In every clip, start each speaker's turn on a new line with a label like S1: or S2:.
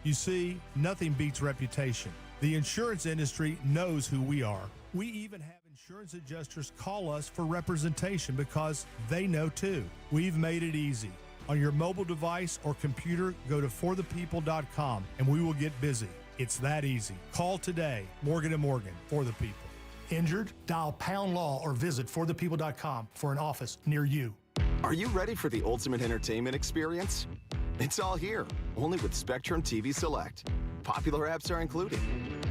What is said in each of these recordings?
S1: You see, nothing beats reputation. The insurance industry knows who we are. We even have insurance adjusters call us for representation because they know too. We've made it easy. On your mobile device or computer, go to forthepeople.com and we will get busy. It's that easy. Call today. Morgan & Morgan, for the people.
S2: Injured? Dial pound law or visit forthepeople.com for an office near you.
S3: Are you ready for the ultimate entertainment experience? It's all here, only with Spectrum TV Select. Popular apps are included: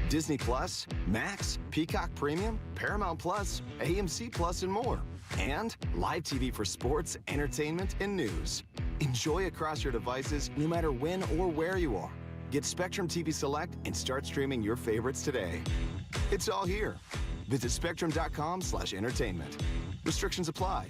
S3: Disney Plus, Max, Peacock Premium, Paramount Plus, AMC Plus, and more. And live TV for sports, entertainment, and news. Enjoy across your devices no matter when or where you are. Get Spectrum TV Select and start streaming your favorites today. It's all here. Visit spectrum.com/entertainment. Restrictions apply.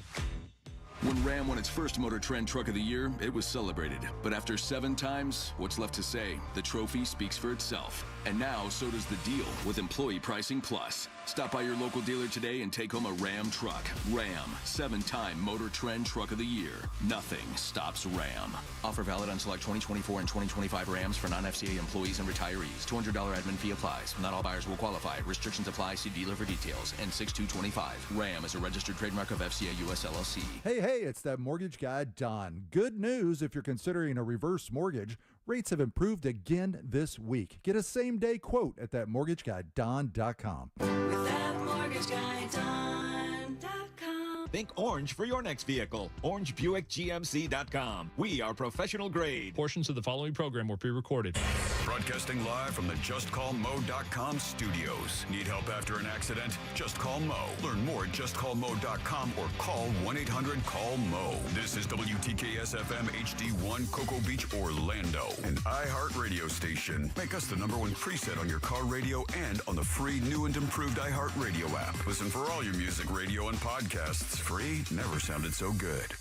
S4: When Ram won its first Motor Trend Truck of the Year, it was celebrated. But after 7 times, what's left to say? The trophy speaks for itself. And now, so does the deal with Employee Pricing Plus. Stop by your local dealer today and take home a Ram truck. Ram, 7-time Motor Trend Truck of the Year. Nothing stops Ram. Offer valid on select 2024 and 2025 Rams for non-FCA employees and retirees. $200 admin fee applies. Not all buyers will qualify. Restrictions apply. See dealer for details. N6225. Ram is a registered trademark of FCA US LLC.
S5: Hey, it's that mortgage guy, Don. Good news if you're considering a reverse mortgage. Rates have improved again this week. Get a same-day quote at thatmortgageguyDon.com.
S6: With thatmortgageguyDon.com.
S7: Think orange for your next vehicle. OrangeBuickGMC.com. We are professional grade.
S8: Portions of the following program were pre-recorded.
S9: Broadcasting live from the JustCallMo.com studios. Need help after an accident? Just call Mo. Learn more at JustCallMo.com or call 1-800-CALL-MO. This is WTKS-FM HD1 Cocoa Beach, Orlando, an iHeart radio station. Make us the #1 preset on your car radio and on the free new and improved iHeart Radio app. Listen for all your music, radio, and podcasts. Free never sounded so good.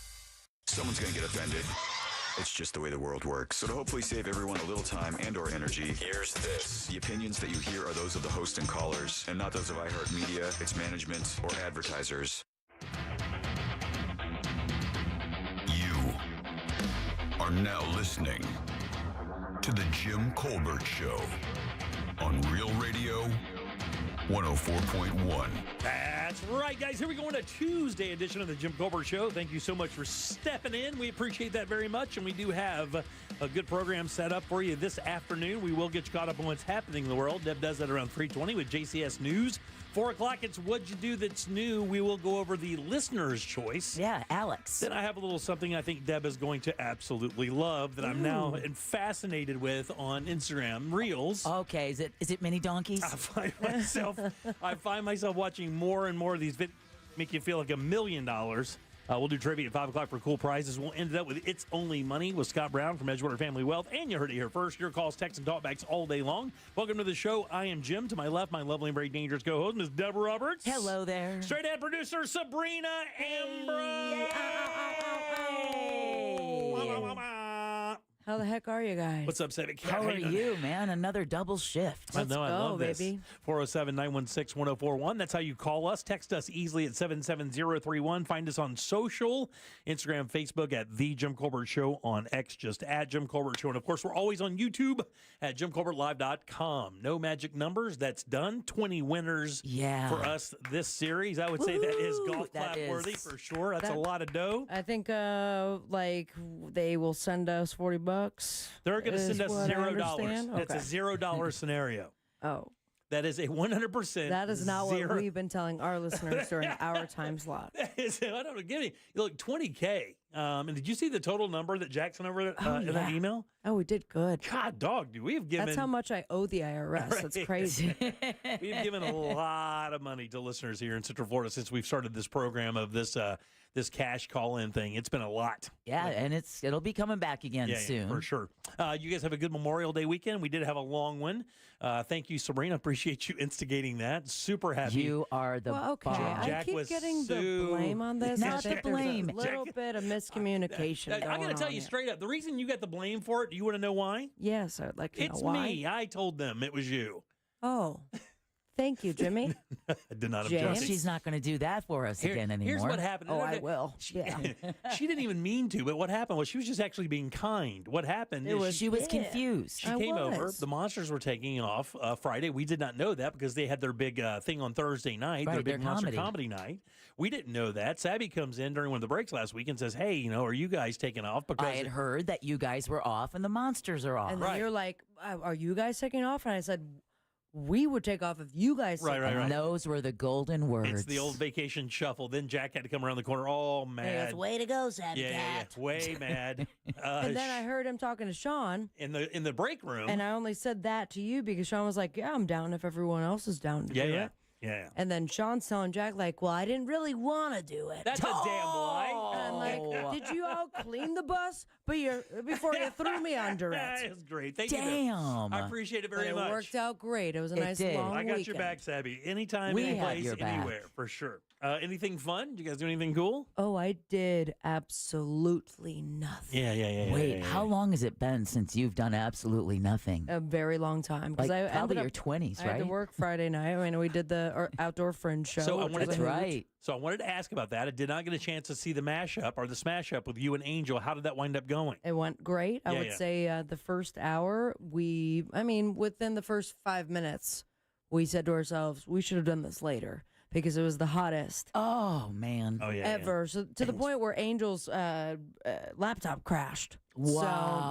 S10: Someone's going to get offended. It's just the way the world works. So to hopefully save everyone a little time and or energy, here's this. The opinions that you hear are those of the host and callers, and not those of iHeartMedia, its management, or advertisers.
S9: You are now listening to The Jim Colbert Show on Real Radio 104.1.
S11: That's right, guys. Here we go on a Tuesday edition of the Jim Colbert Show. Thank you so much for stepping in. We appreciate that very much, and we do have a good program set up for you this afternoon. We will get you caught up on what's happening in the world. Deb does that around 3:20 with JCS News. 4 o'clock, it's What'd You Do That's New. We will go over the listener's choice.
S12: Yeah, Alex.
S11: Then I have a little something I think Deb is going to absolutely love that I'm now fascinated with on Instagram Reels.
S12: Okay, is it mini donkeys?
S11: I find myself watching more and more of these videos. Make you feel like $1 million. We'll do trivia at 5 o'clock for cool prizes. We'll end it up with It's Only Money with Scott Brown from Edgewater Family Wealth. And you heard it here first. Your calls, texts, and talkbacks all day long. Welcome to the show. I am Jim. To my left, my lovely and very dangerous co-host, Ms. Deb Roberts.
S12: Hello there.
S11: Straight ahead producer, Sabrina Ambrose.
S13: How the heck are you guys?
S11: What's up, Civic?
S12: How are you, man? Another double shift.
S13: Let's go,
S11: I love this.
S13: baby.
S11: 407-916-1041. That's how you call us. Text us easily at 77031. Find us on social, Instagram, Facebook at The Jim Colbert Show, on X, just at Jim Colbert Show. And, of course, we're always on YouTube at JimColbertLive.com. No magic numbers. That's done. 20 winners for us this series. I would say that is golf clap worthy for sure. That's a lot of dough.
S13: I think they will send us $40.
S11: They're going to send us $0.
S13: Okay.
S11: It's a $0 scenario.
S13: Oh.
S11: That is a 100%.
S13: That is not what we've been telling our listeners during our time slot.
S11: I don't know. Give me, look, $20K. And did you see the total number that Jackson over in that email?
S13: Oh, we did good.
S11: God, dog, dude, we've given.
S13: That's how much I owe the IRS.
S11: Right.
S13: That's crazy.
S11: We've given a lot of money to listeners here in Central Florida since we've started this program of this cash call-in thing. It's been a lot.
S12: Yeah, and it'll be coming back again soon.
S11: Yeah, for sure. You guys have a good Memorial Day weekend. We did have a long one. Thank you, Sabrina. Appreciate you instigating that. Super happy.
S12: You are the
S13: okay.
S12: bomb.
S13: I keep getting the blame on this.
S12: Not the blame.
S13: There's a little bit of miscommunication.
S11: I got to tell you straight up, the reason you got the blame for it, do you want to know why?
S13: Yes, I'd like to know
S11: it's
S13: why.
S11: me. I told them it was you.
S13: Oh. Thank you, Jimmy.
S11: I did not
S13: James?
S11: object.
S12: She's not going to do that for us again anymore.
S11: Here's what happened.
S13: Oh, I will. Yeah.
S11: She didn't even mean to, but what happened was she was just actually being kind. What happened is
S12: She was confused.
S11: She came over. The Monsters were taking off Friday. We did not know that because they had their big thing on Thursday night,
S12: Right,
S11: their big
S12: their
S11: Monster
S12: comedy.
S11: comedy night. We didn't know that. Sabby comes in during one of the breaks last week and says, hey, you know, are you guys taking off? Because
S12: I had heard that you guys were off and the Monsters are off.
S13: And then you're like, are you guys taking off? And I said, we would take off if you guys
S11: Right,
S13: took
S11: right,
S13: off.
S11: right.
S12: Those were the golden words.
S11: it's the old vacation shuffle. Then Jack had to come around the corner, all
S13: He
S11: mad.
S13: goes, way to go, Sabby Cat.
S11: way mad.
S13: And then I heard him talking to Sean.
S11: in the break room.
S13: And I only said that to you because Sean was like, yeah, I'm down if everyone else is down to do it.
S11: Yeah.
S13: And then Sean's telling Jack, like, well, I didn't really want to do it.
S11: That's a damn lie.
S13: And I'm like, did you all clean the bus before you threw me under
S11: That
S13: it?
S11: is great. Thank you.
S12: Damn.
S11: I appreciate it very
S13: But
S11: much.
S13: it worked out great. It was a
S12: It
S13: nice
S12: did.
S13: long
S11: I got
S13: weekend.
S11: your back, Sabby. Anytime,
S12: We have
S11: anyplace,
S12: your back.
S11: anywhere, for sure. Anything fun? Did you guys do anything cool?
S13: Oh, I did absolutely nothing.
S11: Yeah.
S12: Wait, how long has it been since you've done absolutely nothing?
S13: A very long time.
S12: Like
S13: I
S12: probably
S13: ended
S12: your 20s,
S13: I had to
S12: right?
S13: work Friday night. I mean, we did the outdoor fringe show.
S11: So I
S13: which
S11: wanted
S13: was
S11: to-
S13: a hoot.
S12: right.
S11: So I wanted to ask about that. I did not get a chance to see the mashup or the smash up with you and Angel. How did that wind up going?
S13: It went great. I
S11: Yeah,
S13: would
S11: yeah.
S13: say the first hour, within the first 5 minutes, we said to ourselves, we should have done this later because it was the hottest
S12: Oh, man.
S11: Oh yeah.
S13: ever. So to the point where Angel's laptop crashed. So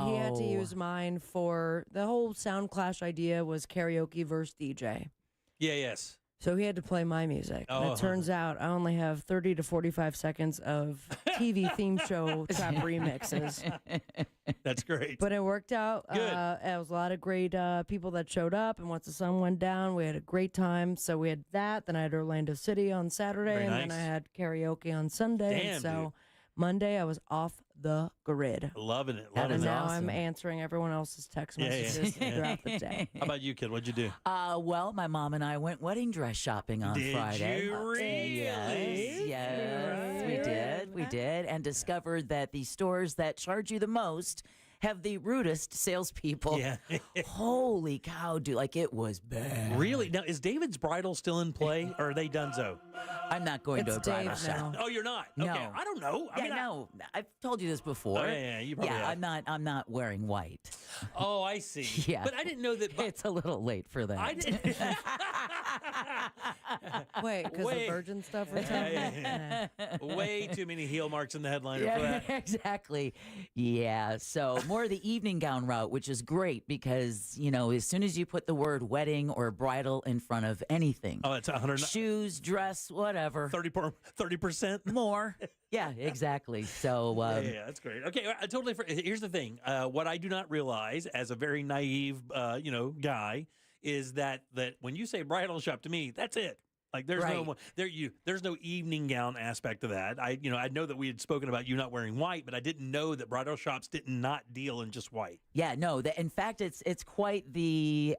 S13: he had to
S12: Wow.
S13: use mine for the whole sound clash idea was karaoke versus DJ.
S11: Yeah. Yes.
S13: So he had to play my music. And
S11: Oh.
S13: it turns out I only have 30 to 45 seconds of TV theme show trap remixes.
S11: That's great.
S13: But it worked out.
S11: Good.
S13: It was a lot of great people that showed up. And once the sun went down, we had a great time. So we had that. Then I had Orlando City on Saturday.
S11: Very
S13: and
S11: nice.
S13: then I had karaoke on Sunday.
S11: Damn,
S13: and so
S11: dude.
S13: Monday, I was off the grid.
S11: Loving it.
S12: That
S11: Loving
S13: And
S12: is
S11: it.
S13: now
S12: awesome.
S13: I'm answering everyone else's text
S11: Yeah, yeah.
S13: messages throughout the day.
S11: How about you, kid? What'd you do?
S12: Well, my mom and I went wedding dress shopping on
S11: Did
S12: Friday.
S11: you really?
S12: Yes, we did. We did. And discovered that the stores that charge you the most have the rudest salespeople.
S11: Yeah.
S12: Holy cow, dude. Like, it was bad.
S11: Really? Now, is David's Bridal still in play, or are they donezo?
S12: I'm not going
S13: It's
S12: to a bridal
S13: Dave
S12: shop.
S13: now.
S11: Oh, you're not?
S12: No.
S11: Okay. I don't know.
S12: Yeah, no. I've told you this before.
S11: Oh, yeah, you probably have.
S12: I'm not wearing white.
S11: Oh, I see.
S12: Yeah.
S11: But I didn't know that.
S12: It's a little late for that.
S11: I didn't.
S13: Wait, because the
S11: Wait.
S13: virgin stuff or
S11: Yeah,
S13: something?
S11: Way too many heel marks in the headliner for
S12: Yeah,
S11: that.
S12: exactly. Yeah. So more of the evening gown route, which is great because, you know, as soon as you put the word wedding or bridal in front of anything,
S11: Oh, it's 100.
S12: shoes, dress, whatever,
S11: 30%.
S12: more. Yeah, exactly. So,
S11: Yeah, that's great. Okay, I totally. Here's the thing. What I do not realize, as a very naive, guy, is that when you say bridal shop to me, that's it. Like there's
S12: Right.
S11: there's no evening gown aspect to that. I know that we had spoken about you not wearing white, but I didn't know that bridal shops did not deal in just white.
S12: yeah, no. In fact, it's quite the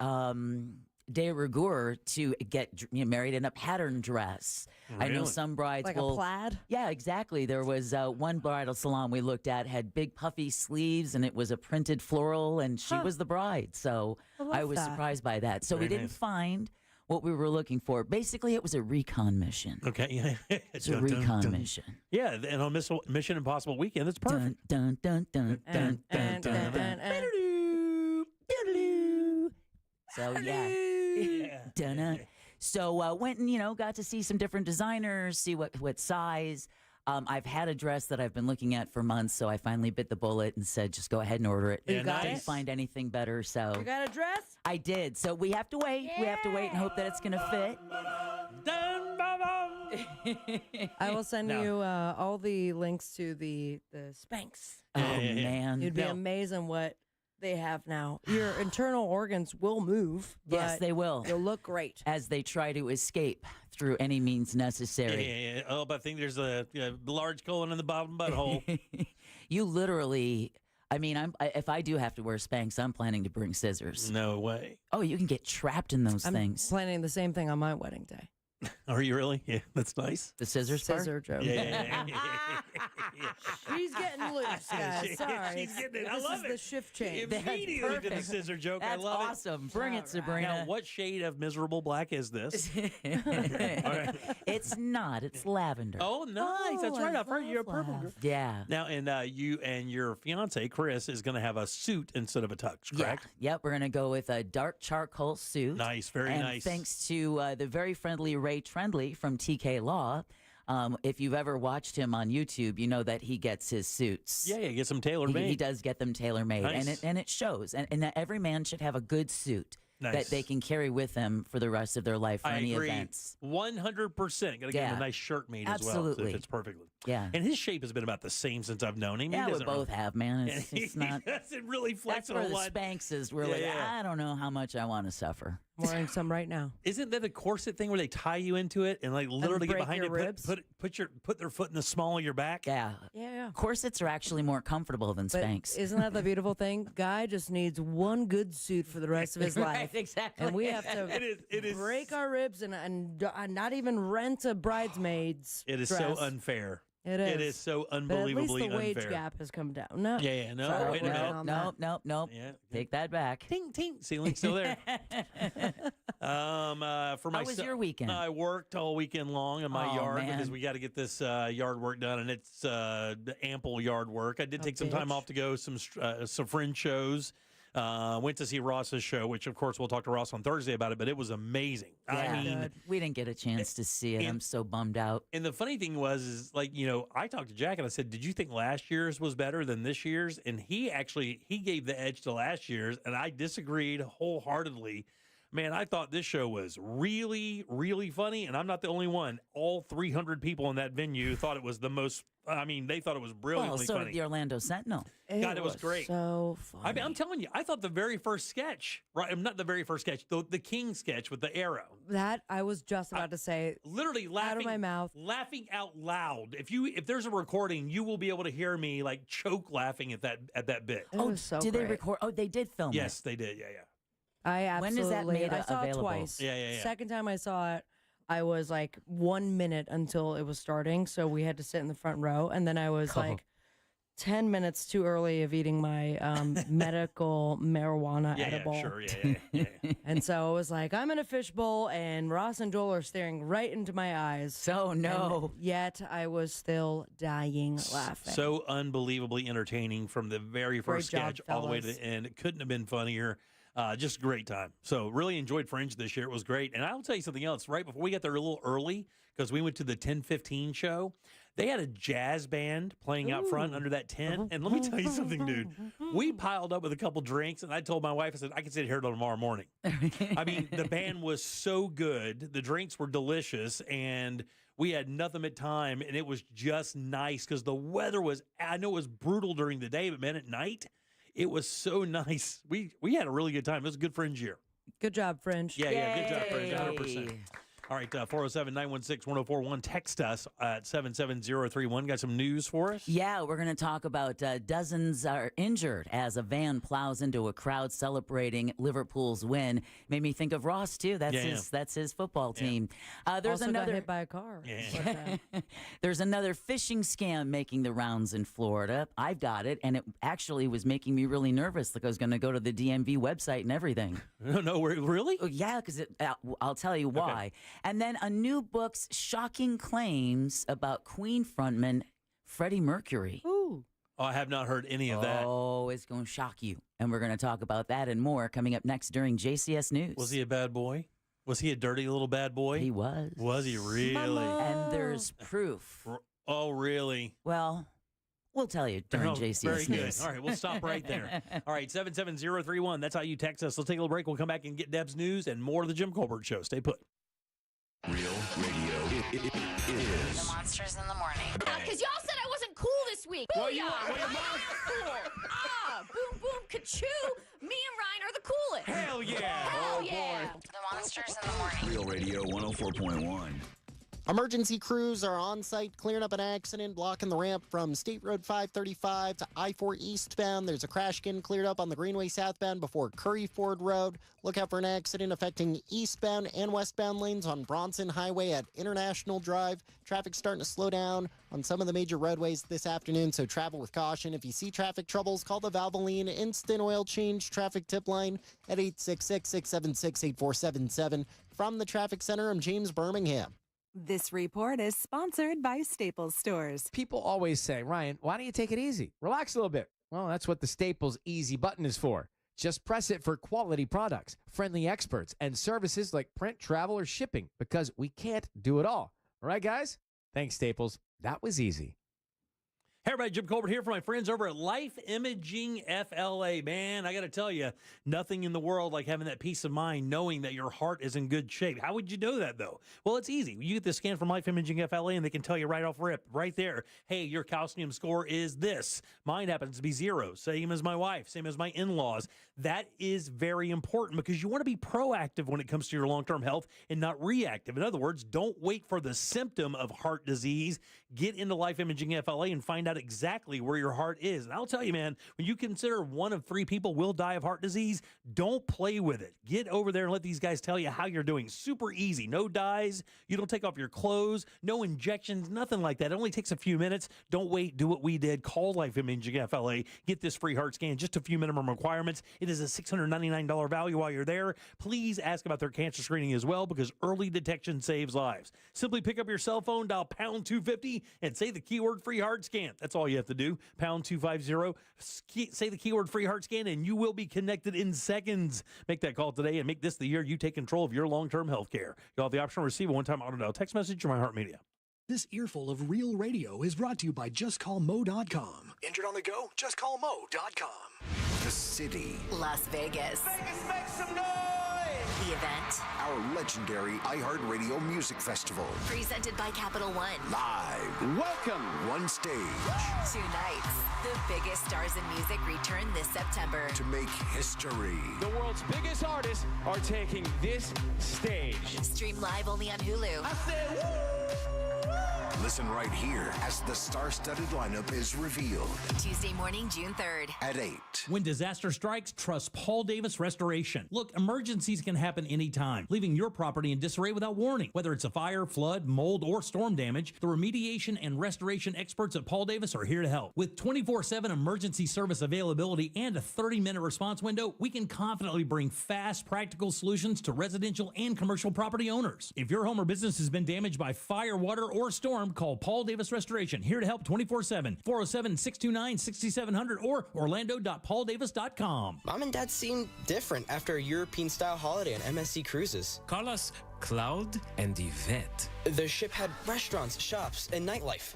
S12: de rigueur to get married in a pattern dress. I know
S11: Really?
S12: some brides
S13: Like
S12: will.
S13: a plaid?
S12: Yeah, exactly. There was one bridal salon we looked at had big puffy sleeves, and it was a printed floral, and she was the bride. So
S13: I love
S12: was
S13: that.
S12: surprised by that. So
S11: Very
S12: we didn't
S11: nice.
S12: find what we were looking for. Basically, it was a recon mission.
S11: Okay, yeah,
S12: It's a recon mission.
S11: Yeah, and on Mission Impossible weekend, it's perfect.
S12: Dun dun dun dun dun
S13: And-
S12: dun
S13: and-
S12: dun.
S13: and-
S12: So yeah. Dun-dun. So went and got to see some different designers, see what size. I've had a dress that I've been looking at for months, so I finally bit the bullet and said, just go ahead and order it.
S11: You got
S12: Didn't
S11: it?
S12: find anything better, so
S13: You got a dress?
S12: I did. So we have to wait. We have to wait and hope that it's gonna fit.
S11: Dun, ba, bum.
S13: I will send
S11: No.
S13: you all the links to the Spanx.
S12: Oh
S11: yeah.
S12: man.
S13: You'd be
S11: No.
S13: amazing what they have now. Your internal organs will move, but
S12: Yes, they will.
S13: you'll look great.
S12: As they try to escape through any means necessary.
S11: Yeah. Oh, but I think there's a large colon in the bottom butthole.
S12: You literally. I mean, if I do have to wear Spanx, I'm planning to bring scissors.
S11: No way.
S12: Oh, you can get trapped in those
S13: I'm
S12: things.
S13: planning the same thing on my wedding day.
S11: Are you really? Yeah, that's nice.
S12: The scissors part?
S13: Scissor joke.
S11: Yeah.
S13: She's getting loose, guys. Sorry.
S11: She's getting it. I
S13: This
S11: love
S13: is
S11: it.
S13: the shift change.
S11: Immediately to the scissor joke.
S12: That's
S11: I love
S12: awesome. Bring it, Sabrina.
S11: Now, what shade of miserable black is this?
S12: It's not. It's lavender.
S11: Oh, nice. That's right. I've heard you're a purple girl.
S12: Yeah.
S11: Now, and you and your fiance, Chris, is going to have a suit instead of a tux, correct?
S12: Yeah. Yep. We're going to go with a dark charcoal suit.
S11: Nice. Very
S12: and
S11: nice.
S12: Thanks to the very friendly Ray Trendley from TK Law. If you've ever watched him on YouTube, you know that he gets his suits.
S11: Yeah, get some tailor-made.
S12: He does get them tailor-made,
S11: Nice.
S12: and it shows. And that every man should have a good suit
S11: Nice.
S12: that they can carry with them for the rest of their life for
S11: I
S12: any
S11: agree.
S12: events.
S11: 100%. Got to get him
S12: Yeah.
S11: a nice shirt made as well. So
S12: Absolutely.
S11: it fits perfectly.
S12: Yeah.
S11: And his shape has been about the same since I've known him.
S12: Yeah,
S11: He
S12: we
S11: doesn't
S12: both
S11: really-
S12: have, man. It's not.
S11: He doesn't really flex
S12: That's
S11: a
S12: where
S11: whole
S12: the
S11: lot.
S12: Spanx is. We're
S11: Yeah,
S12: like,
S11: yeah.
S12: I don't know how much I want to suffer.
S13: I'm wearing some right now.
S11: Isn't that a corset thing where they tie you into it and like literally get
S13: break
S11: behind
S13: your
S11: it,
S13: ribs?
S11: put their foot in the small of your back?
S12: Yeah.
S13: Yeah.
S12: Corsets are actually more comfortable than
S13: But
S12: Spanx.
S13: isn't that the beautiful thing? Guy just needs one good suit for the rest of his life.
S12: Right, exactly.
S13: And we have to
S11: It is
S13: break our ribs and not even rent a bridesmaid's
S11: It is
S13: dress.
S11: so unfair.
S13: It is.
S11: It is so
S13: But at
S11: unbelievably
S13: least the wage
S11: unfair.
S13: gap has come down. No.
S11: Yeah. No,
S13: Sorry,
S11: wait a
S13: we're
S11: minute.
S13: on that.
S12: Nope.
S11: Yeah.
S12: Take that back.
S11: Ting, ting. Ceiling's still there. For
S12: How
S11: my
S12: was your weekend?
S11: I worked all weekend long in my
S12: Oh,
S11: yard
S12: man.
S11: because we got to get this yard work done, and it's ample yard work. I did take some time
S13: bitch.
S11: off to go some friend shows. Went to see Ross's show, which of course we'll talk to Ross on Thursday about it, but it was amazing.
S12: Yeah.
S11: I mean,
S12: We didn't get a chance to see it.
S11: and-
S12: I'm so bummed out.
S11: and the funny thing was, like, I talked to Jack and I said, "Did you think last year's was better than this year's?" And he gave the edge to last year's, and I disagreed wholeheartedly. Man, I thought this show was really, really funny, and I'm not the only one. All 300 people in that venue thought it was the most. I mean, they thought it was
S12: Well,
S11: brilliantly
S12: so
S11: funny.
S12: did the Orlando Sentinel.
S11: God, it was great.
S13: So funny.
S11: I mean, I'm telling you, I thought the very first sketch, right? Not the very first sketch, the King sketch with the arrow.
S13: That I was just about to say.
S11: Literally laughing
S13: Out of my mouth.
S11: laughing out loud. If there's a recording, you will be able to hear me like choke laughing at that bit.
S13: It was so
S12: did they
S13: great.
S12: record? Oh, they did film
S11: Yes,
S12: it.
S11: they did. Yeah.
S13: I
S12: When
S13: absolutely.
S12: is that made
S13: I saw
S12: available?
S13: it twice.
S11: Yeah.
S13: Second time I saw it, I was like 1 minute until it was starting, so we had to sit in the front row, and then I was
S12: Oh.
S13: like 10 minutes too early of eating my medical marijuana edible.
S11: Yeah, sure. Yeah.
S13: And so it was like, I'm in a fishbowl, and Ross and Joel are staring right into my eyes.
S12: So no.
S13: And yet I was still dying laughing.
S11: So unbelievably entertaining from the very first
S13: Great job,
S11: sketch all the way to
S13: fellas.
S11: the end. It couldn't have been funnier. Just a great time. So really enjoyed Fringe this year. It was great. And I'll tell you something else. Right before we got there a little early, because we went to the 10:15 show, they had a jazz band playing out front under that tent. And let me tell you something, dude. We piled up with a couple drinks, and I told my wife, I said, I can sit here till tomorrow morning. I mean, the band was so good. The drinks were delicious, and we had nothing but time, and it was just nice because the weather was, I know it was brutal during the day, but man, at night, it was so nice. We had a really good time. It was a good Fringe year.
S13: Good job, Fringe.
S11: Yeah, good job, Fringe,
S12: Yay.
S11: 100%. All right, 407-916-1041. Text us at 77031. Got some news for us?
S12: Yeah, we're going to talk about dozens are injured as a van plows into a crowd celebrating Liverpool's win. Made me think of Ross too. That's his football team. There's
S13: Also got
S12: another
S13: hit by a car.
S11: Yeah.
S12: There's another phishing scam making the rounds in Florida. I've got it, and it actually was making me really nervous. Like I was going to go to the DMV website and everything.
S11: No, really?
S12: Oh, yeah, because I'll tell you why. And then a new book's shocking claims about Queen frontman Freddie Mercury.
S13: Ooh.
S11: Oh, I have not heard any of that.
S12: Oh, it's going to shock you. And we're going to talk about that and more coming up next during JCS News.
S11: Was he a bad boy? Was he a dirty little bad boy?
S12: He was.
S11: Was he really?
S12: And there's proof.
S11: Oh, really?
S12: Well, we'll tell you during
S11: Oh,
S12: JCS
S11: very good.
S12: News.
S11: All right, we'll stop right there. All right, 77031. That's how you text us. Let's take a little break. We'll come back and get Deb's news and more of the Jim Colbert Show. Stay put.
S9: Real radio is.
S6: The Monsters in the Morning. Because y'all said I wasn't cool this week.
S9: Well, you
S6: Booyah!
S9: are. Well,
S6: Ah, boom, boom, ka-choo. Me and Ryan are the coolest.
S9: Hell yeah.
S6: Hell
S9: Oh,
S6: yeah.
S9: boy.
S6: The Monsters in the Morning.
S10: Real Radio 104.1.
S14: Emergency crews are on site clearing up an accident, blocking the ramp from State Road 535 to I-4 eastbound. There's a crash getting cleared up on the Greenway southbound before Curry Ford Road. Look out for an accident affecting eastbound and westbound lanes on Bronson Highway at International Drive. Traffic's starting to slow down on some of the major roadways this afternoon, so travel with caution. If you see traffic troubles, call the Valvoline Instant Oil Change traffic tip line at 866-676-8477. From the Traffic Center, I'm James Birmingham.
S15: This report is sponsored by Staples Stores.
S16: People always say, Ryan, why don't you take it easy? Relax a little bit. Well, that's what the Staples Easy button is for. Just press it for quality products, friendly experts, and services like print, travel, or shipping, because we can't do it all. All right, guys? Thanks, Staples. That was easy.
S11: Hey, everybody, Jim Colbert here for my friends over at Life Imaging FLA. Man, I got to tell you, nothing in the world like having that peace of mind knowing that your heart is in good shape. How would you know that, though? Well, it's easy. You get the scan from Life Imaging FLA, and they can tell you right off rip, right there, hey, your calcium score is this. Mine happens to be 0, same as my wife, same as my in-laws. That is very important because you want to be proactive when it comes to your long-term health and not reactive. In other words, don't wait for the symptom of heart disease. Get into Life Imaging FLA and find out exactly where your heart is. And I'll tell you, man, when you consider 1 of 3 people will die of heart disease, don't play with it. Get over there and let these guys tell you how you're doing. Super easy. No dyes. You don't take off your clothes. No injections. Nothing like that. It only takes a few minutes. Don't wait. Do what we did. Call Life Imaging FLA. Get this free heart scan. Just a few minimum requirements. It is a $699 value while you're there. Please ask about their cancer screening as well, because early detection saves lives. Simply pick up your cell phone, dial pound 250, and say the keyword free heart scan. That's all you have to do. Pound 250, say the keyword free heart scan, and you will be connected in seconds. Make that call today and make this the year you take control of your long-term health care. You'll have the option to receive a one-time auto text message from iHeartMedia.
S17: This earful of real radio is brought to you by JustCallMo.com. Injured on the go? JustCallMo.com.
S18: The city.
S6: Las Vegas.
S18: Vegas, make some noise!
S6: The event.
S18: Our legendary iHeartRadio Music Festival.
S6: Presented by Capital One.
S18: Live. Welcome. One stage.
S6: 2 nights. The biggest stars in music return this September.
S18: To make history.
S16: The world's biggest artists are taking this stage.
S6: Stream live only on Hulu.
S18: I said, woo! Listen right here as the star-studded lineup is revealed.
S6: Tuesday morning, June 3rd.
S18: At 8.
S19: When disaster strikes, trust Paul Davis Restoration. Look, emergencies can happen anytime, leaving your property in disarray without warning. Whether it's a fire, flood, mold, or storm damage, the remediation and restoration experts at Paul Davis are here to help. With 24/7 emergency service availability and a 30-minute response window, we can confidently bring fast, practical solutions to residential and commercial property owners. If your home or business has been damaged by fire, water, or storm, call Paul Davis Restoration, here to help 24/7, 407-629-6700 or orlando.pauldavis.com.
S20: Mom and Dad seem different after a European-style holiday on MSC Cruises.
S21: Call us Cloud and Yvette.
S20: The ship had restaurants, shops, and nightlife.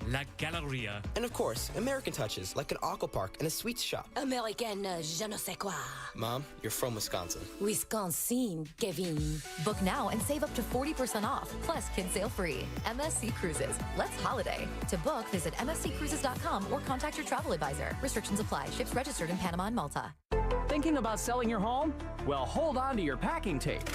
S21: La Galleria.
S20: And of course, American touches like an aqua park and a sweets shop.
S6: American je ne sais quoi.
S20: Mom, you're from Wisconsin.
S22: Wisconsin, Kevin. Book now and save up to 40% off, plus kids sail free. MSC Cruises. Let's holiday. To book, visit msccruises.com or contact your travel advisor. Restrictions apply. Ships registered in Panama and Malta.
S23: Thinking about selling your home? Well, hold on to your packing tape.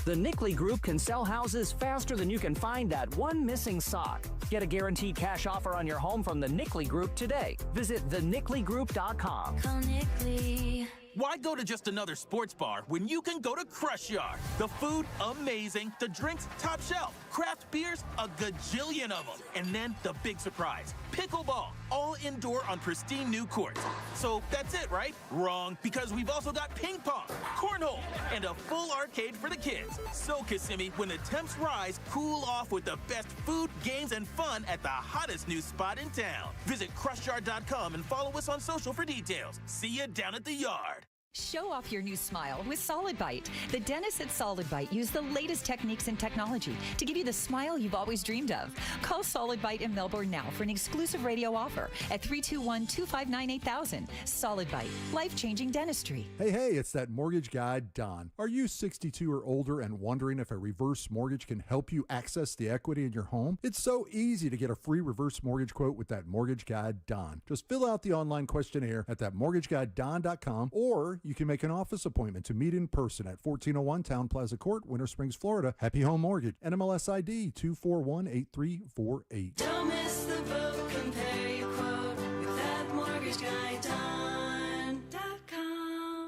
S23: The Nickley Group can sell houses faster than you can find that one missing sock. Get a guaranteed cash offer on your home from the Nickley Group today. Visit thenickley.group.com.
S6: Call Nickley.
S24: Why go to just another sports bar when you can go to Crush Yard? The food, amazing. The drinks, top shelf. Craft beers, a gajillion of them. And then the big surprise, pickleball, all indoor on pristine new courts. So that's it, right? Wrong, because we've also got ping pong, cornhole, and a full arcade for the kids. So, Kissimmee, when the temps rise, cool off with the best food, games, and fun at the hottest new spot in town. Visit crushyard.com and follow us on social for details. See you down at the yard.
S25: Show off your new smile with Solid Bite. The dentists at Solid Bite use the latest techniques and technology to give you the smile you've always dreamed of. Call Solid Bite in Melbourne now for an exclusive radio offer at 321-259-8000. Solid Bite, life-changing dentistry.
S5: Hey, it's that mortgage guy, Don. Are you 62 or older and wondering if a reverse mortgage can help you access the equity in your home? It's so easy to get a free reverse mortgage quote with that mortgage guy, Don. Just fill out the online questionnaire at thatmortgageguydon.com or or you can make an office appointment to meet in person at 1401 Town Plaza Court, Winter Springs, Florida. Happy Home Mortgage, NMLS ID 2418348.
S1: Don't miss the boat, compare your quote with that mortgage guy, Don.com.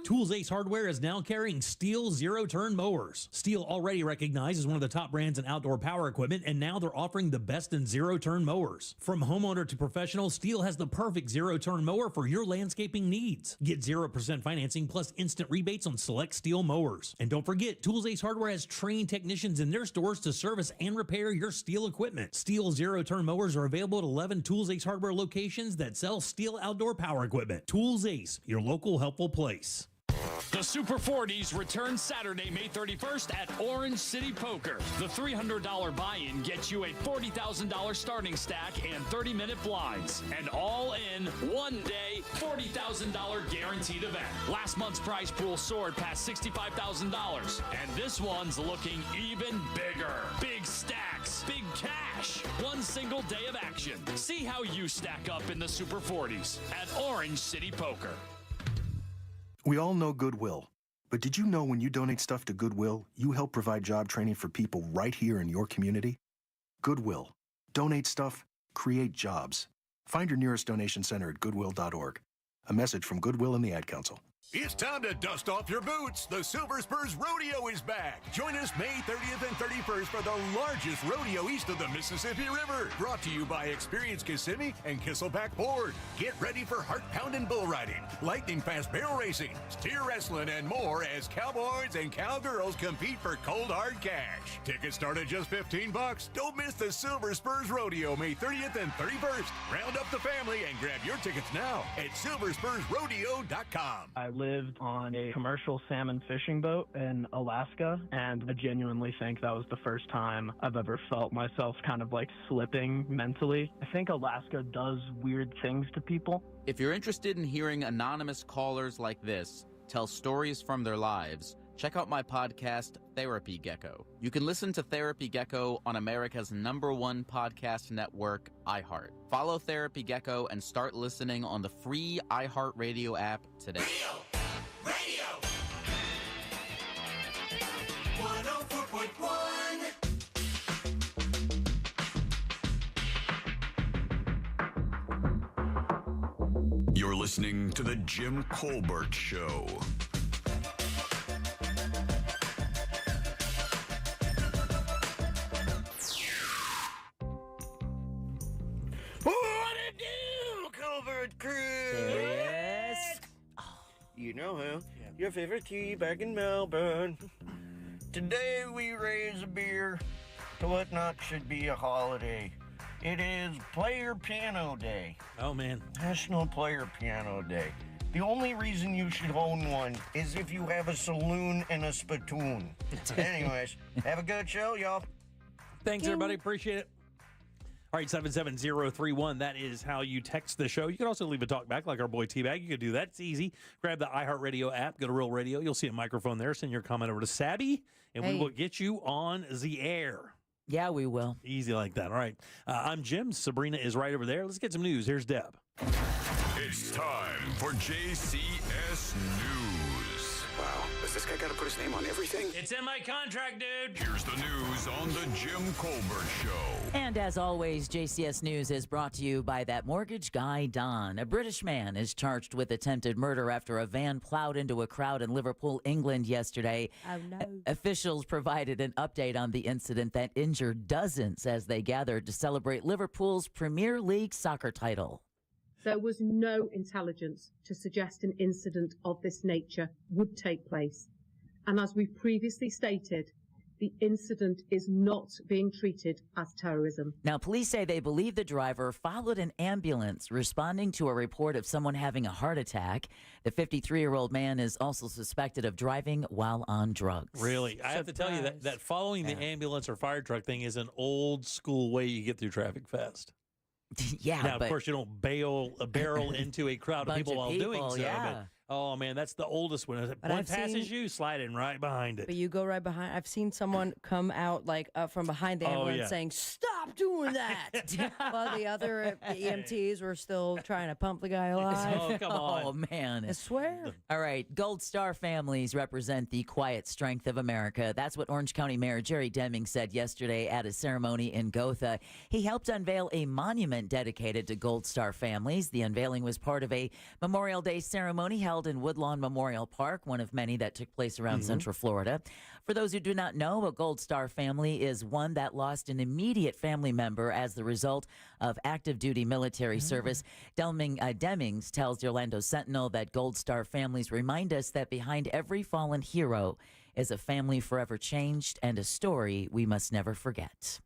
S19: Tools Ace Hardware is now carrying Steel zero-turn mowers. Steel already recognized as one of the top brands in outdoor power equipment, and now they're offering the best in zero-turn mowers. From homeowner to professional, Steel has the perfect zero-turn mower for your landscaping needs. Get 0% financing plus instant rebates on select Steel mowers. And don't forget, Tools Ace Hardware has trained technicians in their stores to service and repair your Steel equipment. Steel zero-turn mowers are available at 11 Tools Ace Hardware locations that sell Steel outdoor power equipment. Tools Ace, your local helpful place.
S21: The Super 40s return Saturday, May 31st at Orange City Poker. The $300 buy-in gets you a $40,000 starting stack and 30-minute blinds. And all in, one day, $40,000 guaranteed event. Last month's prize pool soared past $65,000. And this one's looking even bigger. Big stacks, big cash. One single day of action. See how you stack up in the Super 40s at Orange City Poker.
S2: We all know Goodwill, but did you know when you donate stuff to Goodwill, you help provide job training for people right here in your community? Goodwill. Donate stuff, create jobs. Find your nearest donation center at goodwill.org. A message from Goodwill and the Ad Council.
S3: It's time to dust off your boots. The Silver Spurs Rodeo is back. Join us May 30th and 31st for the largest rodeo east of the Mississippi River. Brought to you by Experience Kissimmee and Kisselback Ford. Get ready for heart-pounding bull riding, lightning-fast barrel racing, steer wrestling, and more as cowboys and cowgirls compete for cold, hard cash. Tickets start at just $15. Don't miss the Silver Spurs Rodeo May 30th and 31st. Round up the family and grab your tickets now at silverspursrodeo.com.
S4: I lived on a commercial salmon fishing boat in Alaska, and I genuinely think that was the first time I've ever felt myself kind of like slipping mentally. I think Alaska does weird things to people.
S7: If you're interested in hearing anonymous callers like this tell stories from their lives, check out my podcast, Therapy Gecko. You can listen to Therapy Gecko on America's #1 podcast network, iHeart. Follow Therapy Gecko and start listening on the free iHeartRadio app today.
S1: Radio 104.1.
S9: You're listening to The Jim Colbert Show.
S1: What it do, Colbert Crew?
S12: Yes.
S1: You know him. Your favorite tea back in Melbourne. Today we raise a beer to what not should be a holiday. It is Player Piano Day.
S11: Oh, man.
S1: National Player Piano Day. The only reason you should own one is if you have a saloon and a spittoon. Anyways, have a good show, y'all.
S11: Thanks, everybody. Appreciate it. All right, 77031. That is how you text the show. You can also leave a talk back like our boy T-Bag. You can do that. It's easy. Grab the iHeartRadio app. Go to Real Radio. You'll see a microphone there. Send your comment over to Sabby, and we will get you on the air.
S12: Yeah, we will.
S11: Easy like that. All right. I'm Jim. Sabrina is right over there. Let's get some news. Here's Deb.
S9: It's time for JCS News.
S18: Wow, does this guy got to put his name on everything?
S19: It's in my contract, dude.
S9: Here's the news on the Jim Colbert Show.
S12: And as always, JCS News is brought to you by that mortgage guy, Don. A British man is charged with attempted murder after a van plowed into a crowd in Liverpool, England yesterday.
S13: Oh, no.
S12: Officials provided an update on the incident that injured dozens as they gathered to celebrate Liverpool's Premier League soccer title.
S26: There was no intelligence to suggest an incident of this nature would take place. And as we've previously stated, the incident is not being treated as terrorism.
S12: Now, police say they believe the driver followed an ambulance responding to a report of someone having a heart attack. The 53-year-old man is also suspected of driving while on drugs.
S11: Really? I have to tell you that following the ambulance or fire truck thing is an old school way you get through traffic fast.
S12: Yeah,
S11: now, of course, you don't barrel into a crowd of people while doing so.
S12: Yeah.
S11: But, oh, man, that's the oldest one. One passes you, slide in right behind it.
S13: But you go right behind. I've seen someone come out like from behind the ambulance saying, "Stop!" stop doing that. While the other EMTs were still trying to pump the guy alive.
S11: Oh, come on.
S12: Oh, man.
S13: I swear.
S12: All right. Gold Star families represent the quiet strength of America. That's what Orange County Mayor Jerry Deming said yesterday at a ceremony in Gotha. He helped unveil a monument dedicated to Gold Star families. The unveiling was part of a Memorial Day ceremony held in Woodlawn Memorial Park, one of many that took place around Central Florida. For those who do not know, a Gold Star family is one that lost an immediate family member as the result of active duty military service. Demings tells the Orlando Sentinel that Gold Star families remind us that behind every fallen hero is a family forever changed and a story we must never forget.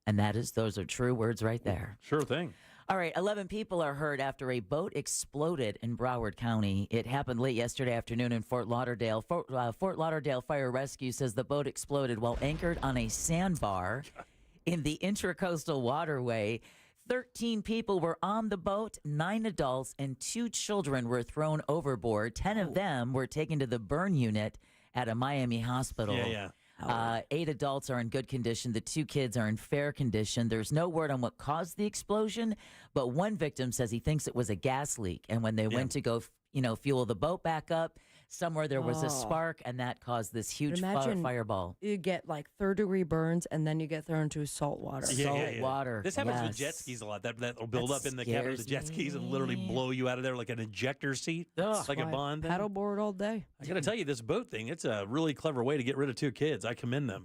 S12: And those are true words right there.
S11: Sure thing.
S12: All right, 11 people are hurt after a boat exploded in Broward County. It happened late yesterday afternoon in Fort Lauderdale. Fort Lauderdale Fire Rescue says the boat exploded while anchored on a sandbar in the Intracoastal Waterway. 13 people were on the boat, 9 adults and 2 children were thrown overboard. 10 of them were taken to the burn unit at a Miami hospital.
S11: Yeah.
S12: 8 adults are in good condition. The 2 kids are in fair condition. There's no word on what caused the explosion, but one victim says he thinks it was a gas leak. And when they went to go, fuel the boat back up, somewhere there was a spark, and that caused this huge fireball.
S13: You get like 3rd-degree burns, and then you get thrown into salt water.
S12: Salt water.
S11: This happens with jet skis a lot. That will build up in the cabin of the jet skis and literally blow you out of there like an ejector seat.
S12: Ugh.
S11: Like a Bond thing.
S13: Paddleboard all day.
S11: I got to tell you, this boat thing, it's a really clever way to get rid of 2 kids. I commend them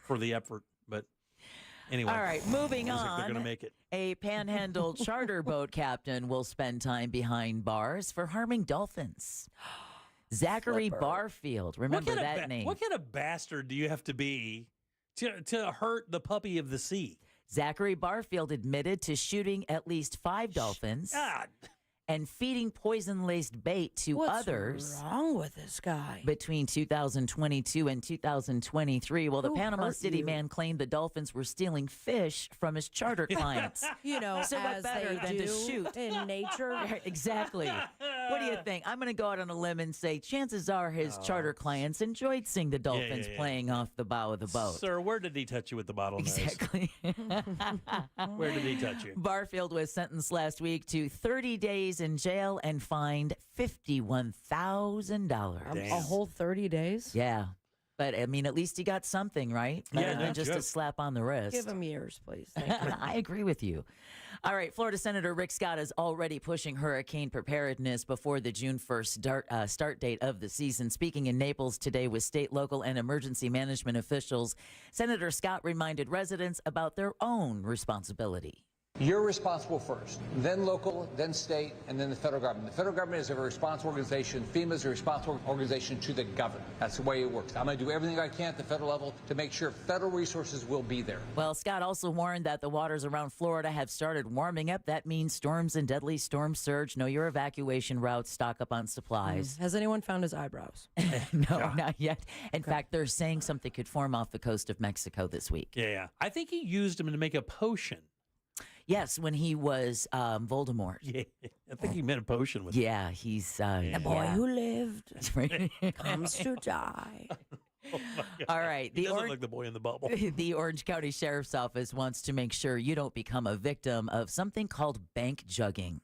S11: for the effort. But anyway.
S12: All right, moving on.
S11: They're going to make it.
S12: A Panhandle charter boat captain will spend time behind bars for harming dolphins. Zachary Barfield. Remember that name.
S11: What kind of bastard do you have to be to hurt the puppy of the sea?
S12: Zachary Barfield admitted to shooting at least 5 dolphins.
S11: God.
S12: And feeding poison-laced bait to others.
S13: What's wrong with this guy?
S12: Between 2022 and 2023. Well, the Panama City man claimed the dolphins were stealing fish from his charter clients.
S13: So
S12: what
S13: as
S12: better than to shoot
S13: in nature.
S12: Exactly. What do you think? I'm going to go out on a limb and say chances are his charter clients enjoyed seeing the dolphins playing off the bow of the boat.
S11: Sir, where did he touch you with the bottlenose?
S12: Exactly.
S11: Where did he touch you?
S12: Barfield was sentenced last week to 30 days in jail and fined $51,000.
S13: A whole 30 days?
S12: Yeah. But, I mean, at least he got something, right? Better than just a slap on the wrist.
S13: Give him years, please. Thank you.
S12: I agree with you. All right, Florida Senator Rick Scott is already pushing hurricane preparedness before the June 1st start date of the season. Speaking in Naples today with state, local, and emergency management officials, Senator Scott reminded residents about their own responsibility.
S8: You're responsible first, then local, then state, and then the federal government. The federal government is a responsible organization. FEMA is a responsible organization to the government. That's the way it works. I'm going to do everything I can at the federal level to make sure federal resources will be there.
S12: Well, Scott also warned that the waters around Florida have started warming up. That means storms and deadly storm surge. Know your evacuation routes. Stock up on supplies.
S13: Has anyone found his eyebrows?
S12: No, not yet. In fact, they're saying something could form off the coast of Mexico this week.
S11: Yeah. I think he used them to make a potion.
S12: Yes, when he was Voldemort.
S11: Yeah, I think he made a potion with
S12: Yeah, he's...
S13: the boy who lived comes to die.
S11: Oh
S12: all right.
S11: He doesn't look like the boy in the bubble.
S12: The Orange County Sheriff's Office wants to make sure you don't become a victim of something called bank jugging.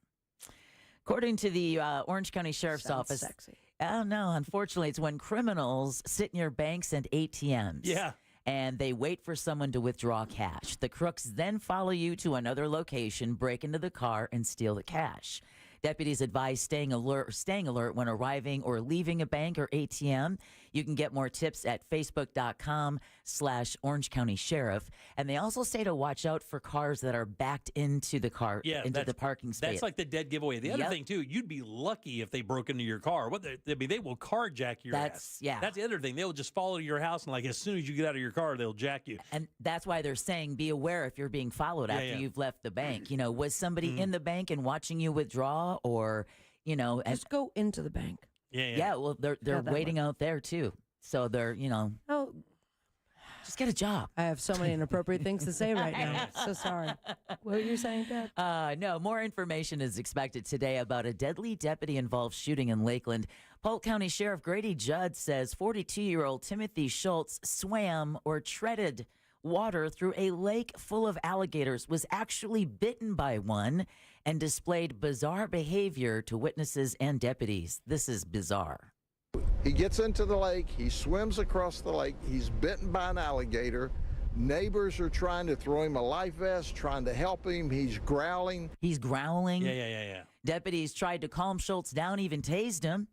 S12: According to the Orange County Sheriff's Office...
S13: Sexy.
S12: Oh, no. Unfortunately, it's when criminals sit near banks and ATMs.
S11: Yeah.
S12: And they wait for someone to withdraw cash. The crooks then follow you to another location, break into the car, and steal the cash. Deputies advise staying alert when arriving or leaving a bank or ATM. You can get more tips at facebook.com/Orange County Sheriff. And they also say to watch out for cars that are backed into the the parking space.
S11: That's like the dead giveaway. The other thing, too, you'd be lucky if they broke into your car. They will carjack your ass.
S12: Yeah.
S11: That's the other thing. They will just follow your house, and as soon as you get out of your car, they'll jack you.
S12: And that's why they're saying be aware if you're being followed after you've left the bank. Was somebody in the bank and watching you withdraw, or
S13: just go into the bank.
S12: Yeah. Well, they're waiting out there too, so they're
S13: Oh,
S12: just get a job.
S13: I have so many inappropriate things to say right now. So sorry. What were you saying, Dad?
S12: No, more information is expected today about a deadly deputy-involved shooting in Lakeland. Polk County Sheriff Grady Judd says 42-year-old Timothy Schultz swam or treaded water through a lake full of alligators, was actually bitten by one and displayed bizarre behavior to witnesses and deputies. This is bizarre.
S10: He gets into the lake, he swims across the lake, he's bitten by an alligator. Neighbors are trying to throw him a life vest, trying to help him. He's growling.
S12: He's growling.
S11: Yeah.
S12: Deputies tried to calm Schultz down, even tased him.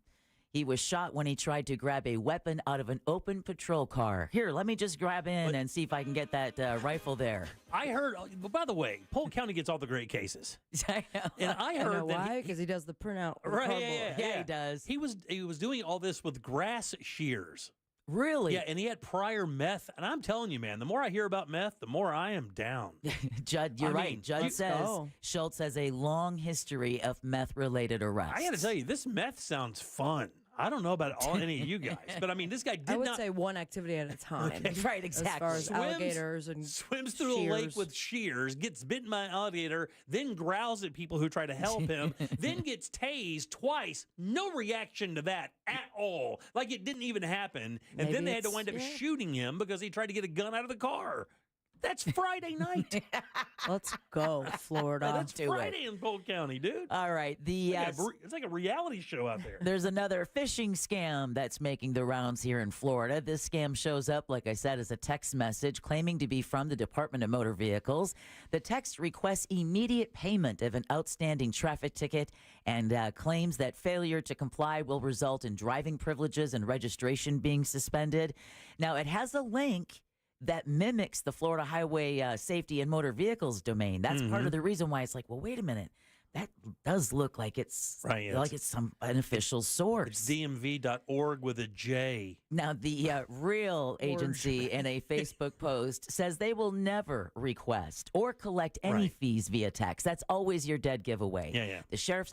S12: He was shot when he tried to grab a weapon out of an open patrol car. Here, let me just grab in and see if I can get that rifle there.
S11: I heard, by the way, Polk County gets all the great cases. And I
S13: You
S11: heard
S13: know
S11: that
S13: why? Because he does the printout. with
S11: Right,
S13: cardboard.
S12: Yeah, he does.
S11: He was doing all this with grass shears.
S12: Really?
S11: Yeah, and he had prior meth. And I'm telling you, man, the more I hear about meth, the more I am down.
S12: Judd, you're
S11: I
S12: right.
S11: mean,
S12: Judd says Schultz has a long history of meth-related arrests.
S11: I got to tell you, this meth sounds fun. I don't know about any of you guys, but I mean, this guy did
S13: I would
S11: not
S13: say one activity at a time.
S11: Okay.
S12: Right,
S13: As
S12: exactly.
S13: far as alligators and
S11: swims through the lake with shears, gets bitten by an alligator, then growls at people who try to help him, then gets tased twice. No reaction to that at all. Like it didn't even happen. And then they had to wind up shooting him because he tried to get a gun out of the car. That's Friday night.
S13: Let's go, Florida.
S11: That's Friday in Polk County, dude.
S12: All right.
S11: It's like a reality show out there.
S12: There's another phishing scam that's making the rounds here in Florida. This scam shows up, like I said, as a text message claiming to be from the Department of Motor Vehicles. The text requests immediate payment of an outstanding traffic ticket and claims that failure to comply will result in driving privileges and registration being suspended. Now, it has a link that mimics the Florida Highway Safety and Motor Vehicles domain. That's part of the reason why it's like, well, wait a minute. That does look like it's like it's an official source.
S11: It's dmv.org with a J.
S12: Now, the real agency in a Facebook post says they will never request or collect any fees via text. That's always your dead giveaway.
S11: Yeah.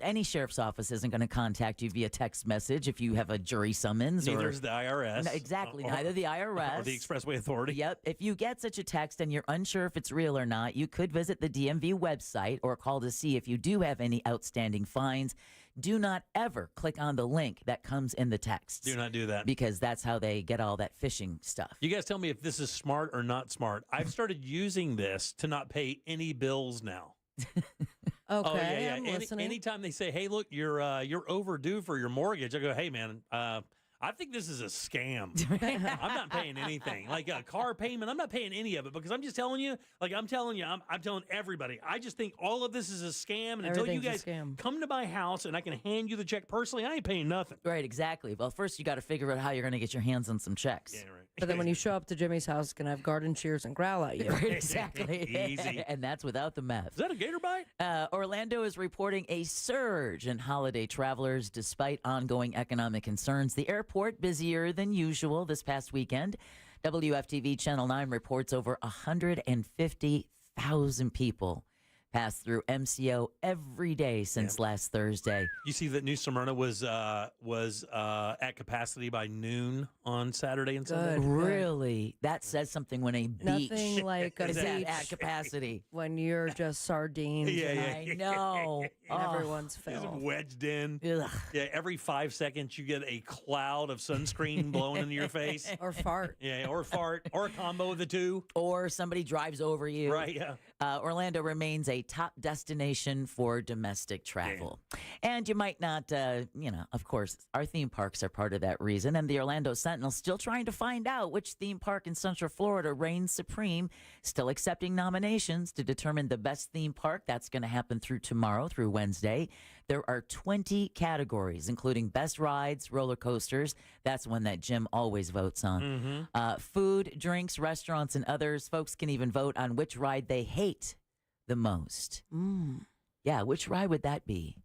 S12: Any sheriff's office isn't going to contact you via text message if you have a jury summons.
S11: Neither is the IRS.
S12: No, exactly. Neither the IRS.
S11: Or the Expressway Authority.
S12: Yep. If you get such a text and you're unsure if it's real or not, you could visit the DMV website or call to see if you do have any outstanding fines. Do not ever click on the link that comes in the text.
S11: Do not do that.
S12: Because that's how they get all that phishing stuff.
S11: You guys tell me if this is smart or not smart. I've started using this to not pay any bills now.
S13: Okay, I'm listening.
S11: Anytime they say, "Hey, look, you're overdue for your mortgage," I go, "Hey, man, I think this is a scam. I'm not paying anything. Like a car payment, I'm not paying any of it because I'm just telling you, I'm telling everybody. I just think all of this is a scam. And until you guys come to my house and I can hand you the check personally, I ain't paying nothing."
S12: Right, exactly. Well, first you got to figure out how you're going to get your hands on some checks.
S11: Yeah, right.
S13: But then when you show up to Jimmy's house, going to have garden shears and growl at you.
S12: Right, exactly.
S11: Easy.
S12: And that's without the meth.
S11: Is that a gator bite?
S12: Orlando is reporting a surge in holiday travelers despite ongoing economic concerns. The airport busier than usual this past weekend. WFTV Channel 9 reports over 150,000 people pass through MCO every day since last Thursday.
S11: You see that New Smyrna was at capacity by noon on Saturday and Sunday?
S12: Really? That says something when a beach
S13: Nothing like a
S12: is
S13: beach
S12: at capacity.
S13: when you're just sardines.
S12: I know.
S13: And everyone's
S11: Just
S13: filled.
S11: wedged in.
S12: Ugh.
S11: Yeah, every 5 seconds you get a cloud of sunscreen blowing into your face.
S13: Or fart.
S11: Yeah, or fart, or a combo of the two.
S12: Or somebody drives over you.
S11: Right, yeah.
S12: Orlando remains a top destination for domestic travel. And you might not, of course, our theme parks are part of that reason. And the Orlando Sentinel still trying to find out which theme park in Central Florida reigns supreme, still accepting nominations to determine the best theme park. That's going to happen through tomorrow, through Wednesday. There are 20 categories, including best rides, roller coasters. That's one that Jim always votes on. Food, drinks, restaurants, and others. Folks can even vote on which ride they hate the most. Yeah, which ride would that be?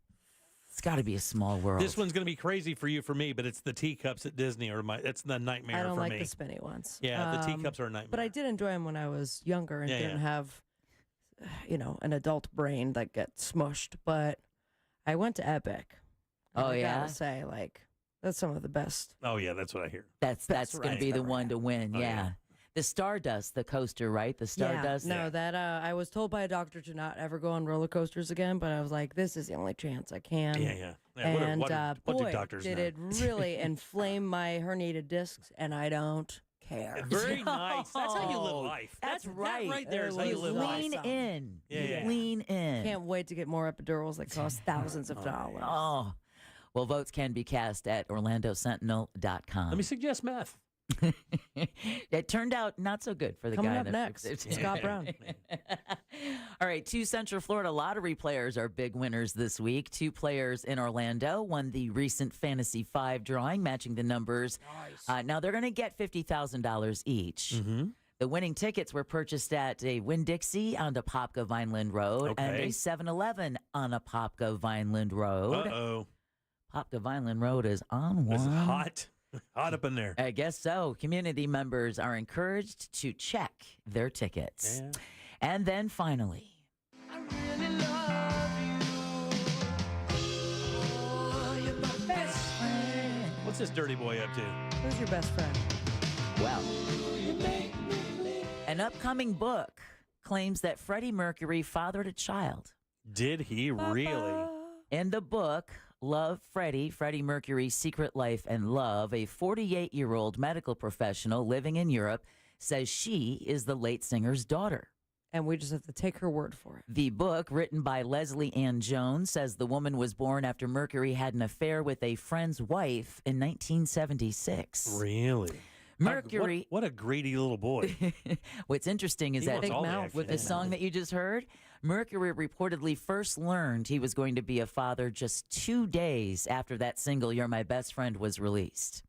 S12: It's got to be a small world.
S11: This one's going to be crazy for you, for me, but it's the teacups at Disney, it's the nightmare for me.
S13: I don't like the spinny ones.
S11: Yeah, the teacups are a nightmare.
S13: But I did enjoy them when I was younger and didn't have, an adult brain that gets smushed. But I went to Epic. And I gotta say, that's some of the best.
S11: Oh, yeah, that's what I hear.
S12: That's going to be the one to win, yeah. The Stardust, the coaster, right? The Stardust.
S13: Yeah, no, that I was told by a doctor to not ever go on roller coasters again, but I was like, this is the only chance I can.
S11: Yeah.
S13: And
S11: what do
S13: boy,
S11: doctors
S13: did
S11: know?
S13: it really inflame my herniated discs, and I don't care.
S11: Very nice. That's how you live life.
S12: That's right.
S11: That right there is how you live life.
S12: Lean in.
S11: Yeah.
S12: Lean in.
S13: Can't wait to get more epidurals that cost thousands of dollars.
S12: Oh. Well, votes can be cast at OrlandoSentinel.com.
S11: Let me suggest meth.
S12: It turned out not so good for the
S13: Coming
S12: guy
S13: up
S12: that
S13: next,
S12: fixed it.
S13: Scott Brown.
S12: All right, 2 Central Florida lottery players are big winners this week. 2 players in Orlando won the recent Fantasy 5 drawing, matching the numbers. Nice. Now they're going to get $50,000 each.
S11: Mm-hmm.
S12: The winning tickets were purchased at a Winn-Dixie on Apopka Vineland Road and a 7-Eleven on Apopka Vineland Road.
S11: Uh-oh.
S12: Apopka Vineland Road is on one.
S11: It's hot. Hot up in there.
S12: I guess so. Community members are encouraged to check their tickets.
S11: Yeah.
S12: And then finally,
S11: What's this dirty boy up to?
S13: Who's your best friend?
S12: well, an upcoming book claims that Freddie Mercury fathered a child.
S11: Did he really?
S12: In the book, Love Freddie, Freddie Mercury's Secret Life and Love, a 48-year-old medical professional living in Europe says she is the late singer's daughter.
S13: And we just have to take her word for it.
S12: The book, written by Leslie Ann Jones, says the woman was born after Mercury had an affair with a friend's wife in 1976.
S11: Really?
S12: Mercury.
S11: What a greedy little boy.
S12: What's interesting is
S11: He
S12: that
S11: wants all the action.
S12: with the song that you just heard, Mercury reportedly first learned he was going to be a father just 2 days after that single, You're My Best Friend, was released.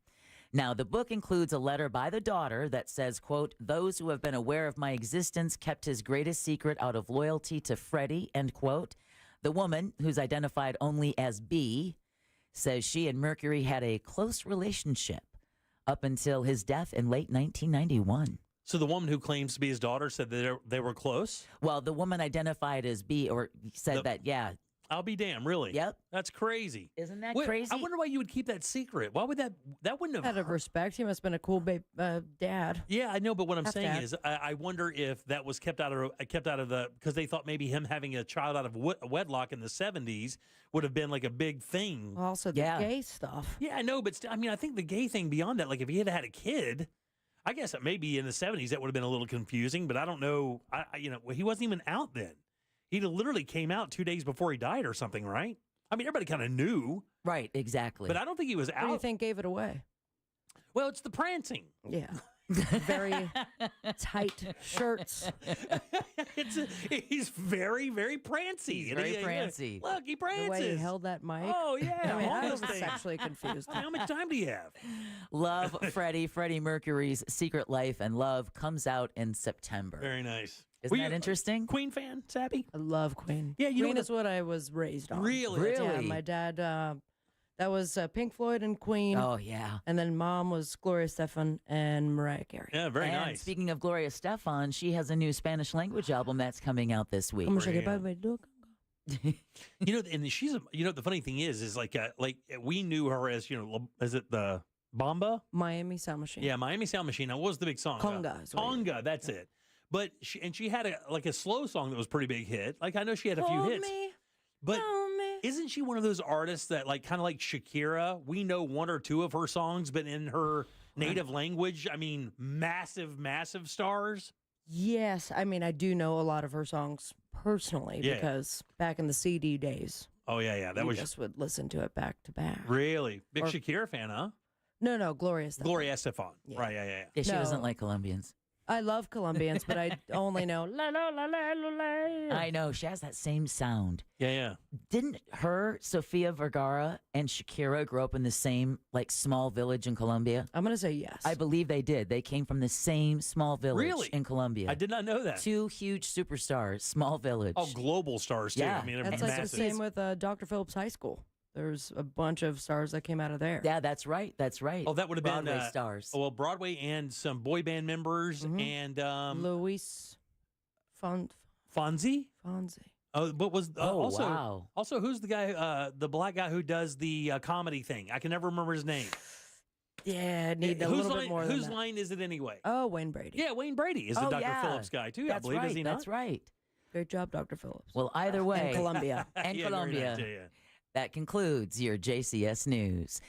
S12: Now, the book includes a letter by the daughter that says, quote, those who have been aware of my existence kept his greatest secret out of loyalty to Freddie, end quote. The woman, who's identified only as B, says she and Mercury had a close relationship up until his death in late 1991.
S11: So the woman who claims to be his daughter said that they were close?
S12: Well, the woman identified as B or said that, yeah.
S11: I'll be damned, really?
S12: Yep.
S11: That's crazy.
S12: Isn't that
S11: Wait,
S12: crazy?
S11: I wonder why you would keep that secret. Why would that wouldn't have
S13: Out of respect, he must have been a cool dad.
S11: Yeah, I know, but what I'm
S13: Half
S11: saying
S13: dad.
S11: is, I wonder if that was kept out of the because they thought maybe him having a child out of wedlock in the 70s would have been like a big thing.
S13: Also, the gay stuff.
S11: Yeah, I know, but I mean, I think the gay thing beyond that, like if he had had a kid, I guess maybe in the 70s that would have been a little confusing. But I don't know. He wasn't even out then. He literally came out 2 days before he died or something, right? I mean, everybody kind of knew.
S12: Right, exactly.
S11: But I don't think he was out.
S13: What do you think gave it away?
S11: Well, it's the prancing.
S13: Yeah. Very tight shirts.
S11: He's very, very prancy.
S12: He's very prancy.
S11: Look, he prances.
S13: The way he held that mic.
S11: Oh, yeah.
S13: I mean, I
S11: all
S13: was
S11: those things.
S13: sexually confused.
S11: How much time do you have?
S12: Love Freddie Mercury's Secret Life and Love comes out in September.
S11: Very nice.
S12: Isn't that interesting?
S11: Queen fan, Sappy?
S13: I love Queen.
S11: Yeah, you
S13: Queen
S11: know
S13: is what I was raised on.
S11: Really?
S13: Yeah, my dad, that was Pink Floyd and Queen.
S12: Oh, yeah.
S13: And then mom was Gloria Estefan and Mariah Carey.
S11: Yeah, very
S12: and
S11: nice.
S12: Speaking of Gloria Estefan, she has a new Spanish language album that's coming out this week.
S13: Como se llama el look?
S11: And the funny thing is like we knew her as, is it the Bomba?
S13: Miami Sound Machine.
S11: Yeah, Miami Sound Machine. Now, what was the big song?
S13: Conga.
S11: Conga, that's it. But she had a slow song that was a pretty big hit. Like I know she had a few
S13: Hold
S11: hits.
S13: me,
S11: But
S13: hold me.
S11: isn't she one of those artists that kind of like Shakira? We know one or two of her songs, but in her native language, I mean, massive, massive stars.
S13: Yes, I mean, I do know a lot of her songs personally
S11: Yeah.
S13: because back in the CD days,
S11: Oh yeah, that
S13: you
S11: was
S13: just would listen to it back to back.
S11: really big
S13: Or-
S11: Shakira fan, huh?
S13: No, Gloria Estefan.
S11: Gloria Estefan, right? Yeah.
S12: Yeah, she doesn't
S13: No.
S12: like Colombians.
S13: I love Colombians, but I only know la la la la la la.
S12: I know. She has that same sound.
S11: Yeah.
S12: Didn't her, Sofia Vergara, and Shakira grow up in the same, small village in Colombia?
S13: I'm going to say yes.
S12: I believe they did. They came from the same small village
S11: Really?
S12: in Colombia.
S11: I did not know that.
S12: Two huge superstars, small village.
S11: Oh, global stars too.
S12: Yeah.
S11: I mean, they're
S13: That's like the
S11: massive.
S13: same with Dr. Phillips High School. There's a bunch of stars that came out of there.
S12: Yeah, that's right. That's right.
S11: Oh, that would have been
S12: Broadway stars.
S11: Well, Broadway and some boy band members and
S13: Luis
S11: Fonzie.
S13: Fonzie.
S11: Oh, but was also
S12: wow.
S11: also who's the guy, the black guy who does the comedy thing? I can never remember his name.
S13: Yeah, I need a
S11: whose
S13: little
S11: line,
S13: bit more than
S11: Whose
S13: that.
S11: line is it anyway?
S13: Oh, Wayne Brady.
S11: Yeah, Wayne Brady is the
S12: Oh,
S11: Dr.
S12: yeah.
S11: Phillips guy too. I
S12: That's
S11: believe
S12: right.
S11: is he not?
S12: That's right.
S13: Great job, Dr. Phillips.
S12: Well, either way.
S13: And Colombia.
S12: And
S11: Yeah, very
S12: Colombia.
S11: nice, yeah.
S12: That concludes your JCS News.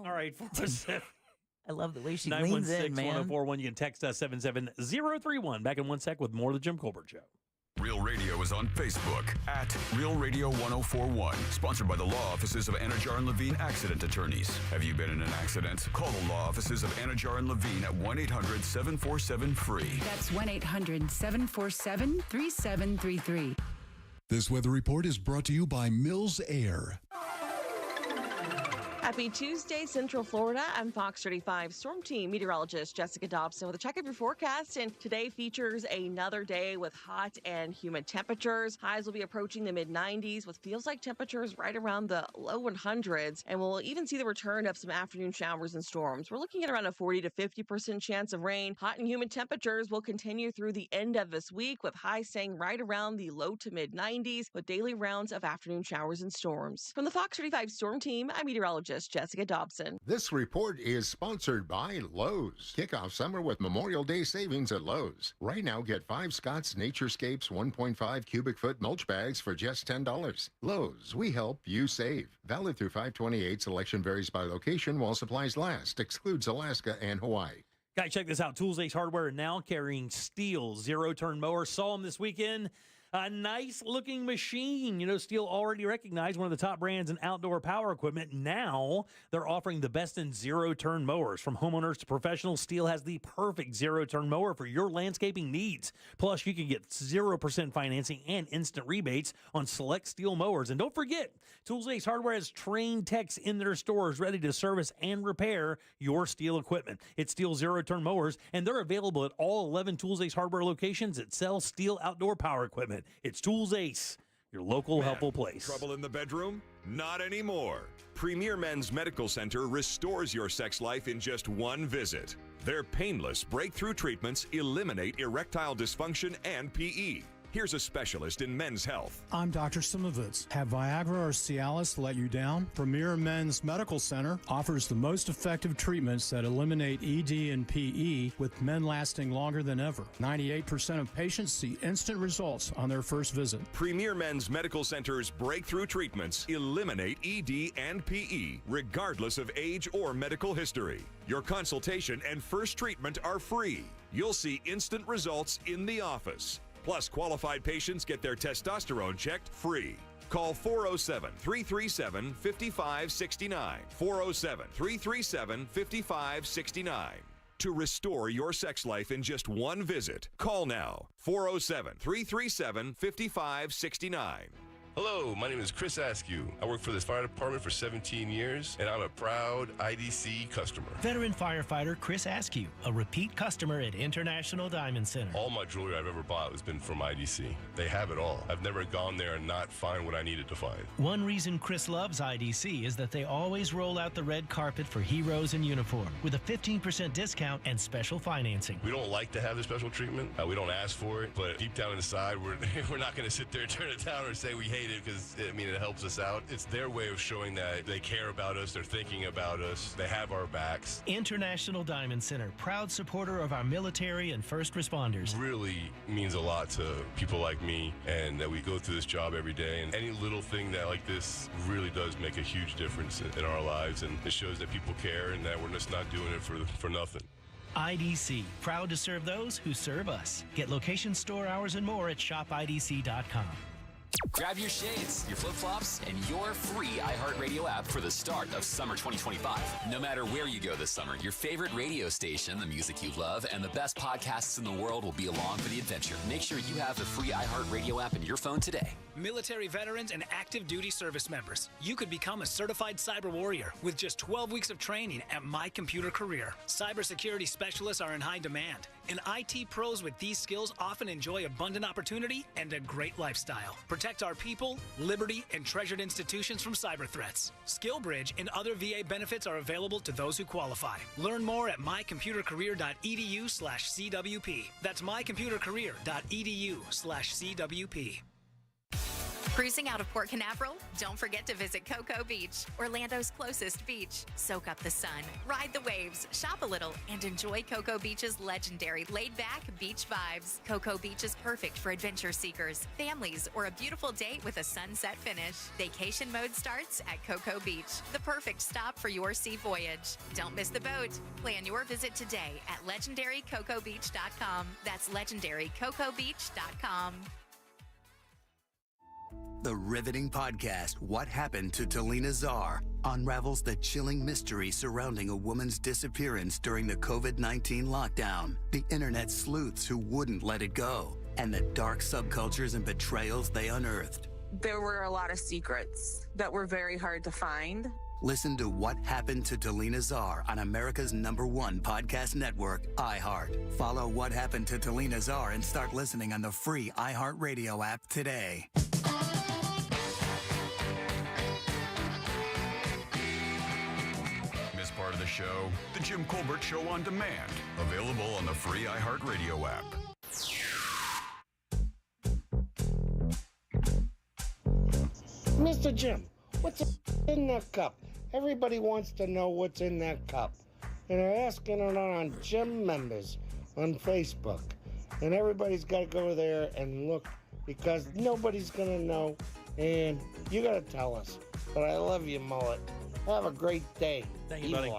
S11: All right, 407.
S12: I love the way she leans in, man.
S11: 916-1041. You can text us 77031. Back in 1 sec with more of the Jim Colbert Show.
S9: Real Radio is on Facebook at Real Radio 1041. Sponsored by the law offices of Anajar and Levine Accident Attorneys. Have you been in an accident? Call the law offices of Anajar and Levine at 1-800-747-FREE.
S14: That's 1-800-747-3733.
S15: This weather report is brought to you by Mills Air.
S16: Happy Tuesday, Central Florida. I'm Fox 35 Storm Team meteorologist Jessica Dobson with a check of your forecast. And today features another day with hot and humid temperatures. Highs will be approaching the mid-90s with feels like temperatures right around the low 100s. And we'll even see the return of some afternoon showers and storms. We're looking at around a 40 to 50% chance of rain. Hot and humid temperatures will continue through the end of this week with highs staying right around the low to mid-90s with daily rounds of afternoon showers and storms. From the Fox 35 Storm Team, I'm meteorologist Jessica Dobson.
S17: This report is sponsored by Lowe's. Kick off summer with Memorial Day savings at Lowe's. Right now, get 5 Scott's Naturescapes 1.5 cubic foot mulch bags for just $10. Lowe's, we help, you save. Valid through 5/28. Selection varies by location while supplies last. Excludes Alaska and Hawaii.
S11: Guys, check this out. Tools Ace Hardware now carrying Steel zero-turn mowers. Saw them this weekend. A nice looking machine. You know, Steel already recognized one of the top brands in outdoor power equipment. Now they're offering the best in zero-turn mowers. From homeowners to professionals, Steel has the perfect zero-turn mower for your landscaping needs. Plus, you can get 0% financing and instant rebates on select Steel mowers. And don't forget, Tools Ace Hardware has trained techs in their stores ready to service and repair your Steel equipment. It's Steel zero-turn mowers, and they're available at all 11 Tools Ace Hardware locations that sell Steel outdoor power equipment. It's Tools Ace, your local helpful place.
S20: Trouble in the bedroom? Not anymore. Premier Men's Medical Center restores your sex life in just one visit. Their painless breakthrough treatments eliminate erectile dysfunction and PE. Here's a specialist in men's health.
S22: I'm Dr. Simovitz. Have Viagra or Cialis let you down? Premier Men's Medical Center offers the most effective treatments that eliminate ED and PE, with men lasting longer than ever. 98% of patients see instant results on their first visit.
S20: Premier Men's Medical Center's breakthrough treatments eliminate ED and PE, regardless of age or medical history. Your consultation and first treatment are free. You'll see instant results in the office. Plus, qualified patients get their testosterone checked free. Call 407-337-5569. 407-337-5569. To restore your sex life in just one visit, call now. 407-337-5569.
S27: Hello, my name is Chris Askew. I work for this fire department for 17 years, and I'm a proud IDC customer.
S28: Veteran firefighter Chris Askew, a repeat customer at International Diamond Center.
S27: All my jewelry I've ever bought has been from IDC. They have it all. I've never gone there and not find what I needed to find.
S28: One reason Chris loves IDC is that they always roll out the red carpet for heroes in uniform with a 15% discount and special financing.
S27: We don't like to have the special treatment. We don't ask for it, but deep down inside, we're not going to sit there and turn it down or say we hate it, because it helps us out. It's their way of showing that they care about us, they're thinking about us, they have our backs.
S28: International Diamond Center, proud supporter of our military and first responders.
S27: Really means a lot to people like me, and that we go through this job every day, and any little thing that like this really does make a huge difference in our lives, and it shows that people care and that we're just not doing it for nothing.
S28: IDC, proud to serve those who serve us. Get location, store hours, and more at shopidc.com.
S29: Grab your shades, your flip-flops, and your free iHeartRadio app for the start of summer 2025. No matter where you go this summer, your favorite radio station, the music you love, and the best podcasts in the world will be along for the adventure. Make sure you have the free iHeartRadio app in your phone today.
S30: Military veterans and active duty service members, you could become a certified cyber warrior with just 12 weeks of training at My Computer Career. Cybersecurity specialists are in high demand, and IT pros with these skills often enjoy abundant opportunity and a great lifestyle. Protect our people, liberty, and treasured institutions from cyber threats. SkillBridge and other VA benefits are available to those who qualify. Learn more at mycomputercareer.edu/CWP. That's mycomputercareer.edu/CWP.
S2: Cruising out of Port Canaveral? Don't forget to visit Cocoa Beach, Orlando's closest beach. Soak up the sun, ride the waves, shop a little, and enjoy Cocoa Beach's legendary laid-back beach vibes. Cocoa Beach is perfect for adventure seekers, families, or a beautiful date with a sunset finish. Vacation mode starts at Cocoa Beach, the perfect stop for your sea voyage. Don't miss the boat. Plan your visit today at legendarycocobeach.com. That's legendarycocobeach.com.
S3: The riveting podcast, What Happened to Talina Czar, unravels the chilling mystery surrounding a woman's disappearance during the COVID-19 lockdown, the internet sleuths who wouldn't let it go, and the dark subcultures and betrayals they unearthed.
S4: There were a lot of secrets that were very hard to find.
S3: Listen to What Happened to Talina Czar on America's #1 podcast network, iHeart. Follow What Happened to Talina Czar and start listening on the free iHeartRadio app today.
S9: Part of the show, The Jim Colbert Show on Demand. Available on the free iHeartRadio app.
S5: Mr. Jim, what's in that cup? Everybody wants to know what's in that cup. And they're asking it on Gym members on Facebook. And everybody's got to go there and look because nobody's going to know. And you got to tell us. But I love you, Mullet. Have a great day.
S11: Thank you, buddy.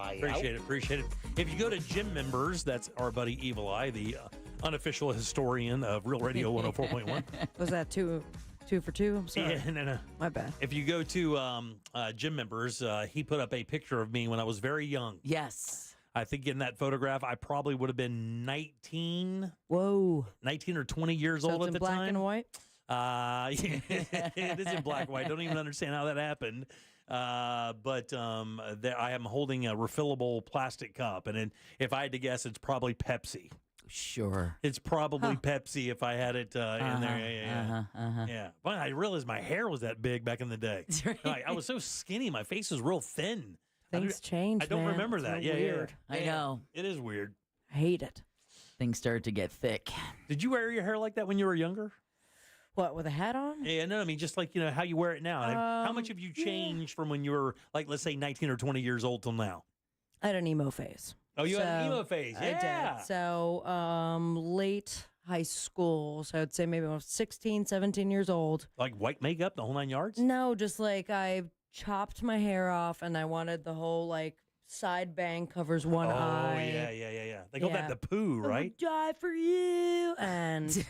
S11: Appreciate it. If you go to Gym Members, that's our buddy Evil Eye, the unofficial historian of Real Radio 104.1.
S13: Was that two for two? I'm sorry.
S11: Yeah, no.
S13: My bad.
S11: If you go to Gym Members, he put up a picture of me when I was very young.
S12: Yes.
S11: I think in that photograph, I probably would have been 19.
S13: Whoa.
S11: 19 or 20 years old at the
S13: black
S11: time.
S13: And white?
S11: Yeah, it is in black and white. Don't even understand how that happened. But I am holding a refillable plastic cup, and if I had to guess, it's probably Pepsi.
S12: Sure.
S11: It's probably Pepsi if I had it in there. Yeah. Well, I realized my hair was that big back in the day. I was so skinny. My face was real thin.
S13: Things change.
S11: I don't
S13: man.
S11: remember
S13: It's
S11: that.
S13: so weird.
S12: I know.
S11: It is weird.
S13: I hate it.
S12: Things started to get thick.
S11: Did you wear your hair like that when you were younger?
S13: What, with a hat on?
S11: Yeah, no, I mean, just like, how you wear it now. How much have you changed from when you were, like, let's say 19 or 20 years old till now?
S13: I had an emo phase.
S11: Oh, you had an emo phase. Yeah.
S13: I did. So late high school. So I'd say maybe I was 16, 17 years old.
S11: Like white makeup, the whole 9 yards?
S13: No, just like I chopped my hair off and I wanted the whole like side bang covers one eye.
S11: Oh, yeah. They call that the poo, right?
S13: I would die for you. And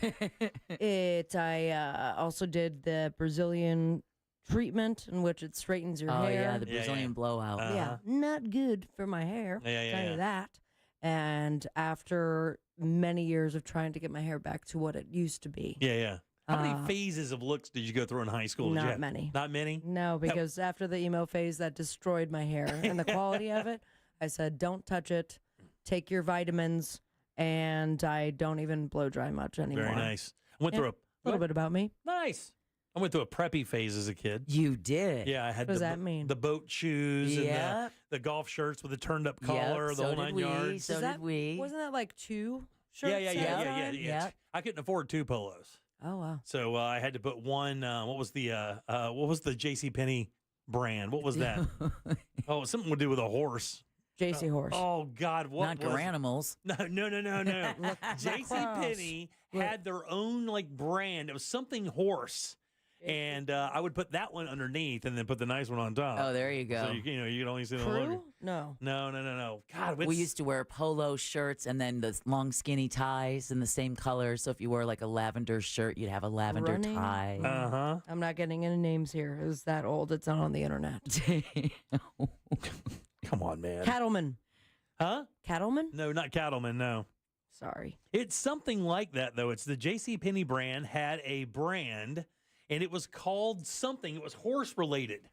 S13: I also did the Brazilian treatment in which it straightens your hair.
S12: Oh, yeah, the Brazilian blowout.
S13: Yeah, not good for my hair. Tell you that. And after many years of trying to get my hair back to what it used to be.
S11: Yeah. How many phases of looks did you go through in high school?
S13: Not many.
S11: Not many?
S13: No, because after the emo phase, that destroyed my hair and the quality of it. I said, don't touch it. Take your vitamins. And I don't even blow dry much anymore.
S11: Very nice. I went through a
S13: little bit about me.
S11: Nice. I went through a preppy phase as a kid.
S12: You did?
S11: Yeah, I had
S13: What does that mean?
S11: the boat shoes and the golf shirts with the turned up collar, the whole 9 yards.
S12: So did we.
S13: Wasn't that like two shirts?
S11: Yeah. I couldn't afford 2 polos.
S13: Oh wow.
S11: So I had to put one. What was the JCPenney brand? What was that? Something to do with a horse.
S13: JC Horse.
S11: Oh God, what?
S12: Not Garanimals.
S11: No. JCPenney had their own like brand. It was something horse. And I would put that one underneath and then put the nice one on top.
S12: Oh, there you go.
S11: So you can only see the logo.
S13: No.
S11: God,
S12: we used to wear polo shirts and then the long skinny ties in the same color. So if you wore like a lavender shirt, you'd have a lavender tie.
S13: I'm not getting any names here. It was that old. It's not on the internet.
S11: Come on, man.
S13: Cattleman.
S11: Huh?
S13: Cattleman?
S11: No, not Cattleman. No.
S13: Sorry.
S11: It's something like that though. It's the JCPenney brand had a brand. And it was called something. It was horse related.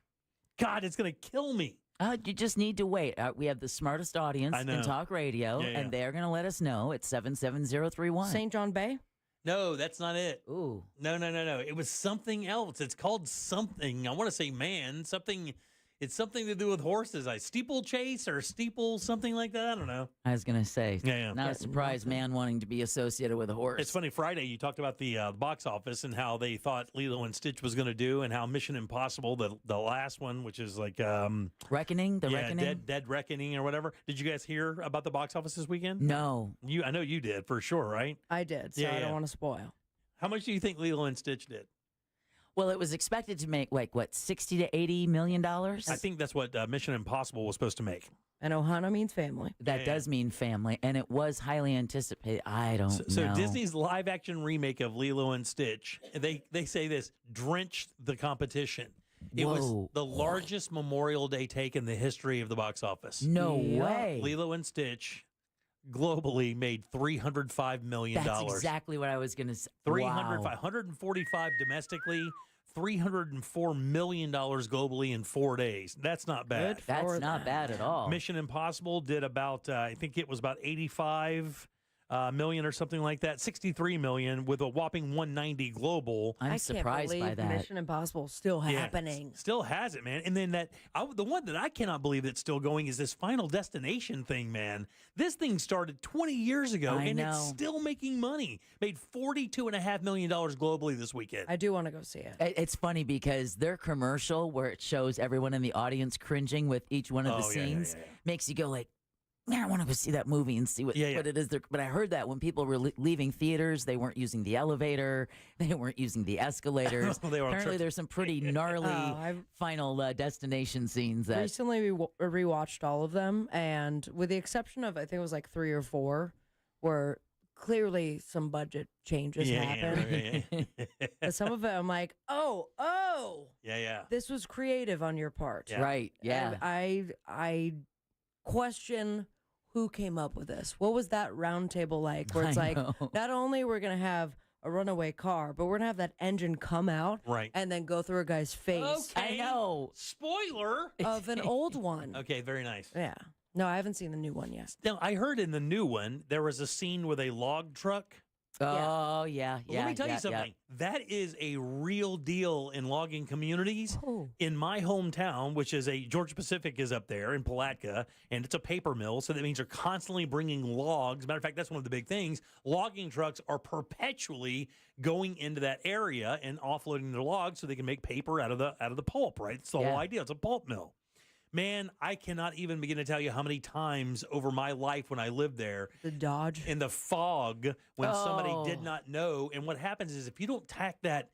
S11: God, it's going to kill me.
S12: You just need to wait. We have the smartest audience in talk radio, and they're going to let us know. It's 77031.
S13: St. John Bay?
S11: No, that's not it.
S12: Ooh.
S11: No. It was something else. It's called something. I want to say something. It's something to do with horses. Steeplechase or steeple, something like that. I don't know.
S12: I was going to say,
S11: Yeah.
S12: not a surprise man wanting to be associated with a horse.
S11: It's funny, Friday you talked about the box office and how they thought Lilo and Stitch was going to do, and how Mission Impossible, the last one, which is like
S12: Reckoning, Reckoning?
S11: Dead Reckoning or whatever. Did you guys hear about the box office this weekend?
S12: No.
S11: I know you did, for sure, right?
S13: I did, so I don't want to spoil.
S11: How much do you think Lilo and Stitch did?
S12: Well, it was expected to make, like, what, $60 to $80 million?
S11: I think that's what Mission Impossible was supposed to make.
S13: And Ohana means family.
S12: That does mean family, and it was highly anticipated. I don't know.
S11: So Disney's live-action remake of Lilo and Stitch, they say this, drenched the competition. It was the largest Memorial Day take in the history of the box office.
S12: No way.
S11: Lilo and Stitch globally made $305 million.
S12: That's exactly what I was going to say.
S11: 145 domestically, $304 million globally in 4 days. That's not bad.
S12: That's not bad at all.
S11: Mission Impossible did about, I think it was about 85 million or something like that, 63 million with a whopping 190 global.
S12: I'm surprised by that.
S13: Mission Impossible is still happening.
S11: Still has it, man. And then the one that I cannot believe that's still going is this Final Destination thing, man. This thing started 20 years ago, and it's still making money. Made $42.5 million globally this weekend.
S13: I do want to go see it.
S12: It's funny because their commercial where it shows everyone in the audience cringing with each one of the scenes makes you go like, man, I want to go see that movie and see what it is. But I heard that when people were leaving theaters, they weren't using the elevator, they weren't using the escalators. Apparently, there's some pretty gnarly Final Destination scenes. That
S13: Recently, we rewatched all of them, and with the exception of, I think it was like 3 or 4, where clearly some budget changes happened. But some of it, I'm like, this was creative on your part.
S12: Right, yeah.
S13: And I question who came up with this. What was that round table like? Where it's not only we're going to have a runaway car, but we're going to have that engine come out and then go through a guy's face.
S11: Okay.
S12: I know.
S11: Spoiler.
S13: Of an old one.
S11: Okay, very nice.
S13: Yeah. No, I haven't seen the new one yet.
S11: Now, I heard in the new one, there was a scene with a log truck.
S12: Oh, yeah.
S11: Let me tell you something. That is a real deal in logging communities. In my hometown, which is Georgia Pacific is up there in Palatka, and it's a paper mill, so that means they're constantly bringing logs. Matter of fact, that's one of the big things. Logging trucks are perpetually going into that area and offloading their logs so they can make paper out of the pulp, right? It's the whole idea. It's a pulp mill. Man, I cannot even begin to tell you how many times over my life when I lived there.
S13: The Dodge.
S11: In the fog when somebody did not know. And what happens is if you don't tack that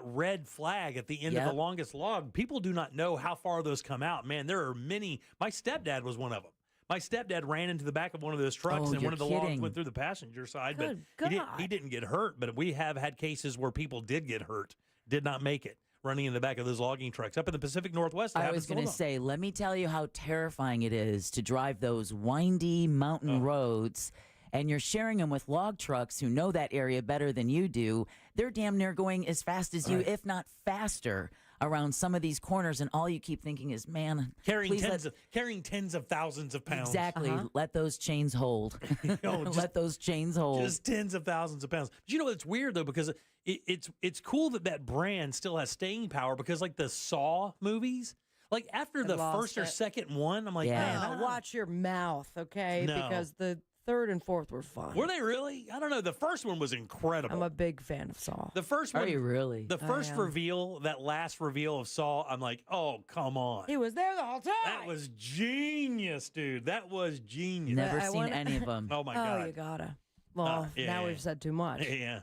S11: red flag at the end of the longest log, people do not know how far those come out. Man, there are many. My stepdad was one of them. My stepdad ran into the back of one of those trucks and one of the logs went through the passenger side. But he didn't get hurt. But we have had cases where people did get hurt, did not make it, running in the back of those logging trucks up in the Pacific Northwest.
S12: I was going to say, let me tell you how terrifying it is to drive those windy mountain roads, and you're sharing them with log trucks who know that area better than you do. They're damn near going as fast as you, if not faster, around some of these corners, and all you keep thinking is, man,
S11: carrying tens of thousands of pounds.
S12: Exactly. Let those chains hold. Let those chains hold.
S11: Just tens of thousands of pounds. But you know what's weird though, because it's cool that brand still has staying power, because like the Saw movies, like after the first or second one, I'm like, man,
S13: watch your mouth, okay?
S11: No.
S13: Because the third and fourth were fun.
S11: Were they really? I don't know. The first one was incredible.
S13: I'm a big fan of Saw.
S11: The first one.
S12: Are you really?
S11: The first reveal, that last reveal of Saw, I'm like, oh, come on.
S13: He was there the whole time.
S11: That was genius, dude. That was genius.
S12: Never seen any of them.
S11: Oh, my God.
S13: Oh, you gotta. Well, now we've said too much.
S11: Yeah.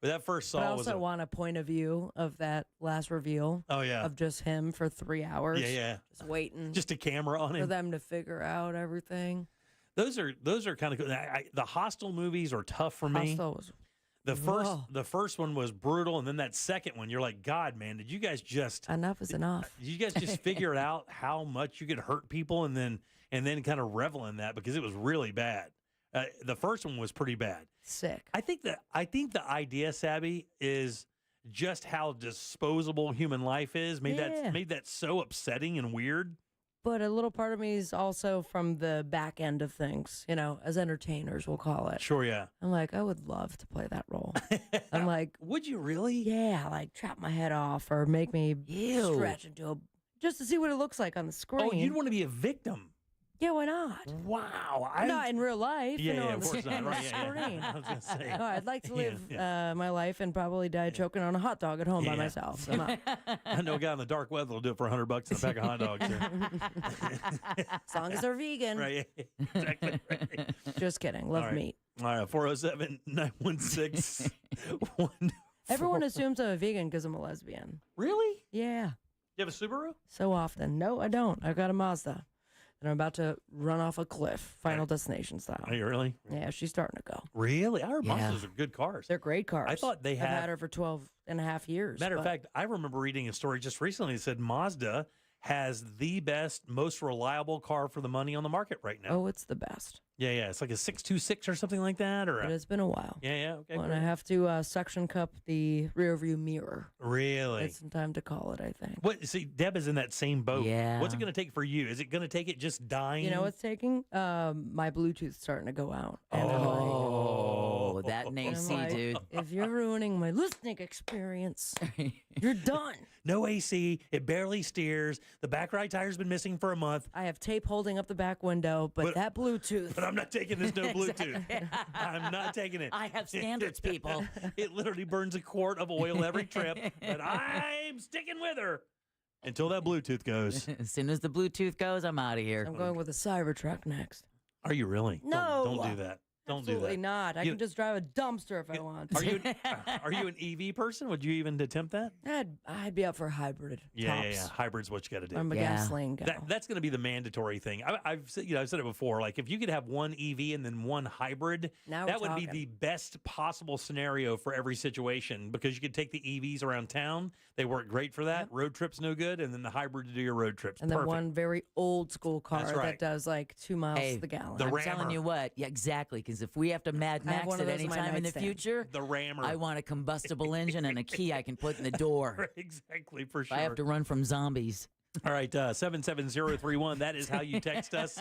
S11: But that first Saw
S13: I also want a point of view of that last reveal.
S11: Oh, yeah.
S13: Of just him for 3 hours.
S11: Yeah.
S13: Just waiting.
S11: Just a camera on him.
S13: For them to figure out everything.
S11: Those are kind of cool. The Hostel movies are tough for me.
S13: Hostel was
S11: the first one was brutal, and then that second one, you're like, God, man, did you guys just
S13: enough is enough?
S11: Did you guys just figure out how much you could hurt people, and then kind of revel in that, because it was really bad. The first one was pretty bad.
S13: Sick.
S11: I think the idea, Sabby, is just how disposable human life is. Made that so upsetting and weird.
S13: But a little part of me is also from the back end of things, as entertainers, we'll call it.
S11: Sure, yeah.
S13: I'm like, I would love to play that role. I'm like,
S11: would you really?
S13: Yeah, like chop my head off or make me stretch into a just to see what it looks like on the screen.
S11: Oh, you'd want to be a victim.
S13: Yeah, why not?
S11: Wow.
S13: Not in real life.
S11: Yeah,
S13: on
S11: of
S13: the
S11: course not. Right,
S13: screen.
S11: I was going to say.
S13: Oh, I'd like to live my life and probably die choking on a hot dog at home by myself. So
S11: I know a guy on the dark web that'll do it for $100 and a pack of hot dogs.
S13: as long as they're vegan.
S11: Right, exactly. Right.
S13: Just kidding. Love meat.
S11: All right, 407-916.
S13: Everyone assumes I'm a vegan because I'm a lesbian.
S11: Really?
S13: Yeah.
S11: You have a Subaru?
S13: So often. No, I don't. I've got a Mazda. And I'm about to run off a cliff, Final Destination style.
S11: Are you really?
S13: Yeah, she's starting to go.
S11: Really? I heard Mazdas are good cars.
S13: They're great cars.
S11: I thought they
S13: I've had her for 12 and a half years.
S11: Matter of fact, I remember reading a story just recently that said Mazda has the best, most reliable car for the money on the market right now.
S13: Oh, it's the best.
S11: Yeah. It's like a 626 or something like that.
S13: But it's been a while.
S11: Yeah. Okay.
S13: Well, and I have to suction cup the rear view mirror.
S11: Really?
S13: It's time to call it, I think.
S11: See, Deb is in that same boat.
S13: Yeah.
S11: What's it going to take for you? Is it going to take it just dying?
S13: You know what's taking? My Bluetooth's starting to go out.
S12: Oh, that AC, dude.
S13: If you're ruining my listening experience, you're done.
S11: No AC. It barely steers. The back right tire's been missing for a month.
S13: I have tape holding up the back window, but that Bluetooth.
S11: But I'm not taking this no Bluetooth. I'm not taking it.
S12: I have standards, people.
S11: It literally burns a quart of oil every trip, but I'm sticking with her until that Bluetooth goes.
S12: As soon as the Bluetooth goes, I'm out of here.
S13: I'm going with a Cybertruck next.
S11: Are you really?
S13: No.
S11: Don't do that. Don't do
S13: Absolutely
S11: that.
S13: not. I can just drive a dumpster if I want.
S11: Are you an EV person? Would you even attempt that?
S13: I'd be up for a hybrid.
S11: Yeah. Hybrid's what you got to do.
S13: I'm a gasoline guy.
S11: That's going to be the mandatory thing. I've said it before. Like if you could have one EV and then one hybrid, that would be the best possible scenario for every situation because you could take the EVs around town. They work great for that. Yep. Road trips no good, and then the hybrid to do your road trips.
S13: And then one very old school car that does like 2 miles to the gallon.
S12: I'm telling you what. Yeah, exactly. Because if we have to Mad Max at any time in the future,
S11: the Rammer.
S12: I want a combustible engine and a key I can put in the door.
S11: Exactly, for sure.
S12: I have to run from zombies.
S11: All right, 77031. That is how you text us.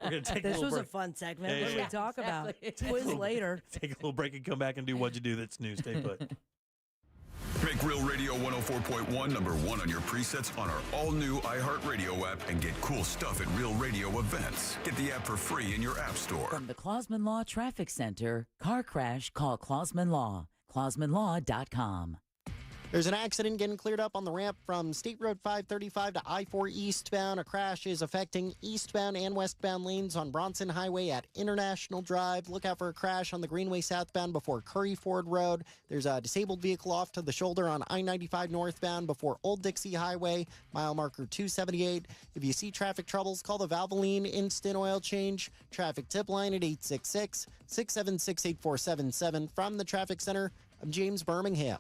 S11: We're going to take
S13: this
S11: a little
S13: was
S11: break.
S13: A fun segment. What do we talk about? Quiz later.
S11: Take a little break and come back and do What'd You Do That's New. Stay put.
S9: Make Real Radio 104.1 #1 on your presets on our all-new iHeartRadio app and get cool stuff at Real Radio events. Get the app for free in your app store.
S12: From the Clausman Law Traffic Center, car crash, call Clausman Law. ClausmanLaw.com.
S1: There's an accident getting cleared up on the ramp from State Road 535 to I-4 eastbound. A crash is affecting eastbound and westbound lanes on Bronson Highway at International Drive. Look out for a crash on the Greenway southbound before Curry Ford Road. There's a disabled vehicle off to the shoulder on I-95 northbound before Old Dixie Highway, mile marker 278. If you see traffic troubles, call the Valvoline Instant Oil Change traffic tip line at 866-676-8477. From the Traffic Center, I'm James Birmingham.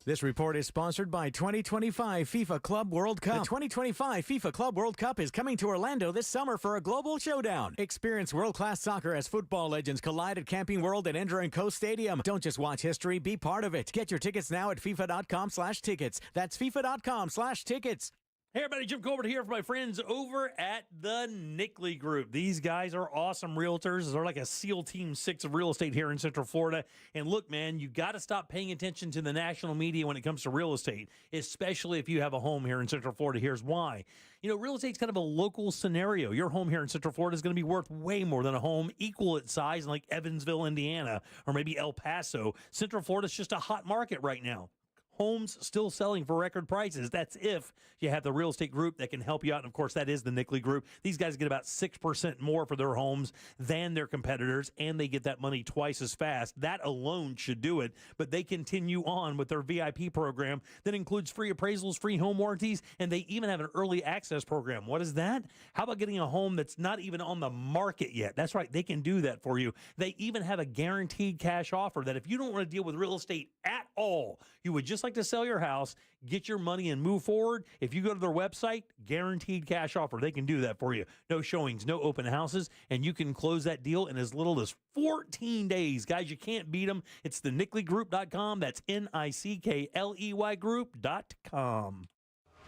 S6: This report is sponsored by 2025 FIFA Club World Cup. The 2025 FIFA Club World Cup is coming to Orlando this summer for a global showdown. Experience world-class soccer as football legends collide at Camping World at Ender & Co Stadium. Don't just watch history, be part of it. Get your tickets now at FIFA.com/tickets. That's FIFA.com/tickets.
S11: Hey everybody, Jim Colbert here for my friends over at the Nickley Group. These guys are awesome realtors. They're like a SEAL Team 6 of real estate here in Central Florida. And look, man, you got to stop paying attention to the national media when it comes to real estate, especially if you have a home here in Central Florida. Here's why. You know, real estate's kind of a local scenario. Your home here in Central Florida is going to be worth way more than a home equal its size in like Evansville, Indiana, or maybe El Paso. Central Florida's just a hot market right now. Homes still selling for record prices. That's if you have the real estate group that can help you out. And, of course, that is the Nickley Group. These guys get about 6% more for their homes than their competitors, and they get that money twice as fast. That alone should do it. But they continue on with their VIP program that includes free appraisals, free home warranties, and they even have an early access program. What is that? How about getting a home that's not even on the market yet? That's right. They can do that for you. They even have a guaranteed cash offer that if you don't want to deal with real estate at all, you would just like to sell your house, get your money, and move forward. If you go to their website, guaranteed cash offer. They can do that for you. No showings, no open houses, and you can close that deal in as little as 14 days. Guys, you can't beat them. It's the NickleyGroup.com. That's NICKLEY Group.com.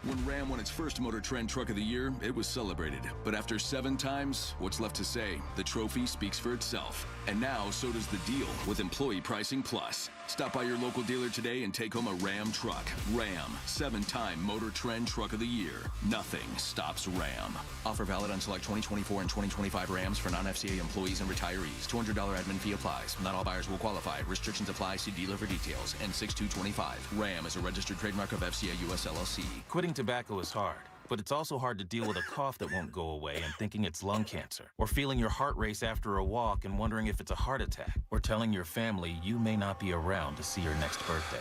S7: When Ram won its first Motor Trend Truck of the Year, it was celebrated. But after 7 times, what's left to say? The trophy speaks for itself. And now, so does the deal with Employee Pricing Plus. Stop by your local dealer today and take home a Ram truck. Ram, 7-time Motor Trend Truck of the Year. Nothing stops Ram. Offer valid on select 2024 and 2025 Rams for non-FCA employees and retirees. $200 admin fee applies. Not all buyers will qualify. Restrictions apply. See dealer for details. N6225. Ram is a registered trademark of FCA US LLC.
S8: Quitting tobacco is hard, but it's also hard to deal with a cough that won't go away and thinking it's lung cancer, or feeling your heart race after a walk and wondering if it's a heart attack, or telling your family you may not be around to see your next birthday.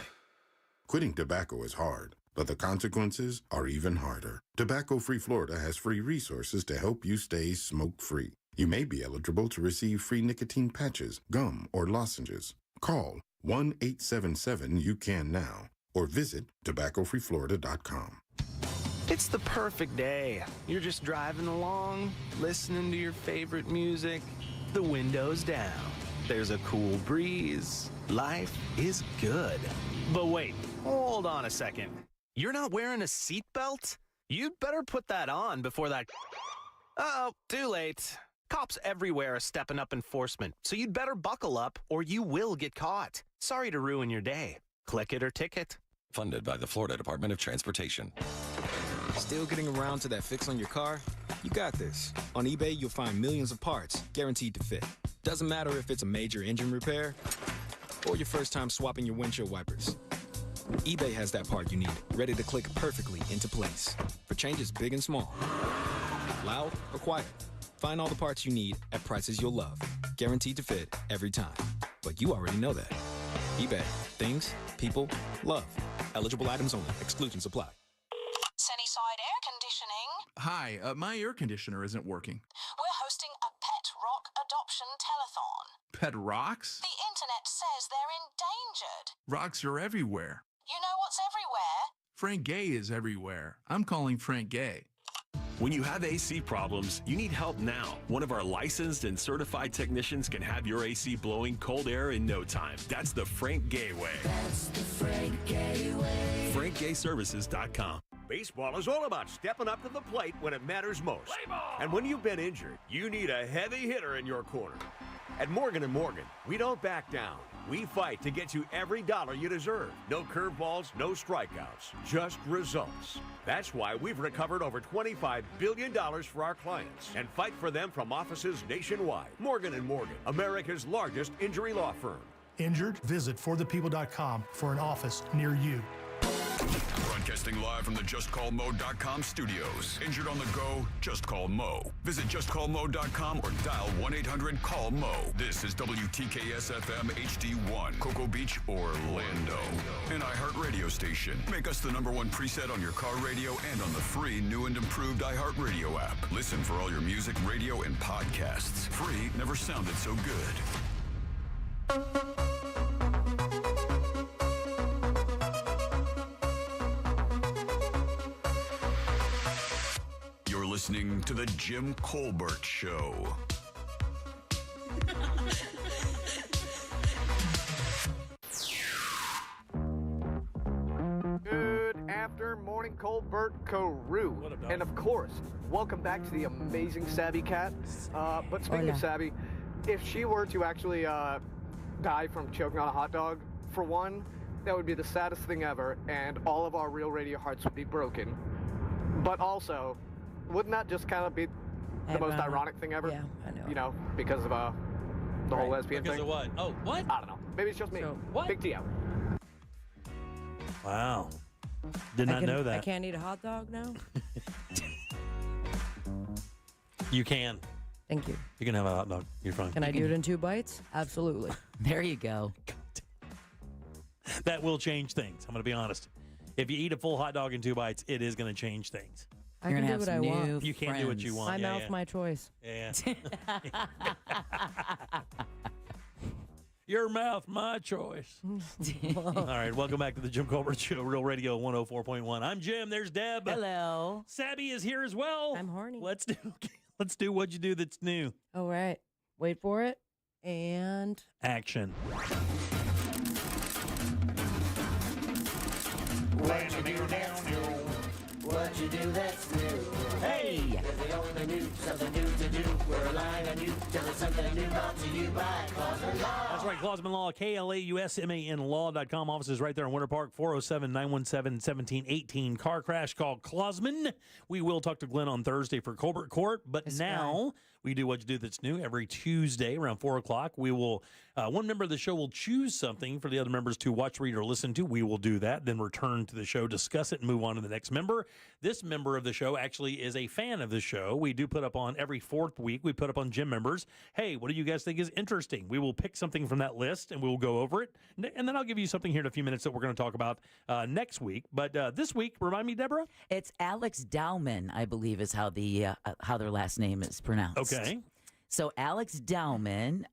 S10: Quitting tobacco is hard, but the consequences are even harder. Tobacco-Free Florida has free resources to help you stay smoke-free. You may be eligible to receive free nicotine patches, gum, or lozenges. Call 1-877-YOU-CAN-NOW or visit tobaccofreeflorida.com.
S14: It's the perfect day. You're just driving along, listening to your favorite music, the windows down. There's a cool breeze. Life is good. But wait, hold on a second. You're not wearing a seatbelt? You'd better put that on before that... Uh-oh, too late. Cops everywhere are stepping up enforcement, so you'd better buckle up or you will get caught. Sorry to ruin your day. Click it or ticket.
S18: Funded by the Florida Department of Transportation.
S19: Still getting around to that fix on your car? You got this. On eBay, you'll find millions of parts guaranteed to fit. Doesn't matter if it's a major engine repair or your first time swapping your windshield wipers. eBay has that part you need, ready to click perfectly into place for changes big and small. Loud or quiet. Find all the parts you need at prices you'll love. Guaranteed to fit every time. But you already know that. eBay. Things, people, love. Eligible items only. Exclusions apply.
S21: Sunnyside Air Conditioning.
S23: Hi, my air conditioner isn't working.
S21: We're hosting a pet rock adoption telethon.
S23: Pet rocks?
S21: The internet says they're endangered.
S23: Rocks are everywhere.
S21: You know what's everywhere?
S23: Frank Gay is everywhere. I'm calling Frank Gay.
S20: When you have AC problems, you need help now. One of our licensed and certified technicians can have your AC blowing cold air in no time. That's the Frank Gay way.
S24: That's the Frank Gay way.
S20: FrankGayServices.com.
S25: Baseball is all about stepping up to the plate when it matters most. And when you've been injured, you need a heavy hitter in your corner. At Morgan & Morgan, we don't back down. We fight to get you every dollar you deserve. No curveballs, no strikeouts, just results. That's why we've recovered over $25 billion for our clients and fight for them from offices nationwide. Morgan & Morgan, America's largest injury law firm.
S26: Injured? Visit forthepeople.com for an office near you.
S9: Broadcasting live from the JustCallMo.com studios. Injured on the go? Just call Mo. Visit JustCallMo.com or dial 1-800-CALL-MO. This is WTKS-FM HD1, Cocoa Beach, Orlando. An iHeart radio station. Make us the #1 preset on your car radio and on the free new and improved iHeart Radio app. Listen for all your music, radio, and podcasts. Free never sounded so good. Listening to the Jim Colbert Show.
S31: Good after morning, Colbert Carew. And of course, welcome back to the amazing Sabby Cat. But speaking of Sabby, if she were to actually die from choking on a hot dog, for one, that would be the saddest thing ever, and all of our real radio hearts would be broken. But also, wouldn't that just kind of be the most ironic thing ever?
S13: Yeah, I know.
S31: You know, because of the whole lesbian
S11: because
S31: thing.
S11: Because of what? Oh, what?
S31: I don't know. Maybe it's just me.
S13: So,
S11: what?
S31: Big T out.
S11: Wow. Did not know that.
S13: I can't eat a hot dog now?
S11: You can.
S13: Thank you.
S11: You can have a hot dog. You're fine.
S13: Can I do it in 2 bites? Absolutely.
S12: There you go.
S11: That will change things. I'm going to be honest. If you eat a full hot dog in 2 bites, it is going to change things.
S13: I can do what I want.
S11: You can't do what you want.
S13: My mouth, my choice.
S11: Yeah. Your mouth, my choice. All right, welcome back to the Jim Colbert Show, Real Radio 104.1. I'm Jim. There's Deb.
S12: Hello.
S11: Sabby is here as well.
S13: I'm horny.
S11: Let's do what you do that's new.
S13: All right. Wait for it. And
S11: action.
S24: What you do that's new. What you do that's new.
S12: Hey!
S24: If we only knew something new to do, we're relying on you. Tell us something new brought to you by Cause We're Live.
S11: right, Clausman Law, KLAUSMAN Law.com. Offices right there in Winter Park, 407-917-1718. Car crash, call Clausman. We will talk to Glenn on Thursday for Colbert Court, but now we do what you do that's new every Tuesday around 4 o'clock. We will, one member of the show will choose something for the other members to watch, read, or listen to. We will do that, then return to the show, discuss it, and move on to the next member. This member of the show actually is a fan of the show. We do put up on every fourth week, we put up on gym members, hey, what do you guys think is interesting? We will pick something from that list, and we'll go over it. And then I'll give you something here in a few minutes that we're going to talk about next week. But this week, remind me, Deborah?
S12: It's Alex Dowman, I believe, is how their last name is pronounced.
S11: Okay.
S12: So Alex Dowman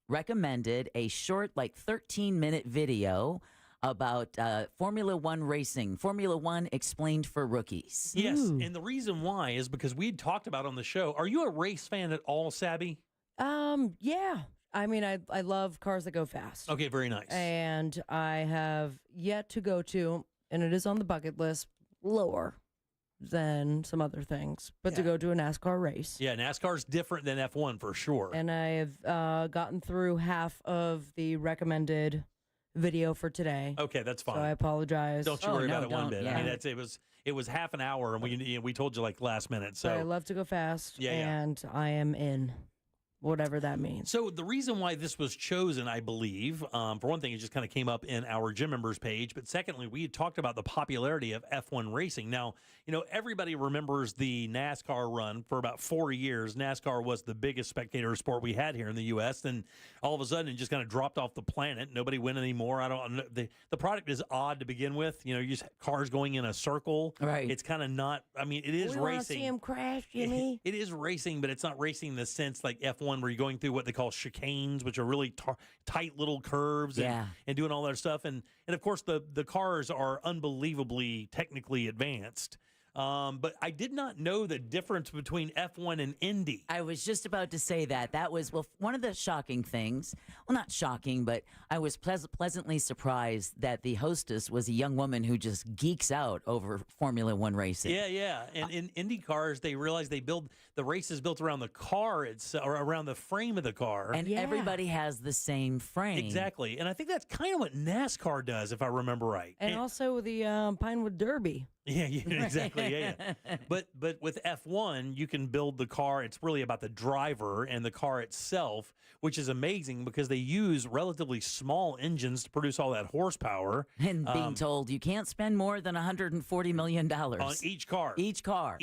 S12: recommended a short, 13-minute video about Formula One racing. Formula One explained for rookies.
S11: Yes, and the reason why is because we talked about on the show. Are you a race fan at all, Sabby?
S13: Yeah. I mean, I love cars that go fast.
S11: Okay, very nice.
S13: And I have yet to go to, and it is on the bucket list, lower than some other things, but to go to a NASCAR race.
S11: Yeah, NASCAR's different than F1 for sure.
S13: And I have gotten through half of the recommended video for today.
S11: Okay, that's fine.
S13: So I apologize.
S11: Don't you worry about it one bit. Yeah. I mean, it was half an hour, and we told you last minute. So
S13: but I love to go fast, and I am in. Whatever that means.
S11: So the reason why this was chosen, I believe, for one thing, it just kind of came up in our gym members page. But secondly, we had talked about the popularity of F1 racing. Now, everybody remembers the NASCAR run for about 4 years. NASCAR was the biggest spectator sport we had here in the U.S. Then all of a sudden, it just kind of dropped off the planet. Nobody went anymore. The product is odd to begin with. You just cars going in a circle.
S12: Right.
S11: It's kind of not. I mean, it is
S13: we
S11: racing.
S13: Want to see him crash, Jimmy.
S11: It is racing, but it's not racing in the sense like F1. Where you're going through what they call chicanes, which are really tight little curves and doing all that stuff. And of course, the cars are unbelievably technically advanced. But I did not know the difference between F1 and Indy.
S12: I was just about to say that. That was, one of the shocking things. Well, not shocking, but I was pleasantly surprised that the hostess was a young woman who just geeks out over Formula One racing.
S11: Yeah. And in Indy cars, they realize the race is built around the car or around the frame of the car.
S12: And everybody has the same frame.
S11: Exactly. And I think that's kind of what NASCAR does, if I remember right.
S13: And also the Pinewood Derby.
S11: Yeah, exactly. Yeah. But with F1, you can build the car. It's really about the driver and the car itself, which is amazing because they use relatively small engines to produce all that horsepower.
S12: And being told you can't spend more than $140 million
S11: on each car.
S12: Each car.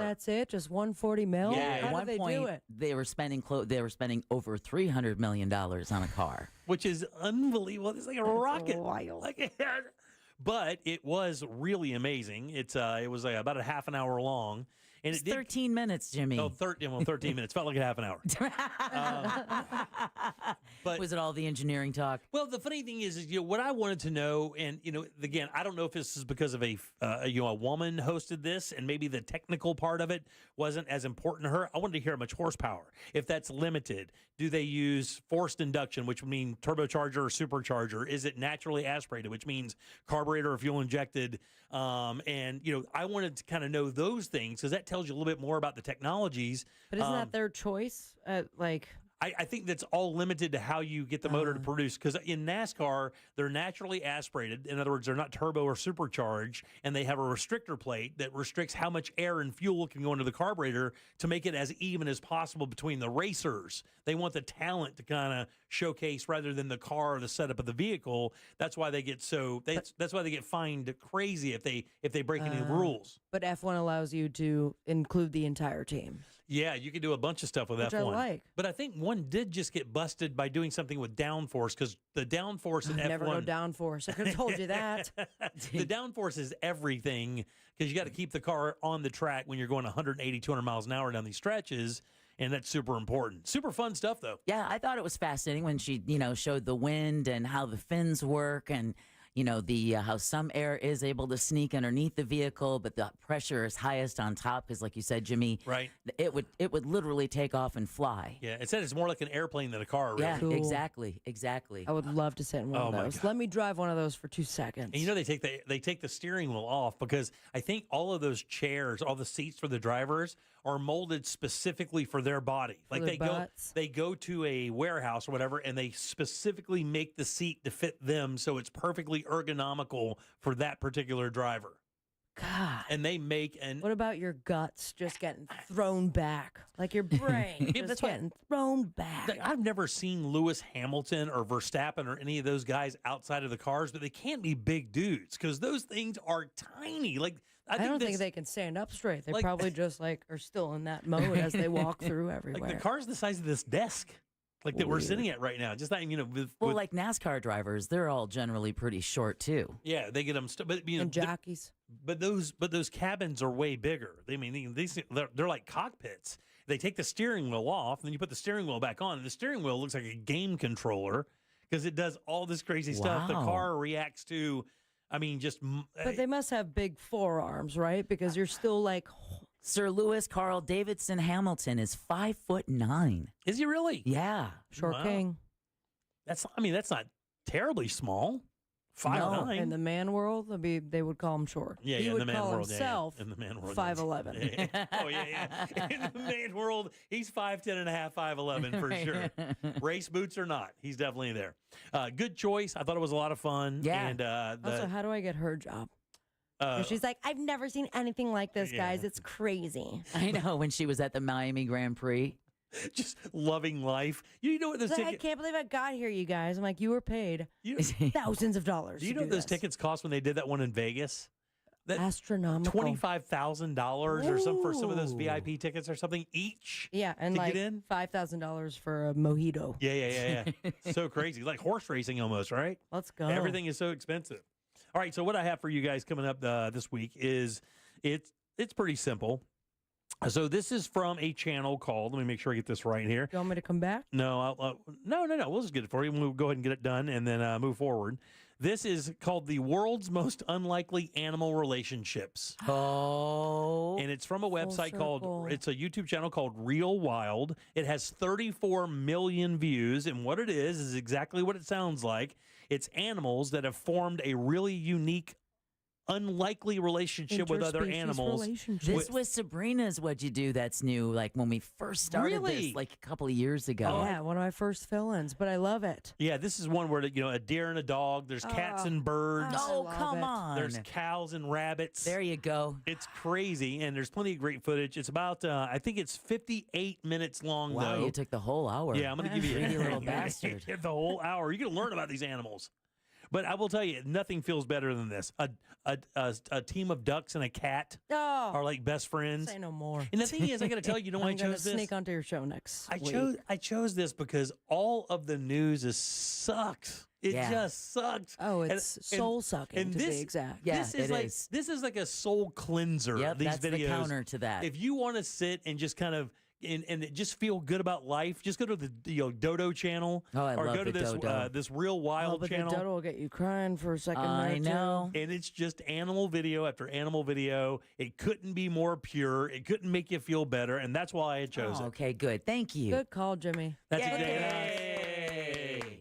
S13: That's it. Just $140 million.
S12: Yeah.
S13: How
S12: At one
S13: do they
S12: point,
S13: do it?
S12: they were spending over $300 million on a car,
S11: which is unbelievable. It's like a rocket.
S13: Wild.
S11: But it was really amazing. It was about a half an hour long. And
S12: it's 13 minutes, Jimmy.
S11: Oh, 13 minutes. Felt like a half an hour.
S12: But was it all the engineering talk?
S11: Well, the funny thing is what I wanted to know, and again, I don't know if this is because of a woman hosted this, and maybe the technical part of it wasn't as important to her. I wanted to hear how much horsepower. If that's limited, do they use forced induction, which would mean turbocharger or supercharger? Is it naturally aspirated, which means carburetor or fuel injected? And I wanted to kind of know those things because that tells you a little bit more about the technologies.
S13: But isn't that their choice?
S11: I think that's all limited to how you get the motor to produce. Because in NASCAR, they're naturally aspirated. In other words, they're not turbo or supercharged, and they have a restrictor plate that restricts how much air and fuel can go into the carburetor to make it as even as possible between the racers. They want the talent to kind of showcase rather than the car or the setup of the vehicle. That's why they get that's why they get fined crazy if they break any rules.
S13: But F1 allows you to include the entire team.
S11: Yeah, you can do a bunch of stuff with
S13: Which
S11: F1.
S13: I like.
S11: But I think one did just get busted by doing something with downforce because the downforce in F1.
S13: Never go downforce. I could have told you that.
S11: The downforce is everything because you got to keep the car on the track when you're going 180, 200 miles an hour down these stretches. And that's super important. Super fun stuff, though.
S12: Yeah, I thought it was fascinating when she, showed the wind and how the fins work. And, the how some air is able to sneak underneath the vehicle, but the pressure is highest on top because, like you said, Jimmy,
S11: right?
S12: It would literally take off and fly.
S11: Yeah, it said it's more like an airplane than a car. Really.
S12: Yeah,
S13: Cool.
S12: exactly.
S13: I would love to sit in one of those.
S11: God.
S13: Let me drive one of those for 2 seconds.
S11: And they take the steering wheel off because I think all of those chairs, all the seats for the drivers are molded specifically for their body.
S13: For
S11: Like
S13: their
S11: they go to a warehouse or whatever, and they specifically make the seat to fit them, so it's perfectly ergonomical for that particular driver.
S13: God.
S11: And they make
S13: What about your guts just getting thrown back? Like your brain just getting thrown back.
S11: I've never seen Lewis Hamilton or Verstappen or any of those guys outside of the cars, but they can't be big dudes because those things are tiny. Like
S13: I don't think they can stand up straight. They probably just are still in that mode as they walk through everywhere.
S11: Like the car's the size of this desk. Like that we're sitting at right now. Just not,
S12: like NASCAR drivers, they're all generally pretty short too.
S11: Yeah, they get them.
S13: And jockeys.
S11: But those cabins are way bigger. They're like cockpits. They take the steering wheel off, and then you put the steering wheel back on, and the steering wheel looks like a game controller because it does all this crazy stuff. The car reacts to,
S13: But they must have big forearms, right? Because you're still like.
S12: Sir Lewis Carl Davidson Hamilton is 5'9".
S11: Is he really?
S12: Yeah,
S13: short king.
S11: That's not terribly small. 5'9".
S13: In the man world, they would call him short.
S11: Yeah,
S13: he
S11: in
S13: would
S11: the man
S13: call
S11: world.
S13: himself
S11: in the man world,
S13: 5'11".
S11: Yeah. Oh yeah. In the man world, he's 5'10" and a half, 5'11" for sure. Race boots or not, he's definitely there. Good choice. I thought it was a lot of fun.
S12: Yeah.
S11: And
S13: also, how do I get her job? She's like, I've never seen anything like this, guys. It's crazy.
S12: I know, when she was at the Miami Grand Prix.
S11: Just loving life. You know what this
S13: I can't believe I got here, you guys. I'm like, you were paid thousands of dollars.
S11: Do you know what those tickets cost when they did that one in Vegas?
S13: Astronomical.
S11: $25,000 or something for some of those VIP tickets or something each.
S13: Yeah, and
S11: to
S13: like
S11: get in?
S13: $5,000 for a mojito.
S11: Yeah. So crazy. Like horse racing almost, right?
S13: Let's go.
S11: Everything is so expensive. All right, so what I have for you guys coming up this week is it's pretty simple. So this is from a channel called, let me make sure I get this right here.
S13: You want me to come back?
S11: No, no. We'll just get it for you. We'll go ahead and get it done and then move forward. This is called The World's Most Unlikely Animal Relationships.
S12: Oh.
S11: And it's from a website it's a YouTube channel called Real Wild. It has 34 million views. And what it is exactly what it sounds like. It's animals that have formed a really unique, unlikely relationship with other animals.
S12: This with Sabrina's What You Do That's New, like when we first started this, like a couple of years ago.
S13: Yeah, one of my first fill-ins, but I love it.
S11: Yeah, this is one where a deer and a dog. There's cats and birds.
S12: Oh, come on.
S11: There's cows and rabbits.
S12: There you go.
S11: It's crazy, and there's plenty of great footage. It's about I think it's 58 minutes long.
S12: Wow,
S11: though.
S12: you took the whole hour.
S11: Yeah, I'm going to give you
S12: Greedy little bastard.
S11: The whole hour. You're going to learn about these animals. But I will tell you, nothing feels better than this. A team of ducks and a cat are like best friends.
S13: Say no more.
S11: And the thing is, I got to tell you, why I chose this?
S13: Sneak onto your show next week.
S11: I chose this because all of the news sucks. It just sucks.
S13: Oh, it's soul sucking to be exact.
S12: Yeah,
S11: this is like a soul cleanser.
S12: Yep,
S11: these
S12: that's
S11: videos.
S12: the counter to that.
S11: If you want to sit and just kind of and just feel good about life, just go to the Dodo channel or
S12: love
S11: go to
S12: the
S11: this
S12: Dodo.
S11: this Real Wild
S13: but
S11: channel.
S13: The Dodo will get you crying for a second.
S12: I know.
S11: And it's just animal video after animal video. It couldn't be more pure. It couldn't make you feel better, and that's why I chose it.
S12: Okay, good. Thank you.
S13: Good call, Jimmy.
S11: That's Yay!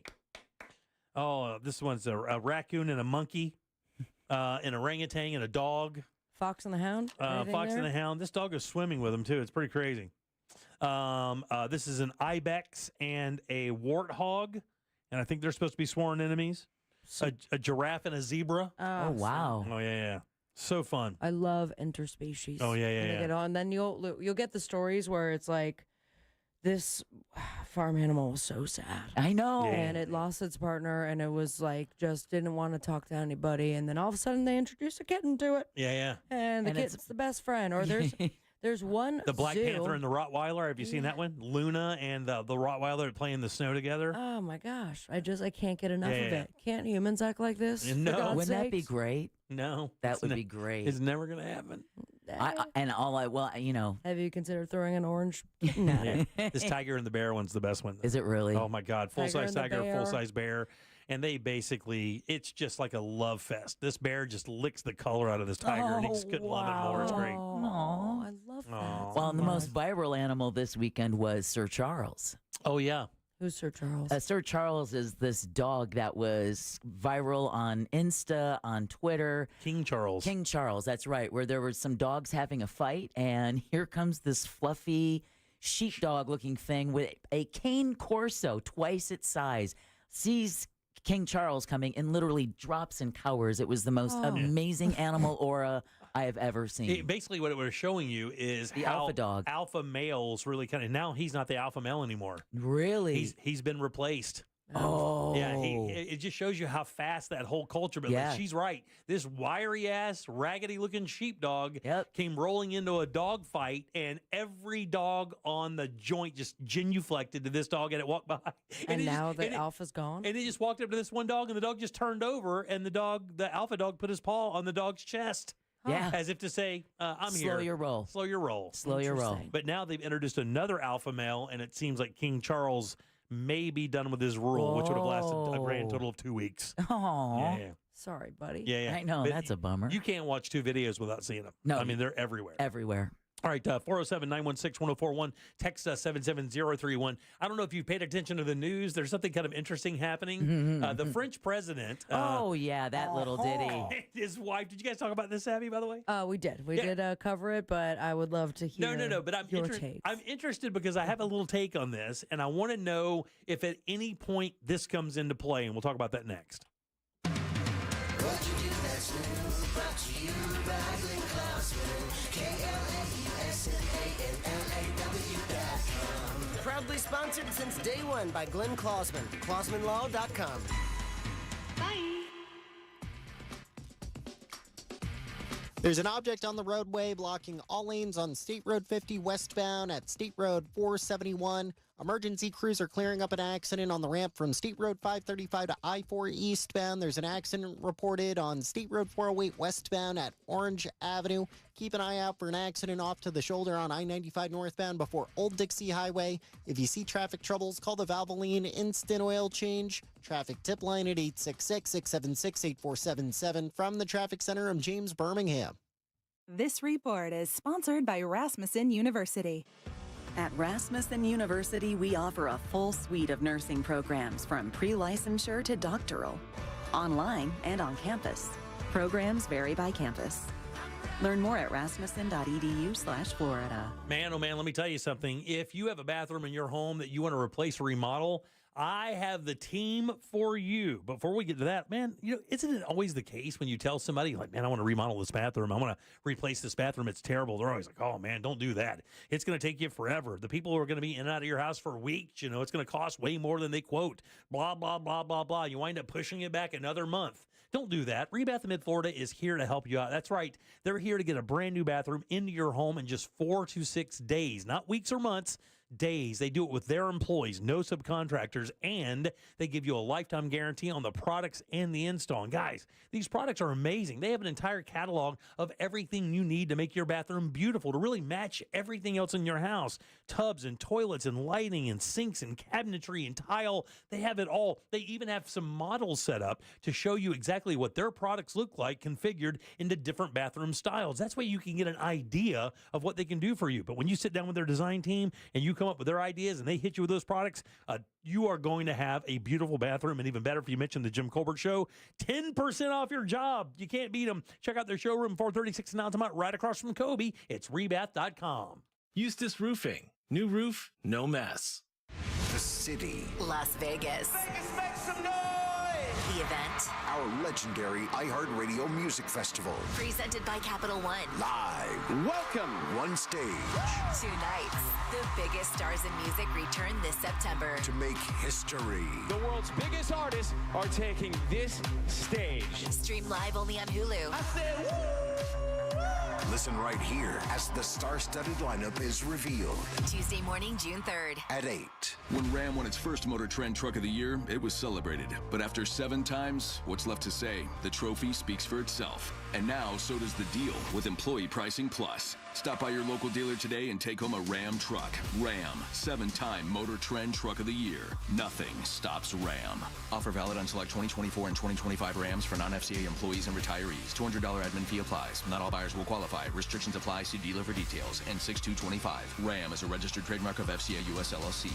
S11: Oh, this one's a raccoon and a monkey, an orangutan and a dog.
S13: Fox and the Hound?
S11: Fox and the Hound. This dog is swimming with him, too. It's pretty crazy. This is an ibex and a warthog, and I think they're supposed to be sworn enemies. A giraffe and a zebra.
S12: Oh, wow.
S11: Oh, yeah. So fun.
S13: I love interspecies.
S11: Oh, yeah.
S13: Get on. Then you'll get the stories where it's like, this farm animal was so sad.
S12: I know.
S13: And it lost its partner, and it was like, just didn't want to talk to anybody. And then all of a sudden, they introduced a kitten to it.
S11: Yeah.
S13: And the kitten's the best friend. Or there's one
S11: The Black
S13: zoo.
S11: Panther and the Rottweiler. Have you seen that one? Luna and the Rottweiler playing in the snow together.
S13: Oh, my gosh. I can't get enough of
S11: Yeah.
S13: it. Can't humans act like this?
S11: No.
S13: For God's
S12: Wouldn't that be
S13: sakes?
S12: great?
S11: No.
S12: That would be great.
S11: It's never going to happen.
S13: Have you considered throwing an orange kitten at it?
S11: This Tiger and the Bear one's the best one.
S12: Is it really?
S11: Oh, my God. Full-size
S13: Tiger
S11: tiger,
S13: and the bear.
S11: full-size bear. and they basically, it's just like a love fest. This bear just licks the color out of this tiger, and he just couldn't love it more. It's great.
S13: Oh, I love that.
S12: Well, and the most viral animal this weekend was Sir Charles.
S11: Oh, yeah.
S13: Who's Sir Charles?
S12: Sir Charles is this dog that was viral on Insta, on Twitter.
S11: King Charles.
S12: King Charles, that's right, where there were some dogs having a fight, and here comes this fluffy sheepdog-looking thing with a cane corso twice its size, sees King Charles coming and literally drops and cowers. It was the most amazing animal aura I have ever seen.
S11: Basically, what it was showing you is
S12: the
S11: how
S12: alpha dog.
S11: Alpha males really kind of, now he's not the alpha male anymore.
S12: Really?
S11: He's been replaced.
S12: Oh.
S11: Yeah, it just shows you how fast that whole culture, but like, she's right. This wiry-ass, raggedy-looking sheepdog came rolling into a dog fight, and every dog on the joint just genuflected to this dog, and it walked by.
S13: And now the alpha's gone?
S11: And it just walked up to this one dog, and the dog just turned over, and the alpha dog put his paw on the dog's chest.
S12: Yeah.
S11: As if to say, I'm here.
S12: Slow your roll.
S11: Slow your roll.
S12: Slow your roll.
S11: But now they've introduced another alpha male, and it seems like King Charles may be done with his rule, which would have lasted a grand total of 2 weeks.
S12: Oh.
S11: Yeah.
S13: Sorry, buddy.
S11: Yeah.
S12: I know,
S11: But
S12: that's a bummer.
S11: You can't watch 2 videos without seeing them.
S12: No.
S11: I mean, they're everywhere.
S12: Everywhere.
S11: All right, 407-916-1041. Text us 77031. I don't know if you've paid attention to the news. There's something kind of interesting happening. The French president.
S12: Oh, yeah, that little ditty.
S11: His wife. Did you guys talk about this, Abby, by the way?
S13: We did. We did cover it, but I would love to hear
S11: No, but
S13: your take.
S11: I'm interested because I have a little take on this, and I want to know if at any point this comes into play, and we'll talk about that next.
S24: What you do that's new, brought to you by Glenn Klausman, KLAUSMANLAW.com.
S2: Proudly sponsored since day one by Glenn Klausman, KlausmanLaw.com.
S1: There's an object on the roadway blocking all lanes on State Road 50 westbound at State Road 471. Emergency crews are clearing up an accident on the ramp from State Road 535 to I-4 eastbound. There's an accident reported on State Road 408 westbound at Orange Avenue. Keep an eye out for an accident off to the shoulder on I-95 northbound before Old Dixie Highway. If you see traffic troubles, call the Valvoline Instant Oil Change traffic tip line at 866-676-8477. From the Traffic Center, I'm James Birmingham.
S3: This report is sponsored by Rasmussen University.
S4: At Rasmussen University, we offer a full suite of nursing programs from pre-licensure to doctoral, online and on campus. Programs vary by campus. Learn more at rasmussen.edu/Florida.
S11: Man, oh man, let me tell you something. If you have a bathroom in your home that you want to replace or remodel, I have the team for you. Before we get to that, man, isn't it always the case when you tell somebody, like, man, I want to remodel this bathroom, I want to replace this bathroom, it's terrible. They're always like, oh, man, don't do that. It's going to take you forever. The people who are going to be in and out of your house for weeks, it's going to cost way more than they quote. Blah, blah, blah, blah, blah. You wind up pushing it back another month. Don't do that. Rebath of Mid-Florida is here to help you out. That's right. They're here to get a brand new bathroom into your home in just 4 to 6 days, not weeks or months. Days. They do it with their employees, no subcontractors, and they give you a lifetime guarantee on the products and the install. And guys, these products are amazing. They have an entire catalog of everything you need to make your bathroom beautiful, to really match everything else in your house. Tubs and toilets and lighting and sinks and cabinetry and tile. They have it all. They even have some models set up to show you exactly what their products look like configured into different bathroom styles. That's why you can get an idea of what they can do for you. But when you sit down with their design team and you come up with their ideas and they hit you with those products, you are going to have a beautiful bathroom. And even better, if you mention the Jim Colbert Show, 10% off your job. You can't beat them. Check out their showroom, 436 in Altamont, right across from Kobe. It's rebath.com.
S15: Eustace Roofing. New roof, no mess.
S16: The city.
S21: Las Vegas.
S24: Vegas, make some noise!
S21: The event.
S16: Our legendary iHeartRadio Music Festival.
S21: Presented by Capital One.
S16: Live.
S24: Welcome.
S16: One stage.
S21: 2 nights. The biggest stars in music return this September.
S16: To make history.
S24: The world's biggest artists are taking this stage.
S21: Stream live only on Hulu.
S24: I said, woo!
S16: Listen right here as the star-studded lineup is revealed.
S21: Tuesday morning, June 3rd.
S16: At 8.
S7: When Ram won its first Motor Trend Truck of the Year, it was celebrated. But after 7 times, what's left to say? The trophy speaks for itself. And now, so does the deal with Employee Pricing Plus. Stop by your local dealer today and take home a Ram truck. Ram, 7-time Motor Trend Truck of the Year. Nothing stops Ram. Offer valid on select 2024 and 2025 Rams for non-FCA employees and retirees. $200 admin fee applies. Not all buyers will qualify. Restrictions apply. See dealer for details. N6225. Ram is a registered trademark of FCA US LLC.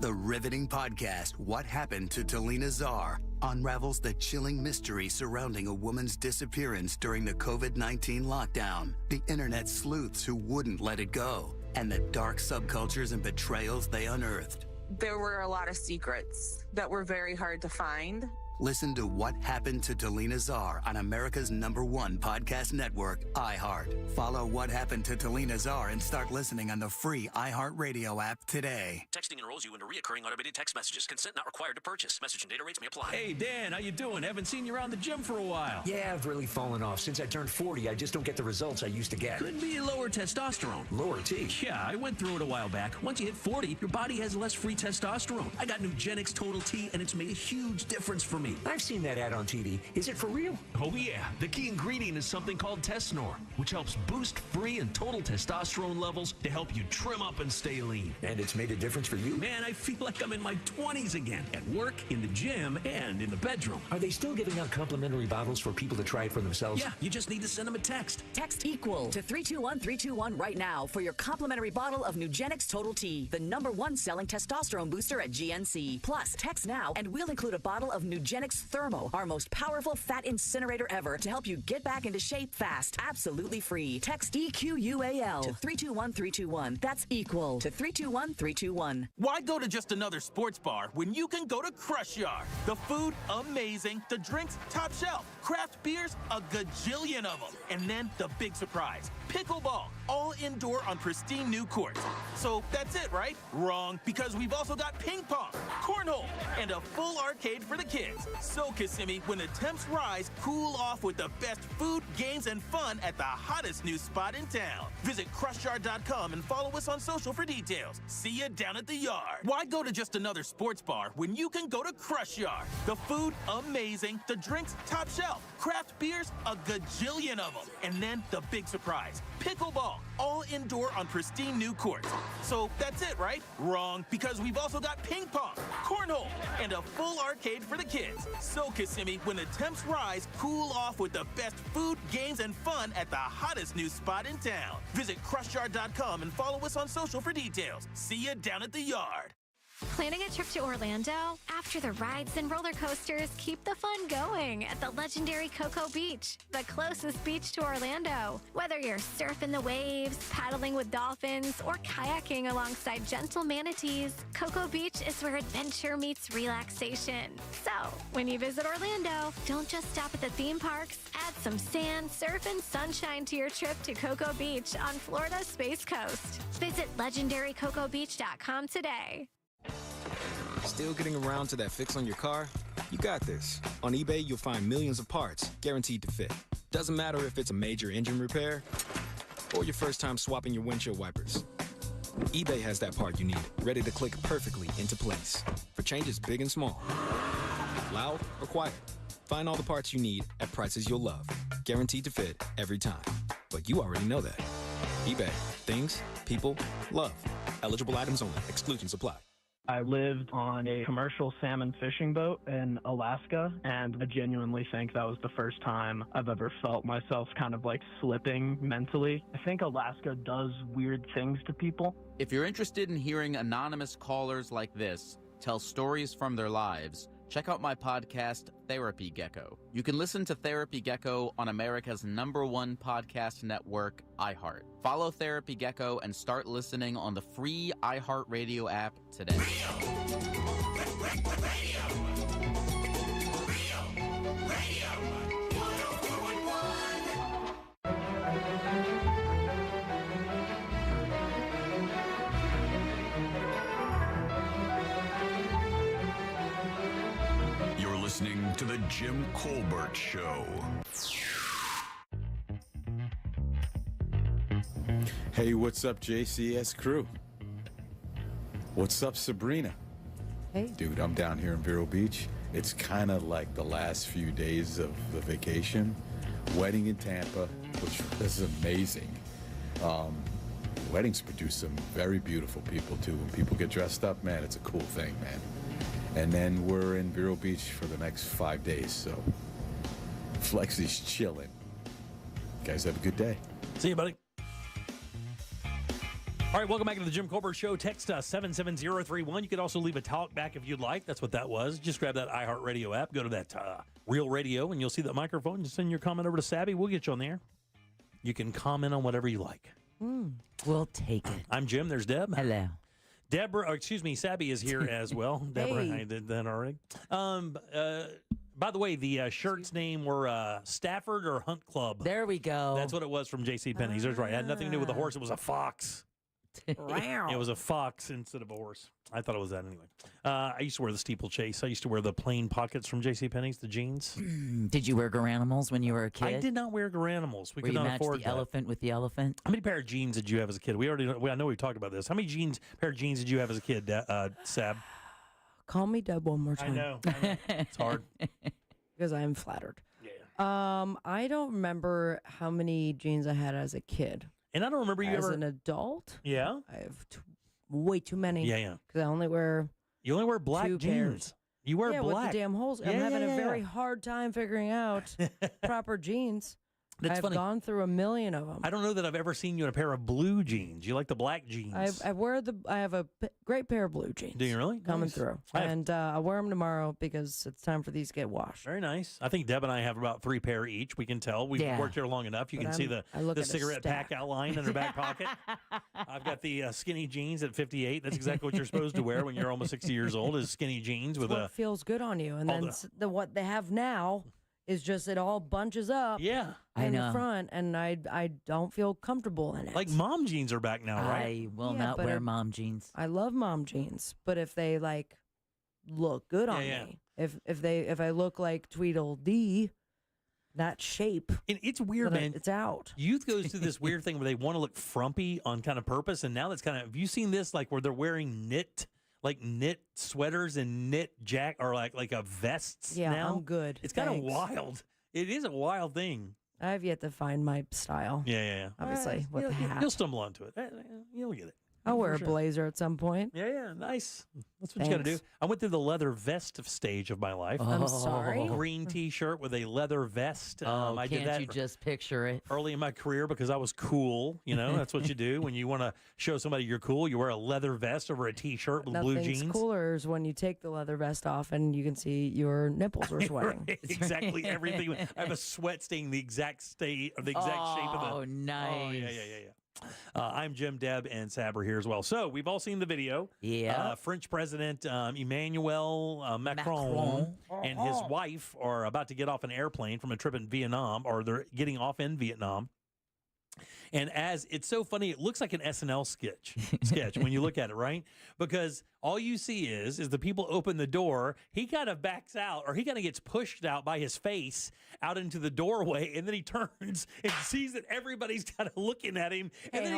S5: The riveting podcast, What Happened to Talina Czar, unravels the chilling mystery surrounding a woman's disappearance during the COVID-19 lockdown, the internet sleuths who wouldn't let it go, and the dark subcultures and betrayals they unearthed.
S6: There were a lot of secrets that were very hard to find.
S5: Listen to What Happened to Talina Czar on America's #1 podcast network, iHeart. Follow What Happened to Talina Czar and start listening on the free iHeartRadio app today.
S8: Texting enrolls you into recurring automated text messages. Consent not required to purchase. Message and data rates may apply.
S10: Hey, Dan, how you doing? Haven't seen you around the gym for a while.
S14: Yeah, I've really fallen off. Since I turned 40, I just don't get the results I used to get.
S10: Could be lower testosterone.
S14: Lower T?
S10: Yeah, I went through it a while back. Once you hit 40, your body has less free testosterone. I got Nugenix Total T, and it's made a huge difference for me.
S14: I've seen that ad on TV. Is it for real?
S10: Oh, yeah. The key ingredient is something called Tesnor, which helps boost free and total testosterone levels to help you trim up and stay lean.
S14: And it's made a difference for you?
S10: Man, I feel like I'm in my 20s again. At work, in the gym, and in the bedroom.
S14: Are they still giving out complimentary bottles for people to try it for themselves?
S10: Yeah, you just need to send them a text.
S17: Text EQUAL to 321-321 right now for your complimentary bottle of Nugenix Total T, the #1 selling testosterone booster at GNC. Plus, text now and we'll include a bottle of Nugenix Thermo, our most powerful fat incinerator ever to help you get back into shape fast. Absolutely free. Text EQUAL to 321-321. That's EQUAL to 321-321.
S22: Why go to just another sports bar when you can go to Crush Yard? The food, amazing. The drinks, top shelf. Craft beers, a gajillion of them. And then the big surprise, pickleball, all indoor on pristine new courts. So that's it, right? Wrong, because we've also got ping pong, cornhole, and a full arcade for the kids. So, Kissimmee, when the temps rise, cool off with the best food, games, and fun at the hottest new spot in town. Visit CrushYard.com and follow us on social for details. See you down at the yard. Why go to just another sports bar when you can go to Crush Yard? The food, amazing. The drinks, top shelf. Craft beers, a gajillion of them. And then the big surprise, pickleball, all indoor on pristine new courts. So that's it, right? Wrong, because we've also got ping pong, cornhole, and a full arcade for the kids. So, Kissimmee, when the temps rise, cool off with the best food, games, and fun at the hottest new spot in town. Visit CrushYard.com and follow us on social for details. See you down at the yard.
S27: Planning a trip to Orlando? After the rides and roller coasters, keep the fun going at the legendary Cocoa Beach, the closest beach to Orlando. Whether you're surfing the waves, paddling with dolphins, or kayaking alongside gentle manatees, Cocoa Beach is where adventure meets relaxation. So, when you visit Orlando, don't just stop at the theme parks. Add some sand, surf, and sunshine to your trip to Cocoa Beach on Florida's Space Coast. Visit legendarycocobeach.com today.
S19: Still getting around to that fix on your car? You got this. On eBay, you'll find millions of parts, guaranteed to fit. Doesn't matter if it's a major engine repair or your first time swapping your windshield wipers. eBay has that part you need, ready to click perfectly into place. For changes big and small, loud or quiet. Find all the parts you need at prices you'll love. Guaranteed to fit every time. But you already know that. eBay. Things, people, love. Eligible items only. Exclusions apply.
S28: I lived on a commercial salmon fishing boat in Alaska, and I genuinely think that was the first time I've ever felt myself kind of like slipping mentally. I think Alaska does weird things to people.
S29: If you're interested in hearing anonymous callers like this tell stories from their lives, check out my podcast, Therapy Gecko. You can listen to Therapy Gecko on America's #1 podcast network, iHeart. Follow Therapy Gecko and start listening on the free iHeartRadio app today.
S9: You're listening to The Jim Colbert Show.
S30: Hey, what's up, JCS crew? What's up, Sabrina?
S13: Hey.
S30: Dude, I'm down here in Vero Beach. It's kind of like the last few days of the vacation. Wedding in Tampa, which is amazing. Weddings produce some very beautiful people, too. When people get dressed up, man, it's a cool thing, man. And then we're in Vero Beach for the next 5 days, so Flexi's chilling. Guys, have a good day.
S11: See you, buddy. All right, welcome back to the Jim Colbert Show. Text us 77031. You could also leave a talk back if you'd like. That's what that was. Just grab that iHeartRadio app, go to that Real Radio, and you'll see that microphone. Just send your comment over to Sabby. We'll get you on there. You can comment on whatever you like.
S1: We'll take it.
S11: I'm Jim. There's Deb.
S1: Hello.
S11: Sabby is here as well. Deborah, I did that already. By the way, the shirts name were Stafford or Hunt Club.
S1: There we go.
S11: That's what it was from JCPenney's. That's right. It had nothing to do with the horse. It was a fox. It was a fox instead of a horse. I thought it was that anyway. I used to wear the steeplechase. I used to wear the plain pockets from JCPenney's, the jeans.
S1: Did you wear Garanimals when you were a kid?
S11: I did not wear Garanimals. We could not afford
S1: the elephant with the elephant?
S11: How many pair of jeans did you have as a kid? I know we've talked about this. How many pair of jeans did you have as a kid, Sab?
S13: Call me Deb one more time.
S11: I know. It's hard.
S13: Because I am flattered. Yeah. I don't remember how many jeans I had as a kid.
S11: And I don't remember you
S13: as
S11: ever...
S13: an adult.
S11: Yeah?
S13: I have way too many.
S11: Yeah.
S13: Because I only wear...
S11: You only wear black jeans.
S13: Pairs.
S11: You wear black.
S13: With the damn holes. I'm having a very hard time figuring out proper jeans. I've gone through a million of them.
S11: I don't know that I've ever seen you in a pair of blue jeans. You like the black jeans.
S13: I have a great pair of blue jeans.
S11: Do you really?
S13: Coming through. And I'll wear them tomorrow because it's time for these to get washed.
S11: Very nice. I think Deb and I have about 3 pair each. We can tell. We've worked here long enough. You can see the cigarette pack outline in her back pocket. I've got the skinny jeans at 58. That's exactly what you're supposed to wear when you're almost 60 years old is skinny jeans with
S13: what feels good on you. And then what they have now is just it all bunches up in the front, and I don't feel comfortable in it.
S11: Like mom jeans are back now, right?
S1: I will not wear mom jeans.
S13: I love mom jeans, but if they like look good on me, if I look like Tweedledee, that shape,
S11: and it's weird, man.
S13: It's out.
S11: Youth goes through this weird thing where they want to look frumpy on kind of purpose, and now that's kind of. Have you seen this? Like where they're wearing knit sweaters and knit or like a vests.
S13: Yeah,
S11: now.
S13: I'm good.
S11: It's kind of wild. It is a wild thing.
S13: I have yet to find my style.
S11: Yeah.
S13: Obviously, with the hat.
S11: You'll stumble onto it. You'll get it.
S13: I'll wear a blazer at some point.
S11: Yeah, nice. That's what you got to do. I went through the leather vest stage of my life.
S13: I'm sorry.
S11: Green T-shirt with a leather vest. I did that.
S1: Can't you just picture it?
S11: Early in my career because I was cool. You know, that's what you do when you want to show somebody you're cool. You wear a leather vest over a T-shirt with blue jeans.
S13: Nothing's cooler is when you take the leather vest off and you can see your nipples are sweating.
S11: Right, exactly everything. I have a sweat stain the exact shape of the.
S1: Oh, nice.
S11: Oh, yeah. I'm Jim, Deb, and Saber here as well. So we've all seen the video.
S1: Yeah.
S11: French President Emmanuel Macron and his wife are about to get off an airplane from a trip in Vietnam, or they're getting off in Vietnam. And as it's so funny, it looks like an SNL sketch when you look at it, right? Because all you see is the people open the door. He kind of backs out, or he kind of gets pushed out by his face out into the doorway, and then he turns and sees that everybody's kind of looking at him. And then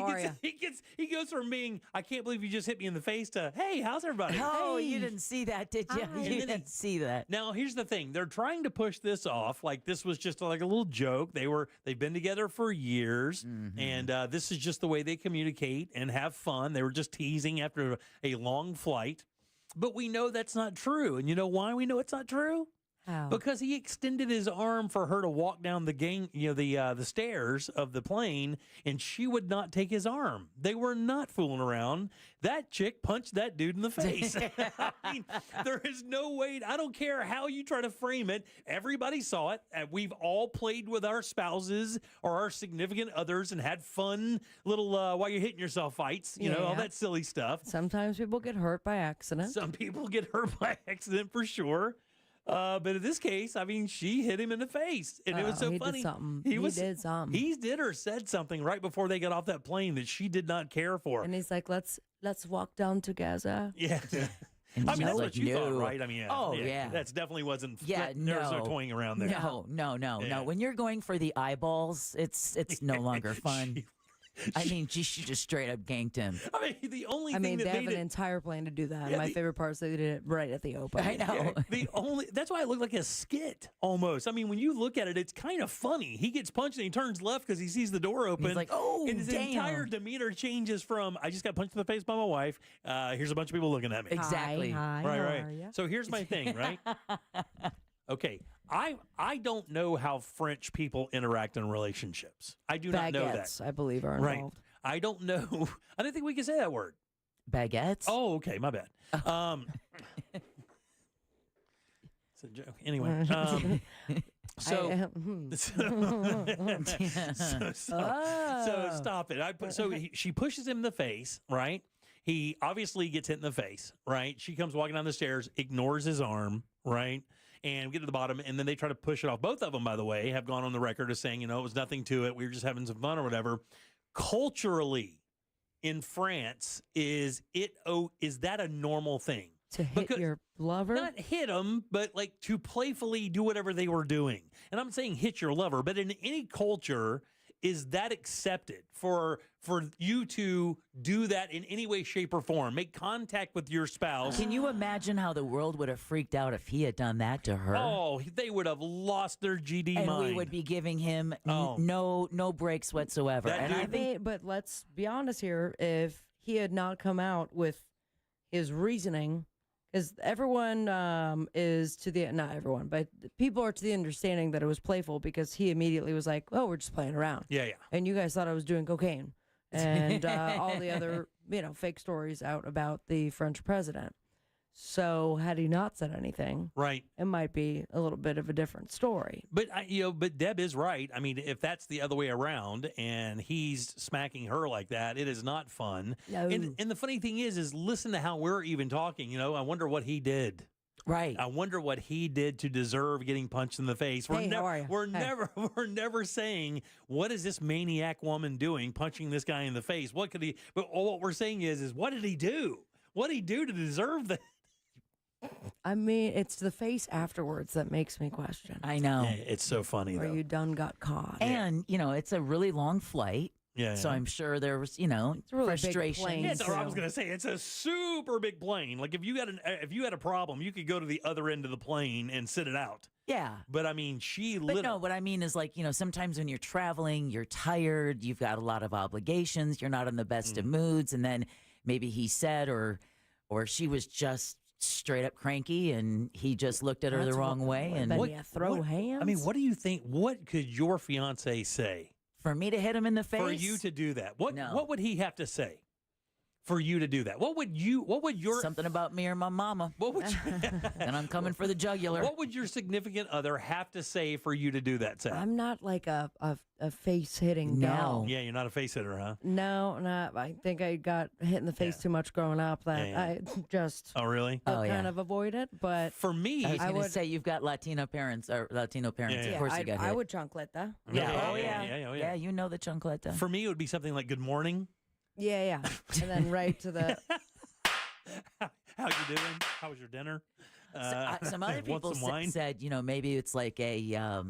S11: he goes from being, I can't believe you just hit me in the face, to, hey, how's everybody?
S1: Oh, you didn't see that, did you? You didn't see that.
S11: Now, here's the thing. They're trying to push this off like this was just like a little joke. They've been together for years, and this is just the way they communicate and have fun. They were just teasing after a long flight. But we know that's not true. And you know why we know it's not true?
S13: How?
S11: Because he extended his arm for her to walk down the stairs of the plane, and she would not take his arm. They were not fooling around. That chick punched that dude in the face. I mean, there is no way. I don't care how you try to frame it. Everybody saw it. We've all played with our spouses or our significant others and had fun little while you're hitting yourself fights. You know, all that silly stuff.
S13: Sometimes people get hurt by accident.
S11: Some people get hurt by accident for sure. But in this case, I mean, she hit him in the face, and it was so funny.
S13: Did something. He did something.
S11: He did or said something right before they got off that plane that she did not care for.
S13: And he's like, "Let's walk down together."
S11: Yeah. I mean, that's what you thought, right? I mean, yeah. That definitely wasn't. There's no toying around there.
S1: No. When you're going for the eyeballs, it's no longer fun. I mean, she just straight up ganked him.
S11: I mean, the only
S13: I
S11: thing
S13: mean,
S11: that
S13: they have
S11: made
S13: an
S11: it,
S13: entire plan to do that.
S11: Yeah,
S13: My
S11: the-
S13: favorite part is they did it right at the open.
S1: I know.
S11: that's why it looked like a skit almost. I mean, when you look at it, it's kind of funny. He gets punched and he turns left because he sees the door open.
S1: He's like, oh,
S11: and his
S1: damn.
S11: entire demeanor changes from I just got punched in the face by my wife. Here's a bunch of people looking at me.
S1: Exactly.
S13: Hi,
S11: Right,
S13: how
S11: right.
S13: are ya?
S11: So here's my thing, right? Okay, I don't know how French people interact in relationships. I do not know that.
S13: Baguettes, I believe, are
S11: Right.
S13: involved.
S11: I don't know. I don't think we can say that word.
S1: Baguettes?
S11: Oh, okay, my bad. It's a joke. Anyway, so stop it. She pushes him in the face, right? He obviously gets hit in the face, right? She comes walking down the stairs, ignores his arm, right? And we get to the bottom, and then they try to push it off. Both of them, by the way, have gone on the record as saying, it was nothing to it. We were just having some fun or whatever. Culturally, in France, is that a normal thing?
S13: To hit your lover?
S11: Not hit them, but like to playfully do whatever they were doing. And I'm saying hit your lover, but in any culture, is that accepted for you to do that in any way, shape, or form? Make contact with your spouse.
S1: Can you imagine how the world would have freaked out if he had done that to her?
S11: Oh, they would have lost their GD
S1: and
S11: mind.
S1: we would be giving him no breaks whatsoever.
S11: That
S1: And I
S11: dude-
S1: think
S13: But let's be honest here. If he had not come out with his reasoning, because everyone is to the, not everyone, but people are to the understanding that it was playful because he immediately was like, oh, we're just playing around.
S11: Yeah.
S13: And you guys thought I was doing cocaine. And all the other, fake stories out about the French president. So had he not said anything,
S11: Right.
S13: it might be a little bit of a different story.
S11: But but Deb is right. I mean, if that's the other way around and he's smacking her like that, it is not fun.
S13: No.
S11: And the funny thing is listen to how we're even talking. I wonder what he did.
S1: Right.
S11: I wonder what he did to deserve getting punched in the face.
S13: Hey, how are you?
S11: We're never saying what is this maniac woman doing, punching this guy in the face. What could he? But all what we're saying is what did he do? What did he do to deserve that?
S13: I mean, it's the face afterwards that makes me question.
S1: I know.
S11: Yeah, it's so funny
S13: Or
S11: though.
S13: you done got caught.
S1: And, it's a really long flight.
S11: Yeah.
S1: So I'm sure there was,
S13: a really big
S1: frustration.
S13: plane.
S11: Yeah, I was going to say it's a super big plane. Like if you had a problem, you could go to the other end of the plane and sit it out.
S1: Yeah.
S11: But I mean, she
S1: But
S11: literally.
S1: no, what I mean is sometimes when you're traveling, you're tired, you've got a lot of obligations, you're not in the best of moods, and then maybe he said or she was just straight up cranky and he just looked at her the wrong way. And
S13: Then you throw hands?
S11: I mean, what do you think? What could your fiance say
S1: for me to hit him in the face?
S11: for you to do that? What
S1: No.
S11: What would he have to say for you to do that? What would your
S1: something about me or my mama?
S11: What would
S1: and I'm coming for the jugular.
S11: What would your significant other have to say for you to do that, Seth?
S13: I'm not like a face hitting
S1: No.
S13: gal.
S11: Yeah, you're not a face hitter, huh?
S13: No, not. I think I got hit in the face too much growing up that
S11: Yeah.
S13: I just
S11: Oh, really?
S13: kind of avoid it. But
S11: For me,
S1: I was going to
S13: would-
S1: say you've got Latino parents. Of course you got hit.
S13: I would chancleta.
S1: Yeah, you know the chancleta.
S11: For me, it would be something like "Good morning."
S13: Yeah. And then right to the.
S11: How you doing? How was your dinner?
S1: Some other
S11: want
S1: people
S11: some wine?
S1: said, maybe it's like a,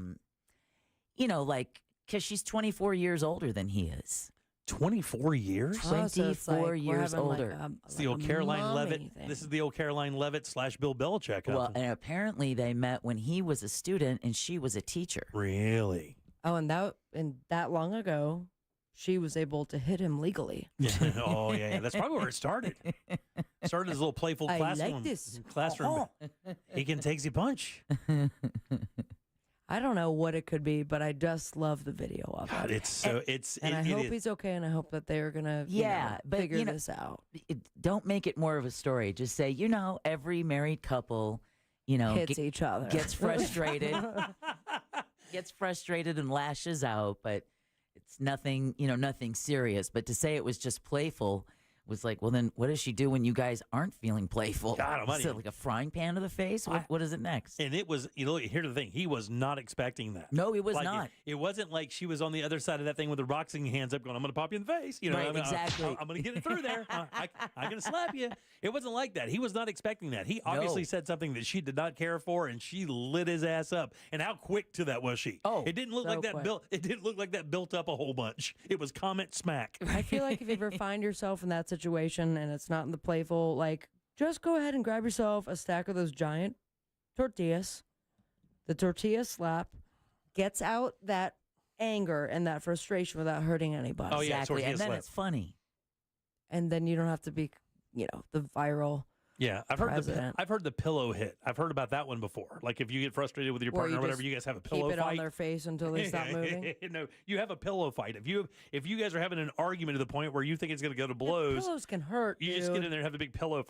S1: because she's 24 years older than he is.
S11: 24 years?
S13: Oh, so it's like
S1: 24
S13: we're
S1: years
S13: having like
S1: older.
S11: It's the old Caroline Levitt.
S13: thing.
S11: This is the old Caroline Levitt / Bill Belichick.
S1: Well, and apparently they met when he was a student and she was a teacher.
S11: Really?
S13: Oh, and that long ago, she was able to hit him legally.
S11: Oh, yeah. That's probably where it started. Started as a little playful
S13: I like
S11: classroom.
S13: this.
S11: Classroom. He can take the punch.
S13: I don't know what it could be, but I just love the video of
S11: God,
S13: it.
S11: it's so it's.
S13: And
S11: it,
S13: I
S11: it
S13: hope
S11: is.
S13: he's okay, and I hope that they're gonna
S1: But
S13: figure this out.
S1: Don't make it more of a story. Just say, every married couple,
S13: Hits each other.
S1: gets frustrated, and lashes out, but it's nothing, nothing serious. But to say it was just playful, was like, well, then what does she do when you guys aren't feeling playful?
S11: God almighty.
S1: Is it like a frying pan to the face? What is it next?
S11: And it was, here's the thing. He was not expecting that.
S1: No, he was not.
S11: It wasn't like she was on the other side of that thing with her boxing hands up going, I'm going to pop you in the face.
S1: Right, exactly.
S11: I'm going to get it through there. I'm going to slap you. It wasn't like that. He was not expecting that. He obviously said something that she did not care for, and she lit his ass up. And how quick to that was she?
S1: Oh,
S11: it didn't look like that built. It didn't look like that built up a whole bunch. It was comment smack.
S13: I feel like if you ever find yourself in that situation and it's not in the playful, like, just go ahead and grab yourself a stack of those giant tortillas. The tortilla slap gets out that anger and that frustration without hurting anybody.
S11: Oh, yeah,
S1: exactly. And then
S11: slap.
S1: it's funny.
S13: And then you don't have to be, the viral.
S11: Yeah, I've heard the pillow hit. I've heard about that one before. Like if you get frustrated with your partner or whatever, you guys have a pillow
S13: keep it
S11: fight.
S13: on their face until they stop moving.
S11: No, you have a pillow fight. If you guys are having an argument to the point where you think it's going to go to blows,
S13: pillows can hurt.
S11: You just get in there and have a big pillow.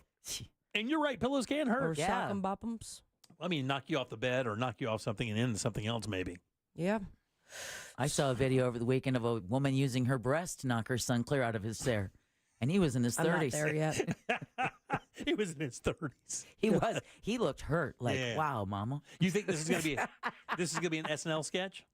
S11: And you're right, pillows can hurt.
S13: Or sock 'em bop-ems.
S11: I mean, knock you off the bed or knock you off something and into something else maybe.
S13: Yeah.
S1: I saw a video over the weekend of a woman using her breast to knock her son clear out of his stare. And he was in his 30s.
S13: I'm not there yet.
S11: He was in his 30s.
S1: He was. He looked hurt. Like, wow, mama.
S11: You think this is going to be an SNL sketch?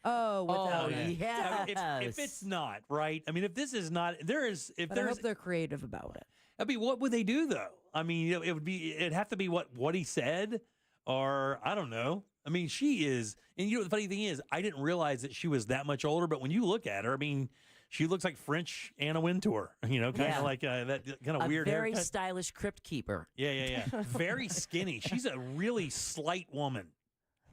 S13: Oh, without
S1: it.
S11: Yeah. If it's not, right? I mean, if this is not, there is. If
S13: but I
S11: there's,
S13: hope they're creative about it.
S11: I mean, what would they do though? I mean, it'd have to be what he said, or I don't know. I mean, she is, and the funny thing is, I didn't realize that she was that much older. But when you look at her, I mean, she looks like French Anna Wintour. Kind of like that kind of weird
S1: very
S11: haircut.
S1: stylish crypt keeper.
S11: Yeah. Very skinny. She's a really slight woman.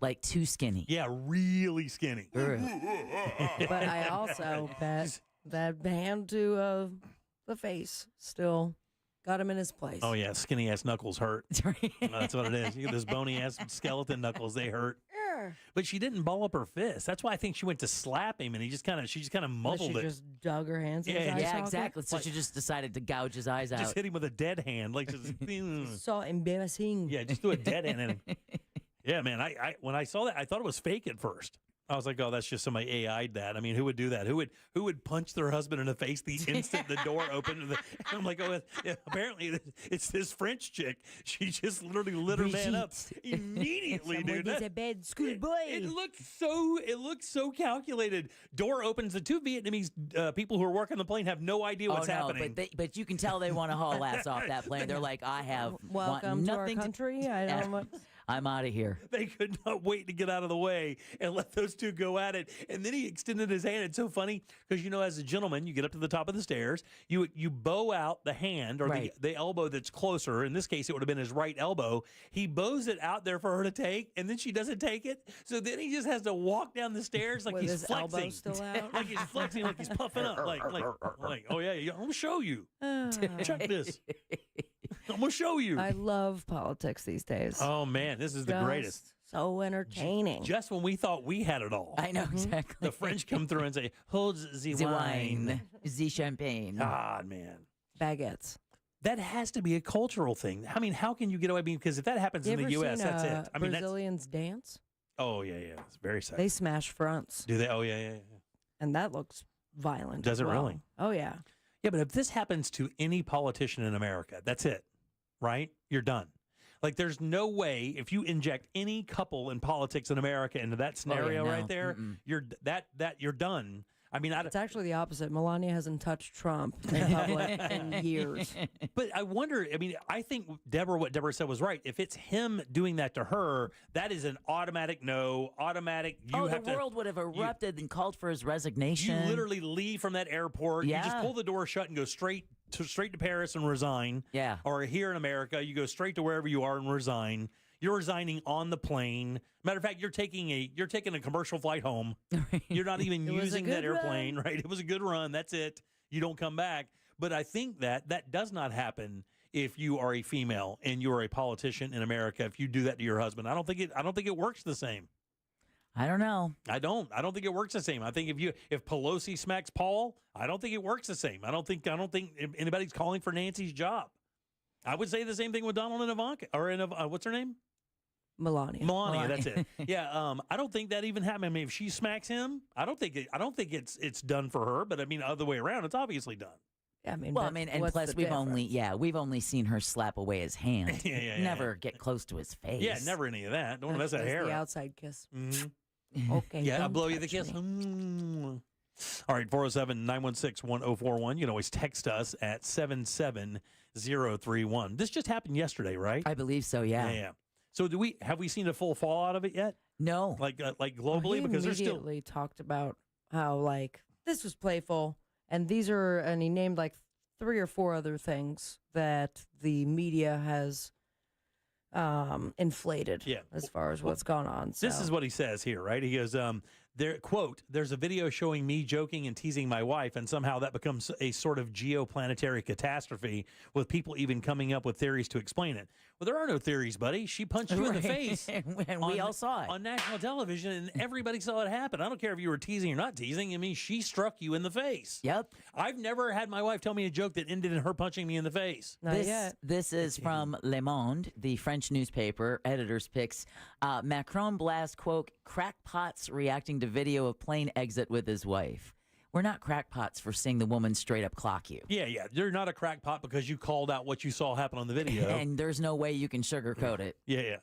S1: Like too skinny.
S11: Yeah, really skinny.
S13: But I also bet that hand to the face still got him in his place.
S11: Oh, yeah. Skinny ass knuckles hurt. That's what it is. You get those bony ass skeleton knuckles, they hurt. But she didn't ball up her fist. That's why I think she went to slap him, and she just kind of muzzled it.
S13: She just dug her hands in his eye
S1: Yeah,
S13: socket?
S1: exactly. So she just decided to gouge his eyes out.
S11: Just hit him with a dead hand. Like just,
S13: so embarrassing.
S11: Yeah, just do a dead hand in him. Yeah, man. I when I saw that, I thought it was fake at first. I was like, oh, that's just somebody AI'd that. I mean, who would do that? Who would punch their husband in the face the instant the door opened? I'm like, oh, apparently it's this French chick. She just literally lit her man up immediately, dude.
S13: Someone a bad schoolboy.
S11: It looked so calculated. Door opens. The two Vietnamese people who are working the plane have no idea what's happening.
S1: But you can tell they want to haul ass off that plane. They're like, I have
S13: welcome to our country. I don't know.
S1: I'm out of here.
S11: They could not wait to get out of the way and let those two go at it. And then he extended his hand. It's so funny because, as a gentleman, you get up to the top of the stairs, you bow out the hand or the elbow that's closer. In this case, it would have been his right elbow. He bows it out there for her to take, and then she doesn't take it. So then he just has to walk down the stairs like he's
S13: his
S11: flexing.
S13: Elbow still out?
S11: Like he's flexing, like he's puffing up. Like, oh, yeah, I'm going to show you. Check this. I'm going to show you.
S13: I love politics these days.
S11: Oh, man, this is the greatest.
S13: So entertaining.
S11: Just when we thought we had it all.
S1: I know, exactly.
S11: The French come through and say, hold the wine.
S1: The champagne.
S11: God, man.
S13: Baguettes.
S11: That has to be a cultural thing. I mean, how can you get away? Because if that happens in the U.S., that's it. I mean,
S13: Brazilians dance?
S11: Oh, yeah. It's very sad.
S13: They smash fronts.
S11: Do they? Oh, yeah.
S13: And that looks violent.
S11: Does it really?
S13: Oh, yeah.
S11: Yeah, but if this happens to any politician in America, that's it, right? You're done. Like, there's no way if you inject any couple in politics in America into that scenario right there, you're done. I mean,
S13: it's actually the opposite. Melania hasn't touched Trump in public in years.
S11: But I wonder, I think what Deborah said was right. If it's him doing that to her, that is an automatic no, automatic.
S1: The world would have erupted and called for his resignation.
S11: You literally leave from that airport.
S1: Yeah.
S11: You just pull the door shut and go straight to Paris and resign.
S1: Yeah.
S11: Or here in America, you go straight to wherever you are and resign. You're resigning on the plane. Matter of fact, you're taking a commercial flight home. You're not even using that airplane, right? It was a good run. That's it. You don't come back. But I think that does not happen if you are a female and you are a politician in America. If you do that to your husband, I don't think it works the same.
S1: I don't know.
S11: I don't think it works the same. I think if Pelosi smacks Paul, I don't think it works the same. I don't think anybody's calling for Nancy's job. I would say the same thing with Donald and Ivanka, or what's her name?
S13: Melania,
S11: that's it. Yeah, I don't think that even happened. I mean, if she smacks him, I don't think it's done for her. But I mean, other way around, it's obviously done.
S13: I mean,
S1: well, I mean, and
S13: what's
S1: plus
S13: the
S1: we've
S13: difference?
S1: only seen her slap away his hand.
S11: Yeah.
S1: Never get close to his face.
S11: Yeah, never any of that. Don't mess that
S13: That's
S11: hair
S13: the
S11: up.
S13: outside kiss.
S11: Mm-hmm.
S13: Okay.
S11: Yeah, I'll
S13: don't
S11: blow you the
S13: touch
S11: kiss.
S13: me.
S11: All right, 407-916-1041. You can always text us at 77031. This just happened yesterday, right?
S1: I believe so, yeah.
S11: Yeah. So have we seen a full fallout of it yet?
S1: No.
S11: Like globally?
S13: Well, he
S11: because there's still
S13: immediately talked about how, like, this was playful, and and he named, like, 3 or 4 other things that the media has inflated as far as what's gone on. So.
S11: This is what he says here, right? He goes, quote, there's a video showing me joking and teasing my wife, and somehow that becomes a sort of geoplanetary catastrophe with people even coming up with theories to explain it. Well, there are no theories, buddy. She punched you in the face.
S1: And we all saw it.
S11: On national television, and everybody saw it happen. I don't care if you were teasing or not teasing. I mean, she struck you in the face.
S1: Yep.
S11: I've never had my wife tell me a joke that ended in her punching me in the face.
S1: This is from Le Monde, the French newspaper. Editor's picks. Macron blasts, quote, crackpots reacting to video of plane exit with his wife. We're not crackpots for seeing the woman straight up clock you.
S11: Yeah. You're not a crackpot because you called out what you saw happen on the video.
S1: And there's no way you can sugarcoat it.
S11: Yeah.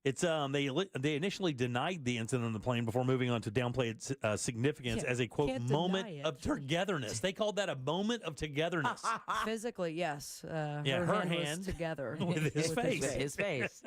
S11: It's they initially denied the incident on the plane before moving on to downplay its significance as a, quote, moment of togetherness. They called that a moment of togetherness.
S13: Physically, yes.
S11: Her
S13: hand
S11: hand
S13: was together
S11: with his face.
S1: His face.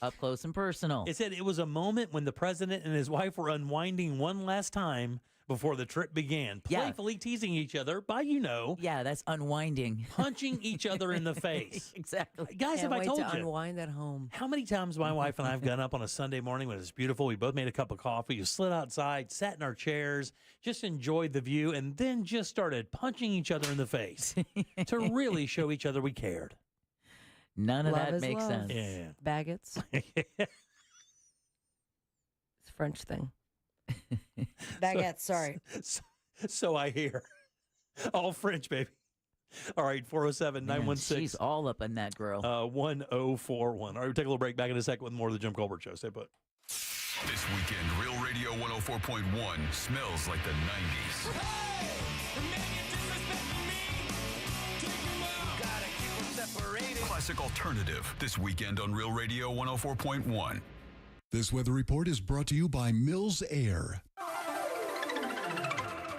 S1: Up close and personal.
S11: It said it was a moment when the president and his wife were unwinding one last time before the trip began, playfully teasing each other by,
S1: Yeah, that's unwinding.
S11: Punching each other in the face.
S1: Exactly.
S11: Guys,
S13: Can't
S11: have I
S13: wait
S11: told
S13: to
S11: you?
S13: unwind at home.
S11: How many times my wife and I have gone up on a Sunday morning when it's beautiful, we both made a cup of coffee, you slid outside, sat in our chairs, just enjoyed the view, and then just started punching each other in the face to really show each other we cared.
S1: None of
S13: Love
S1: that
S13: is
S1: makes
S13: love.
S1: sense.
S11: Yeah.
S13: Baguettes. It's a French thing. Baguettes, sorry.
S11: So I hear. All French, baby. All right, 407-916.
S1: She's all up in that girl.
S11: 1041. All right, we'll take a little break. Back in a second with more of the Jim Colbert Show. Stay put.
S9: This weekend, Real Radio 104.1 smells like the 90s. Classic alternative. This weekend on Real Radio 104.1.
S2: This weather report is brought to you by Mills Air.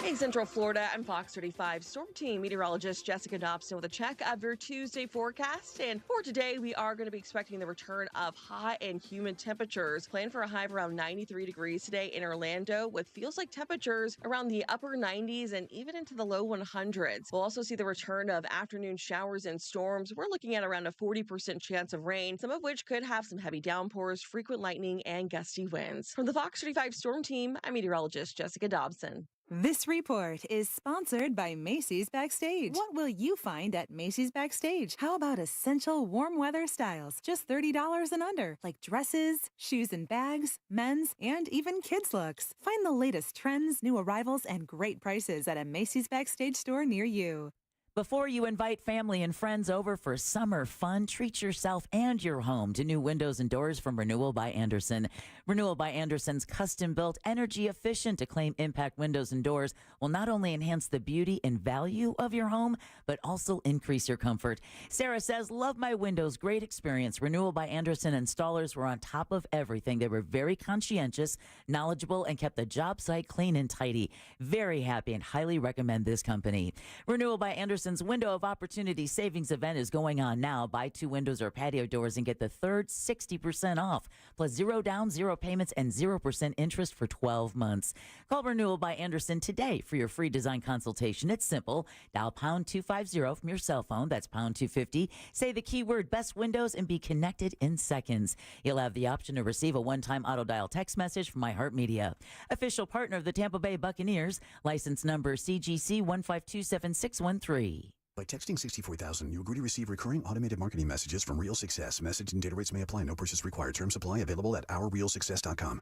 S3: Hey, Central Florida, I'm Fox 35 Storm Team meteorologist Jessica Dobson with a check of your Tuesday forecast. And for today, we are going to be expecting the return of hot and humid temperatures. Plan for a high of around 93 degrees today in Orlando with feels like temperatures around the upper 90s and even into the low 100s. We'll also see the return of afternoon showers and storms. We're looking at around a 40% chance of rain, some of which could have some heavy downpours, frequent lightning, and gusty winds. From the Fox 35 Storm Team, I'm meteorologist Jessica Dobson.
S4: This report is sponsored by Macy's Backstage. What will you find at Macy's Backstage? How about essential warm weather styles, just $30 and under, like dresses, shoes and bags, men's, and even kids' looks. Find the latest trends, new arrivals, and great prices at a Macy's Backstage store near you.
S1: Before you invite family and friends over for summer fun, treat yourself and your home to new windows and doors from Renewal by Andersen. Renewal by Andersen's custom-built, energy-efficient Acclaim Impact windows and doors will not only enhance the beauty and value of your home, but also increase your comfort. Sarah says, love my windows, great experience. Renewal by Andersen installers were on top of everything. They were very conscientious, knowledgeable, and kept the job site clean and tidy. Very happy and highly recommend this company. Renewal by Andersen's Window of Opportunity savings event is going on now. Buy 2 windows or patio doors and get the third 60% off, plus 0 down, 0 payments, and 0% interest for 12 months. Call Renewal by Andersen today for your free design consultation. It's simple. Dial pound 250 from your cell phone. That's pound 250. Say the keyword best windows and be connected in seconds. You'll have the option to receive a one-time auto dial text message from iHeartMedia. Official partner of the Tampa Bay Buccaneers. License number CGC 1527613.
S16: By texting 64,000, you agree to receive recurring automated marketing messages from Real Success. Message and data rates may apply. No purchase required. Terms apply. Available at ourrealsuccess.com.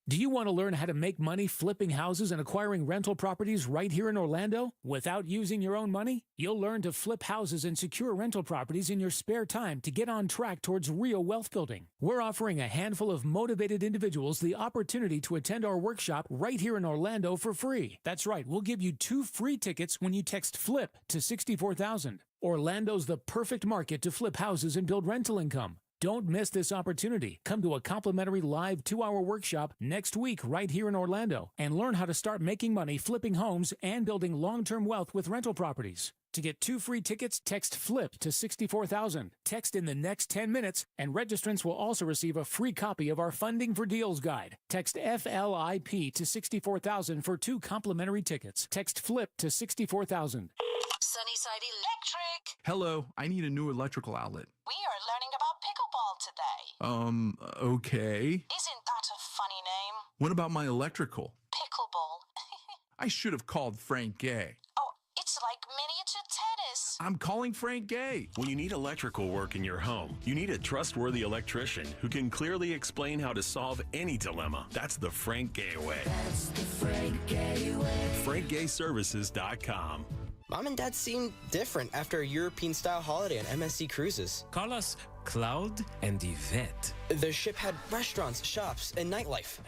S7: Do you want to learn how to make money flipping houses and acquiring rental properties right here in Orlando without using your own money? You'll learn to flip houses and secure rental properties in your spare time to get on track towards real wealth building. We're offering a handful of motivated individuals the opportunity to attend our workshop right here in Orlando for free. That's right, we'll give you 2 free tickets when you text FLIP to 64,000. Orlando's the perfect market to flip houses and build rental income. Don't miss this opportunity. Come to a complimentary live 2-hour workshop next week right here in Orlando and learn how to start making money flipping homes and building long-term wealth with rental properties. To get 2 free tickets, text FLIP to 64,000. Text in the next 10 minutes, and registrants will also receive a free copy of our Funding for Deals guide. Text FLIP to 64,000 for 2 complimentary tickets. Text FLIP to 64,000.
S12: Sunnyside Electric.
S15: Hello, I need a new electrical outlet.
S12: We are learning about pickleball today.
S15: Okay.
S12: Isn't that a funny name?
S15: What about my electrical?
S12: Pickleball.
S15: I should have called Frank Gay.
S12: Oh, it's like miniature tennis.
S15: I'm calling Frank Gay.
S18: When you need electrical work in your home, you need a trustworthy electrician who can clearly explain how to solve any dilemma. That's the Frank Gay way.
S12: That's the Frank Gay way.
S18: FrankGayServices.com.
S20: Mom and Dad seem different after a European-style holiday on MSC Cruises.
S21: Call us Cloud and Yvette.
S20: The ship had restaurants, shops, and nightlife.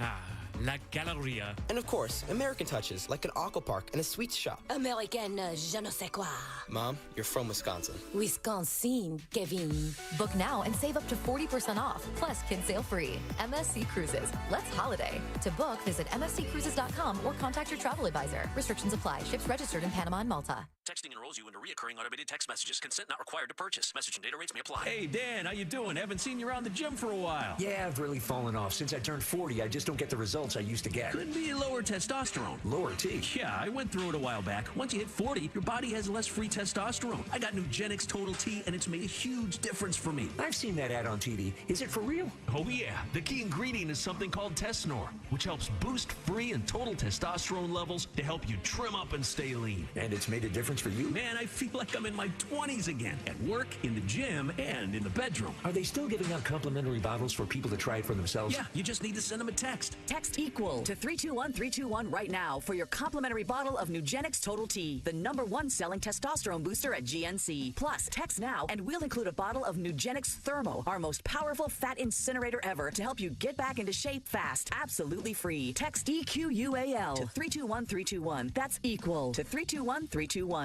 S21: La Galleria.
S20: And of course, American touches, like an aqua park and a sweets shop.
S12: American je ne sais quoi.
S20: Mom, you're from Wisconsin.
S12: Wisconsin, Kevin.
S23: Book now and save up to 40% off, plus kids sail free. MSC Cruises. Let's holiday. To book, visit msccruises.com or contact your travel advisor. Restrictions apply. Ships registered in Panama and Malta.
S8: Texting enrolls you into recurring automated text messages. Consent not required to purchase. Message and data rates may apply.
S10: Hey, Dan, how you doing? Haven't seen you around the gym for a while.
S14: Yeah, I've really fallen off. Since I turned 40, I just don't get the results I used to get.
S10: Could be lower testosterone.
S14: Lower T?
S10: Yeah, I went through it a while back. Once you hit 40, your body has less free testosterone. I got Nugenix Total T, and it's made a huge difference for me.
S14: I've seen that ad on TV. Is it for real?
S10: Oh, yeah. The key ingredient is something called Tesnor, which helps boost free and total testosterone levels to help you trim up and stay lean.
S14: And it's made a difference for you?
S10: Man, I feel like I'm in my 20s again. At work, in the gym, and in the bedroom.
S14: Are they still giving out complimentary bottles for people to try it for themselves?
S10: Yeah, you just need to send them a text.
S17: Text EQUAL to 321-321 right now for your complimentary bottle of Nugenix Total T, the #1 selling testosterone booster at GNC. Plus, text now and we'll include a bottle of Nugenix Thermo, our most powerful fat incinerator ever, to help you get back into shape fast, absolutely free. Text EQUAL to 321-321. That's EQUAL to 321-321.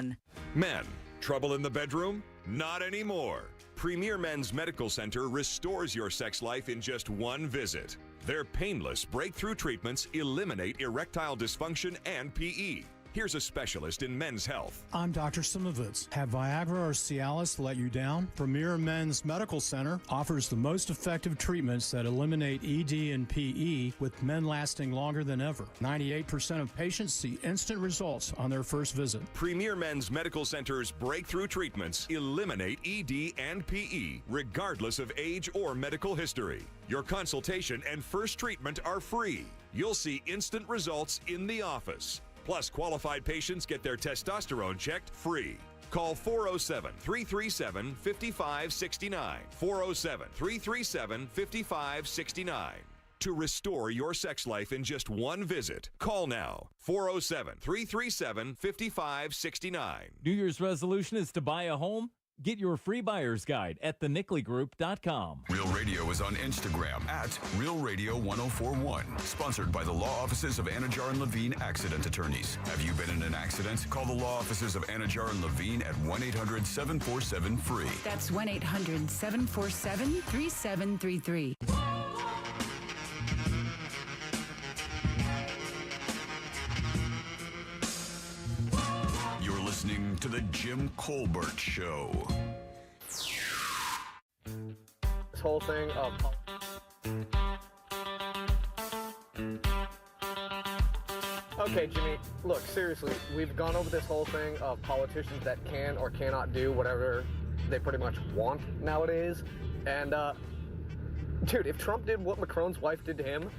S21: Men, trouble in the bedroom? Not anymore. Premier Men's Medical Center restores your sex life in just one visit. Their painless breakthrough treatments eliminate erectile dysfunction and PE. Here's a specialist in men's health.
S23: I'm Dr. Simovitz. Have Viagra or Cialis let you down? Premier Men's Medical Center offers the most effective treatments that eliminate ED and PE, with men lasting longer than ever. 98% of patients see instant results on their first visit.
S21: Premier Men's Medical Center's breakthrough treatments eliminate ED and PE, regardless of age or medical history. Your consultation and first treatment are free. You'll see instant results in the office. Plus, qualified patients get their testosterone checked free. Call 407-337-5569. 407-337-5569. To restore your sex life in just one visit, call now. 407-337-5569.
S24: New Year's resolution is to buy a home? Get your free buyer's guide at thenicklygroup.com.
S9: Real Radio is on Instagram at Real Radio 1041. Sponsored by the law offices of Anajar and Levine Accident Attorneys. Have you been in an accident? Call the law offices of Anajar and Levine at 1-800-747-FREE.
S25: That's 1-800-747-3733.
S9: Listening to the Jim Colbert Show.
S26: This whole thing of... Okay, Jimmy, look, seriously, we've gone over this whole thing of politicians that can or cannot do whatever they pretty much want nowadays. And, dude, if Trump did what Macron's wife did to him,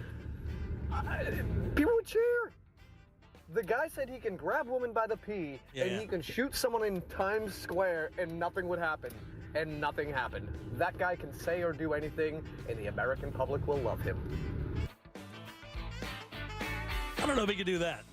S26: people would cheer. The guy said he can grab a woman by the pee and he can shoot someone in Times Square and nothing would happen. And nothing happened. That guy can say or do anything and the American public will love him.
S11: don't know if he could do that.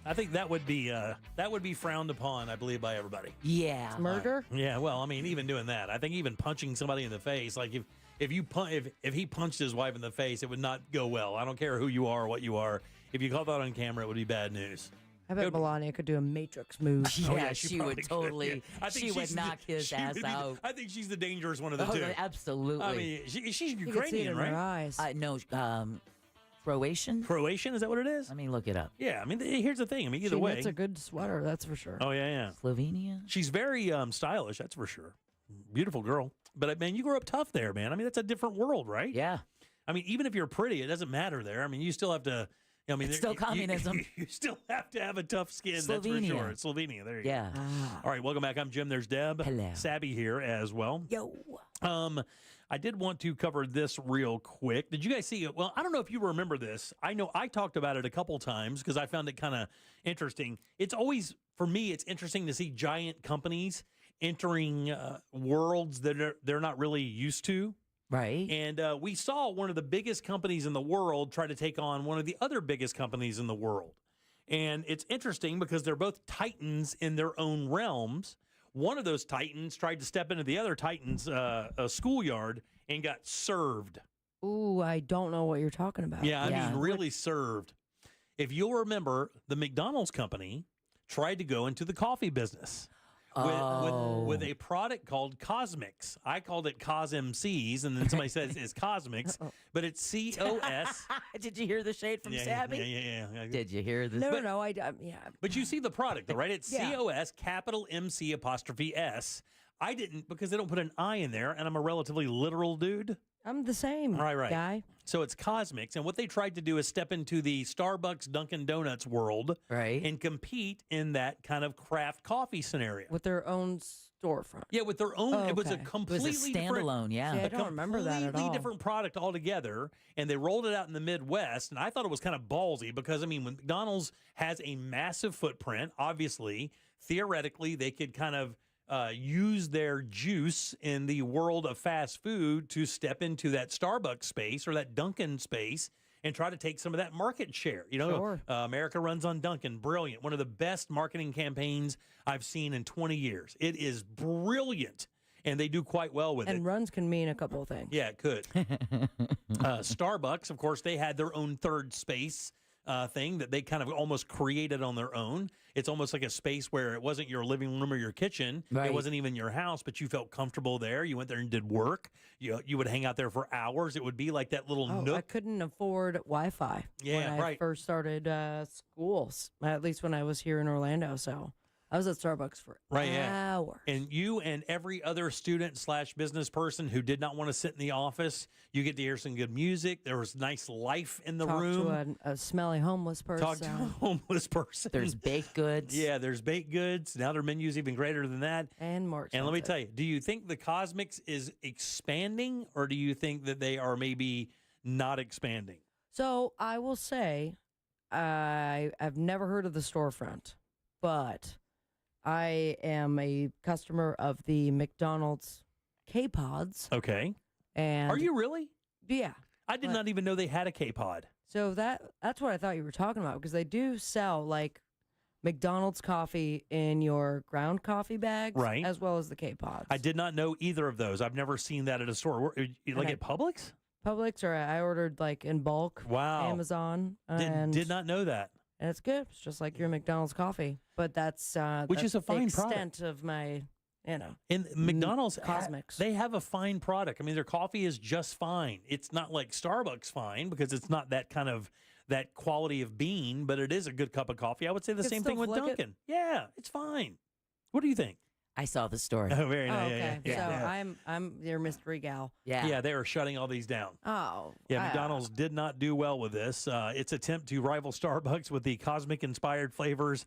S11: I think that would be frowned upon, I believe, by everybody.
S1: Yeah.
S5: Murder?
S11: Yeah, well, I mean, even doing that. I think even punching somebody in the face, like if he punched his wife in the face, it would not go well. I don't care who you are or what you are. If you caught that on camera, it would be bad news.
S5: I bet Melania could do a Matrix move.
S1: Yeah, she would
S11: could.
S1: totally.
S11: Yeah. I think
S1: She would
S11: she's
S1: knock his ass out.
S11: I think she's the dangerous one of the
S1: Oh,
S11: two.
S1: absolutely.
S11: I mean, she's
S5: You could see it
S11: Ukrainian,
S5: in
S11: right?
S5: her eyes.
S1: No, Croatian.
S11: Croatian, is that what it is?
S1: Let me look it up.
S11: Yeah, I mean, here's the thing. I mean, either
S5: She
S11: way.
S5: knits a good sweater, that's for sure.
S11: Oh, yeah.
S1: Slovenia.
S11: She's very stylish, that's for sure. Beautiful girl. But, man, you grew up tough there, man. I mean, that's a different world, right?
S1: Yeah.
S11: I mean, even if you're pretty, it doesn't matter there. I mean, you still have to. I mean,
S1: It's still communism.
S11: You still have to have a tough skin. That's for
S1: Slovenia.
S11: sure. It's Slovenia. There you
S1: Yeah.
S11: go. All right, welcome back. I'm Jim. There's Deb.
S1: Hello.
S11: Sabby here as well.
S1: Yo.
S11: I did want to cover this real quick. Did you guys see it? Well, I don't know if you remember this. I know I talked about it a couple times because I found it kind of interesting. It's always, for me, it's interesting to see giant companies entering worlds that they're not really used to.
S1: Right.
S11: And we saw one of the biggest companies in the world try to take on one of the other biggest companies in the world. And it's interesting because they're both titans in their own realms. One of those titans tried to step into the other titan's schoolyard and got served.
S5: Ooh, I don't know what you're talking about.
S11: Yeah, I mean, really served. If you'll remember, the McDonald's company tried to go into the coffee business. With a product called Cosmix. I called it CosMCs, and then somebody says it's Cosmix, but it's COS.
S1: Did you hear the shade from Sabby?
S11: Yeah.
S1: Did you hear this?
S5: No, yeah.
S11: But you see the product, though, right? It's
S5: Yeah.
S11: COS, capital MC apostrophe S. I didn't, because they don't put an I in there, and I'm a relatively literal dude.
S5: I'm the same guy.
S11: So it's Cosmix, and what they tried to do is step into the Starbucks, Dunkin' Donuts world,
S1: right,
S11: and compete in that kind of craft coffee scenario
S5: With their own storefront.
S11: Yeah, with their own.
S5: Oh,
S11: It was a
S5: okay.
S11: completely
S1: It was a standalone, yeah.
S5: See, I
S11: a
S5: don't remember that at
S11: completely
S5: all.
S11: different product altogether, and they rolled it out in the Midwest. And I thought it was kind of ballsy because I mean, when McDonald's has a massive footprint, obviously, theoretically, they could kind of use their juice in the world of fast food to step into that Starbucks space or that Dunkin' space and try to take some of that market share. You know,
S5: Sure.
S11: America runs on Dunkin'. Brilliant. One of the best marketing campaigns I've seen in 20 years. It is brilliant, and they do quite well with it.
S5: And runs can mean a couple of things.
S11: Yeah, it could. Starbucks, of course, they had their own third space thing that they kind of almost created on their own. It's almost like a space where it wasn't your living room or your kitchen.
S1: Right.
S11: It wasn't even your house, but you felt comfortable there. You went there and did work. You would hang out there for hours. It would be like that little
S5: I
S11: nook.
S5: couldn't afford Wi-Fi
S11: Yeah,
S5: when I
S11: right.
S5: first started schools, at least when I was here in Orlando. So I was at Starbucks for hours.
S11: And you and every other student/business person who did not want to sit in the office, you get to hear some good music. There was nice life in the
S5: Talk
S11: room.
S5: to a smelly homeless person.
S11: Talk to a homeless person.
S1: There's baked goods.
S11: Yeah, there's baked goods. Now their menu's even greater than that.
S5: And more
S11: And let me
S5: expensive.
S11: tell you, do you think the Cosmix is expanding, or do you think that they are maybe not expanding?
S5: So I will say, I've never heard of the storefront, but I am a customer of the McDonald's K-Pods.
S11: Okay.
S5: And
S11: Are you really?
S5: Yeah.
S11: I did not even know they had a K-Pod.
S5: So that's what I thought you were talking about, because they do sell like McDonald's coffee in your ground coffee bags,
S11: Right.
S5: as well as the K-Pods.
S11: I did not know either of those. I've never seen that at a store. Like at Publix?
S5: Publix, or I ordered like in bulk.
S11: Wow.
S5: Amazon. And
S11: Did not know that.
S5: And it's good. It's just like your McDonald's coffee. But that's
S11: Which
S5: that's
S11: is a
S5: the
S11: fine
S5: extent
S11: product.
S5: of my,
S11: And McDonald's,
S5: Cosmix.
S11: they have a fine product. I mean, their coffee is just fine. It's not like Starbucks fine because it's not that kind of that quality of bean, but it is a good cup of coffee. I would say the
S5: You can
S11: same
S5: still
S11: thing with
S5: flick it.
S11: Dunkin'. Yeah, it's fine. What do you think?
S1: I saw the story.
S11: Oh, very
S5: Oh,
S11: nice.
S5: okay.
S11: Yeah,
S5: So
S11: yeah.
S5: I'm your mystery gal.
S11: Yeah, they are shutting all these down.
S5: Oh.
S11: Yeah, McDonald's did not do well with this. Its attempt to rival Starbucks with the cosmic-inspired flavors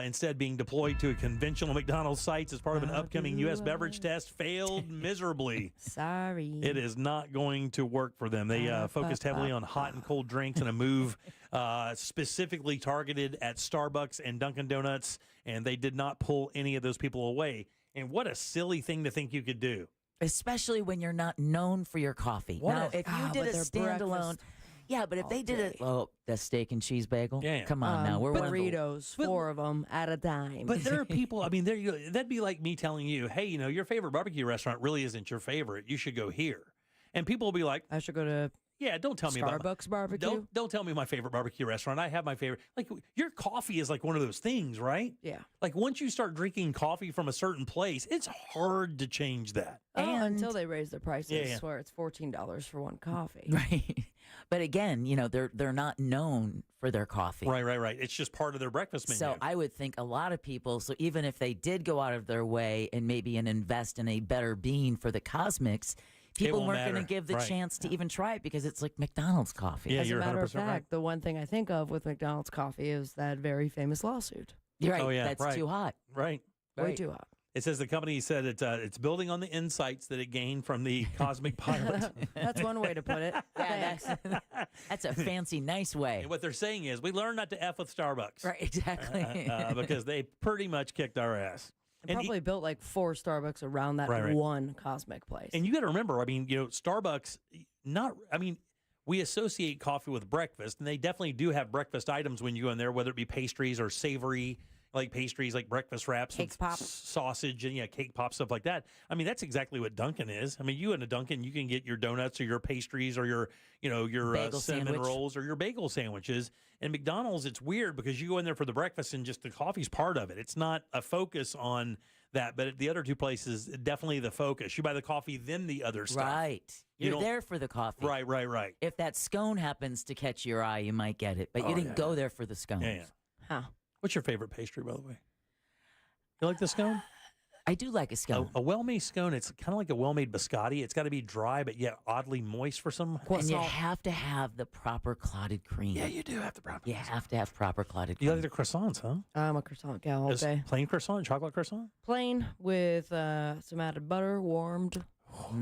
S11: instead being deployed to conventional McDonald's sites as part of an upcoming U.S. beverage test failed miserably.
S5: Sorry.
S11: It is not going to work for them. They focused heavily on hot and cold drinks in a move specifically targeted at Starbucks and Dunkin' Donuts, and they did not pull any of those people away. And what a silly thing to think you could do.
S1: Especially when you're not known for your coffee.
S11: What
S1: now,
S11: a-
S1: if you did
S5: but
S1: a
S5: their
S1: standalone,
S5: breakfast.
S1: Yeah, but if they did it, the steak and cheese bagel.
S11: Yeah.
S1: Come on now, we're one of the-
S5: burritos, 4 of them at a time.
S11: But there are people, I mean, that'd be like me telling you, hey, your favorite barbecue restaurant really isn't your favorite. You should go here. And people will be like,
S5: I should go to
S11: don't tell me about
S5: Starbucks barbecue.
S11: Don't tell me my favorite barbecue restaurant. I have my favorite. Like, your coffee is like one of those things, right?
S5: Yeah.
S11: Like, once you start drinking coffee from a certain place, it's hard to change that.
S5: Until they raise their prices,
S11: Yeah.
S5: where it's $14 for one coffee.
S1: Right. But again, they're not known for their coffee.
S11: Right. It's just part of their breakfast menu.
S1: So I would think a lot of people, so even if they did go out of their way and maybe invest in a better bean for the Cosmics, people
S11: won't
S1: weren't going to
S11: matter.
S1: give the
S11: Right.
S1: chance to even try it because it's like McDonald's coffee.
S11: Yeah,
S5: As a
S11: you're
S5: matter of
S11: 100%
S5: fact,
S11: right.
S5: the one thing I think of with McDonald's coffee is that very famous lawsuit.
S1: You're right.
S11: Oh, yeah,
S1: That's
S11: right.
S1: too hot.
S11: Right.
S5: Way too hot.
S11: It says the company said it's building on the insights that it gained from the Cosmic Pilot.
S5: That's one way to put it.
S1: Yeah, that's a fancy, nice way.
S11: And what they're saying is we learned not to F with Starbucks.
S1: Right, exactly.
S11: Because they pretty much kicked our ass.
S5: They probably built like 4 Starbucks around that
S11: Right.
S5: one Cosmic place.
S11: And you got to remember, I mean, Starbucks, we associate coffee with breakfast, and they definitely do have breakfast items when you go in there, whether it be pastries or savory, like pastries, like breakfast wraps,
S5: Cake
S11: with
S5: pop.
S11: sausage, and cake pop, stuff like that. I mean, that's exactly what Dunkin' is. I mean, you in a Dunkin', you can get your donuts or your pastries or your
S1: Bagel
S11: cinnamon
S1: sandwich.
S11: rolls or your bagel sandwiches. And McDonald's, it's weird because you go in there for the breakfast and just the coffee's part of it. It's not a focus on that, but at the other two places, definitely the focus. You buy the coffee, then the other stuff.
S1: Right.
S11: You
S1: You're
S11: don't-
S1: there for the coffee.
S11: Right.
S1: If that scone happens to catch your eye, you might get it. But you
S11: Oh,
S1: didn't
S11: yeah.
S1: go there for the scones.
S11: Yeah.
S5: Huh.
S11: What's your favorite pastry, by the way? You like the scone?
S1: I do like a scone.
S11: A well-made scone, it's kind of like a well-made biscotti. It's got to be dry, but yet oddly moist for some.
S1: And you have to have the proper clotted cream.
S11: Yeah, you do have the proper.
S1: You have to have proper clotted
S11: You
S1: cream.
S11: like the croissants, huh?
S5: I'm a croissant gal all
S11: Just
S5: day.
S11: plain croissant, chocolate croissant?
S5: Plain with some added butter, warmed.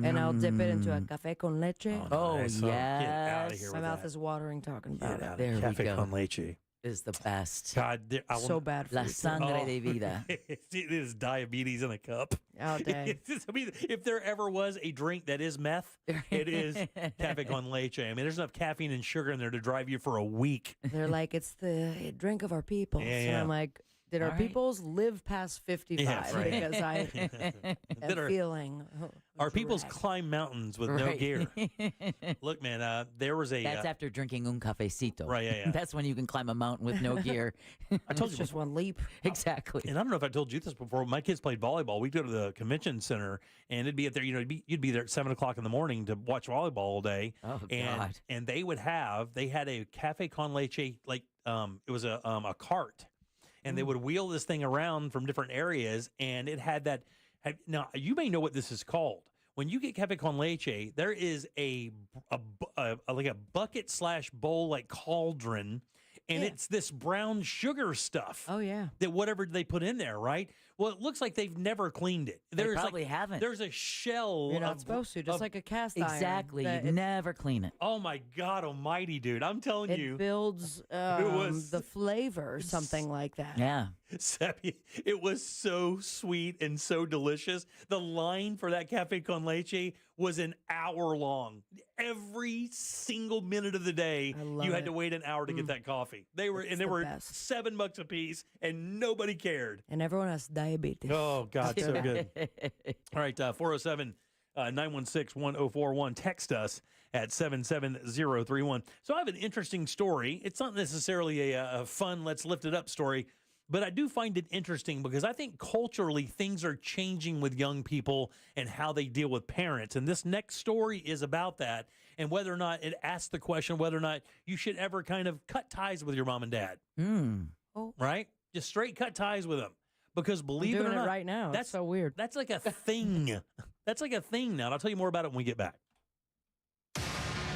S5: And I'll dip it into a café con leche.
S1: Oh,
S11: nice. Get out of
S1: yes.
S11: here
S5: My
S11: with
S5: mouth
S11: that.
S5: is watering talking
S11: Get
S5: about
S11: out
S5: it.
S11: of
S1: There we
S11: Cafe
S1: go.
S11: con leche.
S1: Is the best.
S11: God, I will,
S5: So bad for
S1: La
S5: you. too.
S1: sangre de vida.
S11: it is diabetes in a cup.
S5: All day.
S11: I mean, if there ever was a drink that is meth, it is Cafe con leche. I mean, there's enough caffeine and sugar in there to drive you for a week.
S5: They're like, it's the drink of our people.
S11: Yeah,
S5: And
S11: yeah.
S5: I'm like, did our
S1: All right.
S5: peoples live past 55?
S11: Yeah, right.
S5: Because I
S11: Did
S5: am
S11: our-
S5: feeling.
S11: Our peoples
S5: dragged.
S11: climb mountains with no
S1: Right.
S11: gear. Look, man, there was a.
S1: That's after drinking un cafecito.
S11: Right, yeah.
S1: That's when you can climb a mountain with no gear.
S11: I told
S5: It's
S11: you
S5: just one leap.
S1: Exactly.
S11: And I don't know if I told you this before. My kids played volleyball. We'd go to the convention center, and it'd be at there. You'd be there at 7:00 in the morning to watch volleyball all day.
S1: Oh,
S11: and
S1: God.
S11: and they had a cafe con leche, like it was a cart, and they would wheel this thing around from different areas, and it had that. Now you may know what this is called. When you get cafe con leche, there is a like a bucket / bowl like cauldron. And
S5: Yeah.
S11: it's this brown sugar stuff.
S5: Oh, yeah.
S11: That whatever they put in there, right? Well, it looks like they've never cleaned it.
S1: They probably haven't.
S11: There's a shell.
S5: You're not
S11: of-
S5: supposed to, just
S11: of-
S5: like a cast iron.
S1: Exactly.
S5: that
S1: You never clean it.
S11: Oh my God Almighty, dude! I'm telling
S5: It
S11: you,
S5: builds
S11: was-
S5: the flavor, something like that.
S1: Yeah.
S11: Seppi, it was so sweet and so delicious. The line for that cafe con leche was an hour long. Every single minute of the day,
S5: I love
S11: you had
S5: it.
S11: to wait an hour to get that coffee. They were
S5: It's
S11: they
S5: the
S11: were
S5: best.
S11: $7 a piece, and nobody cared.
S5: And everyone has diabetes.
S11: Oh, God, so good. All right, 407 916 1041. Text us at 77031. So I have an interesting story. It's not necessarily a fun, let's lift it up story, but I do find it interesting because I think culturally things are changing with young people and how they deal with parents. And this next story is about that and whether or not it asks the question whether or not you should ever kind of cut ties with your mom and dad, right? Just straight cut ties with them. Because believe it
S5: doing
S11: or not,
S5: it right now.
S11: that's
S5: It's so weird.
S11: That's like a thing. That's like a thing now. And I'll tell you more about it when we get back.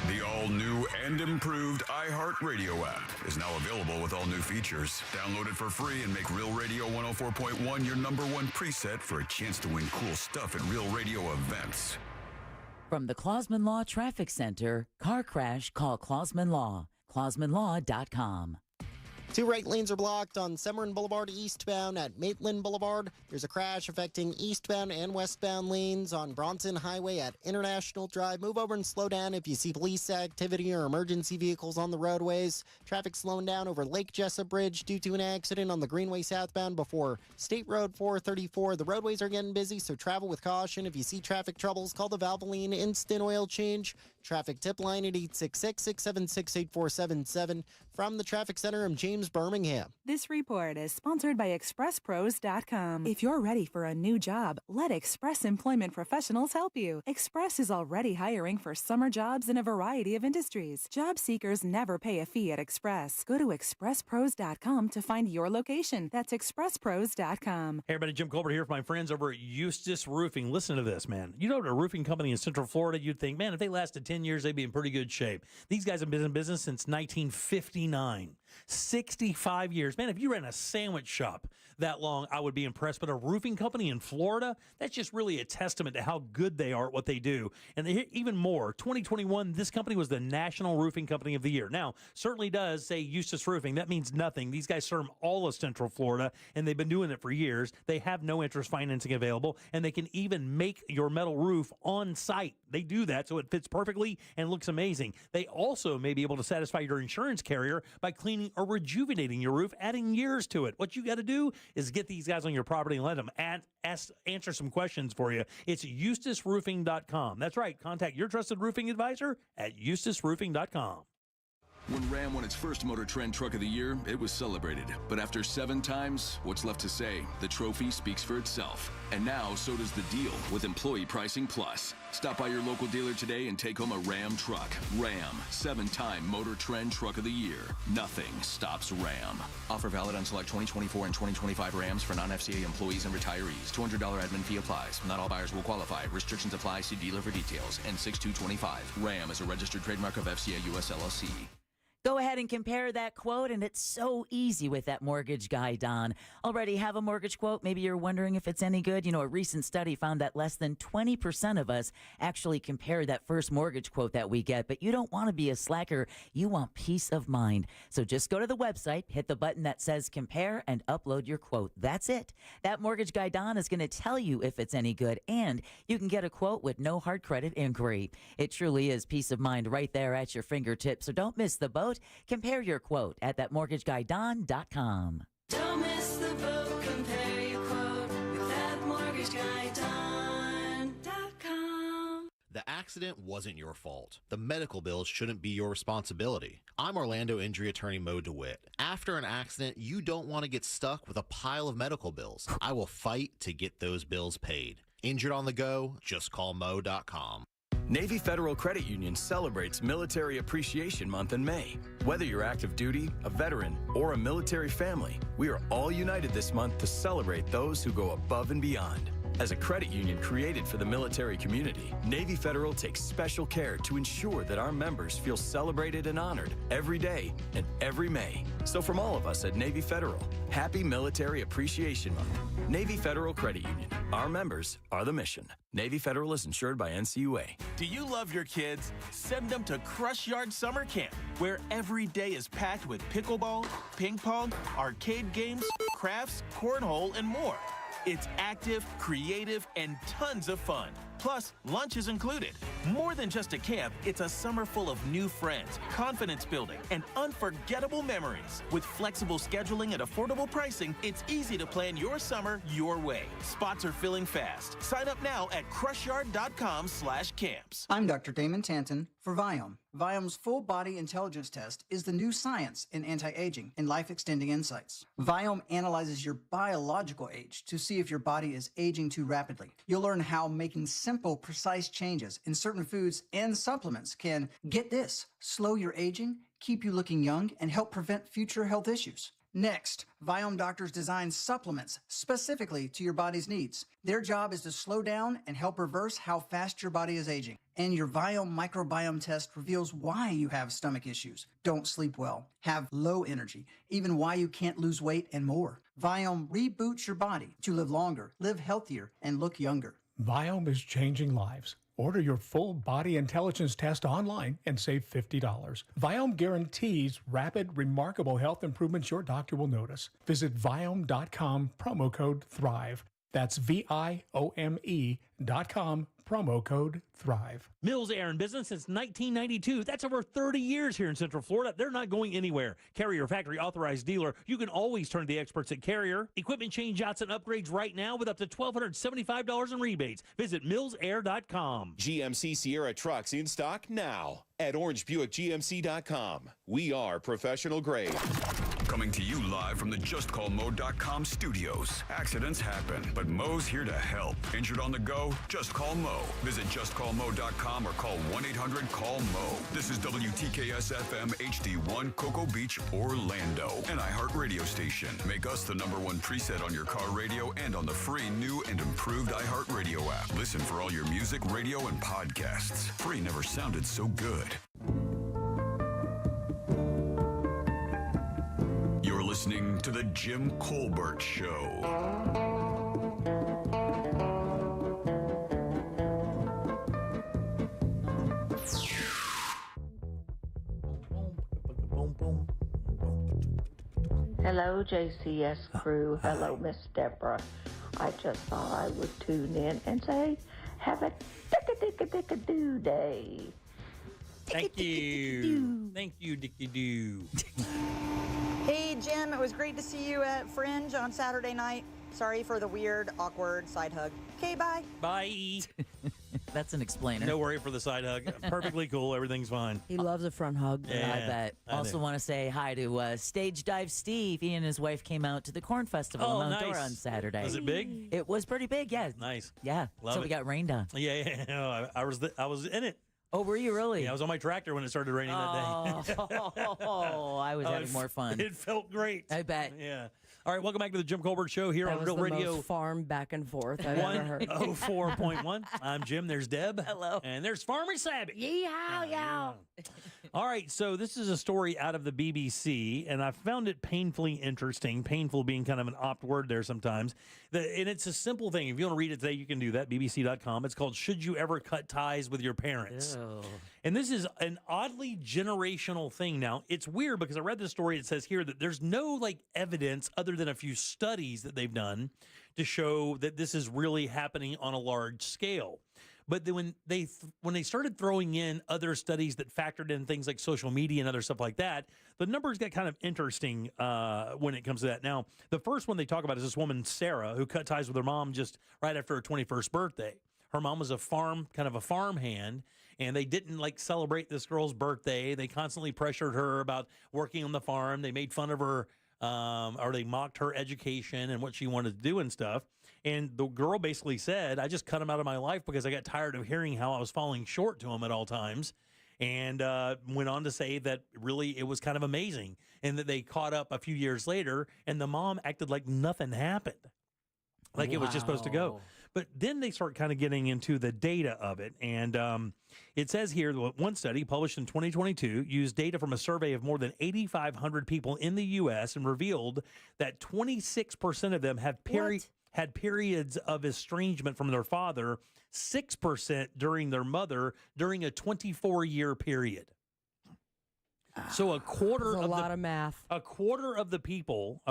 S9: The all-new and improved iHeartRadio app is now available with all new features. Download it for free and make Real Radio 104.1 your #1 preset for a chance to win cool stuff at Real Radio events.
S1: From the Clausman Law Traffic Center, car crash, call Clausman Law. ClausmanLaw.com.
S2: Two right lanes are blocked on Severin Boulevard eastbound at Maitland Boulevard. There's a crash affecting eastbound and westbound lanes on Bronson Highway at International Drive. Move over and slow down if you see police activity or emergency vehicles on the roadways. Traffic slowing down over Lake Jessup Bridge due to an accident on the Greenway southbound before State Road 434. The roadways are getting busy, so travel with caution. If you see traffic troubles, call the Valvoline Instant Oil Change. Traffic tip line at 866-676-8477. From the Traffic Center, I'm James Birmingham.
S4: This report is sponsored by ExpressPros.com. If you're ready for a new job, let Express Employment Professionals help you. Express is already hiring for summer jobs in a variety of industries. Job seekers never pay a fee at Express. Go to ExpressPros.com to find your location. That's ExpressPros.com.
S11: Hey everybody, Jim Colbert here with my friends over at Eustis Roofing. Listen to this, man. You know, a roofing company in Central Florida, you'd think, man, if they lasted 10 years, they'd be in pretty good shape. These guys have been in business since 1959. 65 years. Man, if you ran a sandwich shop that long, I would be impressed. But a roofing company in Florida, that's just really a testament to how good they are at what they do. And even more, 2021, this company was the National Roofing Company of the Year. Now, certainly does say Eustis Roofing. That means nothing. These guys serve all of Central Florida, and they've been doing it for years. They have no interest financing available, and they can even make your metal roof on site. They do that so it fits perfectly and looks amazing. They also may be able to satisfy your insurance carrier by cleaning or rejuvenating your roof, adding years to it. What you got to do is get these guys on your property and let them answer some questions for you. It's EustisRoofing.com. That's right. Contact your trusted roofing advisor at EustisRoofing.com.
S6: When Ram won its first Motor Trend Truck of the Year, it was celebrated. But after 7 times, what's left to say? The trophy speaks for itself. And now, so does the deal with Employee Pricing Plus. Stop by your local dealer today and take home a Ram truck. Ram, 7-time Motor Trend Truck of the Year. Nothing stops Ram.
S13: Offer valid on select 2024 and 2025 Rams for non-FCA employees and retirees. $200 admin fee applies. Not all buyers will qualify. Restrictions apply. See dealer for details. N6225. Ram is a registered trademark of FCA US LLC.
S1: Go ahead and compare that quote, and it's so easy with that mortgage guy, Don. Already have a mortgage quote? Maybe you're wondering if it's any good. You know, a recent study found that less than 20% of us actually compare that first mortgage quote that we get, but you don't want to be a slacker. You want peace of mind. So just go to the website, hit the button that says compare, and upload your quote. That's it. That mortgage guy, Don, is going to tell you if it's any good, and you can get a quote with no hard credit inquiry. It truly is peace of mind right there at your fingertips, so don't miss the boat. Compare your quote at thatmortgageguydon.com.
S19: Don't miss the boat. Compare your quote with thatmortgageguydon.com.
S22: The accident wasn't your fault. The medical bills shouldn't be your responsibility. I'm Orlando injury attorney Mo DeWitt. After an accident, you don't want to get stuck with a pile of medical bills. I will fight to get those bills paid. Injured on the go? Just call Mo.com.
S25: Navy Federal Credit Union celebrates Military Appreciation Month in May. Whether you're active duty, a veteran, or a military family, we are all united this month to celebrate those who go above and beyond. As a credit union created for the military community, Navy Federal takes special care to ensure that our members feel celebrated and honored every day and every May. So from all of us at Navy Federal, happy Military Appreciation Month. Navy Federal Credit Union. Our members are the mission. Navy Federal is insured by NCUA.
S10: Do you love your kids? Send them to Crush Yard Summer Camp, where every day is packed with pickleball, ping pong, arcade games, crafts, cornhole, and more. It's active, creative, and tons of fun. Plus, lunch is included. More than just a camp, it's a summer full of new friends, confidence building, and unforgettable memories. With flexible scheduling and affordable pricing, it's easy to plan your summer your way. Spots are filling fast. Sign up now at crushyard.com/camps.
S27: I'm Dr. Damon Tanton for Viome. Viome's full body intelligence test is the new science in anti-aging and life-extending insights. Viome analyzes your biological age to see if your body is aging too rapidly. You'll learn how making simple, precise changes in certain foods and supplements can, get this, slow your aging, keep you looking young, and help prevent future health issues. Next, Viome doctors design supplements specifically to your body's needs. Their job is to slow down and help reverse how fast your body is aging. And your Viome microbiome test reveals why you have stomach issues, don't sleep well, have low energy, even why you can't lose weight, and more. Viome reboots your body to live longer, live healthier, and look younger.
S23: Viome is changing lives,
S3: Order your full body intelligence test online and save $50. Viome guarantees rapid, remarkable health improvements your doctor will notice. Visit Viome.com, promo code THRIVE. That's VIOME.com, promo code THRIVE.
S11: Mills Air in business since 1992. That's over 30 years here in Central Florida. They're not going anywhere. Carrier factory authorized dealer. You can always turn to the experts at Carrier. Equipment changeouts and upgrades right now with up to $1,275 in rebates. Visit millsair.com.
S7: GMC Sierra trucks in stock now at orangebuickgmc.com. We are professional grade.
S9: Coming to you live from the JustCallMo.com studios. Accidents happen, but Mo's here to help. Injured on the go? Just call Mo. Visit JustCallMo.com or call 1-800-CALL-MO. This is WTKS-FM HD1 Cocoa Beach, Orlando. An iHeart radio station. Make us the #1 preset on your car radio and on the free new and improved iHeart radio app. Listen for all your music, radio, and podcasts. Free never sounded so good. You're listening to The Jim Colbert Show.
S12: Hello, JCS crew. Hello, Miss Deborah. I just thought I would tune in and say, have a dick-a-dick-a-dick-a-doo day.
S11: Thank you. Thank you, Dicky Doo.
S15: Hey, Jim, it was great to see you at Fringe on Saturday night. Sorry for the weird, awkward side hug. Okay, bye.
S11: Bye.
S1: That's an explainer.
S11: No worry for the side hug. Perfectly cool. Everything's fine.
S5: He loves a front hug.
S11: Yeah,
S1: I bet.
S11: I
S1: Also
S11: know.
S1: want to say hi to Stage Dive Steve. He and his wife came out to the Corn Festival
S11: Oh,
S1: in Mount
S11: nice.
S1: Dora on Saturday.
S11: Was it big?
S1: It was pretty big, yeah.
S11: Nice.
S1: Yeah.
S11: Love
S1: so
S11: it.
S1: we got rained on.
S11: Yeah. I was in it.
S1: Oh, were you really?
S11: Yeah, I was on my tractor when it started raining that day.
S1: Oh, I was having more fun.
S11: It felt great.
S1: I bet.
S11: Yeah. All right, welcome back to the Jim Colbert Show here
S5: That
S11: on
S5: was
S11: Real
S5: the
S11: Radio
S5: most farm back and forth I've ever heard.
S11: 104.1. I'm Jim. There's Deb.
S1: Hello.
S11: And there's Farmer Sabbath.
S5: Yeehaw,
S11: All right, so this is a story out of the BBC, and I found it painfully interesting, painful being kind of an opt word there sometimes. And it's a simple thing. If you want to read it today, you can do that, bbc.com. It's called Should You Ever Cut Ties with Your Parents?
S1: Ew.
S11: And this is an oddly generational thing. Now, it's weird because I read the story. It says here that there's no evidence other than a few studies that they've done to show that this is really happening on a large scale. But then when they started throwing in other studies that factored in things like social media and other stuff like that, the numbers got kind of interesting when it comes to that. Now, the first one they talk about is this woman, Sarah, who cut ties with her mom just right after her 21st birthday. Her mom was a farm hand, and they didn't celebrate this girl's birthday. They constantly pressured her about working on the farm. They made fun of her, or they mocked her education and what she wanted to do and stuff. And the girl basically said, I just cut him out of my life because I got tired of hearing how I was falling short to him at all times. And went on to say that really it was kind of amazing. And that they caught up a few years later, and the mom acted like nothing happened. Like it was just supposed to go. But then they start kind of getting into the data of it. And it says here that one study published in 2022 used data from a survey of more than 8,500 people in the U.S. and revealed that 26% of them had periods of estrangement from their father, 6% during their mother during a 24-year period. So a quarter
S5: That's a lot of math.
S11: A quarter out of the people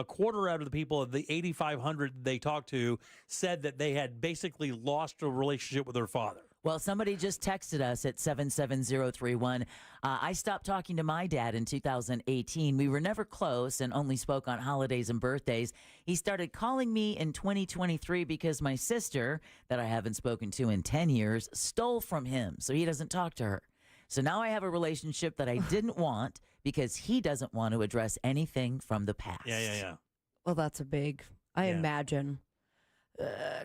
S11: of the 8,500 they talked to said that they had basically lost a relationship with their father.
S1: Well, somebody just texted us at 77031. I stopped talking to my dad in 2018. We were never close and only spoke on holidays and birthdays. He started calling me in 2023 because my sister, that I haven't spoken to in 10 years, stole from him, so he doesn't talk to her. So now I have a relationship that I didn't want because he doesn't want to address anything from the past.
S11: Yeah.
S5: Well, that's a big, I imagine,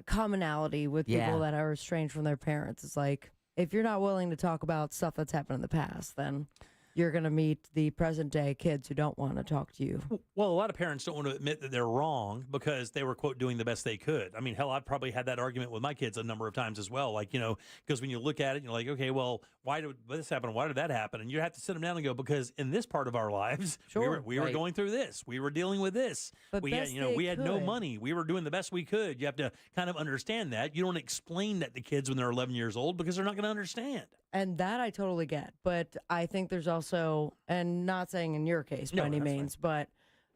S5: commonality with people that are estranged from their parents. It's like, if you're not willing to talk about stuff that's happened in the past, then you're going to meet the present day kids who don't want to talk to you.
S11: Well, a lot of parents don't want to admit that they're wrong because they were, quote, doing the best they could. I mean, hell, I've probably had that argument with my kids a number of times as well. Like, because when you look at it, you're like, okay, well, why did this happen? Why did that happen? And you have to sit them down and go, because in this part of our lives, we were going through this. We were dealing with this.
S5: But
S11: we had, we had no money. We were doing the best we could. You have to kind of understand that. You don't explain that to kids when they're 11 years old because they're not going to understand.
S5: And that I totally get. But I think there's also, and not saying in your case by any means, but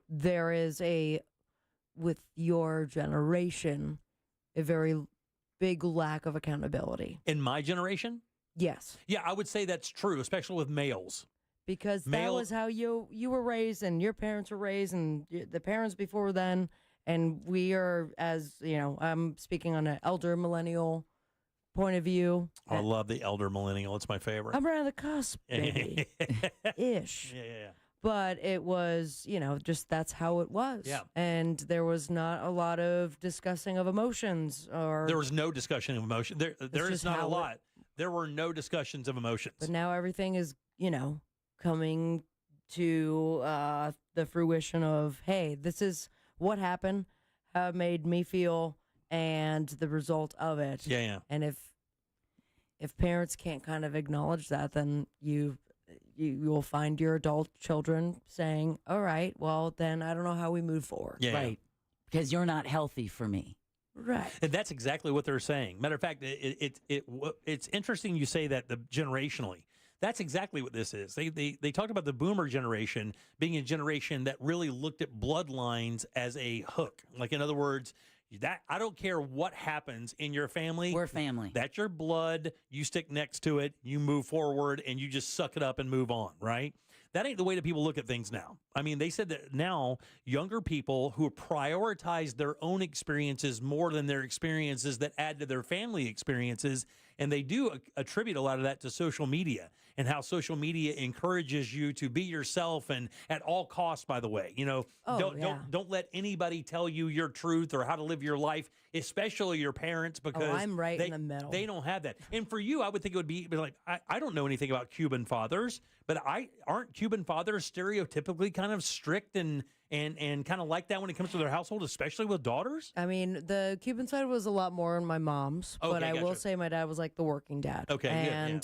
S5: there is with your generation, a very big lack of accountability.
S11: In my generation?
S5: Yes.
S11: Yeah, I would say that's true, especially with males.
S5: Because that was how you were raised and your parents were raised and the parents before then. And we are, as, I'm speaking on an elder millennial point of view.
S11: I love the elder millennial. It's my favorite.
S5: I'm around the cusp, baby. Ish.
S11: Yeah.
S5: But it was, just that's how it was.
S11: Yeah.
S5: And there was not a lot of discussing of emotions or.
S11: There was no discussion of emotion. There is not a lot. There were no discussions of emotions.
S5: But now everything is, coming to the fruition of, hey, this is what happened, how it made me feel, and the result of it.
S11: Yeah.
S5: And if parents can't kind of acknowledge that, then you will find your adult children saying, all right, well, then I don't know how we move forward.
S11: Yeah.
S1: Right. Because you're not healthy for me.
S5: Right.
S11: And that's exactly what they're saying. Matter of fact, it's interesting you say that generationally. That's exactly what this is. They talked about the boomer generation being a generation that really looked at bloodlines as a hook. Like, in other words, that I don't care what happens in your family.
S1: We're family.
S11: That's your blood. You stick next to it. You move forward, and you just suck it up and move on, right? That ain't the way that people look at things now. I mean, they said that now younger people who prioritize their own experiences more than their experiences that add to their family experiences, and they do attribute a lot of that to social media and how social media encourages you to be yourself, and at all costs, by the way. Don't let anybody tell you your truth or how to live your life, especially your parents, because
S5: I'm right in the middle.
S11: They don't have that. And for you, I would think it would be like, I don't know anything about Cuban fathers, but aren't Cuban fathers stereotypically kind of strict and kind of like that when it comes to their household, especially with daughters?
S5: I mean, the Cuban side was a lot more in my mom's, but I will say my dad was like the working dad.
S11: Okay,
S5: and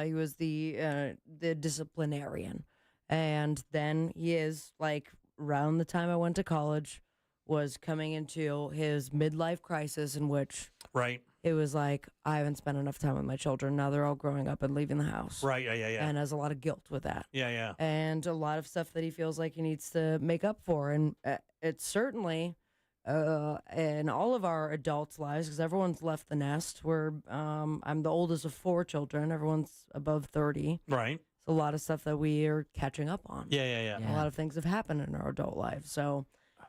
S5: he was the disciplinarian, and then he is like around the time I went to college, was coming into his midlife crisis in which it was like, I haven't spent enough time with my children. Now they're all growing up and leaving the house.
S11: Right, yeah.
S5: And has a lot of guilt with that.
S11: Yeah.
S5: And a lot of stuff that he feels like he needs to make up for. And it's certainly in all of our adults' lives, because everyone's left the nest. I'm the oldest of 4 children. Everyone's above 30.
S11: Right.
S5: It's a lot of stuff that we are catching up on.
S11: Yeah.
S5: A lot of things have happened in our adult lives. So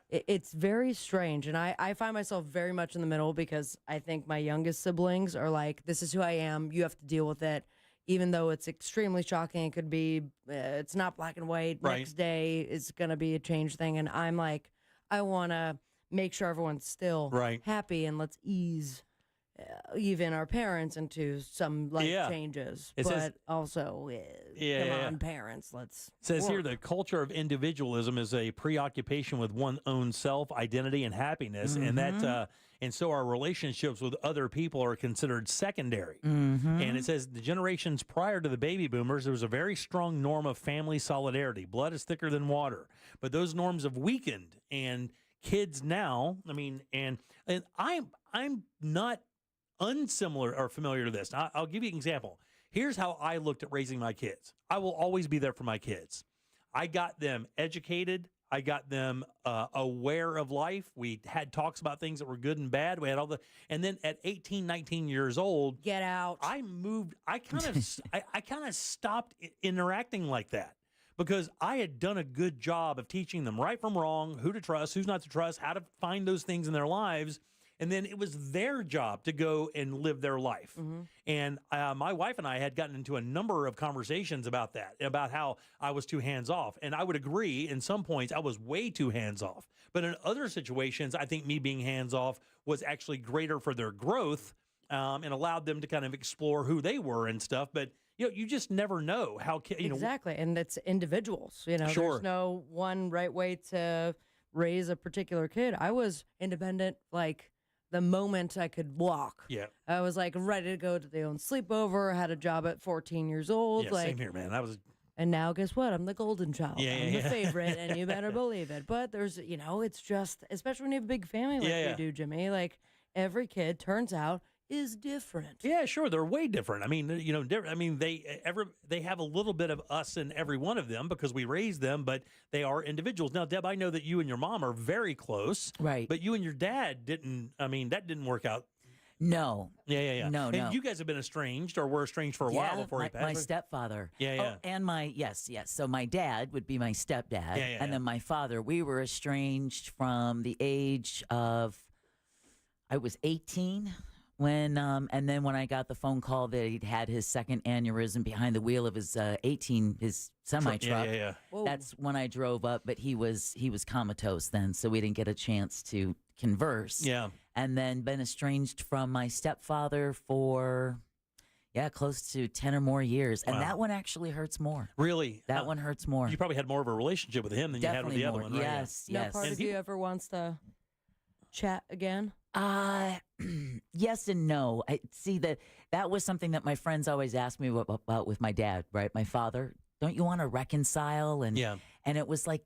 S5: it's very strange. And I find myself very much in the middle, because I think my youngest siblings are like, this is who I am. You have to deal with it. Even though it's extremely shocking, it could be, it's not black and white.
S11: Right.
S5: Next day is going to be a change thing. And I'm like, I want to make sure everyone's still happy, and let's ease even our parents into some life changes. Also, come on, parents, let's
S11: It says
S5: work.
S11: here, the culture of individualism is a preoccupation with one's own self, identity, and happiness, and so our relationships with other people are considered secondary. And it says the generations prior to the baby boomers, there was a very strong norm of family solidarity. Blood is thicker than water, but those norms have weakened, and kids now, I mean, and I'm not unsimilar or familiar to this. I'll give you an example. Here's how I looked at raising my kids. I will always be there for my kids. I got them educated. I got them aware of life. We had talks about things that were good and bad. We had and then at 18, 19 years old,
S5: get out.
S11: I moved. I kind of stopped interacting like that, because I had done a good job of teaching them right from wrong, who to trust, who's not to trust, how to find those things in their lives. And then it was their job to go and live their life. And my wife and I had gotten into a number of conversations about that, about how I was too hands-off. And I would agree, in some points, I was way too hands-off. But in other situations, I think me being hands-off was actually greater for their growth, and allowed them to kind of explore who they were and stuff. But you just never know how
S5: exactly, and it's individuals.
S11: Sure.
S5: There's no one right way to raise a particular kid. I was independent like the moment I could walk.
S11: Yeah.
S5: I was like ready to go to the own sleepover. Had a job at 14 years old.
S11: Yeah,
S5: like,
S11: same here, man.
S5: And now guess what? I'm the golden child.
S11: Yeah,
S5: I'm
S11: yeah.
S5: the favorite, and you better believe it. But there's, it's just, especially when you have a big family like you do, Jimmy, like every kid turns out is different.
S11: Yeah, sure. They're way different. I mean, different. I mean, they have a little bit of us in every one of them because we raised them, but they are individuals. Now, Deb, I know that you and your mom are very close.
S1: Right.
S11: But you and your dad didn't, that didn't work out.
S1: No.
S11: Yeah.
S1: No.
S11: And you guys have been estranged or were estranged for a while before he passed.
S1: My stepfather.
S11: Yeah.
S1: Oh, and yes. So my dad would be my stepdad. And then my father, we were estranged from the age of, I was 18 when, and then when I got the phone call that he'd had his second aneurysm behind the wheel of his his semi truck.
S11: Yeah.
S1: That's when I drove up, but he was comatose then, so we didn't get a chance to converse.
S11: Yeah.
S1: And then been estranged from my stepfather for, close to 10 or more years. And that one actually hurts more.
S11: Really?
S1: That one hurts more.
S11: You probably had more of a relationship with him than
S1: Definitely
S11: you had with the
S1: more.
S11: other one, right?
S1: Yes,
S5: No
S1: yes.
S5: part of you ever wants to chat again?
S1: Yes and no. That was something that my friends always asked me about with my dad, right? My father. Don't you want to reconcile? And it was like,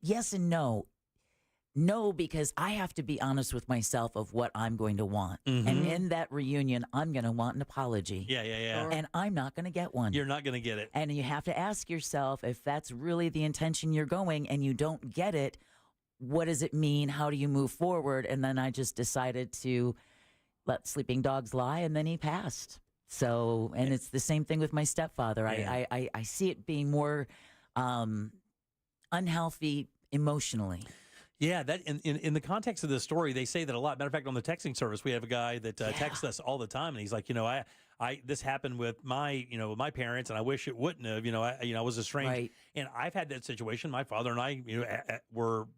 S1: yes and no. No, because I have to be honest with myself of what I'm going to want.
S11: Mm-hmm.
S1: And in that reunion, I'm going to want an apology.
S11: Yeah.
S1: And I'm not going to get one.
S11: You're not going to get it.
S1: And you have to ask yourself if that's really the intention you're going and you don't get it, what does it mean? How do you move forward? And then I just decided to let sleeping dogs lie, and then he passed. So, and it's the same thing with my stepfather.
S11: Yeah.
S1: I see it being more unhealthy emotionally.
S11: Yeah, that in the context of this story, they say that a lot. Matter of fact, on the texting service, we have a guy that texts us all the time, and he's like, I this happened with my parents, and I wish it wouldn't have. I was estranged,
S1: Right.
S11: and I've had that situation. My father and I,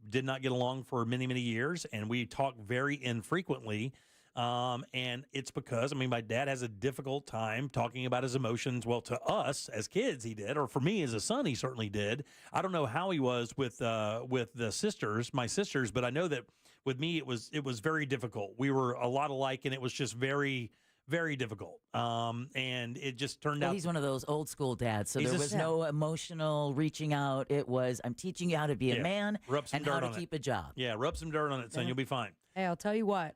S11: did not get along for many years, and we talk very infrequently. And it's because, my dad has a difficult time talking about his emotions. Well, to us as kids, he did, or for me as a son, he certainly did. I don't know how he was with the sisters, my sisters, but I know that with me, it was very difficult. We were a lot alike, and it was just very, very difficult. And it just turned out.
S1: He's one of those old school dads. So
S11: He's
S1: there
S11: a-
S1: was no emotional reaching out. It was, I'm teaching you how to be a man
S11: Rub some
S1: and
S11: dirt
S1: how to
S11: on it.
S1: keep a job.
S11: Yeah, rub some dirt on it, son. You'll be fine.
S5: Hey, I'll tell you what.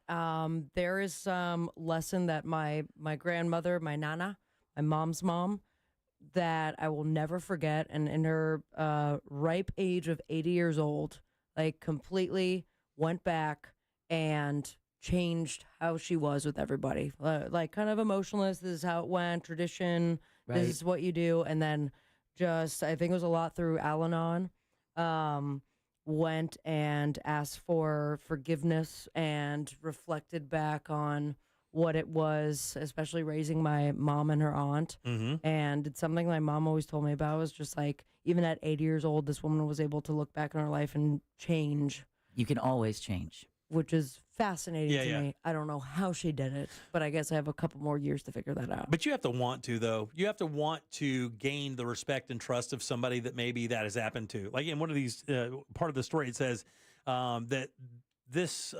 S5: There is some lesson that my grandmother, my nana, my mom's mom, that I will never forget. And in her ripe age of 80 years old, like completely went back and changed how she was with everybody. Like kind of emotionless. This is how it went. Tradition.
S1: Right.
S5: This is what you do. And then just, I think it was a lot through Al-Anon. Went and asked for forgiveness and reflected back on what it was, especially raising my mom and her aunt.
S11: Mm-hmm.
S5: And it's something my mom always told me about. Was just like, even at 80 years old, this woman was able to look back on her life and change.
S1: You can always change.
S5: Which is fascinating to
S11: Yeah.
S5: me. I don't know how she did it, but I guess I have a couple more years to figure that out.
S11: But you have to want to, though. You have to want to gain the respect and trust of somebody that maybe that has happened to. Like in one of these, part of the story, it says that this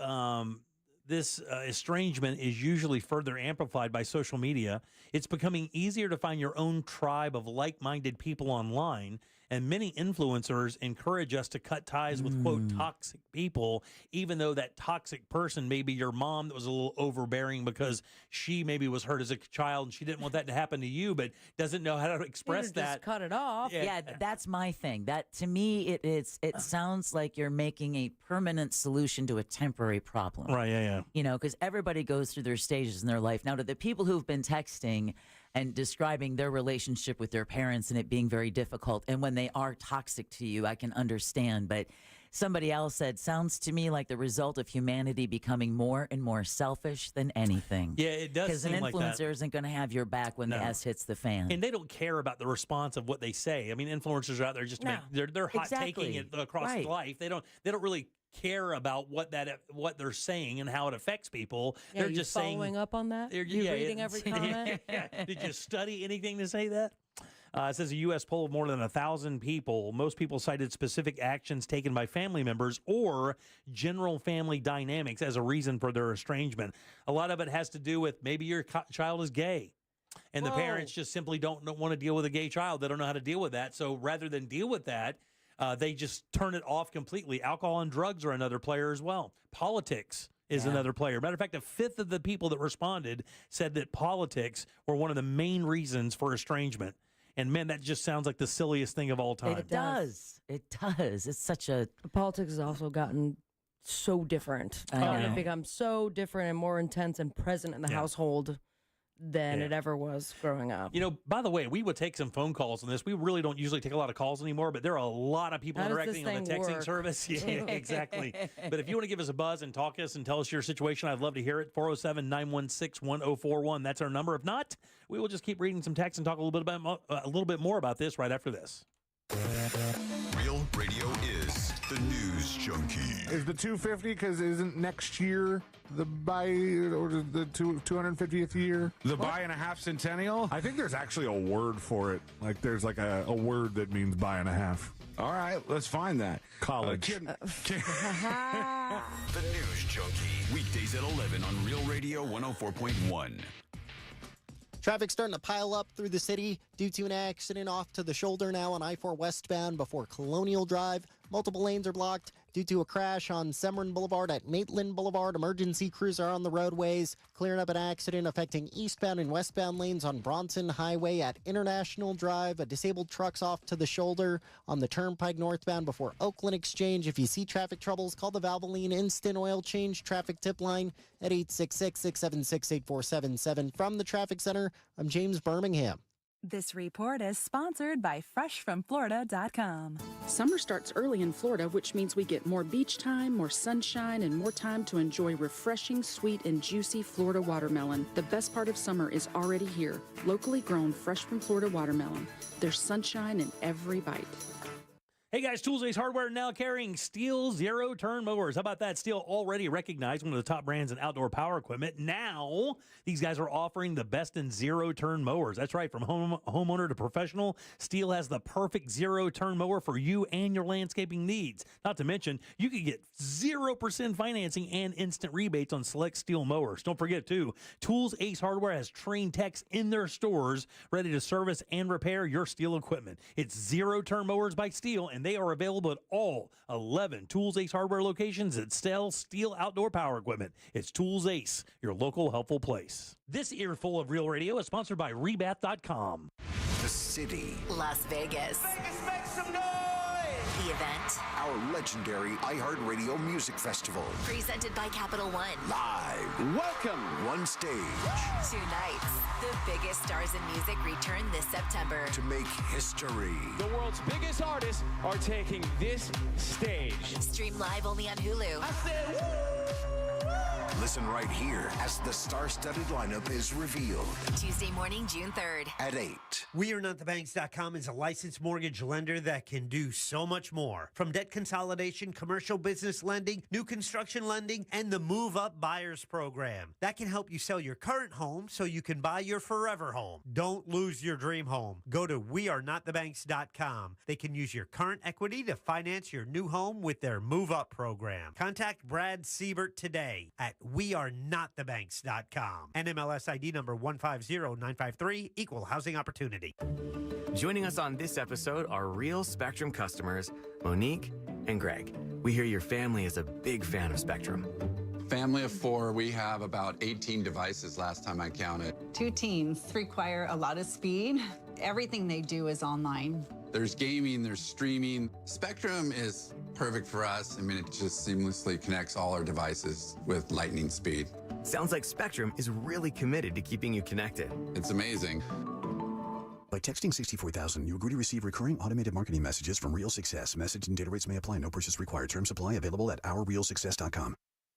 S11: estrangement is usually further amplified by social media. It's becoming easier to find your own tribe of like-minded people online, and many influencers encourage us to cut ties with, quote, toxic people, even though that toxic person may be your mom that was a little overbearing because she maybe was hurt as a child and she didn't want that to happen to you, but doesn't know how to express
S5: Just
S11: that.
S5: cut it off.
S1: Yeah, that's my thing. That to me, it sounds like you're making a permanent solution to a temporary problem.
S11: Right, yeah.
S1: Because everybody goes through their stages in their life. Now, to the people who've been texting and describing their relationship with their parents and it being very difficult, and when they are toxic to you, I can understand. But somebody else said, sounds to me like the result of humanity becoming more and more selfish than anything.
S11: Yeah, it does
S1: Because an
S11: seem like that.
S1: influencer isn't going to have your back when the
S11: No.
S1: S hits the fan.
S11: And they don't care about the response of what they say. I mean, influencers are out there just to
S1: No.
S11: they're hot
S1: Exactly.
S11: taking it across
S1: Right.
S11: life. They don't really care about what they're saying and how it affects people.
S5: Yeah,
S11: They're
S5: you
S11: just
S5: following up on that? You reading every comment?
S11: Did you study anything to say that? It says a U.S. poll of more than 1,000 people. Most people cited specific actions taken by family members or general family dynamics as a reason for their estrangement. A lot of it has to do with maybe your child is gay, and the parents just simply don't want to deal with a gay child. They don't know how to deal with that. So rather than deal with that, they just turn it off completely. Alcohol and drugs are another player as well. Politics is another player. Matter of fact, a fifth of the people that responded said that politics were one of the main reasons for estrangement. And, man, that just sounds like the silliest thing of all time.
S1: It does. It does. It's such a...
S5: Politics has also gotten so different. It's become so different and more intense and present in the household than it ever was growing up.
S11: You know, by the way, we would take some phone calls on this. We really don't usually take a lot of calls anymore, but there are a lot of people interacting on the texting service. Yeah, exactly. But if you want to give us a buzz and talk to us and tell us your situation, I'd love to hear it. 407-916-1041. That's our number. If not, we will just keep reading some texts and talk a little bit more about this right after this.
S9: Real Radio is the News Junkie.
S8: Is the 250 because isn't next year the or the 250th year?
S14: The buy and a half centennial?
S8: I think there's actually a word for it. Like there's like a word that means buy and a half.
S14: All right, let's find that.
S8: College.
S9: The News Junkie. Weekdays at 11 on Real Radio 104.1.
S2: Traffic starting to pile up through the city due to an accident off to the shoulder now on I-4 westbound before Colonial Drive. Multiple lanes are blocked due to a crash on Severin Boulevard at Maitland Boulevard. Emergency crews are on the roadways, clearing up an accident affecting eastbound and westbound lanes on Bronson Highway at International Drive. A disabled truck's off to the shoulder on the Turnpike northbound before Oakland Exchange. If you see traffic troubles, call the Valvoline Instant Oil Change traffic tip line at 866-676-8477. From the Traffic Center, I'm James Birmingham.
S4: This report is sponsored by FreshFromFlorida.com.
S16: Summer starts early in Florida, which means we get more beach time, more sunshine, and more time to enjoy refreshing, sweet, and juicy Florida watermelon. The best part of summer is already here. Locally grown, fresh from Florida watermelon. There's sunshine in every bite.
S11: Hey guys, Tools Ace Hardware now carrying Steel zero-turn mowers. How about that? Steel already recognized one of the top brands in outdoor power equipment. Now, these guys are offering the best in zero-turn mowers. That's right, from homeowner to professional, Steel has the perfect zero-turn mower for you and your landscaping needs. Not to mention, you can get 0% financing and instant rebates on select Steel mowers. Don't forget, too, Tools Ace Hardware has trained techs in their stores ready to service and repair your Steel equipment. It's zero-turn mowers by Steel, and they are available at all 11 Tools Ace Hardware locations that sell Steel outdoor power equipment. It's Tools Ace, your local helpful place. This earful of Real Radio is sponsored by Rebath.com.
S9: The city.
S17: Las Vegas.
S19: Vegas, make some noise!
S17: The event.
S9: Our legendary iHeartRadio Music Festival.
S17: Presented by Capital One.
S9: Live. Welcome. One stage.
S17: 2 nights. The biggest stars in music return this September.
S9: To make history.
S18: The world's biggest artists are taking this stage.
S17: Stream live only on Hulu.
S19: I said, woo!
S9: Listen right here as the star-studded lineup is revealed.
S17: Tuesday morning, June 3rd.
S9: At 8.
S20: WeAreNotTheBanks.com is a licensed mortgage lender that can do so much more. From debt consolidation, commercial business lending, new construction lending, and the Move Up Buyers Program. That can help you sell your current home so you can buy your forever home. Don't lose your dream home. Go to WeAreNotTheBanks.com. They can use your current equity to finance your new home with their Move Up program. Contact Brad Siebert today at WeAreNotTheBanks.com. NMLS ID number 150953, Equal Housing Opportunity.
S21: Joining us on this episode are real Spectrum customers, Monique and Greg. We hear your family is a big fan of Spectrum.
S28: Family of 4, we have about 18 devices last time I counted.
S29: 2 teams require a lot of speed. Everything they do is online.
S28: There's gaming, there's streaming. Spectrum is perfect for us. I mean, it just seamlessly connects all our devices with lightning speed.
S21: Sounds like Spectrum is really committed to keeping you connected.
S28: It's amazing.
S30: By texting 64000, you agree to receive recurring automated marketing messages from Real Success. Message and data rates may apply. No purchase required. Terms apply. Available at ourrealsuccess.com.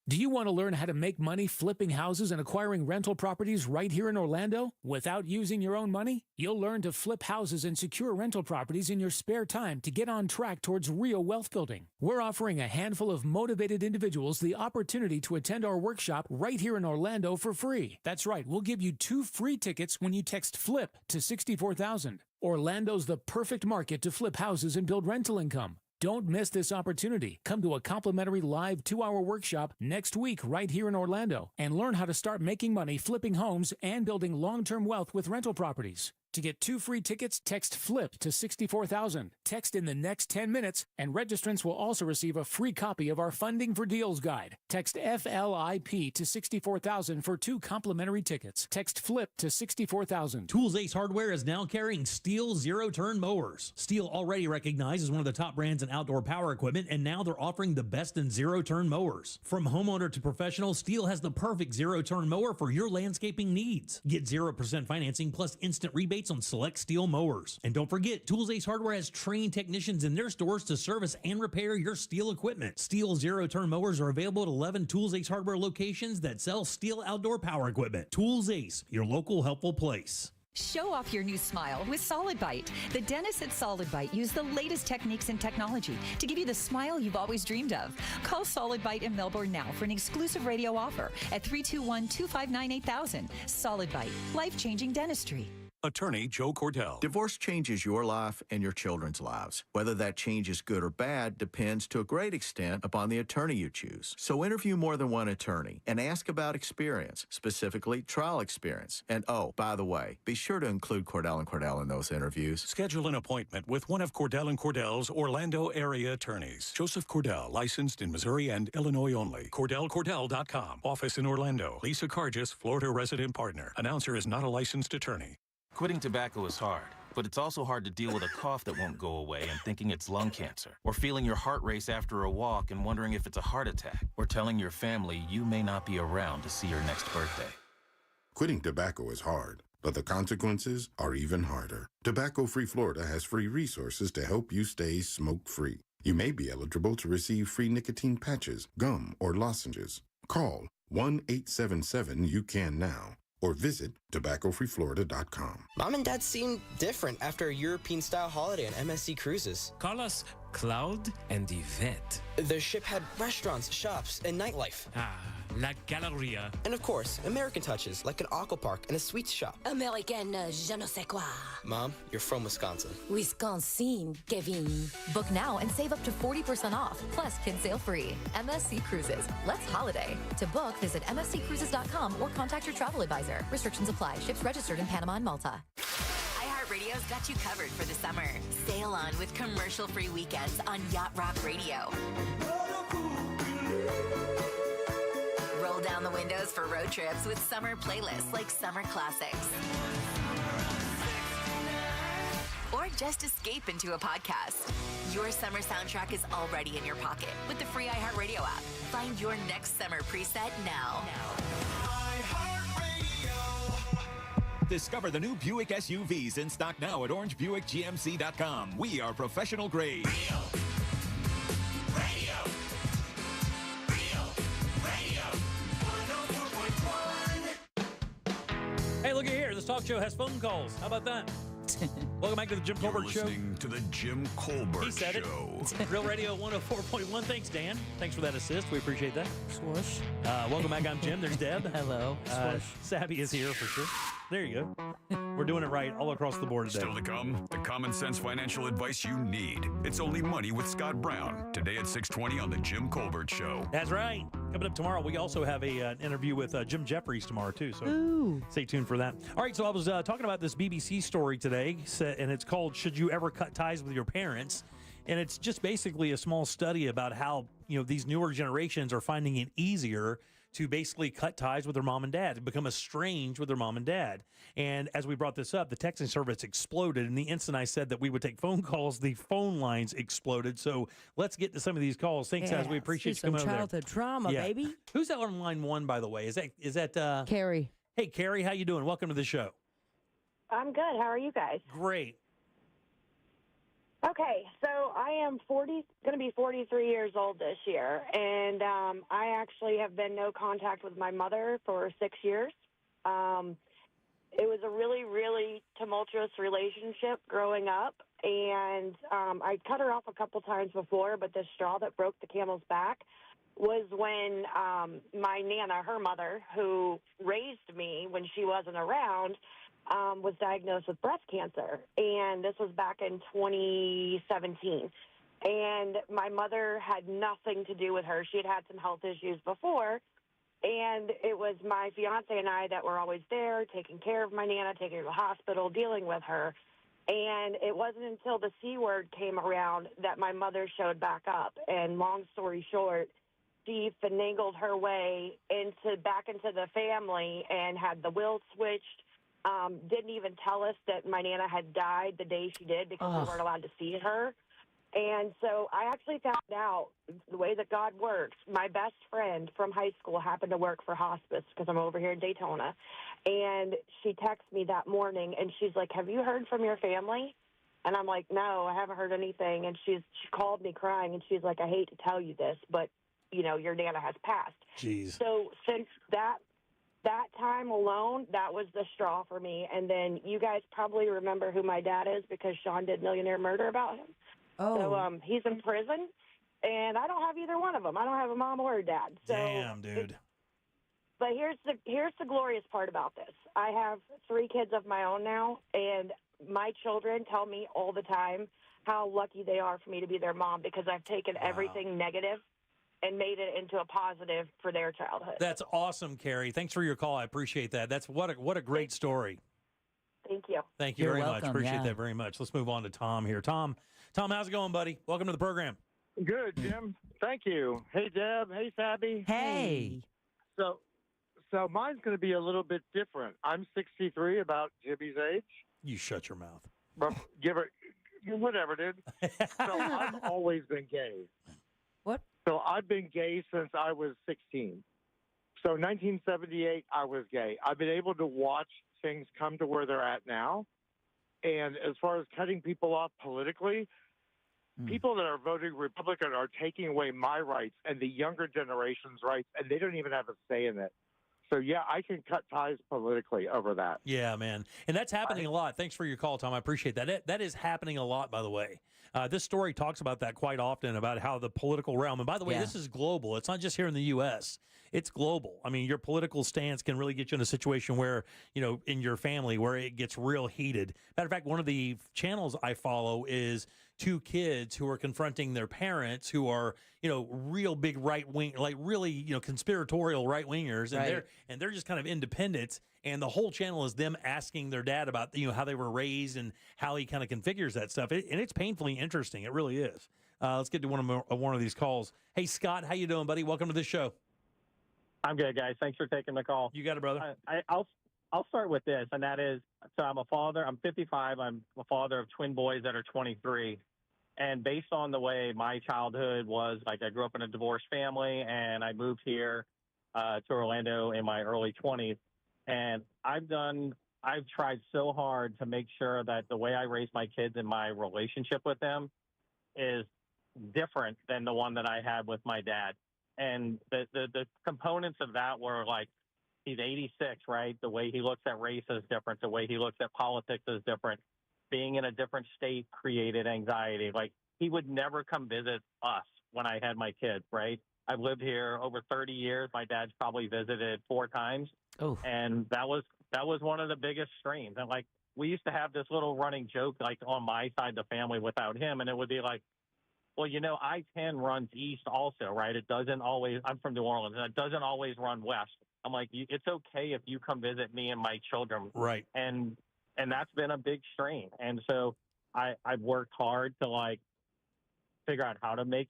S3: Do you want to learn how to make money flipping houses and acquiring rental properties right here in Orlando without using your own money? You'll learn to flip houses and secure rental properties in your spare time to get on track towards real wealth building. We're offering a handful of motivated individuals the opportunity to attend our workshop right here in Orlando for free. That's right, we'll give you 2 free tickets when you text FLIP to 64,000. Orlando's the perfect market to flip houses and build rental income. Don't miss this opportunity. Come to a complimentary live 2-hour workshop next week right here in Orlando and learn how to start making money flipping homes and building long-term wealth with rental properties. To get 2 free tickets, text FLIP to 64,000. Text in the next 10 minutes, and registrants will also receive a free copy of our Funding for Deals guide. Text FLIP to 64,000 for 2 complimentary tickets. Text FLIP to 64,000.
S11: Tools Ace Hardware is now carrying Steel zero-turn mowers. Steel already recognized as one of the top brands in outdoor power equipment, and now they're offering the best in zero-turn mowers. From homeowner to professional, Steel has the perfect zero-turn mower for your landscaping needs. Get 0% financing plus instant rebates on select Steel mowers. And don't forget, Tools Ace Hardware has trained technicians in their stores to service and repair your Steel equipment. Steel zero-turn mowers are available at 11 Tools Ace Hardware locations that sell Steel outdoor power equipment. Tools Ace, your local helpful place.
S6: Show off your new smile with Solid Bite. The dentists at Solid Bite use the latest techniques and technology to give you the smile you've always dreamed of. Call Solid Bite in Melbourne now for an exclusive radio offer at 321-259-8000. Solid Bite, life-changing dentistry.
S10: Attorney Joe Cordell.
S13: Divorce changes your life and your children's lives. Whether that change is good or bad depends to a great extent upon the attorney you choose. So interview more than one attorney and ask about experience, specifically trial experience. And oh, by the way, be sure to include Cordell & Cordell in those interviews.
S10: Schedule an appointment with one of Cordell & Cordell's Orlando area attorneys. Joseph Cordell, licensed in Missouri and Illinois only. CordellCordell.com. Office in Orlando. Lisa Cargis, Florida resident partner. Announcer is not a licensed attorney.
S22: Quitting tobacco is hard, but it's also hard to deal with a cough that won't go away and thinking it's lung cancer, or feeling your heart race after a walk and wondering if it's a heart attack, or telling your family you may not be around to see your next birthday.
S23: Quitting tobacco is hard, but the consequences are even harder. Tobacco-Free Florida has free resources to help you stay smoke-free. You may be eligible to receive free nicotine patches, gum, or lozenges. Call 1-877-YOU-CAN-NOW. Or visit tobaccofreeflorida.com.
S24: Mom and Dad seem different after a European-style holiday on MSC Cruises.
S25: Call us Cloud and Yvette.
S24: The ship had restaurants, shops, and nightlife.
S25: La Galleria.
S24: And of course, American touches, like an aqua park and a sweets shop.
S26: American je ne sais quoi.
S24: Mom, you're from Wisconsin.
S26: Wisconsin, Kevin.
S27: Book now and save up to 40% off, plus kids sail free. MSC Cruises. Let's holiday. To book, visit msccruises.com or contact your travel advisor. Restrictions apply. Ships registered in Panama and Malta.
S17: iHeartRadio's got you covered for the summer. Sail on with commercial-free weekends on Yacht Rock Radio. Roll down the windows for road trips with summer playlists like Summer Classics. Or just escape into a podcast. Your summer soundtrack is already in your pocket with the free iHeartRadio app. Find your next summer preset now.
S31: Discover the new Buick SUVs in stock now at orangebuickgmc.com. We are professional grade.
S11: Hey, look at here. This talk show has phone calls. How about that? Welcome back to the Jim Colbert Show.
S9: Listening to the Jim Colbert
S11: He said
S9: Show.
S11: It. Real Radio 104.1. Thanks, Dan. Thanks for that assist. We appreciate that.
S5: Swoosh.
S11: Welcome back. I'm Jim. There's Deb.
S5: Hello. Swoosh.
S11: Sabby is here for sure. There you go. We're doing it right all across the board today.
S9: Still to come, the common sense financial advice you need. It's Only Money with Scott Brown. Today at 6:20 on the Jim Colbert Show.
S11: That's right. Coming up tomorrow, we also have an interview with Jim Jeffries tomorrow, too. So stay tuned for that. All right, so I was talking about this BBC story today, and it's called Should You Ever Cut Ties with Your Parents? And it's just basically a small study about how, these newer generations are finding it easier to basically cut ties with their mom and dad, to become estranged with their mom and dad. And as we brought this up, the texting service exploded. And the instant I said that we would take phone calls, the phone lines exploded. So let's get to some of these calls. Thanks, guys. We appreciate you coming over there.
S5: Childhood trauma, baby.
S11: Who's that on line one, by the way? Is that
S5: Carrie?
S11: Hey, Carrie, how you doing? Welcome to the show.
S32: I'm good. How are you guys?
S11: Great.
S1: Okay, so I am going to be 43 years old this year, and I actually have been no contact with my mother for 6 years. It was a really, really tumultuous relationship growing up, and I cut her off a couple times before, but the straw that broke the camel's back was when my Nana, her mother, who raised me when she wasn't around, was diagnosed with breast cancer. And this was back in 2017. And my mother had nothing to do with her. She had some health issues before. And it was my fiance and I that were always there, taking care of my Nana, taking her to the hospital, dealing with her. And it wasn't until the C word came around that my mother showed back up. And long story short, she finagled her way back into the family and had the will switched. Didn't even tell us that my Nana had died the day she did because we weren't allowed to see her. And so I actually found out the way that God works. My best friend from high school happened to work for hospice because I'm over here in Daytona. And she texted me that morning, and she's like, have you heard from your family? And I'm like, no, I haven't heard anything. And she called me crying, and she's like, I hate to tell you this, but, you know, your Nana has passed.
S11: Jeez.
S1: So since that time alone, that was the straw for me. And then you guys probably remember who my dad is because Sean did Millionaire Murder about him.
S5: Oh.
S1: So he's in prison, and I don't have either one of them. I don't have a mom or a dad. So
S11: damn, dude.
S1: But here's the glorious part about this. I have 3 kids of my own now, and my children tell me all the time how lucky they are for me to be their mom because I've taken everything negative and made it into a positive for their childhood.
S11: That's awesome, Carrie. Thanks for your call. I appreciate that. That's what a great story.
S1: Thank you.
S11: Thank you
S1: You're
S11: very
S1: welcome,
S11: much. Appreciate
S1: yeah.
S11: that very much. Let's move on to Tom here. Tom, how's it going, buddy? Welcome to the program.
S2: Good, Jim. Thank you. Hey, Deb. Hey, Fabi.
S5: Hey.
S2: So mine's going to be a little bit different. I'm 63, about Jimmy's age.
S11: You shut your mouth.
S2: But give her, whatever, dude. So I've always been gay.
S5: What?
S2: So I've been gay since I was 16. So 1978, I was gay. I've been able to watch things come to where they're at now. And as far as cutting people off politically, people that are voting Republican are taking away my rights and the younger generation's rights, and they don't even have a say in it. So, yeah, I can cut ties politically over that.
S11: Yeah, man. And that's happening a lot. Thanks for your call, Tom. I appreciate that. That is happening a lot, by the way. This story talks about that quite often, about how the political realm, and by the way, this is global. It's not just here in the U.S. It's global. I mean, your political stance can really get you in a situation where, you know, in your family, where it gets real heated. Matter of fact, one of the channels I follow is 2 kids who are confronting their parents who are, you know, real big right wing, like really, you know, conspiratorial right wingers, and they're just kind of independents. And the whole channel is them asking their dad about, you know, how they were raised and how he kind of configures that stuff. And it's painfully interesting. It really is. Let's get to one of these calls. Hey, Scott, how you doing, buddy? Welcome to the show.
S4: I'm good, guys. Thanks for taking the call.
S11: You got it, brother.
S4: I'll start with this, and that is, so I'm a father. I'm 55. I'm a father of twin boys that are 23. And based on the way my childhood was, like I grew up in a divorced family, and I moved here to Orlando in my early 20s. And I've tried so hard to make sure that the way I raise my kids and my relationship with them is different than the one that I had with my dad. And the components of that were like, he's 86, right? The way he looks at race is different. The way he looks at politics is different. Being in a different state created anxiety. Like, he would never come visit us when I had my kids, right? I've lived here over 30 years. My dad's probably visited 4 times.
S5: Oh.
S4: And that was one of the biggest strains. And like, we used to have this little running joke, like on my side of the family without him. And it would be like, well, you know, I-10 runs east also, right? It doesn't always, I'm from New Orleans, and it doesn't always run west. I'm like, it's okay if you come visit me and my children.
S11: Right.
S4: And that's been a big strain. And so I've worked hard to like figure out how to make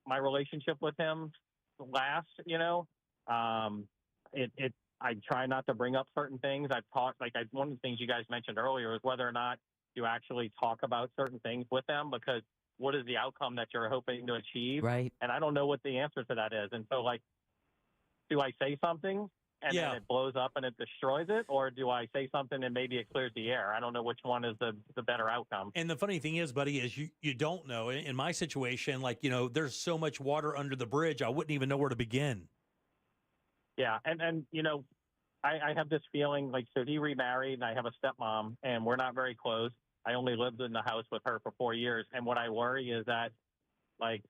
S4: my relationship with him last, you know. I try not to bring up certain things. I've talked, one of the things you guys mentioned earlier is whether or not you actually talk about certain things with them, because what is the outcome that you're hoping to achieve?
S5: Right.
S4: And I don't know what the answer to that is. And so, like, do I say something? and
S11: Yeah.
S4: then it blows up and it destroys it, or do I say something and maybe it clears the air? I don't know which one is the better outcome.
S11: And the funny thing is, buddy, is you don't know. In my situation, like, there's so much water under the bridge, I wouldn't even know where to begin.
S4: Yeah, and I have this feeling like, so he remarried, and I have a stepmom, and we're not very close. I only lived in the house with her for 4 years, and what I worry is that, like,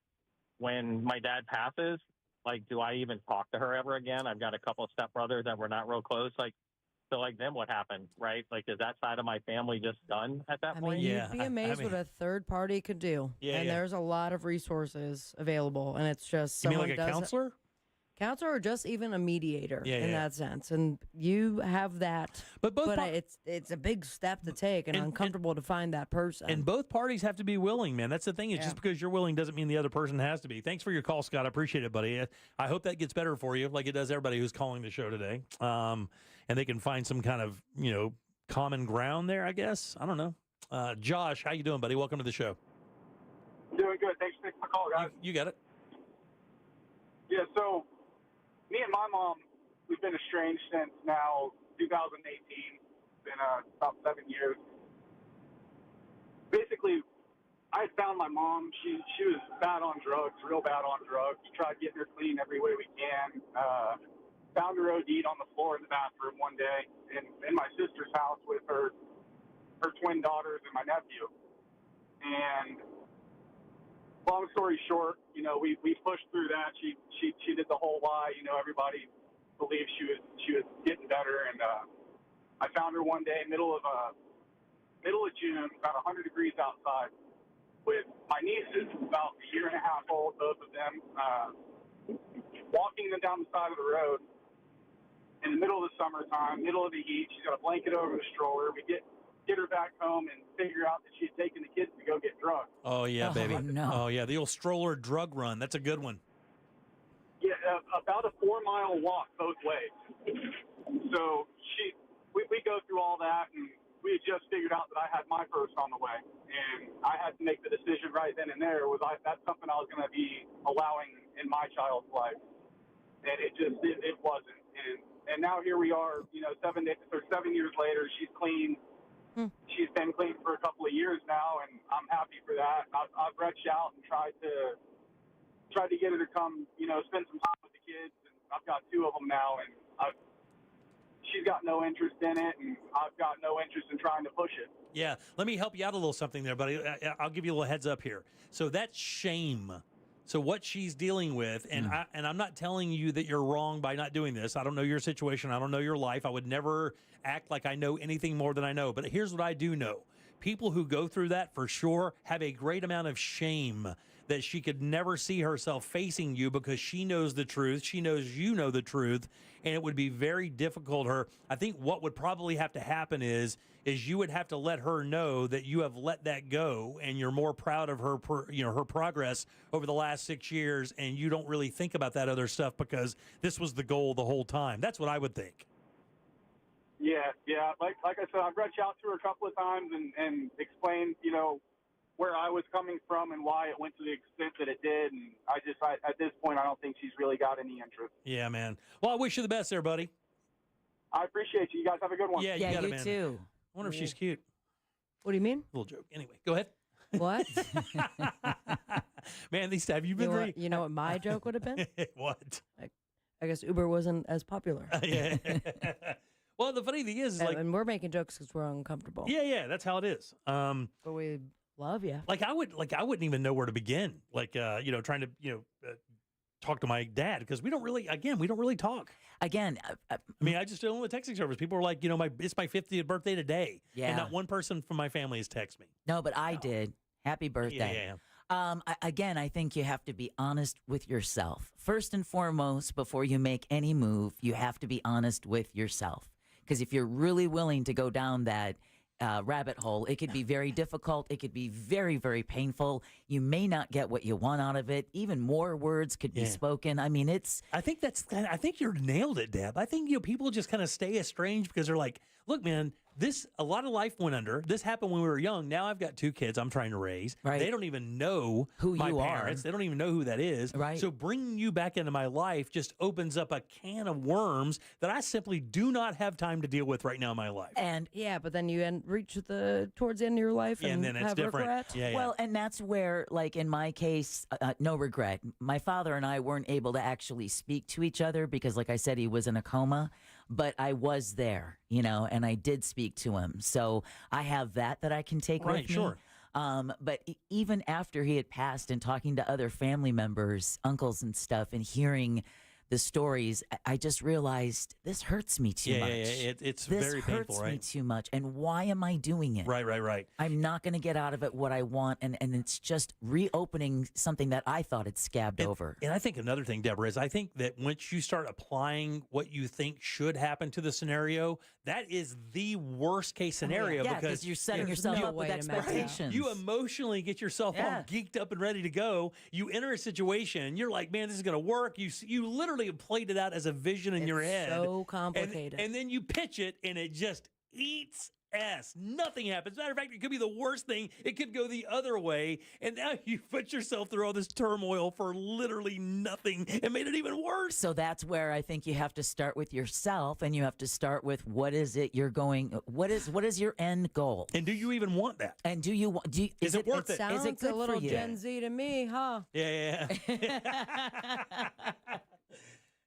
S4: when my dad passes, like, do I even talk to her ever again? I've got a couple of stepbrothers that we're not real close. Like, so, like, then what happened, right? Like, is that side of my family just done at that point?
S5: You'd be amazed what a third party could do.
S11: Yeah,
S5: and
S11: yeah.
S5: there's a lot of resources available, and it's just
S11: You mean
S5: someone
S11: like a
S5: does
S11: counselor?
S5: Counselor, or just even a mediator
S11: Yeah,
S5: in
S11: yeah.
S5: that sense, and you have that.
S11: But
S5: it's a big step to take, and uncomfortable to find that person.
S11: And both parties have to be willing, man. That's the thing. Is just because you're willing doesn't mean the other person has to be. Thanks for your call, Scott. I appreciate it, buddy. I hope that gets better for you, like it does everybody who's calling the show today. And they can find some kind of common ground there. I guess I don't know. Josh, how you doing, buddy? Welcome to the show.
S7: Doing good. Thanks for taking my call, guys.
S11: You got it.
S7: Yeah, so me and my mom, we've been estranged since now 2018. It's been about 7 years. Basically, I had found my mom. She was bad on drugs, real bad on drugs. Tried getting her clean every way we can. Found her OD'd on the floor in the bathroom one day in my sister's house with her twin daughters and my nephew. And long story short, we pushed through that. She did the whole lie. Everybody believed she was getting better. And I found her one day, middle of June, about 100 degrees outside, with my nieces, about a year and a half old, both of them, walking them down the side of the road in the middle of the summertime, middle of the heat. She's got a blanket over the stroller. We get her back home and figure out that she's taken the kids to go get drugs.
S11: Oh yeah, baby.
S7: no.
S11: Oh yeah, the old stroller drug run. That's a good one.
S7: Yeah, about a 4-mile walk both ways. So we go through all that, and we had just figured out that I had my first on the way, and I had to make the decision right then and there. That's something I was going to be allowing in my child's life, and it wasn't. And now here we are, 7 years later. She's clean. She's been clean for a couple of years now, and I'm happy for that. I've reached out and tried to get her to come, spend some time with the kids. And I've got 2 of them now, and she's got no interest in it, and I've got no interest in trying to push it.
S11: Yeah, let me help you out a little something there, buddy. I'll give you a little heads up here. So that's shame. So what she's dealing with, and I'm not telling you that you're wrong by not doing this. I don't know your situation. I don't know your life. I would never act like I know anything more than I know. But here's what I do know. People who go through that for sure have a great amount of shame that she could never see herself facing you because she knows the truth. She knows you know the truth, and it would be very difficult. I think what would probably have to happen is you would have to let her know that you have let that go, and you're more proud of her, her progress over the last 6 years, and you don't really think about that other stuff because this was the goal the whole time. That's what I would think.
S7: Yeah. Like I said, I've reached out to her a couple of times and explained, where I was coming from and why it went to the extent that it did. And at this point, I don't think she's really got any interest.
S11: Yeah, man. Well, I wish you the best there, buddy.
S7: I appreciate you. You guys have a good one.
S11: Yeah, you got it, man.
S5: too.
S11: I wonder if she's cute.
S5: What do you mean?
S11: Little joke. Anyway, go ahead.
S5: What?
S11: Man, have you been
S5: You know what my joke would have been?
S11: What?
S5: I guess Uber wasn't as popular.
S11: Yeah. Well, the funny thing is
S5: and we're making jokes because we're uncomfortable.
S11: Yeah, that's how it is.
S5: But we love you.
S11: I wouldn't even know where to begin. Trying to talk to my dad because we don't really talk.
S8: Again,
S11: I mean, I just don't with texting service. People are like, it's my 50th birthday today,
S8: Yeah.
S11: and not one person from my family has texted me.
S8: No, but I did. Happy birthday.
S11: Yeah.
S8: Again, I think you have to be honest with yourself. First and foremost, before you make any move, you have to be honest with yourself. Because if you're really willing to go down that rabbit hole, it could be very difficult. It could be very, very painful. You may not get what you want out of it. Even more words could be spoken. I mean,
S11: I think you're nailed it, Deb. I think people just kind of stay estranged because they're like, look, man, a lot of life went under. This happened when we were young. Now I've got 2 kids I'm trying to raise.
S8: Right.
S11: They don't even know
S8: who
S11: my
S8: you
S11: parents.
S8: are.
S11: They don't even know who that is.
S8: Right.
S11: So bringing you back into my life just opens up a can of worms that I simply do not have time to deal with right now in my life.
S8: And
S5: yeah, but then you reach towards the end of your life and
S11: then it's
S5: have
S11: different.
S5: regret.
S11: Yeah,
S8: Well, and that's where, like in my case, no regret. My father and I weren't able to actually speak to each other because, like I said, he was in a coma. But I was there, and I did speak to him. So I have that I can take with me.
S11: Sure.
S8: But even after he had passed and talking to other family members, uncles and stuff, and hearing the stories, I just realized this hurts me too much.
S11: Yeah. It's
S8: this
S11: very painful,
S8: hurts
S11: right?
S8: me too much. And why am I doing it?
S11: Right.
S8: I'm not going to get out of it what I want. And it's just reopening something that I thought had scabbed over.
S11: And I think another thing, Deborah, is I think that once you start applying what you think should happen to the scenario, that is the worst case scenario.
S8: Yeah,
S11: because
S8: you're setting yourself up with expectations.
S11: You emotionally get yourself all geeked up and ready to go. You enter a situation, you're like, man, this is going to work. You literally have played it out as a vision in your head.
S5: So complicated.
S11: And then you pitch it, and it just eats ass. Nothing happens. Matter of fact, it could be the worst thing. It could go the other way. And now you put yourself through all this turmoil for literally nothing and made it even worse.
S8: So that's where I think you have to start with yourself, and you have to start with what is it you're going, what is your end goal?
S11: And do you even want that?
S8: And
S11: is it worth it?
S5: Sounds
S8: Is it good
S5: a little
S8: for you?
S5: Gen Z to me, huh?
S11: Yeah.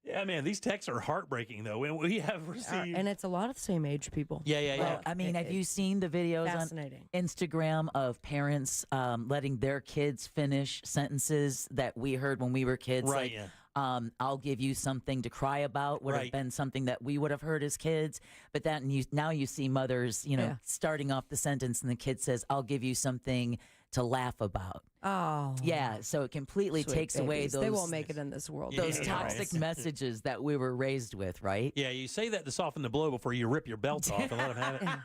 S11: Yeah, man, these texts are heartbreaking, though. And we have received...
S5: And it's a lot of the same age people.
S11: Yeah.
S8: Well, I mean, have you seen the videos on Instagram of parents letting their kids finish sentences that we heard when we were kids?
S11: Right,
S8: like, I'll give you something to cry about would have been something that we would have heard as kids. But now you see mothers, starting off the sentence and the kid says, I'll give you something to laugh about.
S5: Oh.
S8: Yeah, so it completely
S5: Sweet
S8: takes away
S5: babies.
S8: those...
S5: They won't make it in this world.
S8: Those toxic messages that we were raised with, right?
S11: Yeah, you say that to soften the blow before you rip your belt off and let them have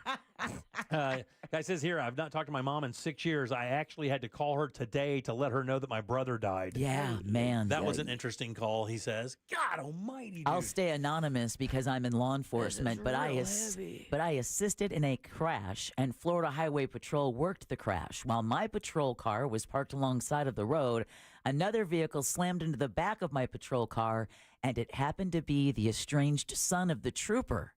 S11: it. Guy says here, I've not talked to my mom in 6 years. I actually had to call her today to let her know that my brother died.
S8: Yeah, man.
S11: That was an interesting call, he says. God almighty, dude.
S8: I'll stay anonymous because I'm in law enforcement, but I assisted in a crash, and Florida Highway Patrol worked the crash. While my patrol car was parked alongside of the road, another vehicle slammed into the back of my patrol car, and it happened to be the estranged son of the trooper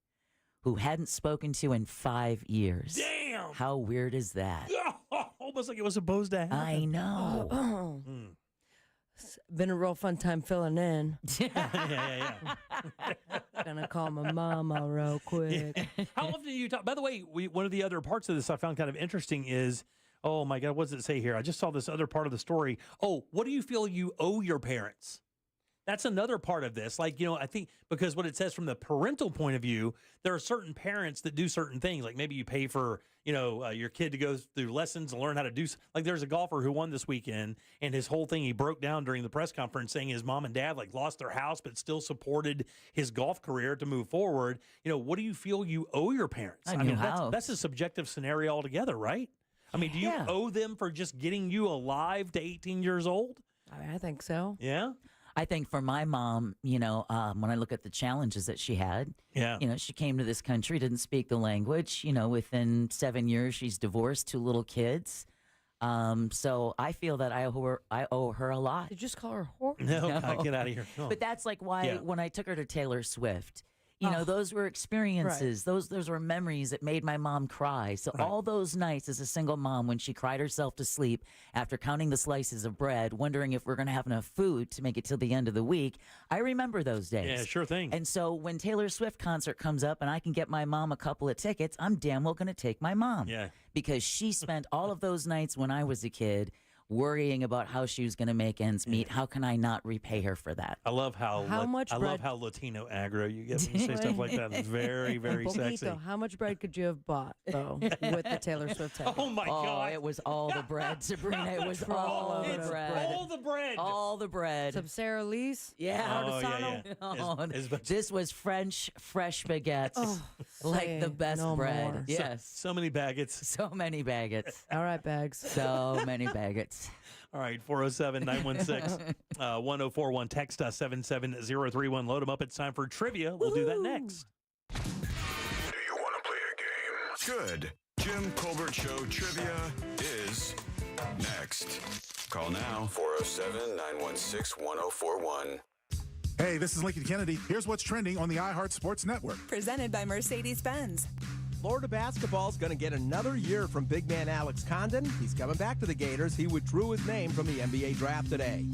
S8: who hadn't spoken to in 5 years.
S11: Damn!
S8: How weird is that?
S11: Almost like it was supposed to happen.
S8: I know.
S5: It's been a real fun time filling in.
S11: Yeah.
S5: Gonna call my mama real quick.
S11: How often do you talk? By the way, one of the other parts of this I found kind of interesting is, oh my God, what does it say here? I just saw this other part of the story. Oh, what do you feel you owe your parents? That's another part of this. Like, I think because what it says from the parental point of view, there are certain parents that do certain things. Like maybe you pay for, your kid to go through lessons and learn how to do. Like there's a golfer who won this weekend, and his whole thing, he broke down during the press conference saying his mom and dad lost their house, but still supported his golf career to move forward. What do you feel you owe your parents?
S8: A new house.
S11: That's a subjective scenario altogether, right? I mean, do you owe them for just getting you alive to 18 years old?
S5: I think so.
S11: Yeah.
S8: I think for my mom, when I look at the challenges that she had, she came to this country, didn't speak the language. Within 7 years, she's divorced, 2 little kids. So I feel that I owe her a lot.
S5: Did you just call her a whore?
S11: No. Get out of here. No.
S8: But that's like why when I took her to Taylor Swift, those were experiences. Right. Those were memories that made my mom cry. So all those nights as a single mom when she cried herself to sleep after counting the slices of bread, wondering if we're going to have enough food to make it till the end of the week, I remember those days.
S11: Yeah, sure thing.
S8: And so when Taylor Swift concert comes up and I can get my mom a couple of tickets, I'm damn well going to take my mom.
S11: Yeah.
S8: Because she spent all of those nights when I was a kid worrying about how she was going to make ends meet. How can I not repay her for that?
S11: I love how love how Latino aggro you get when you say stuff like that. It's very, very sexy.
S5: How much bread could you have bought, though, with the Taylor Swift ticket?
S11: Oh, my God.
S8: It was all the bread, Sabrina. It was all the bread.
S11: All the bread.
S8: All the bread.
S5: Some Sara Lee's?
S8: Yeah. This was French fresh baguettes. Like the best bread.
S5: More.
S8: Yes.
S11: So many baguettes.
S8: So many baguettes.
S5: All right, Bags.
S8: So many baguettes.
S11: All right, 407-916-1041. Text us 77031. Load them up. It's time for trivia. We'll do that next.
S9: Do you want to play a game? good. Jim Colbert Show Trivia is next. Call now, 407-916-1041.
S12: Hey, this is Lincoln Kennedy. Here's what's trending on the iHeart Sports Network.
S14: Presented by Mercedes-Benz.
S15: Florida basketball's going to get another year from big man Alex Condon. He's coming back to the Gators. He withdrew his name from the NBA draft today.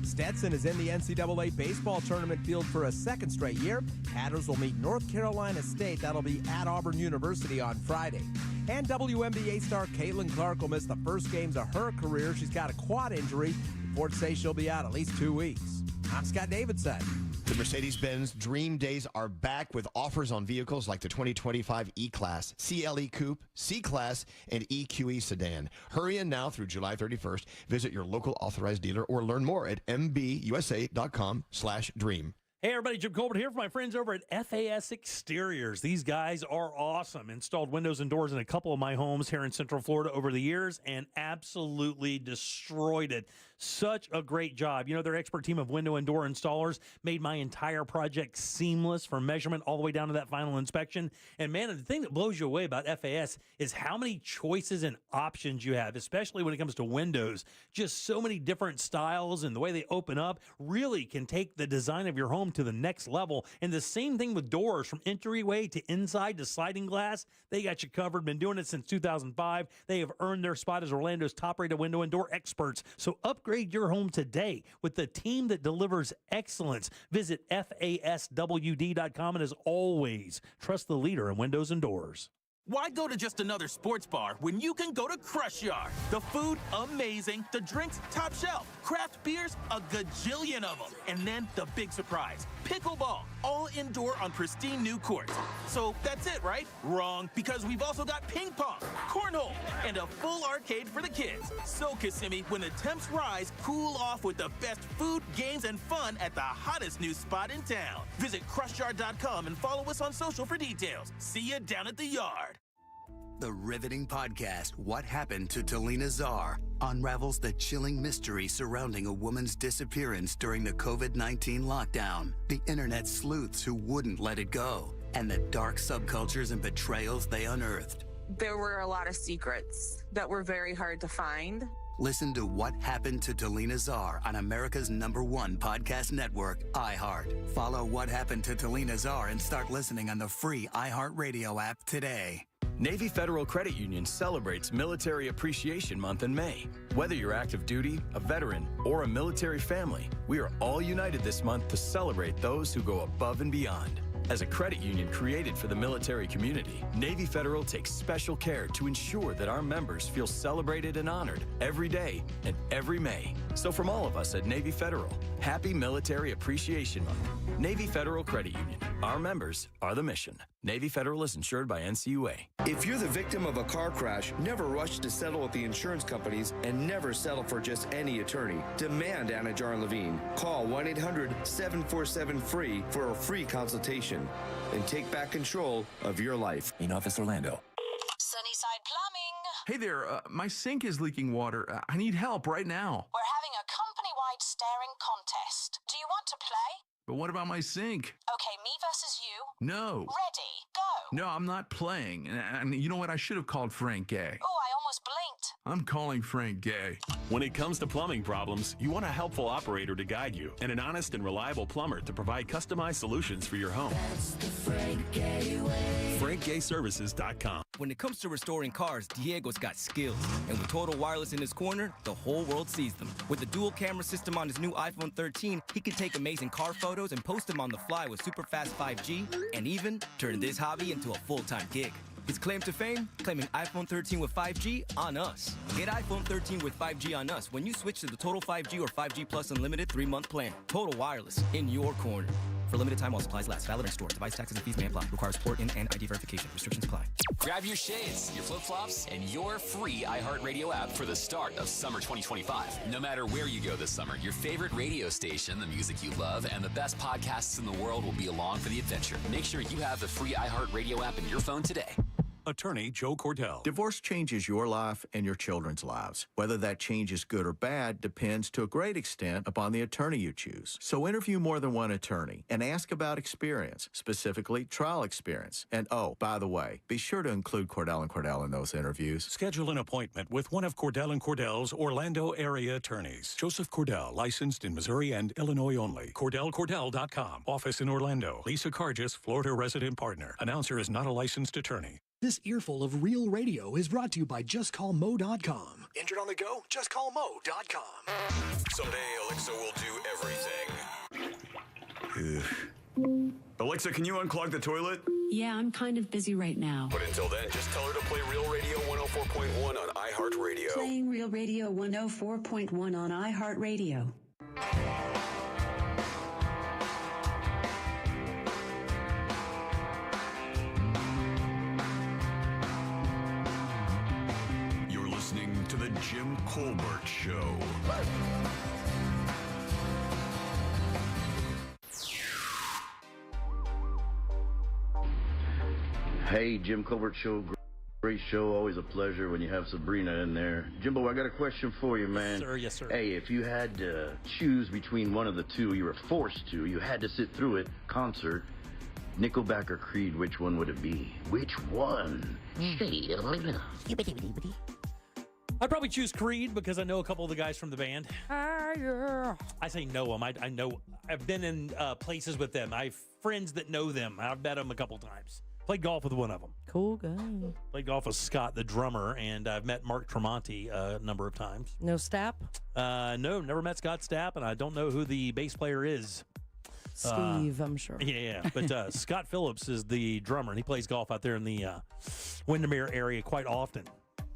S15: Stetson is in the NCAA baseball tournament field for a second straight year. Hatters will meet North Carolina State. That'll be at Auburn University on Friday. And WNBA star Caitlin Clark will miss the first games of her career. She's got a quad injury. Reports say she'll be out at least 2 weeks. I'm Scott Davidson.
S31: The Mercedes-Benz Dream Days are back with offers on vehicles like the 2025 E-Class, CLE Coupe, C-Class, and EQE Sedan. Hurry in now through July 31st. Visit your local authorized dealer or learn more at mbusa.com/dream.
S11: Hey everybody, Jim Colbert here for my friends over at FAS Exteriors. These guys are awesome. Installed windows and doors in a couple of my homes here in Central Florida over the years and absolutely destroyed it. Such a great job. You know, their expert team of window and door installers made my entire project seamless from measurement all the way down to that final inspection. And man, the thing that blows you away about FAS is how many choices and options you have, especially when it comes to windows. Just so many different styles, and the way they open up really can take the design of your home to the next level. And the same thing with doors, from entryway to inside to sliding glass. They got you covered. Been doing it since 2005. They have earned their spot as Orlando's top-rated window and door experts. So upgrade your home today with the team that delivers excellence. Visit FASWD.com, and as always, trust the leader in windows and doors.
S22: Why go to just another sports bar when you can go to Crush Yard? The food, amazing. The drinks, top shelf. Craft beers, a gajillion of them. And then the big surprise, pickleball, all indoor on pristine new courts. So that's it, right? Wrong, because we've also got ping pong, cornhole, and a full arcade for the kids. So, Kissimmee, when the temps rise, cool off with the best food, games, and fun at the hottest new spot in town. Visit CrushYard.com and follow us on social for details. See you down at the yard.
S16: The riveting podcast, What Happened to Talina Czar, unravels the chilling mystery surrounding a woman's disappearance during the COVID-19 lockdown, the internet sleuths who wouldn't let it go, and the dark subcultures and betrayals they unearthed.
S18: There were a lot of secrets that were very hard to find.
S16: Listen to What Happened to Talina Czar on America's #1 podcast network, iHeart. Follow What Happened to Talina Czar and start listening on the free iHeart Radio app today.
S19: Navy Federal Credit Union celebrates Military Appreciation Month in May. Whether you're active duty, a veteran, or a military family, we are all united this month to celebrate those who go above and beyond. As a credit union created for the military community, Navy Federal takes special care to ensure that our members feel celebrated and honored every day and every May. So from all of us at Navy Federal, happy Military Appreciation Month. Navy Federal Credit Union. Our members are the mission. Navy Federal is insured by NCUA.
S20: If you're the victim of a car crash, never rush to settle with the insurance companies and never settle for just any attorney. Demand Anajar and Levine. Call 1-800-747-FREE for a free consultation and take back control of your life.
S31: In Office Orlando.
S26: Sunnyside Plumbing.
S21: Hey there, my sink is leaking water. I need help right now.
S26: We're having a company-wide staring contest. Do you want to play?
S21: But what about my sink?
S26: Okay, me versus you.
S21: No.
S26: Ready, go.
S21: No, I'm not playing. And you know what? I should have called Frank Gay.
S26: Oh, I almost blinked.
S21: I'm calling Frank Gay.
S28: When it comes to plumbing problems, you want a helpful operator to guide you and an honest and reliable plumber to provide customized solutions for your home.
S29: That's the Frank Gay way.
S28: FrankGayServices.com.
S24: When it comes to restoring cars, Diego's got skills. And with Total Wireless in his corner, the whole world sees them. With the dual camera system on his new iPhone 13, he can take amazing car photos and post them on the fly with super fast 5G, and even turn this hobby into a full-time gig. His claim to fame? Claiming iPhone 13 with 5G on us. Get iPhone 13 with 5G on us when you switch to the Total 5G or 5G Plus Unlimited 3-month plan. Total Wireless, in your corner. For limited time while supplies last. Valid in store. Device taxes and fees may apply. Requires port in and ID verification. Restrictions apply.
S31: Grab your shades, your flip-flops, and your free iHeartRadio app for the start of summer 2025. No matter where you go this summer, your favorite radio station, the music you love, and the best podcasts in the world will be along for the adventure. Make sure you have the free iHeartRadio app in your phone today.
S1: Attorney Joe Cordell.
S2: Divorce changes your life and your children's lives. Whether that change is good or bad depends to a great extent upon the attorney you choose. So interview more than one attorney and ask about experience, specifically trial experience. And oh, by the way, be sure to include Cordell & Cordell in those interviews.
S1: Schedule an appointment with one of Cordell & Cordell's Orlando area attorneys. Joseph Cordell, licensed in Missouri and Illinois only. CordellCordell.com. Office in Orlando. Lisa Cargis, Florida resident partner. Announcer is not a licensed attorney.
S3: This earful of real radio is brought to you by JustCallMo.com. Injured on the go? JustCallMo.com.
S9: Someday, Alexa will do everything. Alexa, can you unclog the toilet?
S6: Yeah, I'm kind of busy right now.
S28: But until then, just tell her to play Real Radio 104.1 on iHeartRadio.
S6: Playing Real Radio 104.1 on iHeartRadio.
S9: You're listening to The Jim Colbert Show.
S10: Hey, Jim Colbert Show. Great show. Always a pleasure when you have Sabrina in there. Jimbo, I got a question for you, man.
S11: Yes, sir. Yes, sir.
S10: Hey, if you had to choose between one of the two, you were forced to, you had to sit through it, concert, Nickelback or Creed, which one would it be? Which one?
S11: I'd probably choose Creed because I know a couple of the guys from the band. I say know them. I know. I've been in places with them. I have friends that know them. I've met them a couple times. Played golf with one of them.
S5: Cool guy.
S11: Played golf with Scott, the drummer, and I've met Mark Tremonti a number of times.
S5: No Stapp?
S11: No, never met Scott Stapp, and I don't know who the bass player is.
S5: Steve, I'm sure.
S11: Yeah, but Scott Phillips is the drummer, and he plays golf out there in the Windermere area quite often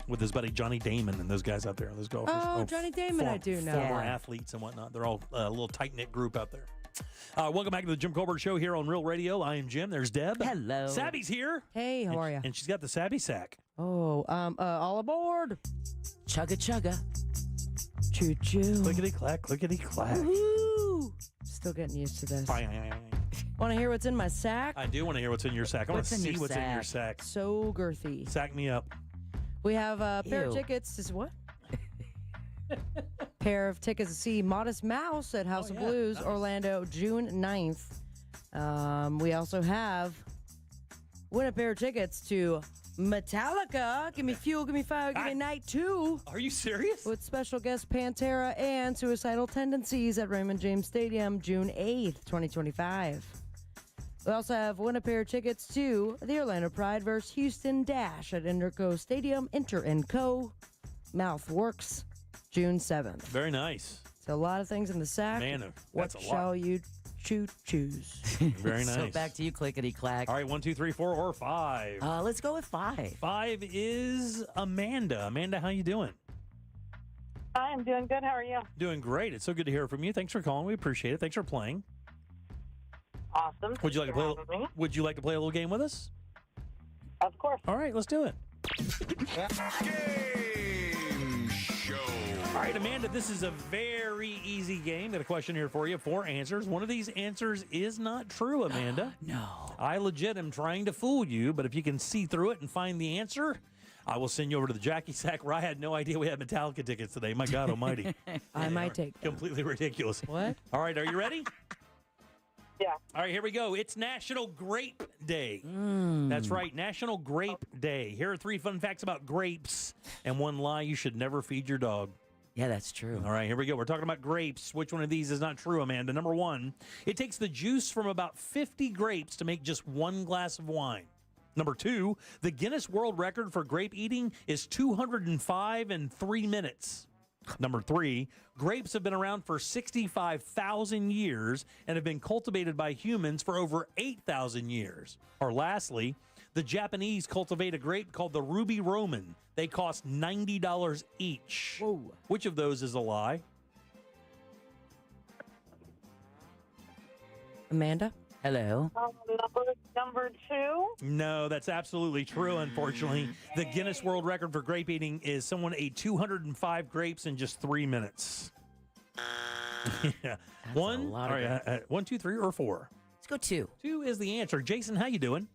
S11: with his buddy Johnny Damon and those guys out there, those golfers.
S5: Oh, Johnny Damon, I do know.
S11: Former athletes and whatnot. They're all a little tight-knit group out there. Welcome back to the Jim Colbert Show here on Real Radio. I am Jim. There's Deb.
S8: Hello.
S11: Sabby's here.
S5: Hey, how are you?
S11: And she's got the Sabby sack.
S5: Oh, all aboard.
S8: Chugga chugga.
S5: Choo choo.
S11: Clickety-clack, clickety-clack.
S5: Woo! Still getting used to this. Want to hear what's in my sack?
S11: I do want to hear what's in your sack. I want to see what's in your sack.
S5: So girthy.
S11: Sack me up.
S5: We have a pair of tickets. Is what? Pair of tickets to see Modest Mouse at House of Blues, Orlando, June 9th. We also have win a pair of tickets to Metallica. Give me Fuel, Give me Fire, Give me Night 2.
S11: Are you serious?
S5: With special guest Pantera and Suicidal Tendencies at Raymond James Stadium, June 8th, 2025. We also have win a pair of tickets to the Orlando Pride vs. Houston Dash at Interco Stadium, Inter & Co. Mouthworks, June 7th.
S11: Very nice.
S5: So a lot of things in the sack.
S11: Man,
S5: what
S11: that's a lot.
S5: shall you choose?
S11: Very nice.
S8: So back to you, clickety clack.
S11: All right, 1, 2, 3, 4, or 5.
S8: Let's go with 5.
S11: 5 is Amanda. Amanda, how you doing?
S13: Hi, I'm doing good. How are you?
S11: Doing great. It's so good to hear from you. Thanks for calling. We appreciate it. Thanks for playing.
S13: Awesome.
S11: Would you like to play?
S13: Thanks for having me.
S11: Would you like to play a little game with us?
S13: Of course.
S11: All right, let's do it.
S9: Game show.
S11: All right, Amanda, this is a very easy game. Got a question here for you. 4 answers. One of these answers is not true, Amanda.
S8: No.
S11: I legit am trying to fool you, but if you can see through it and find the answer, I will send you over to the Jackie Sack, where I had no idea we had Metallica tickets today. My God almighty.
S5: I might take them.
S11: Completely ridiculous.
S5: What?
S11: All right, are you ready?
S13: Yeah.
S11: All right, here we go. It's National Grape Day. That's right, National Grape Day. Here are 3 fun facts about grapes and 1 lie you should never feed your dog.
S8: Yeah, that's true.
S11: All right, here we go. We're talking about grapes. Which one of these is not true, Amanda? Number 1, it takes the juice from about 50 grapes to make just 1 glass of wine. Number 2, the Guinness World Record for grape eating is 205 and 3 minutes. Number 3, grapes have been around for 65,000 years and have been cultivated by humans for over 8,000 years. Or lastly, the Japanese cultivate a grape called the Ruby Roman. They cost $90 each.
S5: Whoa.
S11: Which of those is a lie?
S5: Amanda?
S8: Hello.
S13: Number 2.
S11: No, that's absolutely true, unfortunately. The Guinness World Record for grape eating is someone ate 205 grapes in just 3 minutes. Yeah.
S8: That's a lot of grapes.
S11: 1, 2, 3, or 4?
S8: Let's go 2.
S11: 2 is the answer. Jason, how you doing?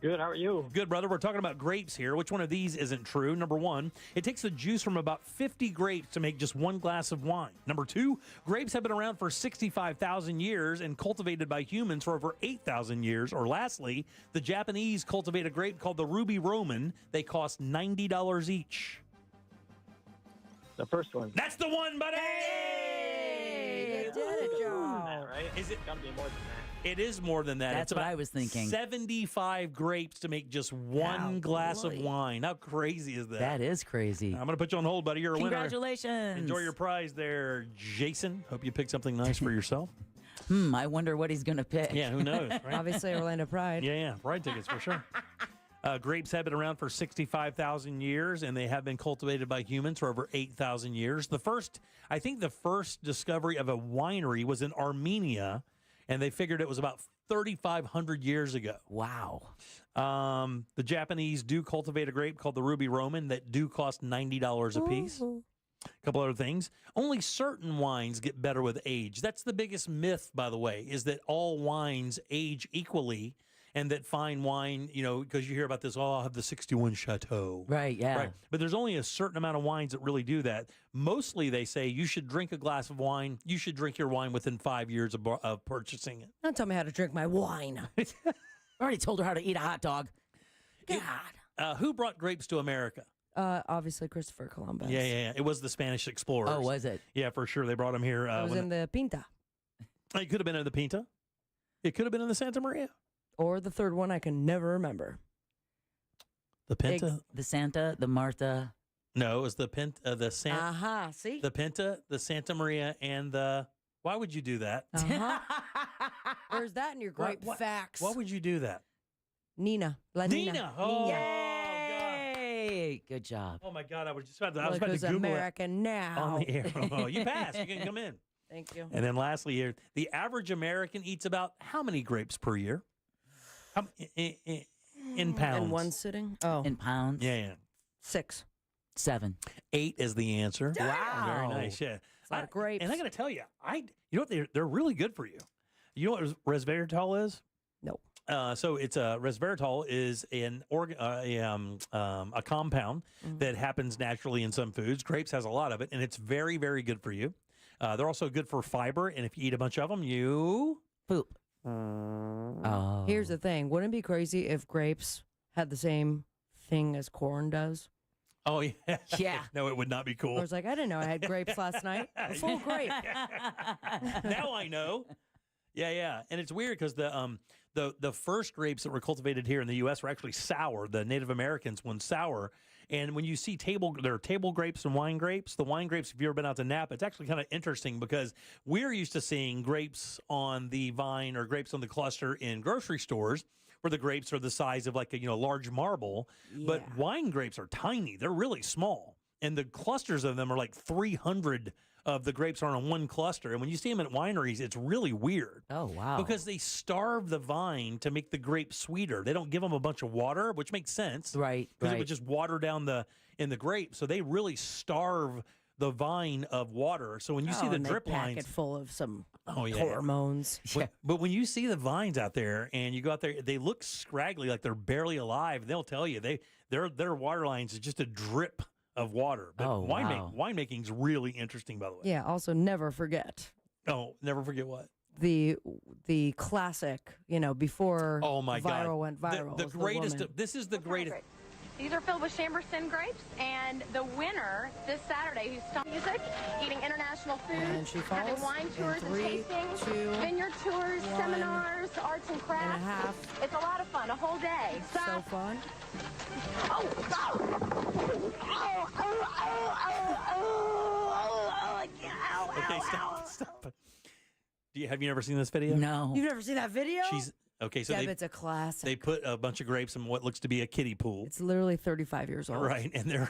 S4: Good. How are you?
S11: Good, brother. We're talking about grapes here. Which one of these isn't true? Number one, it takes the juice from about 50 grapes to make just one glass of wine. Number two, grapes have been around for 65,000 years and cultivated by humans for over 8,000 years. Or lastly, the Japanese cultivate a grape called the Ruby Roman. They cost $90 each.
S4: The first one.
S11: That's the one, buddy!
S5: Hey, you did it, Joe.
S4: Right?
S11: Is it?
S4: Gotta be more than that.
S11: It is more than that.
S8: That's
S11: It's
S8: what
S11: about
S8: I was thinking.
S11: 75 grapes to make just one glass of wine. How crazy is that?
S8: That is crazy.
S11: I'm going to put you on hold, buddy. You're a winner.
S8: Congratulations.
S11: Enjoy your prize there, Jason. Hope you picked something nice for yourself.
S8: I wonder what he's going to pick.
S11: Yeah, who knows, right?
S5: Obviously, Orlando Pride.
S11: Yeah, Pride tickets for sure. Grapes have been around for 65,000 years, and they have been cultivated by humans for over 8,000 years. I think the first discovery of a winery was in Armenia, and they figured it was about 3,500 years ago.
S8: Wow.
S11: The Japanese do cultivate a grape called the Ruby Roman that do cost $90 a piece. A couple other things. Only certain wines get better with age. That's the biggest myth, by the way, is that all wines age equally. And that fine wine, because you hear about this, I'll have the 61 Chateau.
S8: Right, yeah.
S11: Right. But there's only a certain amount of wines that really do that. Mostly they say you should drink a glass of wine. You should drink your wine within 5 years of purchasing it.
S5: Don't tell me how to drink my wine.
S8: I already told her how to eat a hot dog. God.
S11: Who brought grapes to America?
S5: Obviously, Christopher Columbus.
S11: Yeah. It was the Spanish explorers.
S8: Oh, was it?
S11: Yeah, for sure. They brought them here.
S5: It was in the Pinta.
S11: It could have been in the Pinta. It could have been in the Santa Maria.
S5: Or the third one I can never remember.
S11: The Pinta?
S8: The Santa, the Martha.
S11: No, it was the Pinta, the Santa.
S5: Uh-huh, see?
S11: The Pinta, the Santa Maria, and the... Why would you do that?
S5: Uh-huh. Where's that in your great facts?
S11: Why would you do that?
S5: Nina. La Nina.
S11: Nina. Oh,
S8: Yay! Good job.
S11: Oh, my God. I was about to Google
S5: American
S11: it
S5: now.
S11: on the air. Oh, you passed. You can come in.
S5: Thank you.
S11: And then lastly here, the average American eats about how many grapes per year? In pounds.
S5: In one sitting? Oh.
S8: In pounds?
S11: Yeah.
S5: 6.
S8: 7.
S11: 8 is the answer.
S8: Wow.
S11: Very nice, yeah.
S5: It's a lot of grapes.
S11: And I got to tell you, you know what? They're really good for you. You know what resveratrol is?
S5: No.
S11: So it's resveratrol is a compound that happens naturally in some foods. Grapes has a lot of it, and it's very, very good for you. They're also good for fiber, and if you eat a bunch of them, you
S8: poop.
S5: Oh. Here's the thing. Wouldn't it be crazy if grapes had the same thing as corn does?
S11: Oh, yeah.
S8: Yeah.
S11: No, it would not be cool.
S5: I was like, I didn't know I had grapes last night. A full grape.
S11: Now I know. Yeah. And it's weird because the first grapes that were cultivated here in the U.S. were actually sour. The Native Americans went sour. And when you see there are table grapes and wine grapes. The wine grapes, if you've ever been out to Napa, it's actually kind of interesting because we're used to seeing grapes on the vine or grapes on the cluster in grocery stores where the grapes are the size of like a large marble.
S5: Yeah.
S11: But wine grapes are tiny. They're really small. And the clusters of them are like 300 of the grapes are on one cluster. And when you see them at wineries, it's really weird.
S8: Oh, wow.
S11: Because they starve the vine to make the grape sweeter. They don't give them a bunch of water, which makes sense.
S8: Right.
S11: Because it would just water down in the grape. So they really starve the vine of water. So when you see the
S5: and
S11: drip
S5: they pack
S11: lines.
S5: it full of some
S11: Oh, yeah.
S5: hormones.
S11: But when you see the vines out there and you go out there, they look scraggly, like they're barely alive. They'll tell you their water lines is just a drip of water. But winemaking's really interesting, by the way.
S5: Yeah, also never forget.
S11: Oh, never forget what?
S5: The classic, before
S11: Oh my God.
S5: viral went viral.
S11: The
S5: was
S11: greatest,
S5: woman.
S11: this is the greatest.
S7: These are filled with Chamberson grapes, and the winner this Saturday, who's stopping music, eating international foods,
S5: And she
S7: having
S5: falls
S7: wine
S5: in
S7: tours and
S5: 3,
S7: tastings,
S5: 2,
S7: vineyard tours,
S5: 1
S7: seminars, arts and crafts.
S5: and a half.
S7: It's a lot of fun, a whole day.
S5: So fun.
S11: Okay, stop. Have you never seen this video?
S8: No.
S5: You've never seen that video?
S11: Okay, so
S5: Deb, it's a classic.
S11: they put a bunch of grapes in what looks to be a kiddie pool.
S5: It's literally 35 years old.
S11: Right, and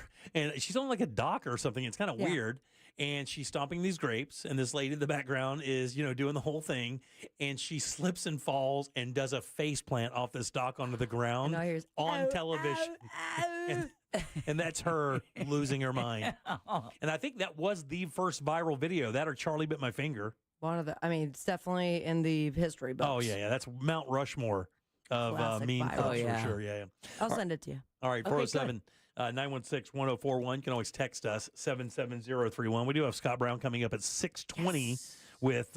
S11: she's on like a dock or something. It's kind of weird, and she's stomping these grapes, and this lady in the background is doing the whole thing, and she slips and falls and does a face plant off this dock onto the ground
S5: And now here's,
S11: on television, and that's her losing her mind. And I think that was the first viral video. That or Charlie Bit My Finger.
S5: It's definitely in the history books.
S11: Oh yeah, that's Mount Rushmore of
S5: Classic
S11: Mean
S5: viral.
S11: Cups
S8: Oh, yeah.
S11: for sure. Yeah.
S5: I'll send it to you.
S11: All right,
S5: Okay,
S11: 407 916-1041. You can always text us, 77031. We do have Scott Brown coming up at 620 with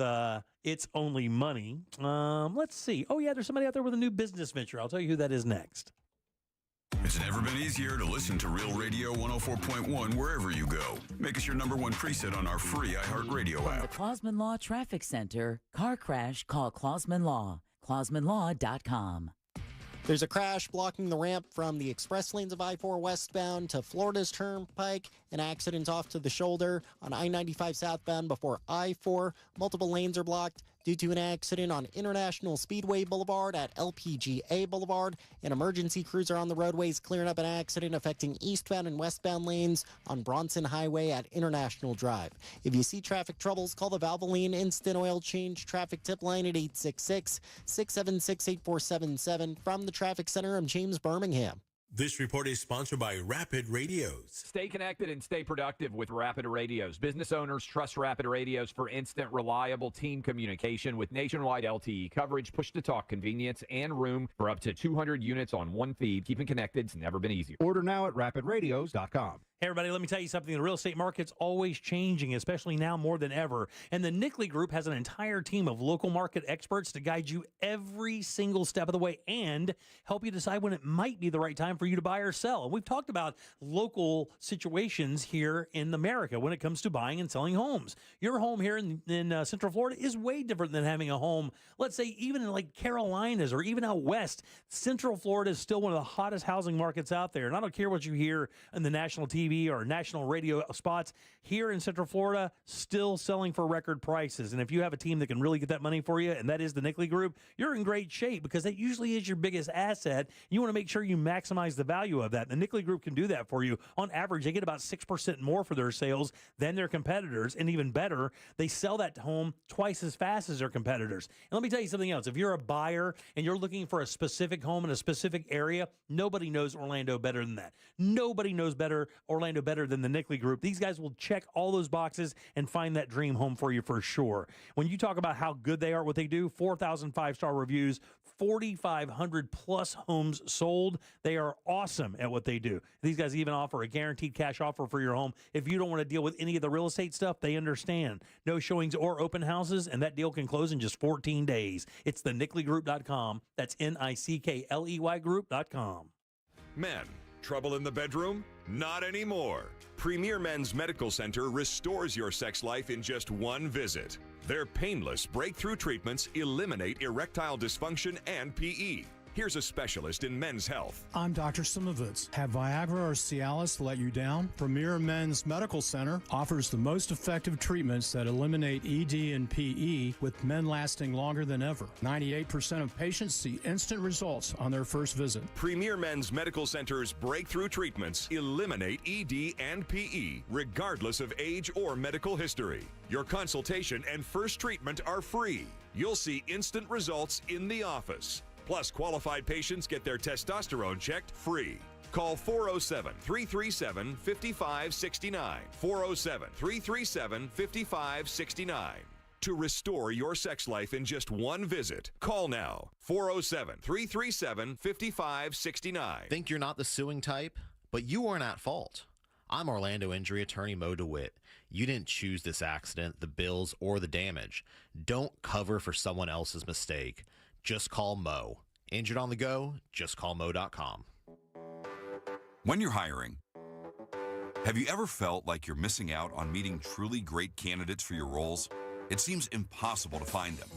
S11: It's Only Money. Let's see. Oh, yeah, there's somebody out there with a new business venture. I'll tell you who that is next.
S9: It's never been easier to listen to Real Radio 104.1 wherever you go. Make us your number one preset on our free iHeartRadio
S8: From the
S9: app.
S8: Clausman Law Traffic Center, car crash, call Clausman Law. ClausmanLaw.com.
S12: There's a crash blocking the ramp from the express lanes of I-4 westbound to Florida's Turnpike. An accident off to the shoulder on I-95 southbound before I-4. Multiple lanes are blocked due to an accident on International Speedway Boulevard at LPGA Boulevard. An emergency cruiser on the roadways clearing up an accident affecting eastbound and westbound lanes on Bronson Highway at International Drive. If you see traffic troubles, call the Valvoline Instant Oil Change traffic tip line at 866-676-8477. From the Traffic Center, I'm James Birmingham.
S14: This report is sponsored by Rapid Radios.
S15: Stay connected and stay productive with Rapid Radios. Business owners trust Rapid Radios for instant, reliable team communication with nationwide LTE coverage, push-to-talk convenience, and room for up to 200 units on one feed. Keeping connected's never been easier.
S16: Order now at rapidradios.com.
S11: Hey, everybody, let me tell you something. The real estate market's always changing, especially now more than ever. And the Nickley Group has an entire team of local market experts to guide you every single step of the way and help you decide when it might be the right time for you to buy or sell. And we've talked about local situations here in America when it comes to buying and selling homes. Your home here in Central Florida is way different than having a home, let's say, even in like Carolinas or even out west. Central Florida is still one of the hottest housing markets out there. And I don't care what you hear in the national TV or national radio spots, here in Central Florida, still selling for record prices. And if you have a team that can really get that money for you, and that is the Nickley Group, you're in great shape because that usually is your biggest asset. You want to make sure you maximize the value of that. The Nickley Group can do that for you. On average, they get about 6% more for their sales than their competitors. And even better, they sell that home twice as fast as their competitors. And let me tell you something else. If you're a buyer and you're looking for a specific home in a specific area, nobody knows Orlando better than that. Nobody knows Orlando better than the Nickley Group. These guys will check all those boxes and find that dream home for you for sure. When you talk about how good they are, what they do, 4,000 five-star reviews, 4,500 plus homes sold. They are awesome at what they do. These guys even offer a guaranteed cash offer for your home. If you don't want to deal with any of the real estate stuff, they understand. No showings or open houses, and that deal can close in just 14 days. It's the NickleyGroup.com. That's NICKLEY Group.com.
S17: Men, trouble in the bedroom? Not anymore. Premier Men's Medical Center restores your sex life in just one visit. Their painless breakthrough treatments eliminate erectile dysfunction and PE. Here's a specialist in men's health.
S18: I'm Dr. Simovitz. Have Viagra or Cialis let you down? Premier Men's Medical Center offers the most effective treatments that eliminate ED and PE, with men lasting longer than ever. 98% of patients see instant results on their first visit.
S17: Premier Men's Medical Center's breakthrough treatments eliminate ED and PE, regardless of age or medical history. Your consultation and first treatment are free. You'll see instant results in the office. Plus, qualified patients get their testosterone checked free. Call 407-337-5569. 407-337-5569. To restore your sex life in just one visit, call now. 407-337-5569.
S22: Think you're not the suing type? But you aren't at fault. I'm Orlando injury attorney Mo DeWitt. You didn't choose this accident, the bills, or the damage. Don't cover for someone else's mistake. Just call Mo. Injured on the go? Just call Mo.com.
S9: When you're hiring, have you ever felt like you're missing out on meeting truly great candidates for your roles? It seems impossible to find them,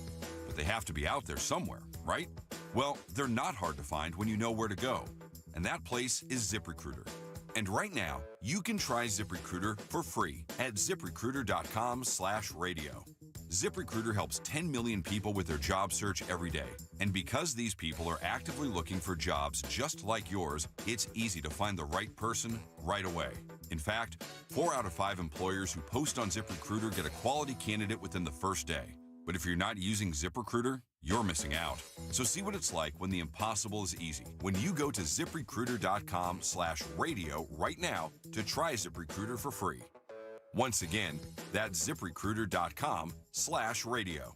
S9: but they have to be out there somewhere, right? Well, they're not hard to find when you know where to go, and that place is ZipRecruiter. And right now, you can try ZipRecruiter for free at ZipRecruiter.com/radio. ZipRecruiter helps 10 million people with their job search every day. And because these people are actively looking for jobs just like yours, it's easy to find the right person right away. In fact, 4 out of 5 employers who post on ZipRecruiter get a quality candidate within the first day. But if you're not using ZipRecruiter, you're missing out. So see what it's like when the impossible is easy. When you go to ZipRecruiter.com/radio right now to try ZipRecruiter for free. Once again, that's ZipRecruiter.com/radio.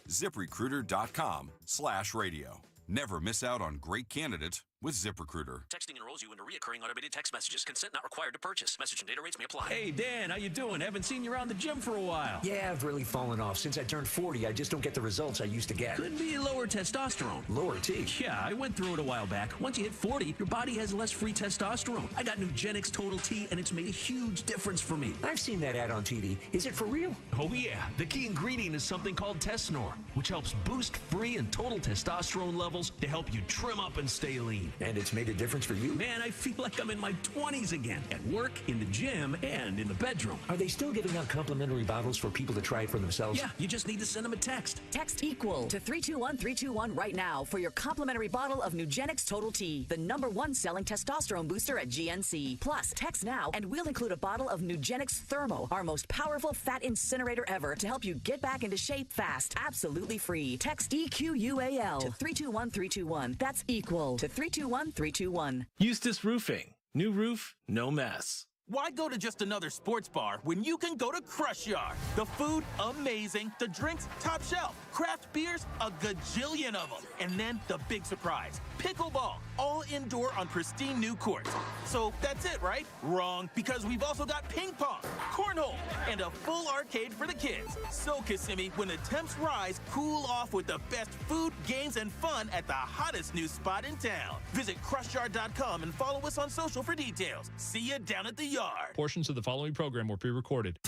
S9: ZipRecruiter.com/radio. Never miss out on great candidates with ZipRecruiter.
S19: Texting enrolls you into recurring automated text messages. Consent not required to purchase. Message and data rates may apply.
S20: Hey, Dan, how you doing? Haven't seen you around the gym for a while.
S21: Yeah, I've really fallen off. Since I turned 40, I just don't get the results I used to get.
S20: Could be lower testosterone.
S21: Lower T?
S20: Yeah, I went through it a while back. Once you hit 40, your body has less free testosterone. I got Nugenix Total T, and it's made a huge difference for me.
S21: I've seen that ad on TV. Is it for real?
S20: Oh, yeah. The key ingredient is something called Tesnor, which helps boost free and total testosterone levels to help you trim up and stay lean.
S21: And it's made a difference for you?
S20: Man, I feel like I'm in my 20s again. At work, in the gym, and in the bedroom.
S21: Are they still giving out complimentary bottles for people to try it for themselves?
S20: Yeah, you just need to send them a text.
S23: Text EQUAL to 321-321 right now for your complimentary bottle of Nugenix Total T, the #1 selling testosterone booster at GNC. Plus, text now and we'll include a bottle of Nugenix Thermo, our most powerful fat incinerator ever, to help you get back into shape fast. Absolutely free. Text EQUAL to 321-321. That's EQUAL to 321-321.
S20: Eustace Roofing. New roof, no mess.
S24: Why go to just another sports bar when you can go to Crush Yard? The food, amazing. The drinks, top shelf. Craft beers, a gajillion of them. And then the big surprise, pickleball, all indoor on pristine new courts. So that's it, right? Wrong, because we've also got ping pong, cornhole, and a full arcade for the kids. So, Kissimmee, when the temps rise, cool off with the best food, games, and fun at the hottest new spot in town. Visit CrushYard.com and follow us on social for details. See you down at the yard.
S25: Portions of the following program were pre-recorded.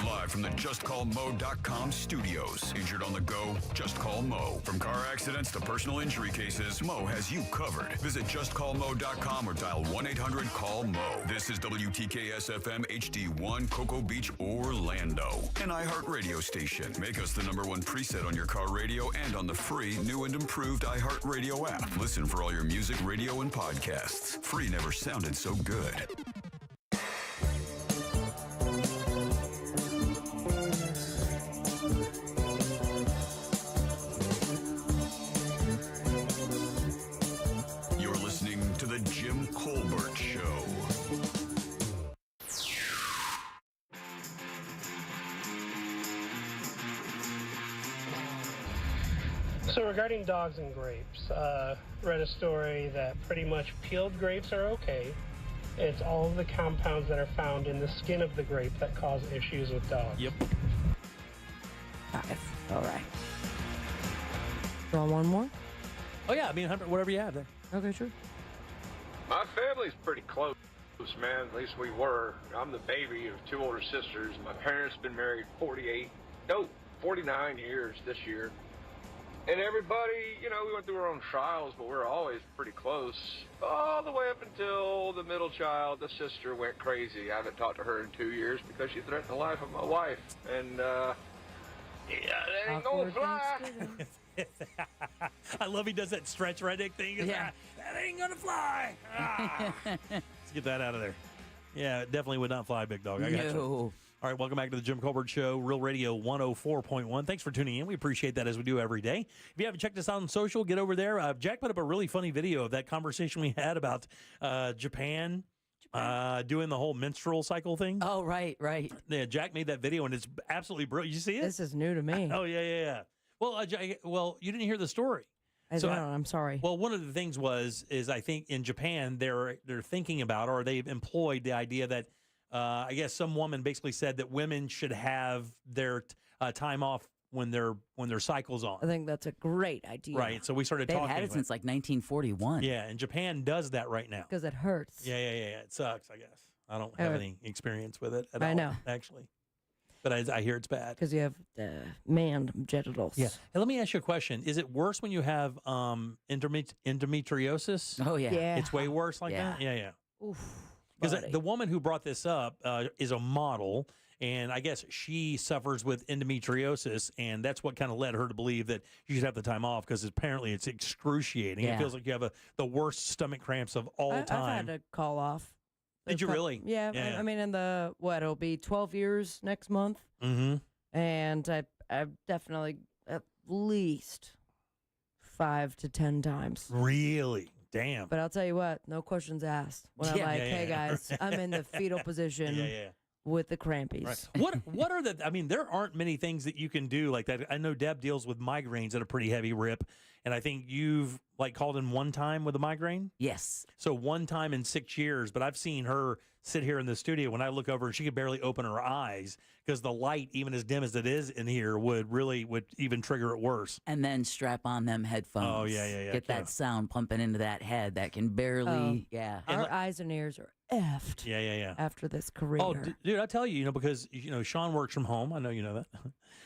S9: Live from the JustCallMo.com studios. Injured on the go? Just call Mo. From car accidents to personal injury cases, Mo has you covered. Visit JustCallMo.com or dial 1-800-CALL-MO. This is WTKS-FM HD1, Cocoa Beach, Orlando. An iHeartRadio station. Make us the #1 preset on your car radio and on the free, new and improved iHeartRadio app. Listen for all your music, radio, and podcasts. Free never sounded so good. To the Jim Colbert Show.
S26: So regarding dogs and grapes, read a story that pretty much peeled grapes are okay. It's all of the compounds that are found in the skin of the grape that cause issues with dogs.
S11: Yep.
S5: 5. All right. Draw one more?
S11: Oh, yeah. I mean, whatever you have there.
S5: Okay, sure.
S27: My family's pretty close, man. At least we were. I'm the baby of 2 older sisters. My parents been married 49 years this year. And everybody, we went through our own trials, but we were always pretty close. All the way up until the middle child, the sister, went crazy. I haven't talked to her in 2 years because she threatened the life of my wife. And, that ain't gonna fly.
S11: I love he does that Stretch Reddick thing.
S5: Yeah.
S11: That ain't gonna fly. Let's get that out of there. Yeah, it definitely would not fly, big dog. I got you. All right, welcome back to the Jim Colbert Show, Real Radio 104.1. Thanks for tuning in. We appreciate that as we do every day. If you haven't checked us out on social, get over there. Jack put up a really funny video of that conversation we had about Japan doing the whole menstrual cycle thing.
S8: Oh, right.
S11: Yeah, Jack made that video, and it's absolutely brilliant. You see it?
S5: This is new to me.
S11: Oh, yeah. Well, you didn't hear the story.
S5: I'm sorry.
S11: Well, one of the things is I think in Japan they're thinking about, or they've employed the idea that I guess some woman basically said that women should have their time off when their cycle's on.
S5: I think that's a great idea.
S11: Right. So we started
S8: They've
S11: talking.
S8: had it since like 1941.
S11: Yeah, and Japan does that right now.
S5: Because it hurts.
S11: Yeah. It sucks, I guess. I don't have any experience with it at all.
S5: I know.
S11: Actually. But I hear it's bad.
S5: Because you have manned genitals.
S11: Yeah. Hey, let me ask you a question. Is it worse when you have endometriosis?
S8: Oh, yeah.
S11: It's way worse like that? Yeah.
S5: Oof.
S11: Because the woman who brought this up is a model, and I guess she suffers with endometriosis, and that's what kind of led her to believe that you should have the time off because apparently it's excruciating.
S5: Yeah.
S11: It feels like you have the worst stomach cramps of all time.
S5: I've had to call off.
S11: Did you really?
S5: Yeah. I mean, in it'll be 12 years next month.
S11: Mm-hmm.
S5: And I've definitely at least 5 to 10 times.
S11: Really? Damn.
S5: But I'll tell you what, no questions asked. When I'm like, hey, guys, I'm in the fetal position.
S11: Yeah.
S5: with the crampies.
S11: Right. What are the? I mean, there aren't many things that you can do like that. I know Deb deals with migraines at a pretty heavy rip, and I think you've called in one time with a migraine.
S8: Yes.
S11: So one time in 6 years, but I've seen her sit here in the studio. When I look over, she could barely open her eyes because the light, even as dim as it is in here, would even trigger it worse.
S8: And then strap on them headphones.
S11: Oh yeah.
S8: Get that sound pumping into that head that can barely. Yeah.
S5: Our eyes and ears are effed.
S11: Yeah.
S5: After this career.
S11: Oh, dude, I tell you, because Sean works from home. I know you know that.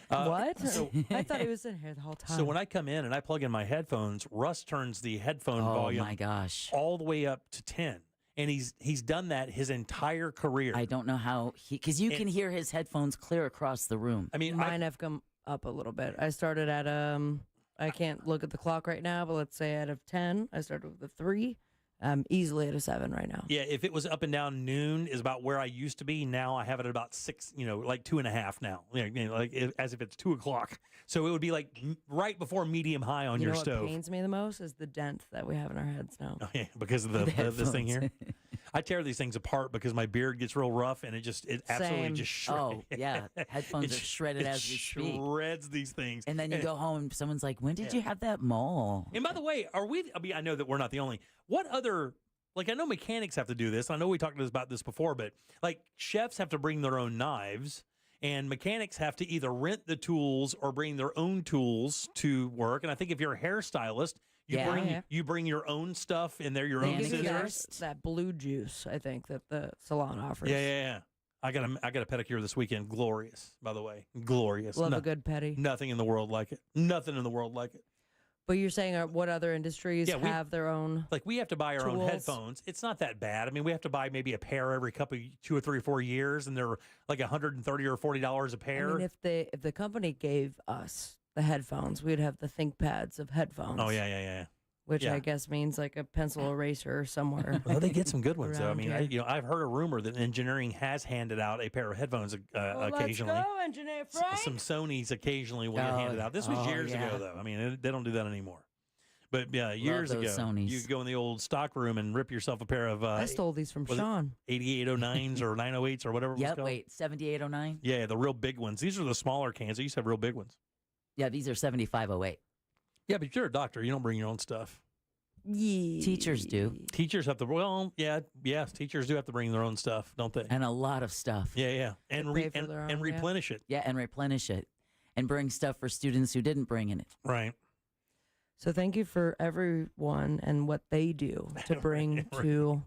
S5: What?
S11: So,
S5: I thought he was in here the whole time.
S11: So when I come in and I plug in my headphones, Russ turns the headphone volume.
S8: Oh my gosh!
S11: All the way up to 10, and he's done that his entire career.
S8: I don't know how because you can hear his headphones clear across the room.
S11: I mean,
S5: mine have come up a little bit. I started at I can't look at the clock right now, but let's say out of 10, I started with a 3. I'm easily at a 7 right now.
S11: Yeah, if it was up and down, noon is about where I used to be. Now I have it at about 6, like 2.5 now. As if it's 2 o'clock. So it would be like right before medium high on your stove.
S5: What pains me the most is the dent that we have in our heads now.
S11: Oh, yeah, because of this thing here. I tear these things apart because my beard gets real rough and it absolutely just shreds.
S8: Oh, yeah. Headphones are shredded as we speak.
S11: Shreds these things.
S8: And then you go home and someone's like, when did you have that mole?
S11: And by the way, I know that we're not the only. What other, I know mechanics have to do this. I know we talked about this before, but chefs have to bring their own knives and mechanics have to either rent the tools or bring their own tools to work. And I think if you're a hairstylist, you bring your own stuff in there, your own scissors.
S5: That blue juice, I think, that the salon offers.
S11: Yeah. I got a pedicure this weekend. Glorious, by the way. Glorious.
S5: Love a good pedi.
S11: Nothing in the world like it. Nothing in the world like it.
S5: But you're saying what other industries have their own
S11: we have to buy our own headphones. It's not that bad. I mean, we have to buy maybe a pair every 2 or 3 or 4 years, and they're like $130 or $40 a pair.
S5: I mean, if the company gave us the headphones, we'd have the ThinkPads of headphones.
S11: Oh, yeah.
S5: Which I guess means like a pencil eraser somewhere.
S11: Well, they get some good ones, though. I mean, I've heard a rumor that engineering has handed out a pair of headphones occasionally.
S5: Let's go, Engineer Frank.
S11: Some Sonys occasionally will get handed out. This was years ago, though. I mean, they don't do that anymore. But yeah, years ago, you could go in the old stock room and rip yourself a pair of.
S5: I stole these from Sean.
S11: 8809s or 908s or whatever it was called.
S8: Wait, 7809?
S11: Yeah, the real big ones. These are the smaller cans. They used to have real big ones.
S8: Yeah, these are 7508.
S11: Yeah, but you're a doctor. You don't bring your own stuff.
S5: Yeah.
S8: Teachers do.
S11: Teachers have to. Teachers do have to bring their own stuff, don't they?
S8: And a lot of stuff.
S11: Yeah, and replenish it.
S8: Yeah, and replenish it, and bring stuff for students who didn't bring in it.
S11: Right.
S5: So thank you for everyone and what they do to bring to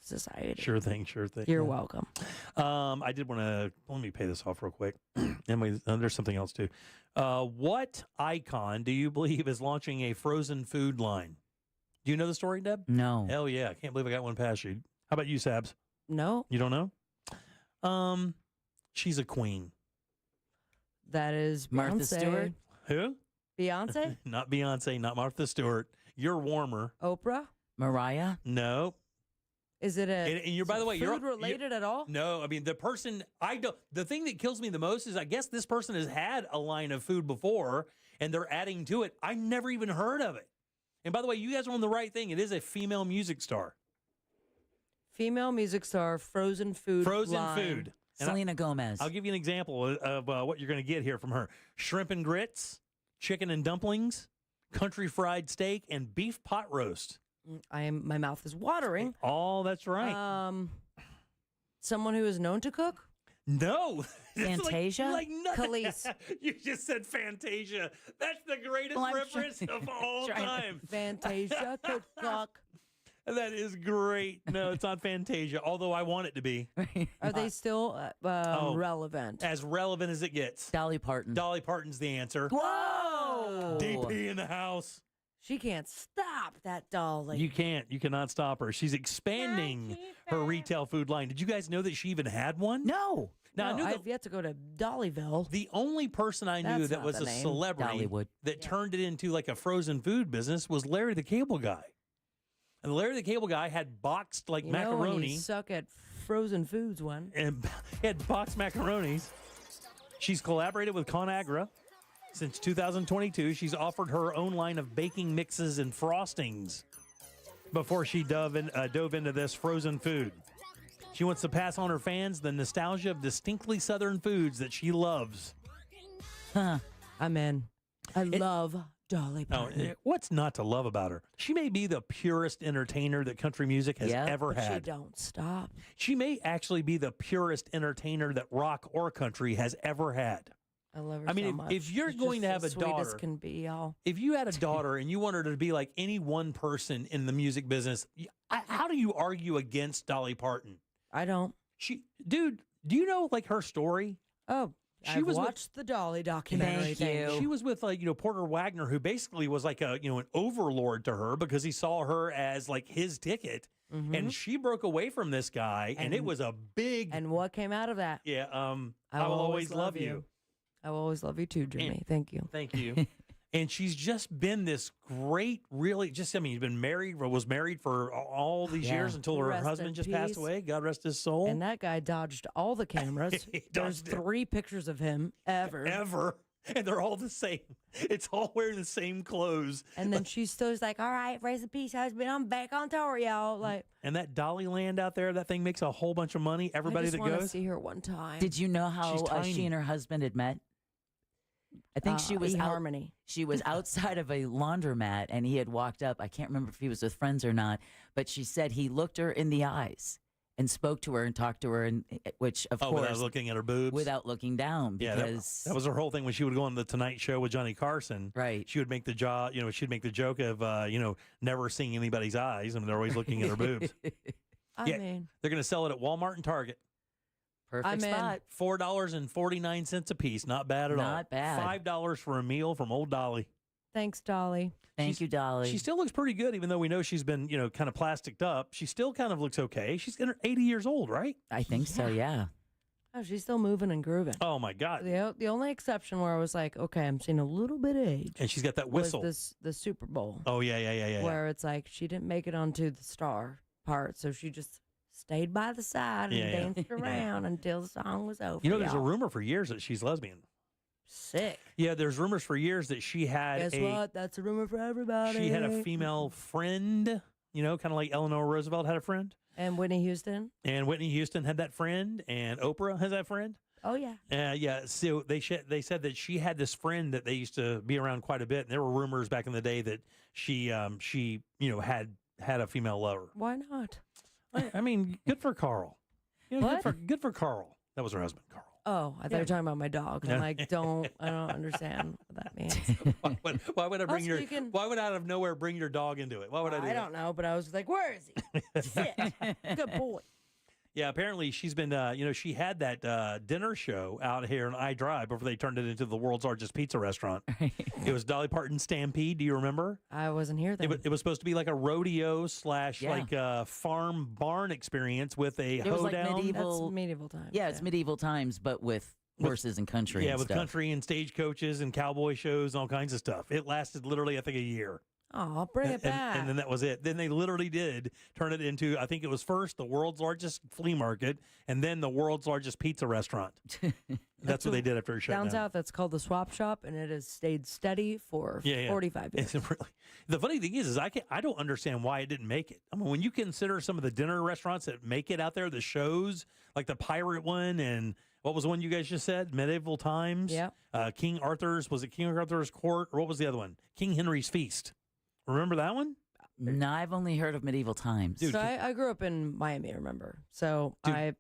S5: society.
S11: Sure thing.
S5: You're welcome.
S11: I did want to let me pay this off real quick. And there's something else too. What icon do you believe is launching a frozen food line? Do you know the story, Deb?
S8: No.
S11: Hell yeah. I can't believe I got one past you. How about you, Sabs?
S5: No.
S11: You don't know? She's a queen.
S5: That is
S8: Martha
S5: Beyonce.
S8: Stewart.
S11: Who?
S5: Beyonce?
S11: Not Beyonce, not Martha Stewart. You're warmer.
S5: Oprah?
S8: Mariah?
S11: No.
S5: Is it
S11: by the way,
S5: food related at all?
S11: No, I mean the person the thing that kills me the most is I guess this person has had a line of food before and they're adding to it. I never even heard of it. And by the way, you guys are on the right thing. It is a female music star.
S5: Female music star, frozen food.
S11: And
S8: Selena Gomez.
S11: I'll give you an example of what you're going to get here from her. Shrimp and grits, chicken and dumplings, country fried steak, and beef pot roast.
S5: My mouth is watering.
S11: Oh, that's right.
S5: Someone who is known to cook?
S11: No.
S8: Fantasia?
S11: like nothing.
S5: Khalees.
S11: You just said Fantasia. That's the greatest reference of all time.
S5: Fantasia could cook.
S11: That is great. No, it's not Fantasia, although I want it to be.
S5: Are they still relevant?
S11: As relevant as it gets.
S8: Dolly Parton.
S11: Dolly Parton's the answer.
S5: Whoa!
S11: DP in the house.
S5: She can't stop that Dolly.
S11: You can't. You cannot stop her. She's expanding her retail food line. Did you guys know that she even had one?
S8: No.
S11: Now,
S5: I've yet to go to Dollyville.
S11: The only person I knew that was a celebrity that turned it into like a frozen food business was Larry the Cable Guy. And Larry the Cable Guy had boxed macaroni.
S5: When you suck at frozen foods, one.
S11: And he had boxed macaronis. She's collaborated with ConAgra since 2022. She's offered her own line of baking mixes and frostings before she dove into this frozen food. She wants to pass on her fans the nostalgia of distinctly Southern foods that she loves.
S5: Huh. I'm in. I love Dolly Parton.
S11: What's not to love about her? She may be the purest entertainer that country music has ever
S5: but
S11: had.
S5: She don't stop.
S11: She may actually be the purest entertainer that rock or country has ever had.
S5: I love her
S11: I mean,
S5: so
S11: if,
S5: much.
S11: if you're
S5: She's
S11: going to
S5: just
S11: have
S5: as
S11: a
S5: sweet
S11: daughter,
S5: as can be, y'all.
S11: if you had a daughter and you want her to be like any one person in the music business, how do you argue against Dolly Parton?
S5: I don't.
S11: Dude, do you know like her story?
S5: Oh,
S11: She
S5: I've
S11: was
S5: watched the Dolly documentary.
S11: She was with like, Porter Wagner, who basically was like a, an overlord to her because he saw her as like his ticket.
S5: Mhm.
S11: And she broke away from this guy and it was a big.
S5: And what came out of that?
S11: Yeah. I will always love you.
S5: I will always love you too, Jimmy. Thank you.
S11: Thank you. And she's just been this great, really, been married, was married for all these years until her
S5: Rest
S11: husband
S5: in
S11: just passed
S5: peace.
S11: away. God rest his soul.
S5: And that guy dodged all the cameras. There's
S11: dodged it.
S5: 3 pictures of him ever.
S11: And they're all the same. It's all wearing the same clothes.
S5: And then she's still like, all right, raise the peace, husband. I'm back on tour, y'all. Like,
S11: And that Dolly Land out there, that thing makes a whole bunch of money. Everybody
S5: I just
S11: that
S5: want to
S11: goes.
S5: see her one time.
S8: Did you know how
S11: She's tiny.
S8: she and her husband had met? I think she was out,
S5: eHarmony.
S8: she was outside of a laundromat and he had walked up. I can't remember if he was with friends or not, but she said he looked her in the eyes and spoke to her and talked to her, and which of course
S11: without looking at her boobs,
S8: without looking down,
S11: Yeah,
S8: because
S11: that was her whole thing when she would go on the Tonight Show with Johnny Carson.
S8: Right.
S11: She would make the she'd make the joke of, never seeing anybody's eyes. I mean, they're always looking at her boobs.
S5: I
S11: Yeah.
S5: mean,
S11: They're going to sell it at Walmart and Target.
S8: perfect
S5: I'm in.
S8: spot.
S11: $4.49 a piece. Not bad at all.
S8: Not bad.
S11: $5 for a meal from old Dolly.
S5: thanks, Dolly.
S8: Thank you, Dolly.
S11: She still looks pretty good, even though we know she's been, kind of plasticed up. She still kind of looks okay. She's 80 years old, right?
S8: I think so, yeah.
S5: Oh, she's still moving and grooving.
S11: Oh, my God.
S5: The only exception where I was like, okay, I'm seeing a little bit of age.
S11: And she's got that whistle.
S5: Was the Super Bowl.
S11: Oh, yeah.
S5: Where it's like she didn't make it onto the star part, so she just stayed by the side and danced around until the song was over.
S11: There's a
S5: y'all.
S11: rumor for years that she's lesbian.
S5: Sick.
S11: Yeah, there's rumors for years that she had
S5: Guess what? That's a rumor for everybody.
S11: She had a female friend, kind of like Eleanor Roosevelt had a friend.
S5: And Whitney Houston.
S11: And Whitney Houston had that friend, and Oprah has that friend.
S5: Oh, yeah.
S11: Yeah. So they said that she had this friend that they used to be around quite a bit. And there were rumors back in the day that she had a female lover.
S5: Why not?
S11: I mean, good for Carl.
S5: What?
S11: Good for Carl. That was her husband, Carl.
S5: Oh, I thought you were talking about my dog. I'm
S11: Yeah.
S5: like, I don't understand what that means.
S11: Why would I bring
S5: Also,
S11: your?
S5: you can-
S11: Why would out of nowhere bring your dog into it? Why would I do
S5: I
S11: that?
S5: don't know, but I was like, where is he? Sit. Good boy.
S11: Yeah, apparently she's been, she had that dinner show out here in iDrive before they turned it into the world's largest pizza restaurant. It was Dolly Parton Stampede. Do you remember?
S5: I wasn't here then.
S11: It was supposed to be like a rodeo /
S8: Yeah.
S11: like a farm barn experience with a
S8: It was like
S11: hoedown.
S8: medieval.
S5: That's medieval times.
S8: Yeah, it's medieval times, but with horses and country.
S11: Yeah,
S8: and
S11: with
S8: stuff.
S11: country and stagecoaches and cowboy shows and all kinds of stuff. It lasted literally, I think, a year.
S5: Oh, bring it back.
S11: And then that was it. Then they literally did turn it into, I think it was first the world's largest flea market and then the world's largest pizza restaurant. That's what they did after it shut
S5: Down
S11: down.
S5: south, that's called the Swap Shop, and it has stayed steady for 45 years.
S11: It's really, the funny thing is I don't understand why it didn't make it. I mean, when you consider some of the dinner restaurants that make it out there, the shows, like the Pirate one and what was the one you guys just said? Medieval Times?
S5: Yeah.
S11: King Arthur's Court? Or what was the other one? King Henry's Feast. Remember that one?
S8: No, I've only heard of medieval times.
S5: So I grew up in Miami, remember? So I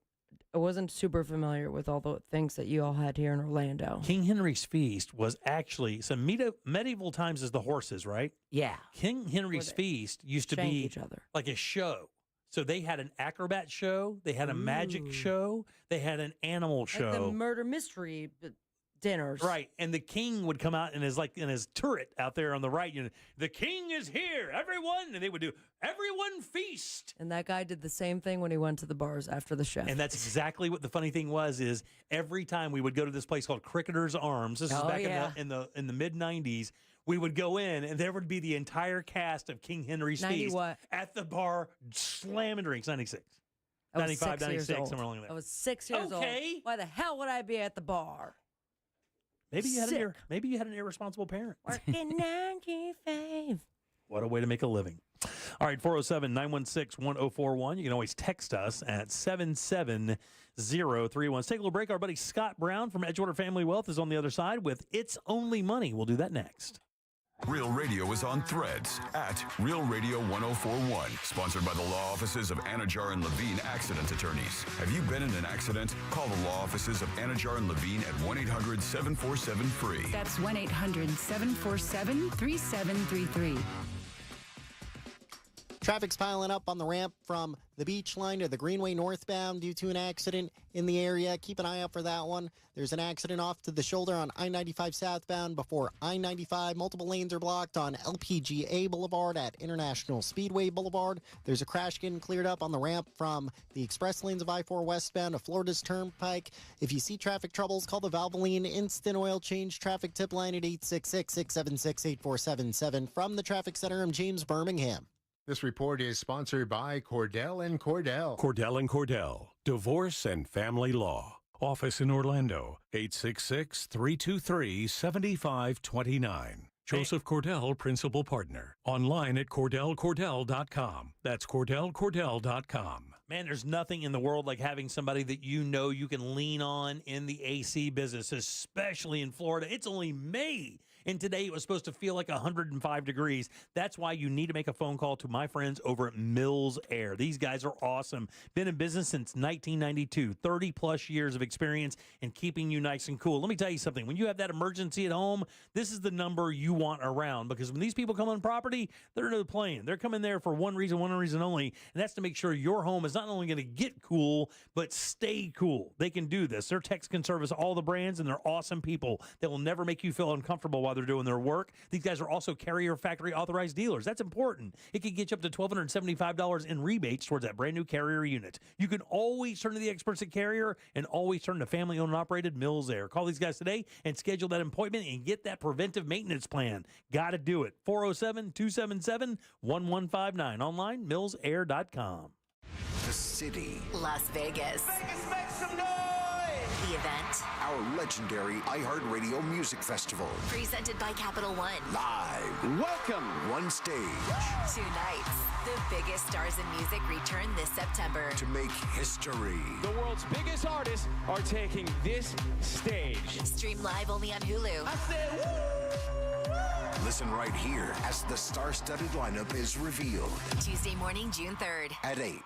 S5: wasn't super familiar with all the things that you all had here in Orlando.
S11: King Henry's Feast was actually, so medieval times is the horses, right?
S8: Yeah.
S11: King Henry's Feast used to
S5: shank
S11: be
S5: each other.
S11: like a show. So they had an acrobat show, they had a magic show, they had an animal show.
S5: Like the murder mystery dinners.
S11: Right, and the king would come out in his turret out there on the right. The king is here, everyone, and they would do everyone feast.
S5: And that guy did the same thing when he went to the bars after the show.
S11: And that's exactly what the funny thing was. Is every time we would go to this place called Cricketer's Arms. This is back in the mid '90s. We would go in, and there would be the entire cast of King Henry's
S5: 90
S11: Feast
S5: what?
S11: at the bar, slamming drinks. 96,
S5: I was
S11: 95,
S5: 6 years
S11: 96,
S5: old.
S11: somewhere along there.
S5: I was 6 years old.
S11: Okay.
S5: Why the hell would I be at the bar?
S11: Maybe you had
S5: Sick.
S11: an irresponsible parent.
S5: Working 95.
S11: What a way to make a living. All right, 407-916-1041. You can always text us at 77031. Let's take a little break. Our buddy Scott Brown from Edgewater Family Wealth is on the other side with It's Only Money. We'll do that next.
S9: Real Radio is on Threads at Real Radio 1041. Sponsored by the law offices of Anajar and Levine Accident Attorneys. Have you been in an accident? Call the law offices of Anajar and Levine at 1-800-747-FREE.
S1: That's 1-800-747-3733.
S12: Traffic's piling up on the ramp from the beach line to the Greenway northbound due to an accident in the area. Keep an eye out for that one. There's an accident off to the shoulder on I-95 southbound before I-95. Multiple lanes are blocked on LPGA Boulevard at International Speedway Boulevard. There's a crash getting cleared up on the ramp from the express lanes of I-4 westbound to Florida's Turnpike. If you see traffic troubles, call the Valvoline Instant Oil Change traffic tip line at 866-676-8477. From the Traffic Center, I'm James Birmingham.
S2: This report is sponsored by Cordell & Cordell. Cordell & Cordell, Divorce and Family Law. Office in Orlando, 866-323-7529. Joseph Cordell, Principal Partner. Online at CordellCordell.com. That's CordellCordell.com.
S11: Man, there's nothing in the world like having somebody that you know you can lean on in the AC business, especially in Florida. It's only May. And today it was supposed to feel like 105 degrees. That's why you need to make a phone call to my friends over at Mills Air. These guys are awesome. Been in business since 1992, 30 plus years of experience in keeping you nice and cool. Let me tell you something. When you have that emergency at home, this is the number you want around, because when these people come on property, they're not playing. They're coming there for one reason only, and that's to make sure your home is not only going to get cool, but stay cool. They can do this. Their techs can service all the brands, and they're awesome people. They will never make you feel uncomfortable while they're doing their work. These guys are also Carrier factory authorized dealers. That's important. It can get you up to $1,275 in rebates towards that brand new Carrier unit. You can always turn to the experts at Carrier and always turn to family owned and operated Mills Air. Call these guys today and schedule that appointment and get that preventive maintenance plan. Got to do it. 407-277-1159. Online, millsair.com.
S3: The city.
S23: Las Vegas.
S3: Vegas, make some noise!
S23: The event.
S3: Our legendary iHeartRadio Music Festival.
S23: Presented by Capital One.
S3: Live. Welcome. One stage.
S23: 2 nights. The biggest stars in music return this September.
S3: To make history.
S4: The world's biggest artists are taking this stage.
S23: Stream live only on Hulu.
S3: I said, woo! Listen right here as the star-studded lineup is revealed.
S23: Tuesday morning, June 3rd.
S3: At 8.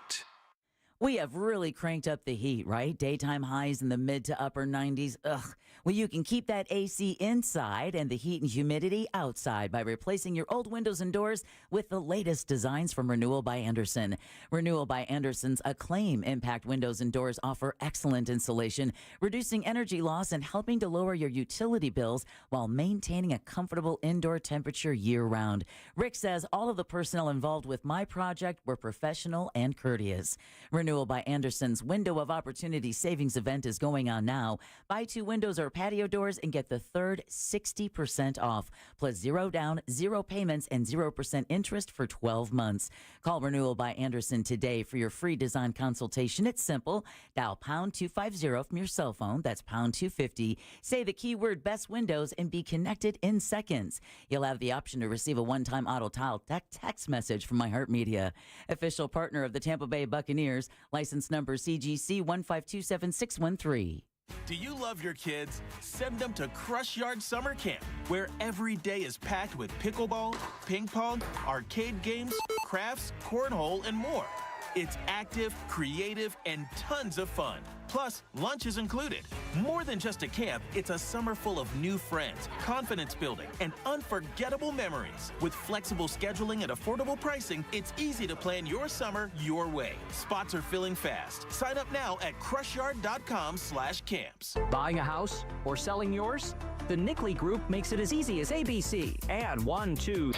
S8: We have really cranked up the heat, right? Daytime highs in the mid to upper 90s. Ugh. Well, you can keep that AC inside and the heat and humidity outside by replacing your old windows and doors with the latest designs from Renewal by Andersen. Renewal by Andersen's Acclaim Impact windows and doors offer excellent insulation, reducing energy loss and helping to lower your utility bills while maintaining a comfortable indoor temperature year-round. Rick says all of the personnel involved with my project were professional and courteous. Renewal by Andersen's Window of Opportunity Savings event is going on now. Buy 2 windows or patio doors and get the third 60% off, plus 0 down, 0 payments, and 0% interest for 12 months. Call Renewal by Andersen today for your free design consultation. It's simple. Dial pound 250 from your cell phone. That's pound 250. Say the keyword best windows and be connected in seconds. You'll have the option to receive a one-time auto tile text message from iHeartMedia. Official partner of the Tampa Bay Buccaneers. License number CGC 1527613.
S24: Do you love your kids? Send them to Crush Yard Summer Camp, where every day is packed with pickleball, ping pong, arcade games, crafts, cornhole, and more. It's active, creative, and tons of fun. Plus, lunch is included. More than just a camp, it's a summer full of new friends, confidence building, and unforgettable memories. With flexible scheduling and affordable pricing, it's easy to plan your summer your way. Spots are filling fast. Sign up now at crushyard.com/camps.
S6: Buying a house or selling yours? The Nickley Group makes it as easy as ABC. And 1, 2...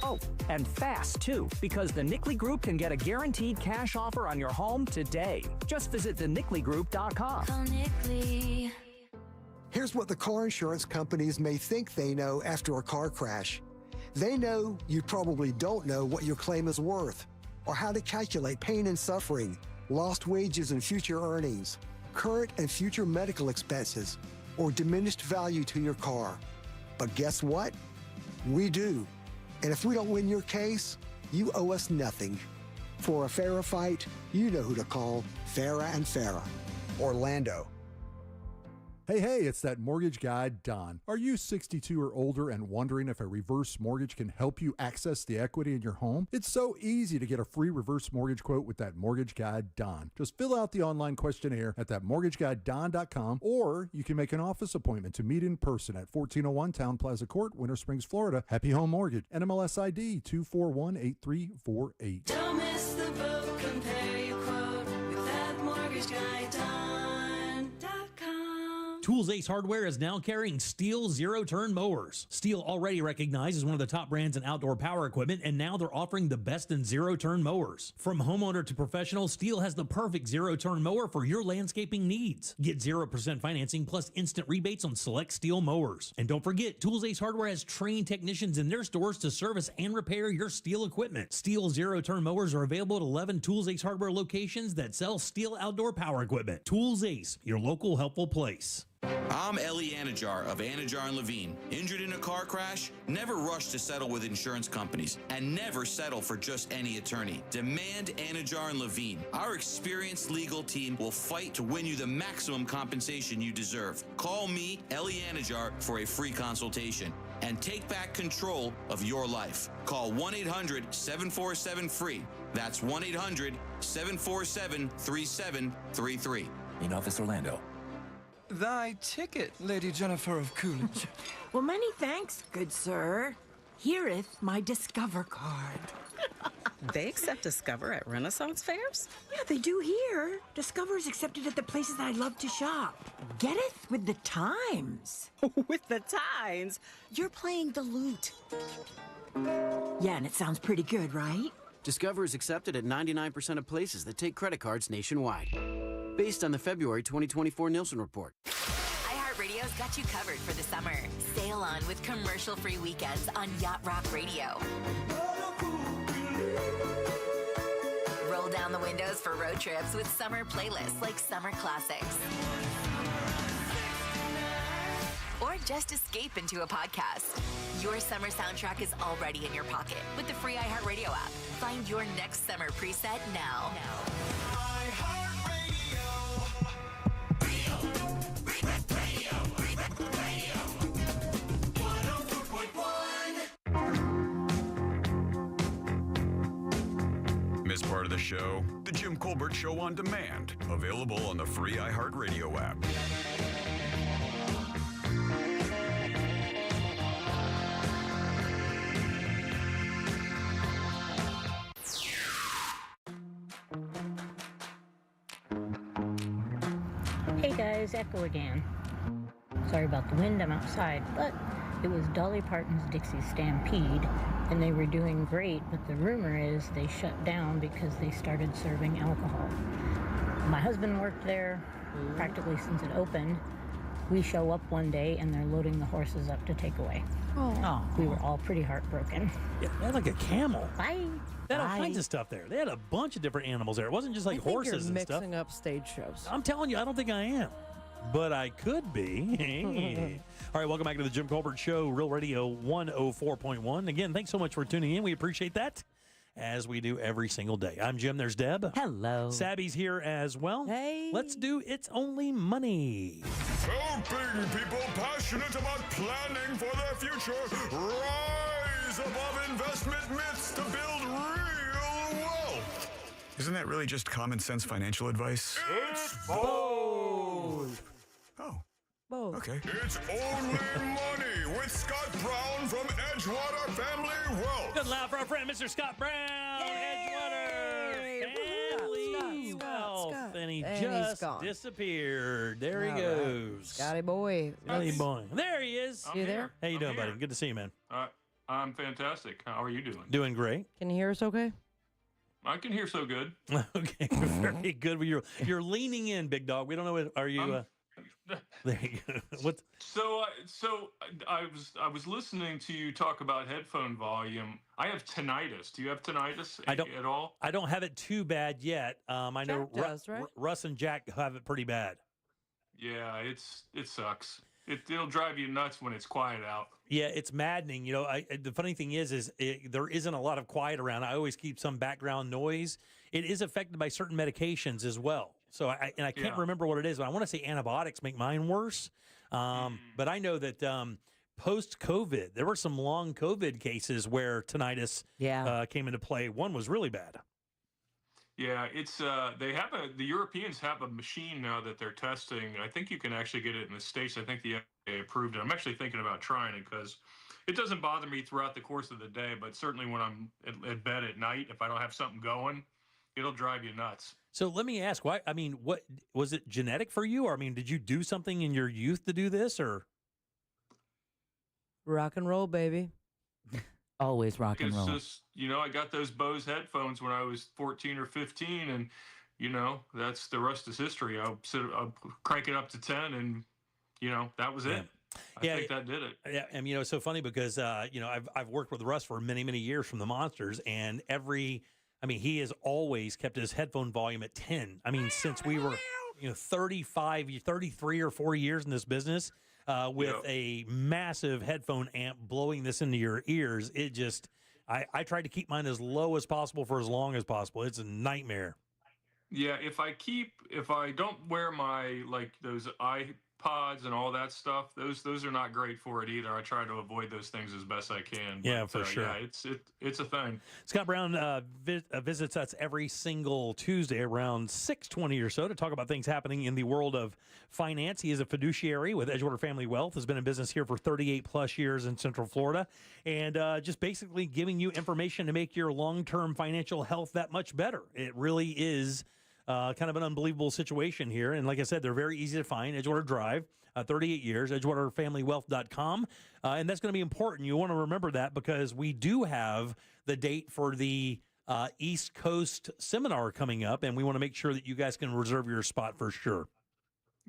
S6: Oh, and fast, too, because the Nickley Group can get a guaranteed cash offer on your home today. Just visit thenickley.com.
S23: Call Nickley.
S10: Here's what the car insurance companies may think they know after a car crash. They know you probably don't know what your claim is worth, or how to calculate pain and suffering, lost wages and future earnings, current and future medical expenses, or diminished value to your car. But guess what? We do. And if we don't win your case, you owe us nothing. For a fairer fight, you know who to call. Farah and Farah. Orlando.
S1: Hey, it's that mortgage guy, Don. Are you 62 or older and wondering if a reverse mortgage can help you access the equity in your home? It's so easy to get a free reverse mortgage quote with that mortgage guy, Don. Just fill out the online questionnaire at thatmortgageguydon.com, or you can make an office appointment to meet in person at 1401 Town Plaza Court, Winter Springs, Florida. Happy Home Mortgage. NMLS ID 2418348.
S7: Don't miss the boat. Compare your quote with that mortgage guy, Don.com.
S11: Tools Ace Hardware is now carrying Steel zero-turn mowers. Steel already recognized as one of the top brands in outdoor power equipment, and now they're offering the best in zero-turn mowers. From homeowner to professional, Steel has the perfect zero-turn mower for your landscaping needs. Get 0% financing plus instant rebates on select Steel mowers. And don't forget, Tools Ace Hardware has trained technicians in their stores to service and repair your Steel equipment. Steel zero-turn mowers are available at 11 Tools Ace Hardware locations that sell Steel outdoor power equipment. Tools Ace, your local helpful place.
S13: I'm Ellie Anajar of Anajar & Levine. Injured in a car crash? Never rush to settle with insurance companies, and never settle for just any attorney. Demand Anajar & Levine. Our experienced legal team will fight to win you the maximum compensation you deserve. Call me, Ellie Anajar, for a free consultation and take back control of your life. Call 1-800-747-FREE. That's 1-800-747-3733.
S14: In Office Orlando.
S15: Thy ticket, Lady Jennifer of Coolidge.
S16: Well, many thanks, good sir. Here'th my Discover card.
S18: They accept Discover at Renaissance fairs?
S16: Yeah, they do here. Discover is accepted at the places that I love to shop. Getteth with the times.
S18: With the times? You're playing the lute.
S16: Yeah, and it sounds pretty good, right?
S28: Discover is accepted at 99% of places that take credit cards nationwide. Based on the February 2024 Nielsen report.
S29: iHeartRadio's got you covered for the summer. Sail on with commercial-free weekends on Yacht Rock Radio. Roll down the windows for road trips with summer playlists like Summer Classics. Or just escape into a podcast. Your summer soundtrack is already in your pocket with the free iHeartRadio app. Find your next summer preset now.
S9: Miss part of the show? The Jim Colbert Show on demand. Available on the free iHeartRadio app.
S30: Hey guys, Echo again. Sorry about the wind, I'm outside, but it was Dolly Parton's Dixie Stampede, and they were doing great, but the rumor is they shut down because they started serving alcohol. My husband worked there practically since it opened. We show up one day and they're loading the horses up to take away.
S5: Oh.
S30: We were all pretty heartbroken.
S11: Yeah, they had like a camel.
S30: Bye.
S11: They had all kinds of stuff there. They had a bunch of different animals there. It wasn't just like
S5: I think
S11: horses
S5: you're
S11: and stuff.
S5: mixing up stage shows.
S11: I'm telling you, I don't think I am. But I could be. All right, welcome back to the Jim Colbert Show, Real Radio 104.1. Again, thanks so much for tuning in. We appreciate that, as we do every single day. I'm Jim. There's Deb.
S8: Hello.
S11: Sabby's here as well.
S5: Hey.
S11: Let's do It's Only Money.
S9: Helping people passionate about planning for their future rise above investment myths to build real wealth. Isn't that really just common sense financial advice? It's both. Oh.
S5: Both.
S9: Okay. It's Only Money with Scott Brown from Edgewater Family Wealth.
S11: Good loud for our friend, Mr. Scott Brown. Edgewater Family Wealth. And he just disappeared. There he goes.
S5: Scotty boy.
S11: Scotty boy. There he is.
S5: You there?
S11: How you doing, buddy? Good to see you, man.
S31: I'm fantastic. How are you doing?
S11: Doing great.
S5: Can you hear us okay?
S31: I can hear so good.
S11: Okay, very good. You're leaning in, big dog. We don't know. Are you? There you go. What?
S31: So I was listening to you talk about headphone volume. I have tinnitus. Do you have tinnitus at all?
S11: I don't have it too bad yet. I know
S5: Jack does, right?
S11: Russ and Jack have it pretty bad.
S31: Yeah, it sucks. It'll drive you nuts when it's quiet out.
S11: Yeah, it's maddening. You know, the funny thing is there isn't a lot of quiet around. I always keep some background noise. It is affected by certain medications as well. So I can't remember what it is, but I want to say antibiotics make mine worse. But I know that post-COVID, there were some long COVID cases where tinnitus came into play. One was really bad.
S31: Yeah, it's the Europeans have a machine now that they're testing. I think you can actually get it in the States. I think the FDA approved it. I'm actually thinking about trying it because it doesn't bother me throughout the course of the day, but certainly when I'm at bed at night, if I don't have something going, it'll drive you nuts.
S11: So let me ask, why? I mean, what was it genetic for you? Or I mean, did you do something in your youth to do this, or
S5: rock and roll, baby?
S8: Always rock and roll.
S31: It's just, I got those Bose headphones when I was 14 or 15, and that's the rest is history. I'll crank it up to 10, and that was it. I think that did it.
S11: Yeah, and it's so funny because I've worked with Russ for many, many years from the Monsters, and he has always kept his headphone volume at 10. I mean, since we were 33 or 4 years in this business, with a massive headphone amp blowing this into your ears, it just I tried to keep mine as low as possible for as long as possible. It's a nightmare.
S31: Yeah, if I don't wear my those iPods and all that stuff, those are not great for it either. I try to avoid those things as best I can.
S11: Yeah, for sure.
S31: Yeah, it's a thing.
S11: Scott Brown visits us every single Tuesday around 6:20 or so to talk about things happening in the world of finance. He is a fiduciary with Edgewater Family Wealth, has been in business here for 38 plus years in Central Florida, and just basically giving you information to make your long-term financial health that much better. It really is kind of an unbelievable situation here. And like I said, they're very easy to find. Edgewater Drive, 38 years, EdgewaterFamilyWealth.com. And that's going to be important. You want to remember that because we do have the date for the East Coast seminar coming up, and we want to make sure that you guys can reserve your spot for sure.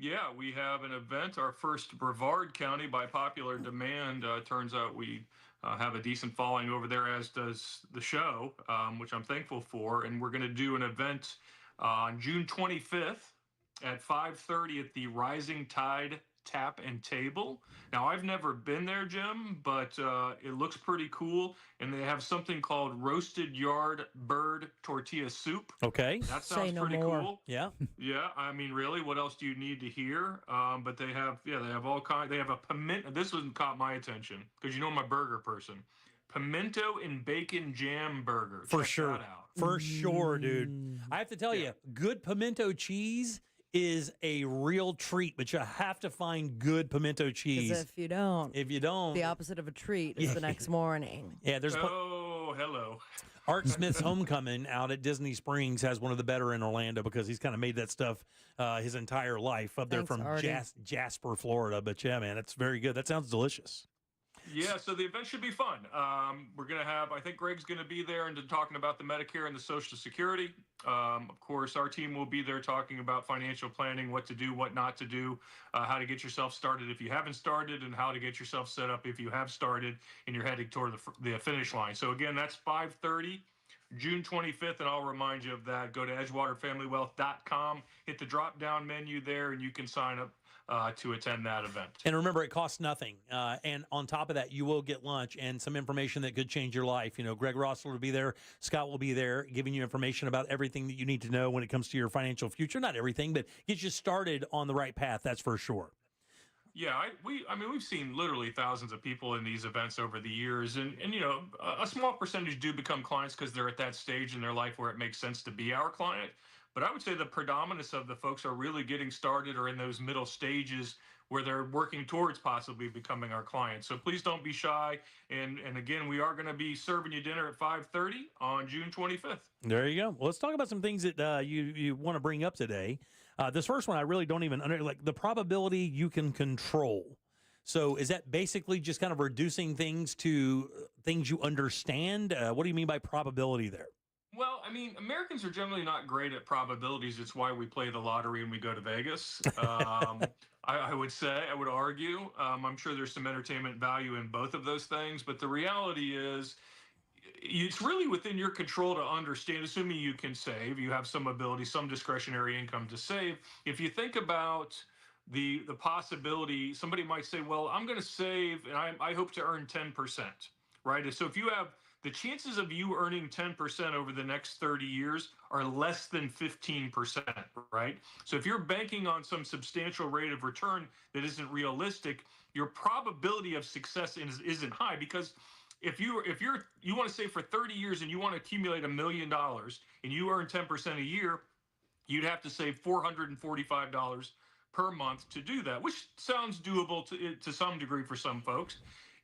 S31: Yeah, we have an event, our first Brevard County by popular demand. Turns out we have a decent following over there, as does the show, which I'm thankful for. And we're going to do an event on June 25th at 5:30 at the Rising Tide Tap and Table. Now, I've never been there, Jim, but it looks pretty cool. And they have something called roasted yard bird tortilla soup.
S11: Okay.
S31: That sounds pretty cool.
S11: Yeah.
S31: Yeah. I mean, really, what else do you need to hear? But they have all kinds. They have a pimento. This one caught my attention because I'm a burger person. Pimento and bacon jam burger.
S11: For
S31: Check
S11: sure.
S31: that out.
S11: For sure, dude. I have to tell you, good pimento cheese is a real treat, but you have to find good pimento cheese.
S5: Because if you don't, the opposite of a treat is the next morning.
S11: Yeah, there's
S31: hello.
S11: Art Smith's Homecoming out at Disney Springs has one of the better in Orlando because he's kind of made that stuff his entire life up there from Jasper, Florida. But yeah, man, it's very good. That sounds delicious.
S31: Yeah, so the event should be fun. We're going to have, I think Greg's going to be there and talking about the Medicare and the Social Security. Of course, our team will be there talking about financial planning, what to do, what not to do, how to get yourself started if you haven't started, and how to get yourself set up if you have started and you're heading toward the finish line. So again, that's 5:30, June 25th, and I'll remind you of that. Go to EdgewaterFamilyWealth.com, hit the drop-down menu there, and you can sign up to attend that event.
S11: And remember, it costs nothing. And on top of that, you will get lunch and some information that could change your life. Greg Rossler will be there. Scott will be there giving you information about everything that you need to know when it comes to your financial future. Not everything, but get you started on the right path. That's for sure.
S31: Yeah, we've seen literally thousands of people in these events over the years. And a small percentage do become clients because they're at that stage in their life where it makes sense to be our client. But I would say the predominance of the folks are really getting started or in those middle stages where they're working towards possibly becoming our clients. So please don't be shy. And again, we are going to be serving you dinner at 5:30 on June 25th.
S11: There you go. Well, let's talk about some things that you want to bring up today. This first one, I really don't even the probability you can control. So is that basically just kind of reducing things to things you understand? What do you mean by probability there?
S31: Well, Americans are generally not great at probabilities. It's why we play the lottery and we go to Vegas. I would argue. I'm sure there's some entertainment value in both of those things. But the reality is, it's really within your control to understand, assuming you can save, you have some ability, some discretionary income to save. If you think about the possibility, somebody might say, well, I'm going to save and I hope to earn 10%, right? And so if you have the chances of you earning 10% over the next 30 years are less than 15%, right? So if you're banking on some substantial rate of return that isn't realistic, your probability of success isn't high, because if you want to save for 30 years and you want to accumulate $1 million and you earn 10% a year, you'd have to save $445 per month to do that, which sounds doable to some degree for some folks.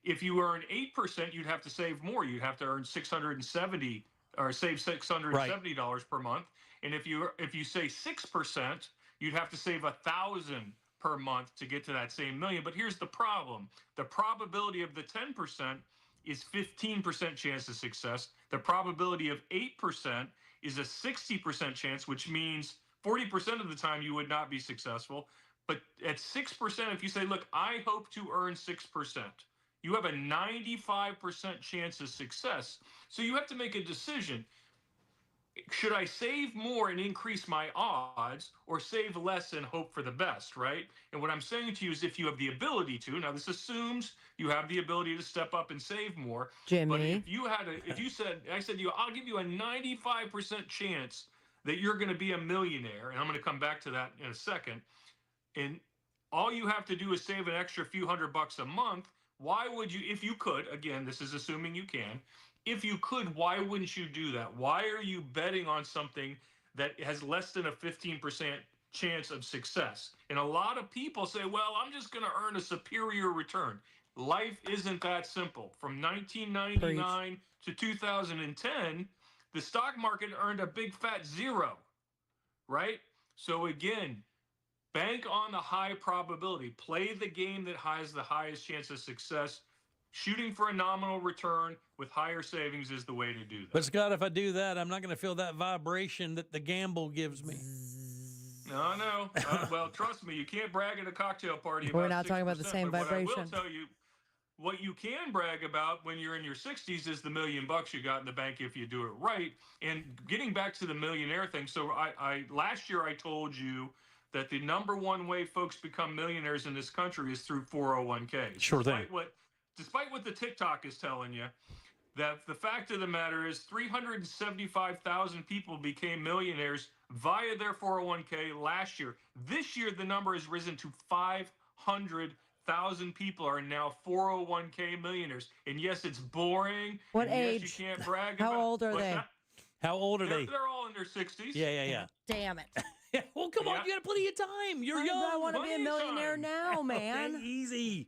S31: If you earn 8%, you'd have to save more. You'd have to earn $670 or save $670 per month. And if you say 6%, you'd have to save $1,000 per month to get to that same million. But here's the problem: the probability of the 10% is 15% chance of success. The probability of 8% is a 60% chance, which means 40% of the time you would not be successful. But at 6%, if you say, look, I hope to earn 6%, you have a 95% chance of success. So you have to make a decision. Should I save more and increase my odds, or save less and hope for the best, right? And what I'm saying to you is, if you have the ability to, now this assumes you have the ability to step up and save more.
S5: Jimmy.
S31: But I said to you, I'll give you a 95% chance that you're going to be a millionaire, and I'm going to come back to that in a second. And all you have to do is save an extra few $100 a month. Why would you, if you could, again, this is assuming you can, if you could, why wouldn't you do that? Why are you betting on something that has less than a 15% chance of success? And a lot of people say, well, I'm just going to earn a superior return. Life isn't that simple. From 1999 to 2010, the stock market earned a big fat zero, right? So again, bank on the high probability. Play the game that has the highest chance of success. Shooting for a nominal return with higher savings is the way to do that.
S11: But Scott, if I do that, I'm not going to feel that vibration that the gamble gives me.
S31: No. Well, trust me, you can't brag at a cocktail party about
S5: We're not talking about the same vibration.
S31: What I will tell you, what you can brag about when you're in your 60s is the $1 million you got in the bank if you do it right. And getting back to the millionaire thing, so I last year I told you that the number one way folks become millionaires in this country is through 401ks.
S11: Sure thing.
S31: Despite what the TikTok is telling you, that the fact of the matter is 375,000 people became millionaires via their 401k last year. This year, the number has risen to 500,000 people are now 401k millionaires. And yes, it's boring.
S5: What
S31: and
S5: age?
S31: Yes, you can't brag about.
S5: How old are they?
S11: How old are they?
S31: They're all in their 60s.
S11: Yeah.
S5: Damn it.
S11: Well, come on, you got plenty of time. You're young.
S5: I want to be a millionaire now, man.
S11: Okay, easy.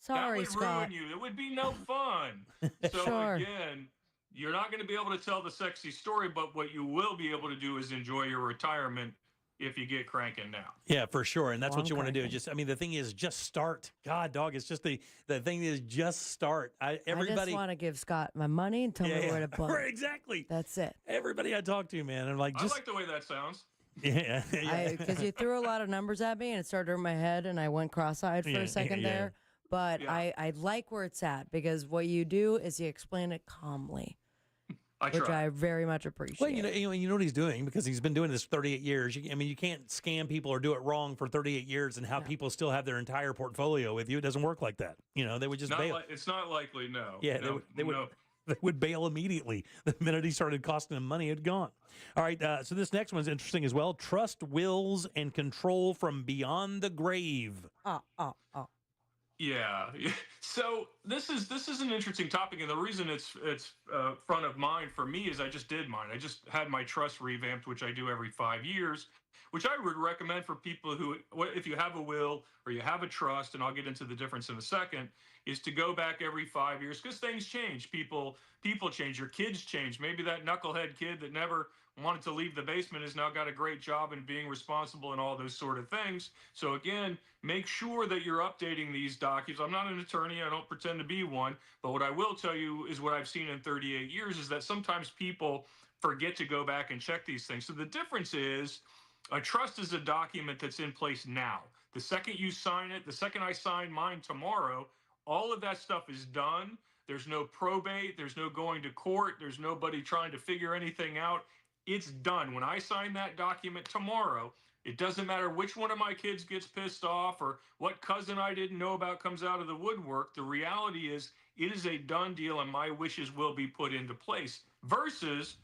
S5: Sorry,
S31: that would
S5: Scott.
S31: ruin you. It would be no fun. So
S5: Sure.
S31: again, you're not going to be able to tell the sexy story, but what you will be able to do is enjoy your retirement if you get cranking now.
S11: Yeah, for sure. And that's what you want to do. The thing is, just start. God, dog, it's just the thing is just start.
S5: I just want to give Scott my money and tell me where to put it.
S11: Right, exactly.
S5: That's it.
S11: Everybody I talk to, man, I'm like,
S31: I like the way that sounds.
S11: Yeah.
S5: Because you threw a lot of numbers at me and it started in my head and I went cross-eyed for a second there. But I like where it's at, because what you do is you explain it calmly, which I very much appreciate.
S11: Well, you know what he's doing, because he's been doing this 38 years. You can't scam people or do it wrong for 38 years and have people still have their entire portfolio with you. It doesn't work like that. They would just bail.
S31: It's not likely, no.
S11: Yeah, they would bail immediately. The minute he started costing them money, it'd gone. All right, so this next one's interesting as well. Trust wills and control from beyond the grave.
S31: Yeah. So this is an interesting topic, and the reason it's front of mind for me is I just did mine. I just had my trust revamped, which I do every 5 years, which I would recommend for people who, if you have a will or you have a trust, and I'll get into the difference in a second, is to go back every 5 years, because things change. People change. Your kids change. Maybe that knucklehead kid that never wanted to leave the basement has now got a great job in being responsible and all those sort of things. So again, make sure that you're updating these documents. I'm not an attorney. I don't pretend to be one. But what I will tell you is what I've seen in 38 years is that sometimes people forget to go back and check these things. So the difference is a trust is a document that's in place now. The second you sign it, the second I sign mine tomorrow, all of that stuff is done. There's no probate. There's no going to court. There's nobody trying to figure anything out. It's done. When I sign that document tomorrow, It doesn't matter which one of my kids gets pissed off or what cousin I didn't know about comes out of the woodwork. The reality is it is a done deal and my wishes will be put into place versus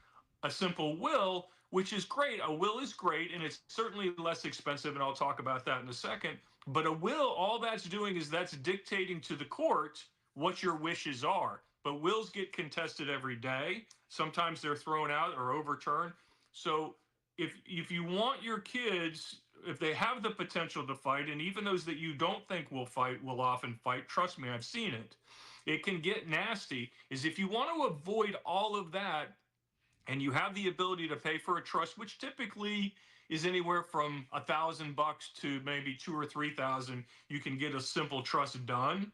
S31: a simple will, which is great. A will is great and it's certainly less expensive, and I'll talk about that in a second. But a will, all that's doing is that's dictating to the court what your wishes are. But wills get contested every day. Sometimes they're thrown out or overturned. So if you want your kids, if they have the potential to fight, and even those that you don't think will fight will often fight, trust me, I've seen it. It can get nasty. Is if you want to avoid all of that and you have the ability to pay for a trust, which typically is anywhere from $1,000 to maybe $2,000 or $3,000, you can get a simple trust done.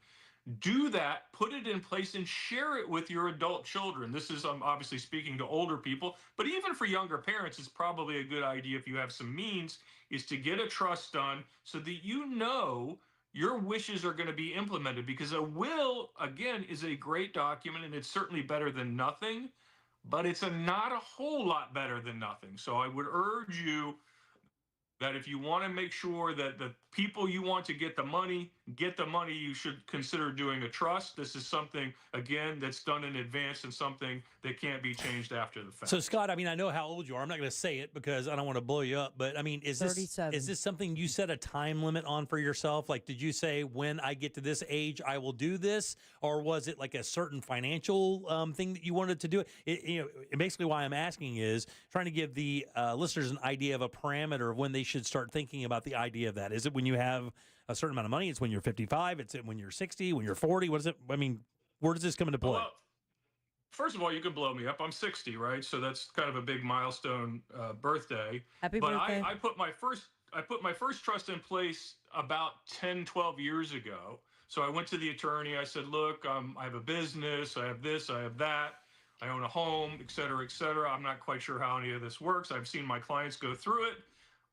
S31: Do that, put it in place, and share it with your adult children. This is, I'm obviously speaking to older people, but even for younger parents, it's probably a good idea if you have some means, is to get a trust done so that you know your wishes are going to be implemented. Because a will, again, is a great document, and it's certainly better than nothing, but it's not a whole lot better than nothing. So I would urge you that if you want to make sure that the people you want to get the money, you should consider doing a trust. This is something, again, that's done in advance and something that can't be changed after the fact.
S11: So, Scott, I mean, I know how old you are. I'm not going to say it because I don't want to blow you up. But, I mean, is this something you set a time limit on for yourself? Like, did you say, when I get to this age, I will do this? Or was it like a certain financial thing that you wanted to do? Basically why I'm asking is trying to give the listeners an idea of a parameter of when they should start thinking about the idea of that. Is it when you have a certain amount of money? It's when you're 55? It's when you're 60? When you're 40? What is it? I mean, where does this come into play?
S31: Well, first of all, you could blow me up. I'm 60, right? So that's kind of a big milestone birthday.
S5: Happy birthday.
S31: I put my first trust in place about 10, 12 years ago. So I went to the attorney. I said, look, I have a business. I have this. I have that. I own a home, et cetera, et cetera. I'm not quite sure how any of this works. I've seen my clients go through it.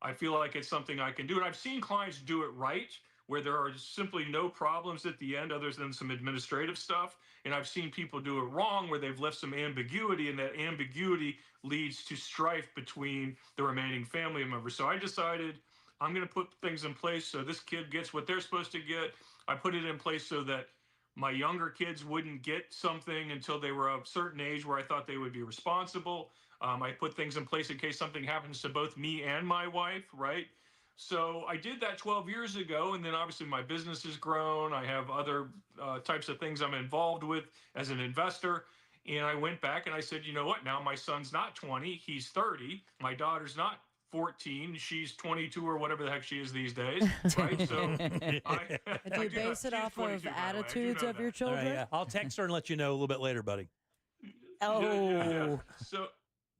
S31: I feel like it's something I can do. And I've seen clients do it right, where there are simply no problems at the end other than some administrative stuff. And I've seen people do it wrong, where they've left some ambiguity, and that ambiguity leads to strife between the remaining family members. So I decided I'm going to put things in place so this kid gets what they're supposed to get. I put it in place so that my younger kids wouldn't get something until they were of a certain age where I thought they would be responsible. I put things in place in case something happens to both me and my wife, right? So I did that 12 years ago, and then obviously my business has grown. I have other types of things I'm involved with as an investor. And I went back and I said, you know what? Now my son's not 20, he's 30. My daughter's not 14, she's 22 or whatever the heck she is these days, right? So
S5: do you base it off of attitudes of your children?
S11: Right, yeah. I'll text her and let you know a little bit later, buddy.
S5: Oh.
S31: Yeah. So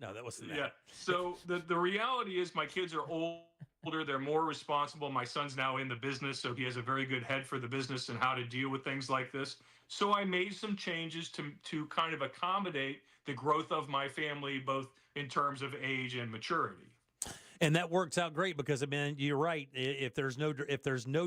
S11: no, that wasn't that.
S31: Yeah. So the reality is my kids are older. They're more responsible. My son's now in the business, so he has a very good head for the business and how to deal with things like this. So I made some changes to kind of accommodate the growth of my family, both in terms of age and maturity.
S11: And that works out great because, I mean, you're right. If there's no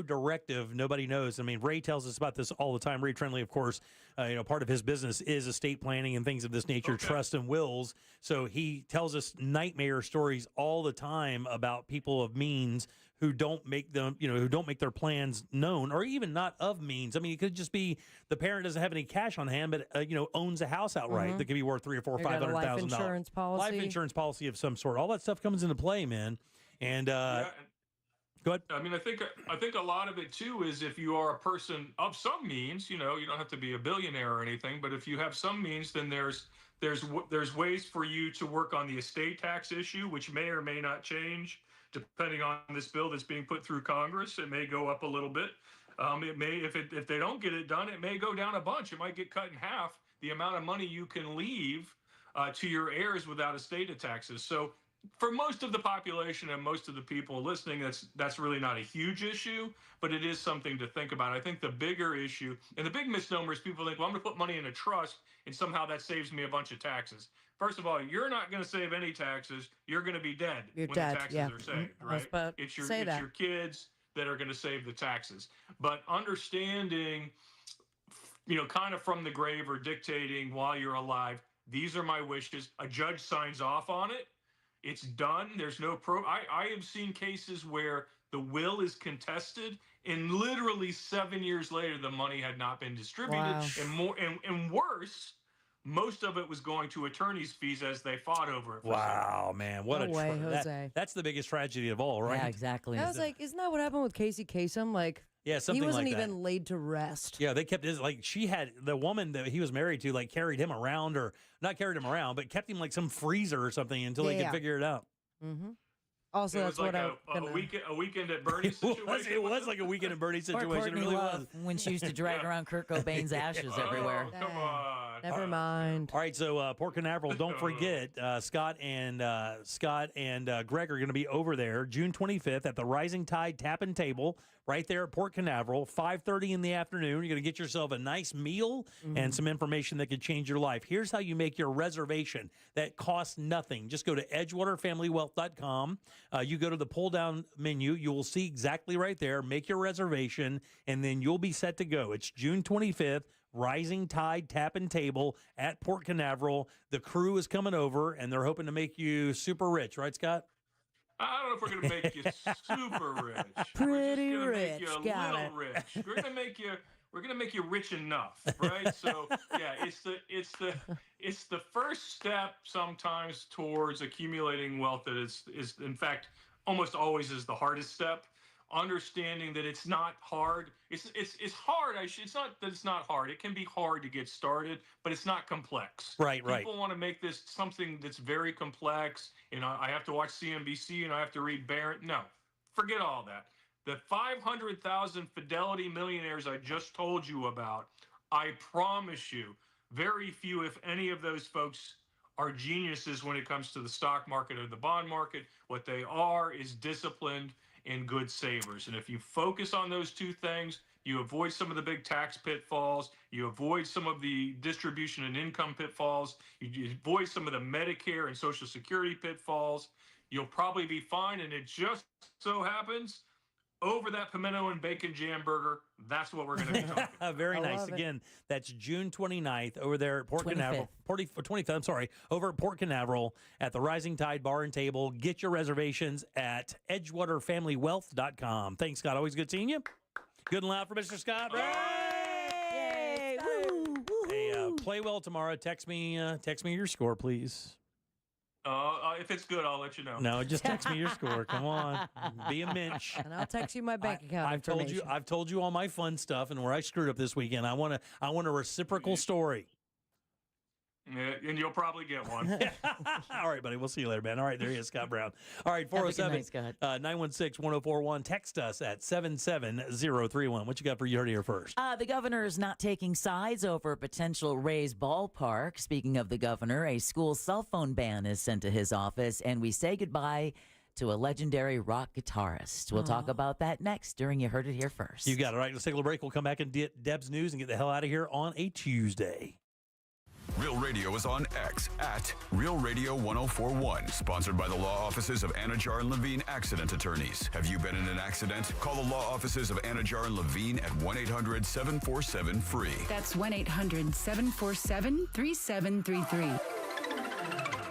S11: directive, nobody knows. I mean, Ray tells us about this all the time. Ray Trenley, of course, part of his business is estate planning and things of this nature, trust and wills. So he tells us nightmare stories all the time about people of means who don't make them, who don't make their plans known, or even not of means. I mean, it could just be the parent doesn't have any cash on hand, but owns a house outright that could be worth $300,000 or $400,000 or $500,000.
S5: Life insurance policy.
S11: Life insurance policy of some sort. All that stuff comes into play, man. And go ahead.
S31: I mean, I think a lot of it too is if you are a person of some means, you don't have to be a billionaire or anything, but if you have some means, then there's ways for you to work on the estate tax issue, which may or may not change depending on this bill that's being put through Congress. It may go up a little bit. It may, if they don't get it done, it may go down a bunch. It might get cut in half, the amount of money you can leave to your heirs without estate taxes. So for most of the population and most of the people listening, that's really not a huge issue, but it is something to think about. I think the bigger issue and the big misnomer is people think, well, I'm going to put money in a trust and somehow that saves me a bunch of taxes. First of all, you're not going to save any taxes. You're going to be dead when the taxes are saved, right? It's your kids that are going to save the taxes. But understanding, kind of from the grave or dictating while you're alive, these are my wishes. A judge signs off on it. It's done. There's no I have seen cases where the will is contested, and literally 7 years later, the money had not been distributed.
S5: Wow.
S31: And worse, most of it was going to attorney's fees as they fought over it.
S11: Wow, man, what
S5: No
S11: a
S5: way, Jose.
S11: that's the biggest tragedy of all, right?
S8: Yeah, exactly.
S5: I was like, isn't that what happened with Casey Kasem? Like,
S11: Yeah, something
S5: he wasn't
S11: like that.
S5: even laid to rest.
S11: Yeah, they kept his, like, she had the woman that he was married to, like, carried him around, or not carried him around, but kept him like some freezer or something until they
S5: Yeah.
S11: could figure it out.
S5: Mm-hmm. Also,
S31: It
S5: that's
S31: was like
S5: what
S31: a weekend at Bernie's situation.
S11: It was like a weekend at Bernie's
S8: Or
S11: situation. It
S8: Courtney
S11: really
S8: Love,
S11: was.
S8: when she used to drag around Kurt Cobain's ashes everywhere.
S31: Come on.
S5: Never mind.
S11: All right, so Port Canaveral, don't forget, Scott and Greg are going to be over there June 25th at the Rising Tide Tap and Table right there at Port Canaveral, 5:30 in the afternoon. You're going to get yourself a nice meal and some information that could change your life. Here's how you make your reservation that costs nothing. Just go to edgewaterfamilywealth.com. You go to the pull-down menu. You will see exactly right there. Make your reservation, and then you'll be set to go. It's June 25th. Rising Tide Tap and Table at Port Canaveral. The crew is coming over, and they're hoping to make you super rich, right, Scott?
S31: I don't know if we're going to make you super rich.
S5: Pretty
S31: We're
S5: rich.
S31: just gonna make you a
S5: Got
S31: little
S5: it.
S31: rich. We're going to make you rich enough, right? So yeah, it's the first step sometimes towards accumulating wealth that is in fact almost always is the hardest step. Understanding that it's not hard. It's hard. It's not that it's not hard. It can be hard to get started, but it's not complex.
S11: Right.
S31: People want to make this something that's very complex. And I have to watch CNBC and I have to read Barron. No, forget all that. The 500,000 Fidelity millionaires I just told you about, I promise you, very few, if any, of those folks are geniuses when it comes to the stock market or the bond market. What they are is disciplined and good savers. And if you focus on those two things, you avoid some of the big tax pitfalls, you avoid some of the distribution and income pitfalls, you avoid some of the Medicare and Social Security pitfalls, you'll probably be fine. And it just so happens, over that pimento and bacon jam burger, that's what we're going to be talking about.
S11: Very
S5: I
S11: nice.
S5: love it.
S11: Again, that's June 29th over there at Port
S8: 25th.
S11: Canaveral. 25th, I'm sorry, over at Port Canaveral at the Rising Tide Bar and Table. Get your reservations at edgewaterfamilywealth.com. Thanks, Scott. Always good seeing you. Good and loud for Mr. Scott.
S5: Yay! Woo!
S11: Hey, play well tomorrow. Text me your score, please.
S31: If it's good, I'll let you know.
S11: No, just text me your score. Come on, be a minch.
S5: And I'll text you my bank account
S11: I've told you all my fun stuff and where I screwed up this weekend. I want a reciprocal story.
S31: Yeah, and you'll probably get one.
S11: All right, buddy. We'll see you later, man. All right, there he is, Scott Brown. All right,
S8: Have a good night, Scott.
S11: 407-916-1041. Text us at 77031. What you got for you heard here first?
S8: The governor is not taking sides over a potential Rays ballpark. Speaking of the governor, a school cell phone ban is sent to his office, and we say goodbye to a legendary rock guitarist. We'll talk about that next during You Heard It Here First.
S11: You got it. All right, let's take a little break. We'll come back and get Deb's news and get the hell out of here on a Tuesday.
S9: Real Radio is on X at Real Radio 1041. Sponsored by the law offices of Anajar and Levine Accident Attorneys. Have you been in an accident? Call the law offices of Anajar and Levine at 1-800-747-FREE.
S2: That's 1-800-747-3733.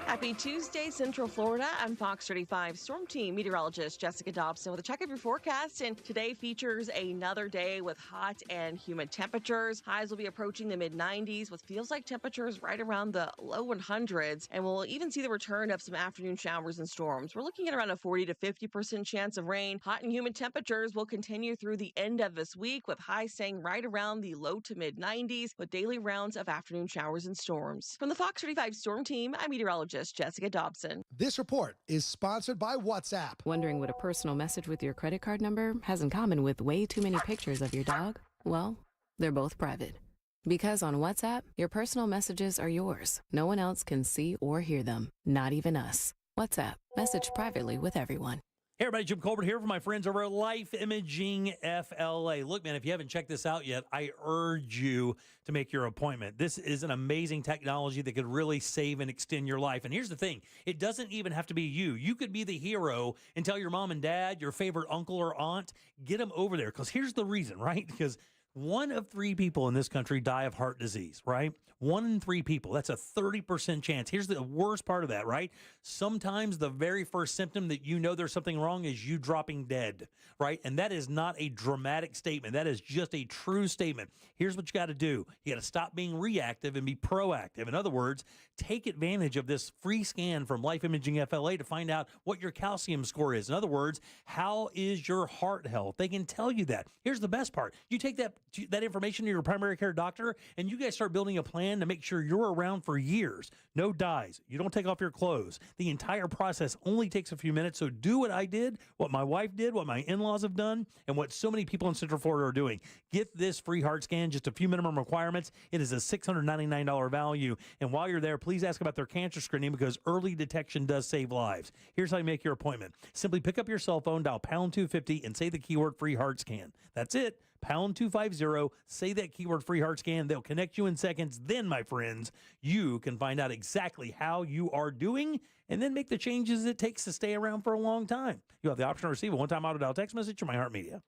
S12: Happy Tuesday, Central Florida. I'm Fox 35 Storm Team meteorologist Jessica Dobson with a check of your forecast. And today features another day with hot and humid temperatures. Highs will be approaching the mid-90s with feels like temperatures right around the low 100s. And we'll even see the return of some afternoon showers and storms. We're looking at around a 40 to 50% chance of rain. Hot and humid temperatures will continue through the end of this week with highs staying right around the low to mid-90s with daily rounds of afternoon showers and storms. From the Fox 35 Storm Team, I'm meteorologist Jessica Dobson.
S14: This report is sponsored by WhatsApp.
S17: Wondering what a personal message with your credit card number has in common with way too many pictures of your dog? Well, they're both private. Because on WhatsApp, your personal messages are yours. No one else can see or hear them, not even us. WhatsApp, message privately with everyone.
S11: Hey everybody, Jim Colbert here for my friends over at Life Imaging FLA. Look, man, if you haven't checked this out yet, I urge you to make your appointment. This is an amazing technology that could really save and extend your life. And here's the thing, it doesn't even have to be you. You could be the hero and tell your mom and dad, your favorite uncle or aunt, get them over there. Because here's the reason, right? Because 1 of 3 people in this country die of heart disease, right? 1 in 3 people. That's a 30% chance. Here's the worst part of that, right? Sometimes the very first symptom that you know there's something wrong is you dropping dead, right? And that is not a dramatic statement. That is just a true statement. Here's what you got to do. You got to stop being reactive and be proactive. In other words, take advantage of this free scan from Life Imaging FLA to find out what your calcium score is. In other words, how is your heart health? They can tell you that. Here's the best part. You take that information to your primary care doctor, and you guys start building a plan to make sure you're around for years. No dyes. You don't take off your clothes. The entire process only takes a few minutes. So do what I did, what my wife did, what my in-laws have done, and what so many people in Central Florida are doing. Get this free heart scan, just a few minimum requirements. It is a $699 value. And while you're there, please ask about their cancer screening because early detection does save lives. Here's how you make your appointment. Simply pick up your cell phone, dial pound 250, and say the keyword free heart scan. That's it. Pound 250, say that keyword free heart scan. They'll connect you in seconds. Then, my friends, you can find out exactly how you are doing and then make the changes it takes to stay around for a long time. You have the option to receive a one-time auto-dial text message from iHeartMedia.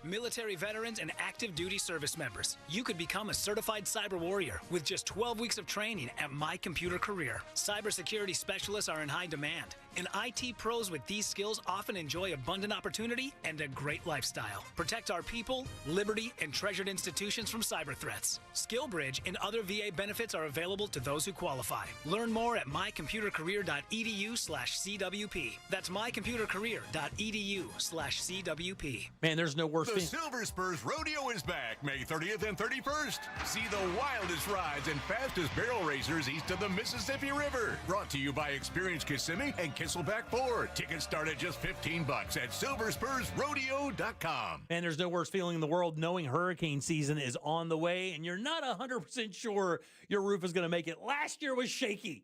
S2: Military veterans and active duty service members, you could become a certified cyber warrior with just 12 weeks of training at My Computer Career. Cybersecurity specialists are in high demand, and IT pros with these skills often enjoy abundant opportunity and a great lifestyle. Protect our people, liberty, and treasured institutions from cyber threats. SkillBridge and other VA benefits are available to those who qualify. Learn more at mycomputercareer.edu/CWP. That's mycomputercareer.edu/CWP.
S11: Man, there's no worse
S3: The Silver Spurs Rodeo is back May 30th and 31st. See the wildest rides and fastest barrel racers east of the Mississippi River. Brought to you by Experience Kissimmee and Kisselback Ford. Tickets start at just $15 at silverspursrodeo.com.
S11: Man, there's no worse feeling in the world knowing hurricane season is on the way and you're not 100% sure your roof is going to make it. Last year was shaky,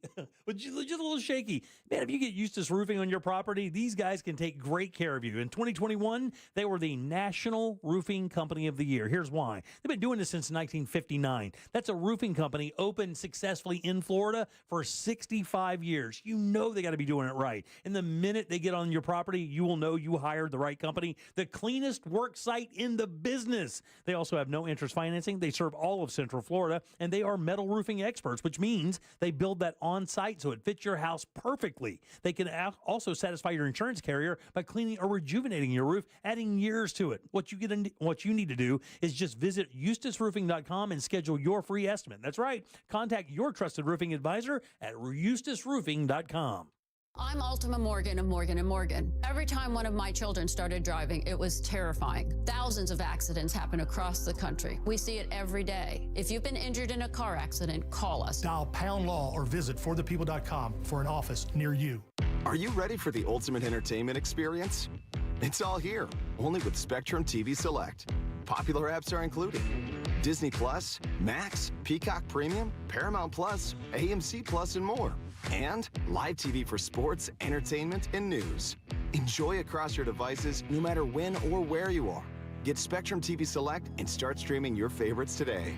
S11: just a little shaky. Man, if you get Eustace Roofing on your property, these guys can take great care of you. In 2021, they were the National Roofing Company of the Year. Here's why. They've been doing this since 1959. That's a roofing company opened successfully in Florida for 65 years. You know they got to be doing it right. And the minute they get on your property, you will know you hired the right company. The cleanest work site in the business. They also have no interest financing. They serve all of Central Florida, and they are metal roofing experts, which means they build that on site so it fits your house perfectly. They can also satisfy your insurance carrier by cleaning or rejuvenating your roof, adding years to it. What you need to do is just visit EustaceRoofing.com and schedule your free estimate. That's right. Contact your trusted roofing advisor at EustaceRoofing.com.
S4: I'm Ultima Morgan of Morgan & Morgan. Every time one of my children started driving, it was terrifying. Thousands of accidents happen across the country. We see it every day. If you've been injured in a car accident, call us.
S14: Dial Pound Law or visit forthepeople.com for an office near you.
S19: Are you ready for the ultimate entertainment experience? It's all here, only with Spectrum TV Select. Popular apps are included. Disney Plus, Max, Peacock Premium, Paramount Plus, AMC Plus, and more. And live TV for sports, entertainment, and news. Enjoy across your devices no matter when or where you are. Get Spectrum TV Select and start streaming your favorites today.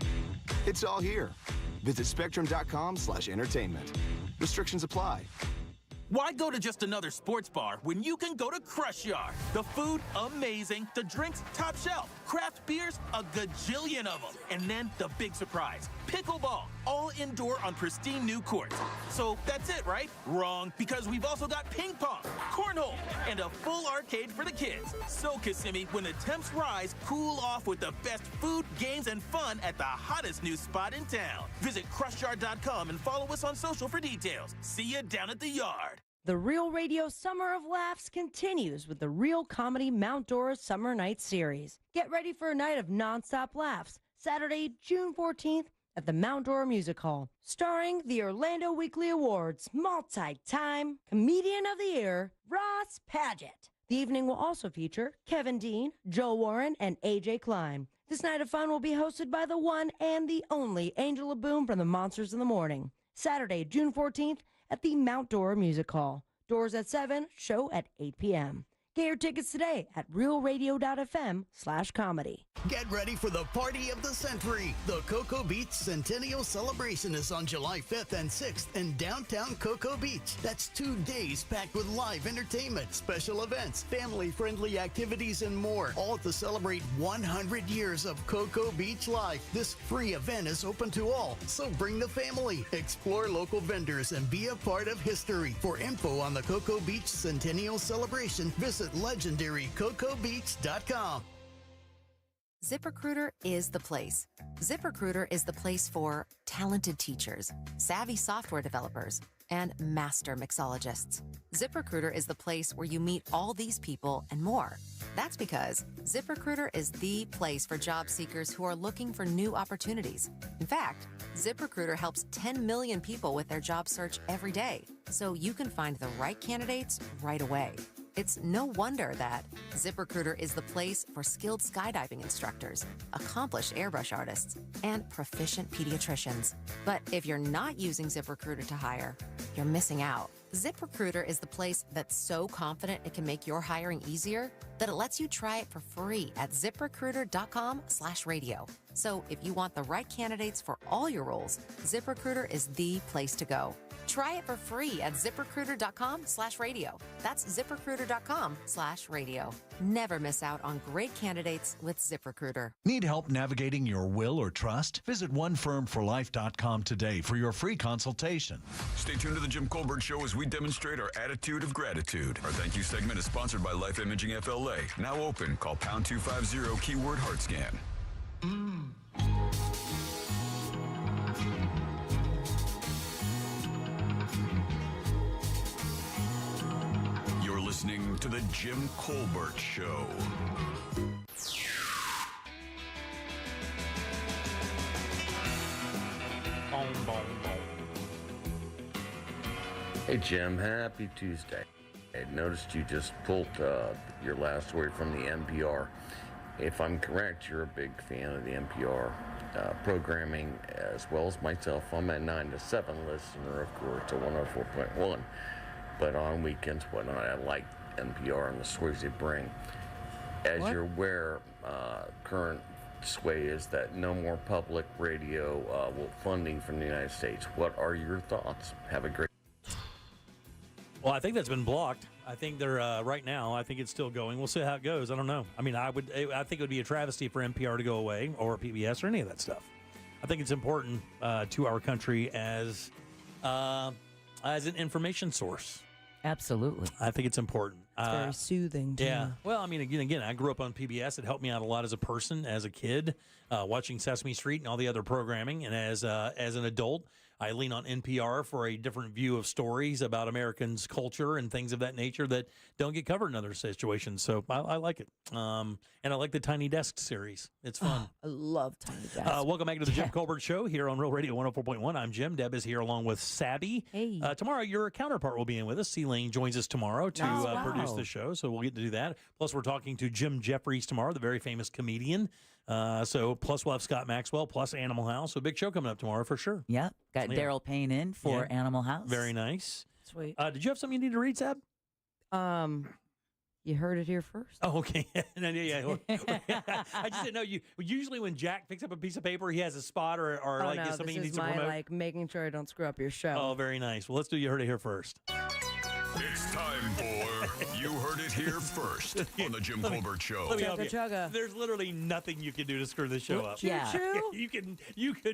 S19: It's all here. Visit spectrum.com/entertainment. Restrictions apply.
S20: Why go to just another sports bar when you can go to Crush Yard? The food, amazing. The drinks, top shelf. Craft beers, a gajillion of them. And then the big surprise, pickleball, all indoor on pristine new courts. So that's it, right? Wrong, because we've also got ping pong, cornhole, and a full arcade for the kids. So Kissimmee, when the temps rise, cool off with the best food, games, and fun at the hottest new spot in town. Visit CrushYard.com and follow us on social for details. See you down at the yard.
S5: The Real Radio Summer of Laughs continues with the Real Comedy Mount Dora Summer Night Series. Get ready for a night of nonstop laughs, Saturday, June 14th at the Mount Dora Music Hall, starring the Orlando Weekly Awards multi-time Comedian of the Year, Ross Padgett. The evening will also feature Kevin Dean, Joe Warren, and AJ Klein. This night of fun will be hosted by the one and the only Angela Boone from the Monsters in the Morning. Saturday, June 14th, at the Mount Dora Music Hall. Doors at 7, show at 8 p.m. Get your tickets today at realradio.fm/comedy.
S1: Get ready for the party of the century. The Cocoa Beach Centennial Celebration is on July 5th and 6th in downtown Cocoa Beach. That's 2 days packed with live entertainment, special events, family-friendly activities, and more, all to celebrate 100 years of Cocoa Beach life. This free event is open to all, so bring the family. Explore local vendors and be a part of history. For info on the Cocoa Beach Centennial Celebration, visit legendarycocobeach.com.
S6: ZipRecruiter is the place. ZipRecruiter is the place for talented teachers, savvy software developers, and master mixologists. ZipRecruiter is the place where you meet all these people and more. That's because ZipRecruiter is the place for job seekers who are looking for new opportunities. In fact, ZipRecruiter helps 10 million people with their job search every day, so you can find the right candidates right away. It's no wonder that ZipRecruiter is the place for skilled skydiving instructors, accomplished airbrush artists, and proficient pediatricians. But if you're not using ZipRecruiter to hire, you're missing out. ZipRecruiter is the place that's so confident it can make your hiring easier that it lets you try it for free at ZipRecruiter.com/radio. So if you want the right candidates for all your roles, ZipRecruiter is the place to go. Try it for free at ZipRecruiter.com/radio. That's ZipRecruiter.com/radio. Never miss out on great candidates with ZipRecruiter.
S7: Need help navigating your will or trust? Visit OneFirmForLife.com today for your free consultation.
S9: Stay tuned to the Jim Colbert Show as we demonstrate our attitude of gratitude. Our thank you segment is sponsored by Life Imaging FLA. Now open. Call pound 250 keyword heart scan. You're listening to the Jim Colbert Show.
S10: Hey Jim, happy Tuesday. I noticed you just pulled your last story from the NPR. If I'm correct, you're a big fan of the NPR programming as well as myself. I'm a 9 to 7 listener, of course, to 104.1. But on weekends, whatnot, I like NPR and the stories they bring. As you're aware, current sway is that no more public radio funding from the United States. What are your thoughts? Have a great.
S11: Well, I think that's been blocked. I think they're right now. I think it's still going. We'll see how it goes. I don't know. I mean, I think it would be a travesty for NPR to go away or PBS or any of that stuff. I think it's important to our country as an information source.
S8: Absolutely.
S11: I think it's important.
S5: It's very soothing. Too.
S11: Yeah. Well, I mean, again, I grew up on PBS. It helped me out a lot as a person, as a kid, watching Sesame Street and all the other programming. And as an adult, I lean on NPR for a different view of stories about Americans' culture and things of that nature that don't get covered in other situations. So I like it. And I like the Tiny Desk series. It's fun.
S5: I love Tiny Desk.
S11: Welcome back to the Jim Colbert Show here on Real Radio 104.1. I'm Jim. Deb is here along with Sabby.
S5: Hey.
S11: Tomorrow, your counterpart will be in with us. C-Lane joins us tomorrow to produce the show. So we'll get to do that. Plus, we're talking to Jim Jeffries tomorrow, the very famous comedian. Plus we'll have Scott Maxwell, plus Animal House. So big show coming up tomorrow for sure.
S8: Yeah. Got Daryl Payne in for Animal House.
S11: Very nice.
S5: Sweet.
S11: Did you have something you need to read, Sab?
S5: You heard it here first.
S11: Oh, okay. I just didn't know you. Usually when Jack picks up a piece of paper, he has a spot or something he needs to promote.
S5: Like making sure I don't screw up your show.
S11: Oh, very nice. Well, let's do You Heard It Here first.
S9: It's time for You Heard It Here First on the Jim Colbert Show.
S11: Let me help you. There's literally nothing you can do to screw this show up.
S8: Yeah.
S11: You can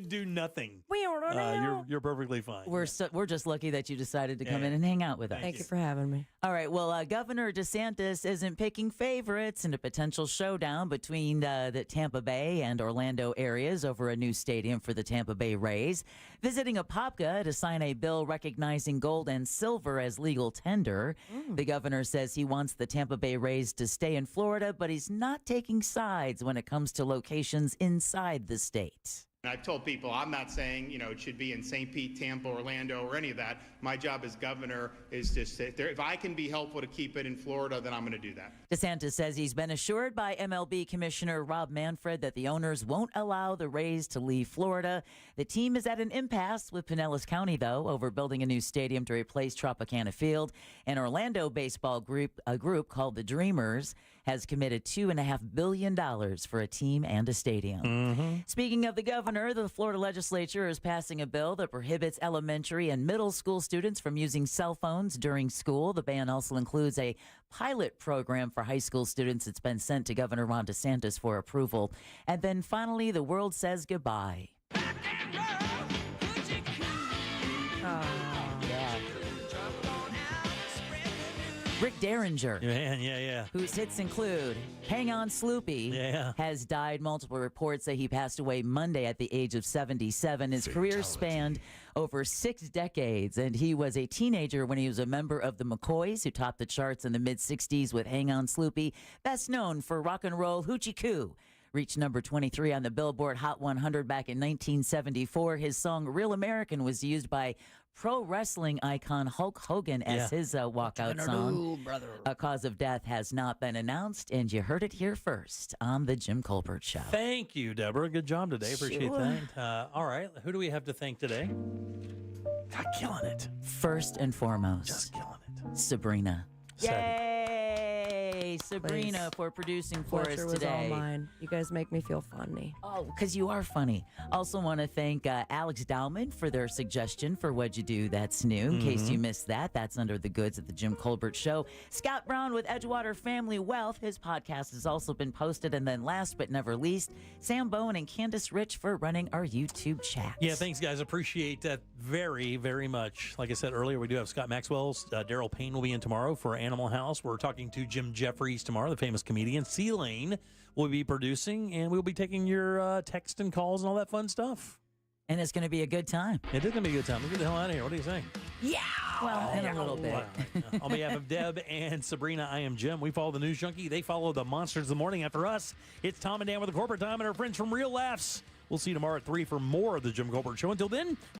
S11: do nothing. You're perfectly fine.
S8: We're just lucky that you decided to come in and hang out with us.
S5: Thank you for having me.
S8: All right. Well, Governor DeSantis isn't picking favorites in a potential showdown between the Tampa Bay and Orlando areas over a new stadium for the Tampa Bay Rays. Visiting Apopka to sign a bill recognizing gold and silver as legal tender. The governor says he wants the Tampa Bay Rays to stay in Florida, but he's not taking sides when it comes to locations inside the state.
S13: I've told people I'm not saying, it should be in St. Pete, Tampa, Orlando, or any of that. My job as governor is to sit there. If I can be helpful to keep it in Florida, then I'm going to do that.
S8: DeSantis says he's been assured by MLB Commissioner Rob Manfred that the owners won't allow the Rays to leave Florida. The team is at an impasse with Pinellas County, though, over building a new stadium to replace Tropicana Field. An Orlando baseball group, a group called the Dreamers, has committed $2.5 billion for a team and a stadium. Speaking of the governor, the Florida legislature is passing a bill that prohibits elementary and middle school students from using cell phones during school. The ban also includes a pilot program for high school students that's been sent to Governor Ron DeSantis for approval. And then finally, the world says goodbye. Rick Derringer, whose hits include Hang On Sloopy, has died. Multiple reports say he passed away Monday at the age of 77. His career spanned over 6 decades, and he was a teenager when he was a member of the McCoys, who topped the charts in the mid-'60s with Hang On Sloopy, best known for Rock and Roll Hoochie Coo. Reached number 23 on the Billboard Hot 100 back in 1974. His song Real American was used by pro wrestling icon Hulk Hogan as his walkout song. A cause of death has not been announced, and you heard it here first on The Jim Colbert Show.
S11: Thank you, Deborah. Good job today. Appreciate that. All right. Who do we have to thank today? God, killing it.
S8: First and foremost,
S11: just killing it.
S8: Sabrina. Yay, Sabrina, for producing for us
S5: Pleasure
S8: today.
S5: was all mine. You guys make me feel funny.
S8: Oh, because you are funny. Also want to thank Alex Dowman for their suggestion for What'd You Do That's New. In case you missed that, that's under the goods at the Jim Colbert Show. Scott Brown with Edgewater Family Wealth. His podcast has also been posted. And then last but never least, Sam Bowen and Candace Rich for running our YouTube chat.
S11: Yeah, thanks, guys. Appreciate that very, very much. Like I said earlier, we do have Scott Maxwell's. Daryl Payne will be in tomorrow for Animal House. We're talking to Jim Jeffries tomorrow, the famous comedian. C-Lane will be producing, and we'll be taking your text and calls and all that fun stuff.
S8: And it's going to be a good time.
S11: It is going to be a good time. Let's get the hell out of here. What do you think?
S8: Yeah. Well, in a little bit.
S11: On behalf of Deb and Sabrina, I am Jim. We follow the News Junkie. They follow the Monsters of the Morning. After us, it's Tom and Dan with the Corporate Time and our friends from Real Laughs. We'll see you tomorrow at 3 for more of the Jim Colbert Show. Until then,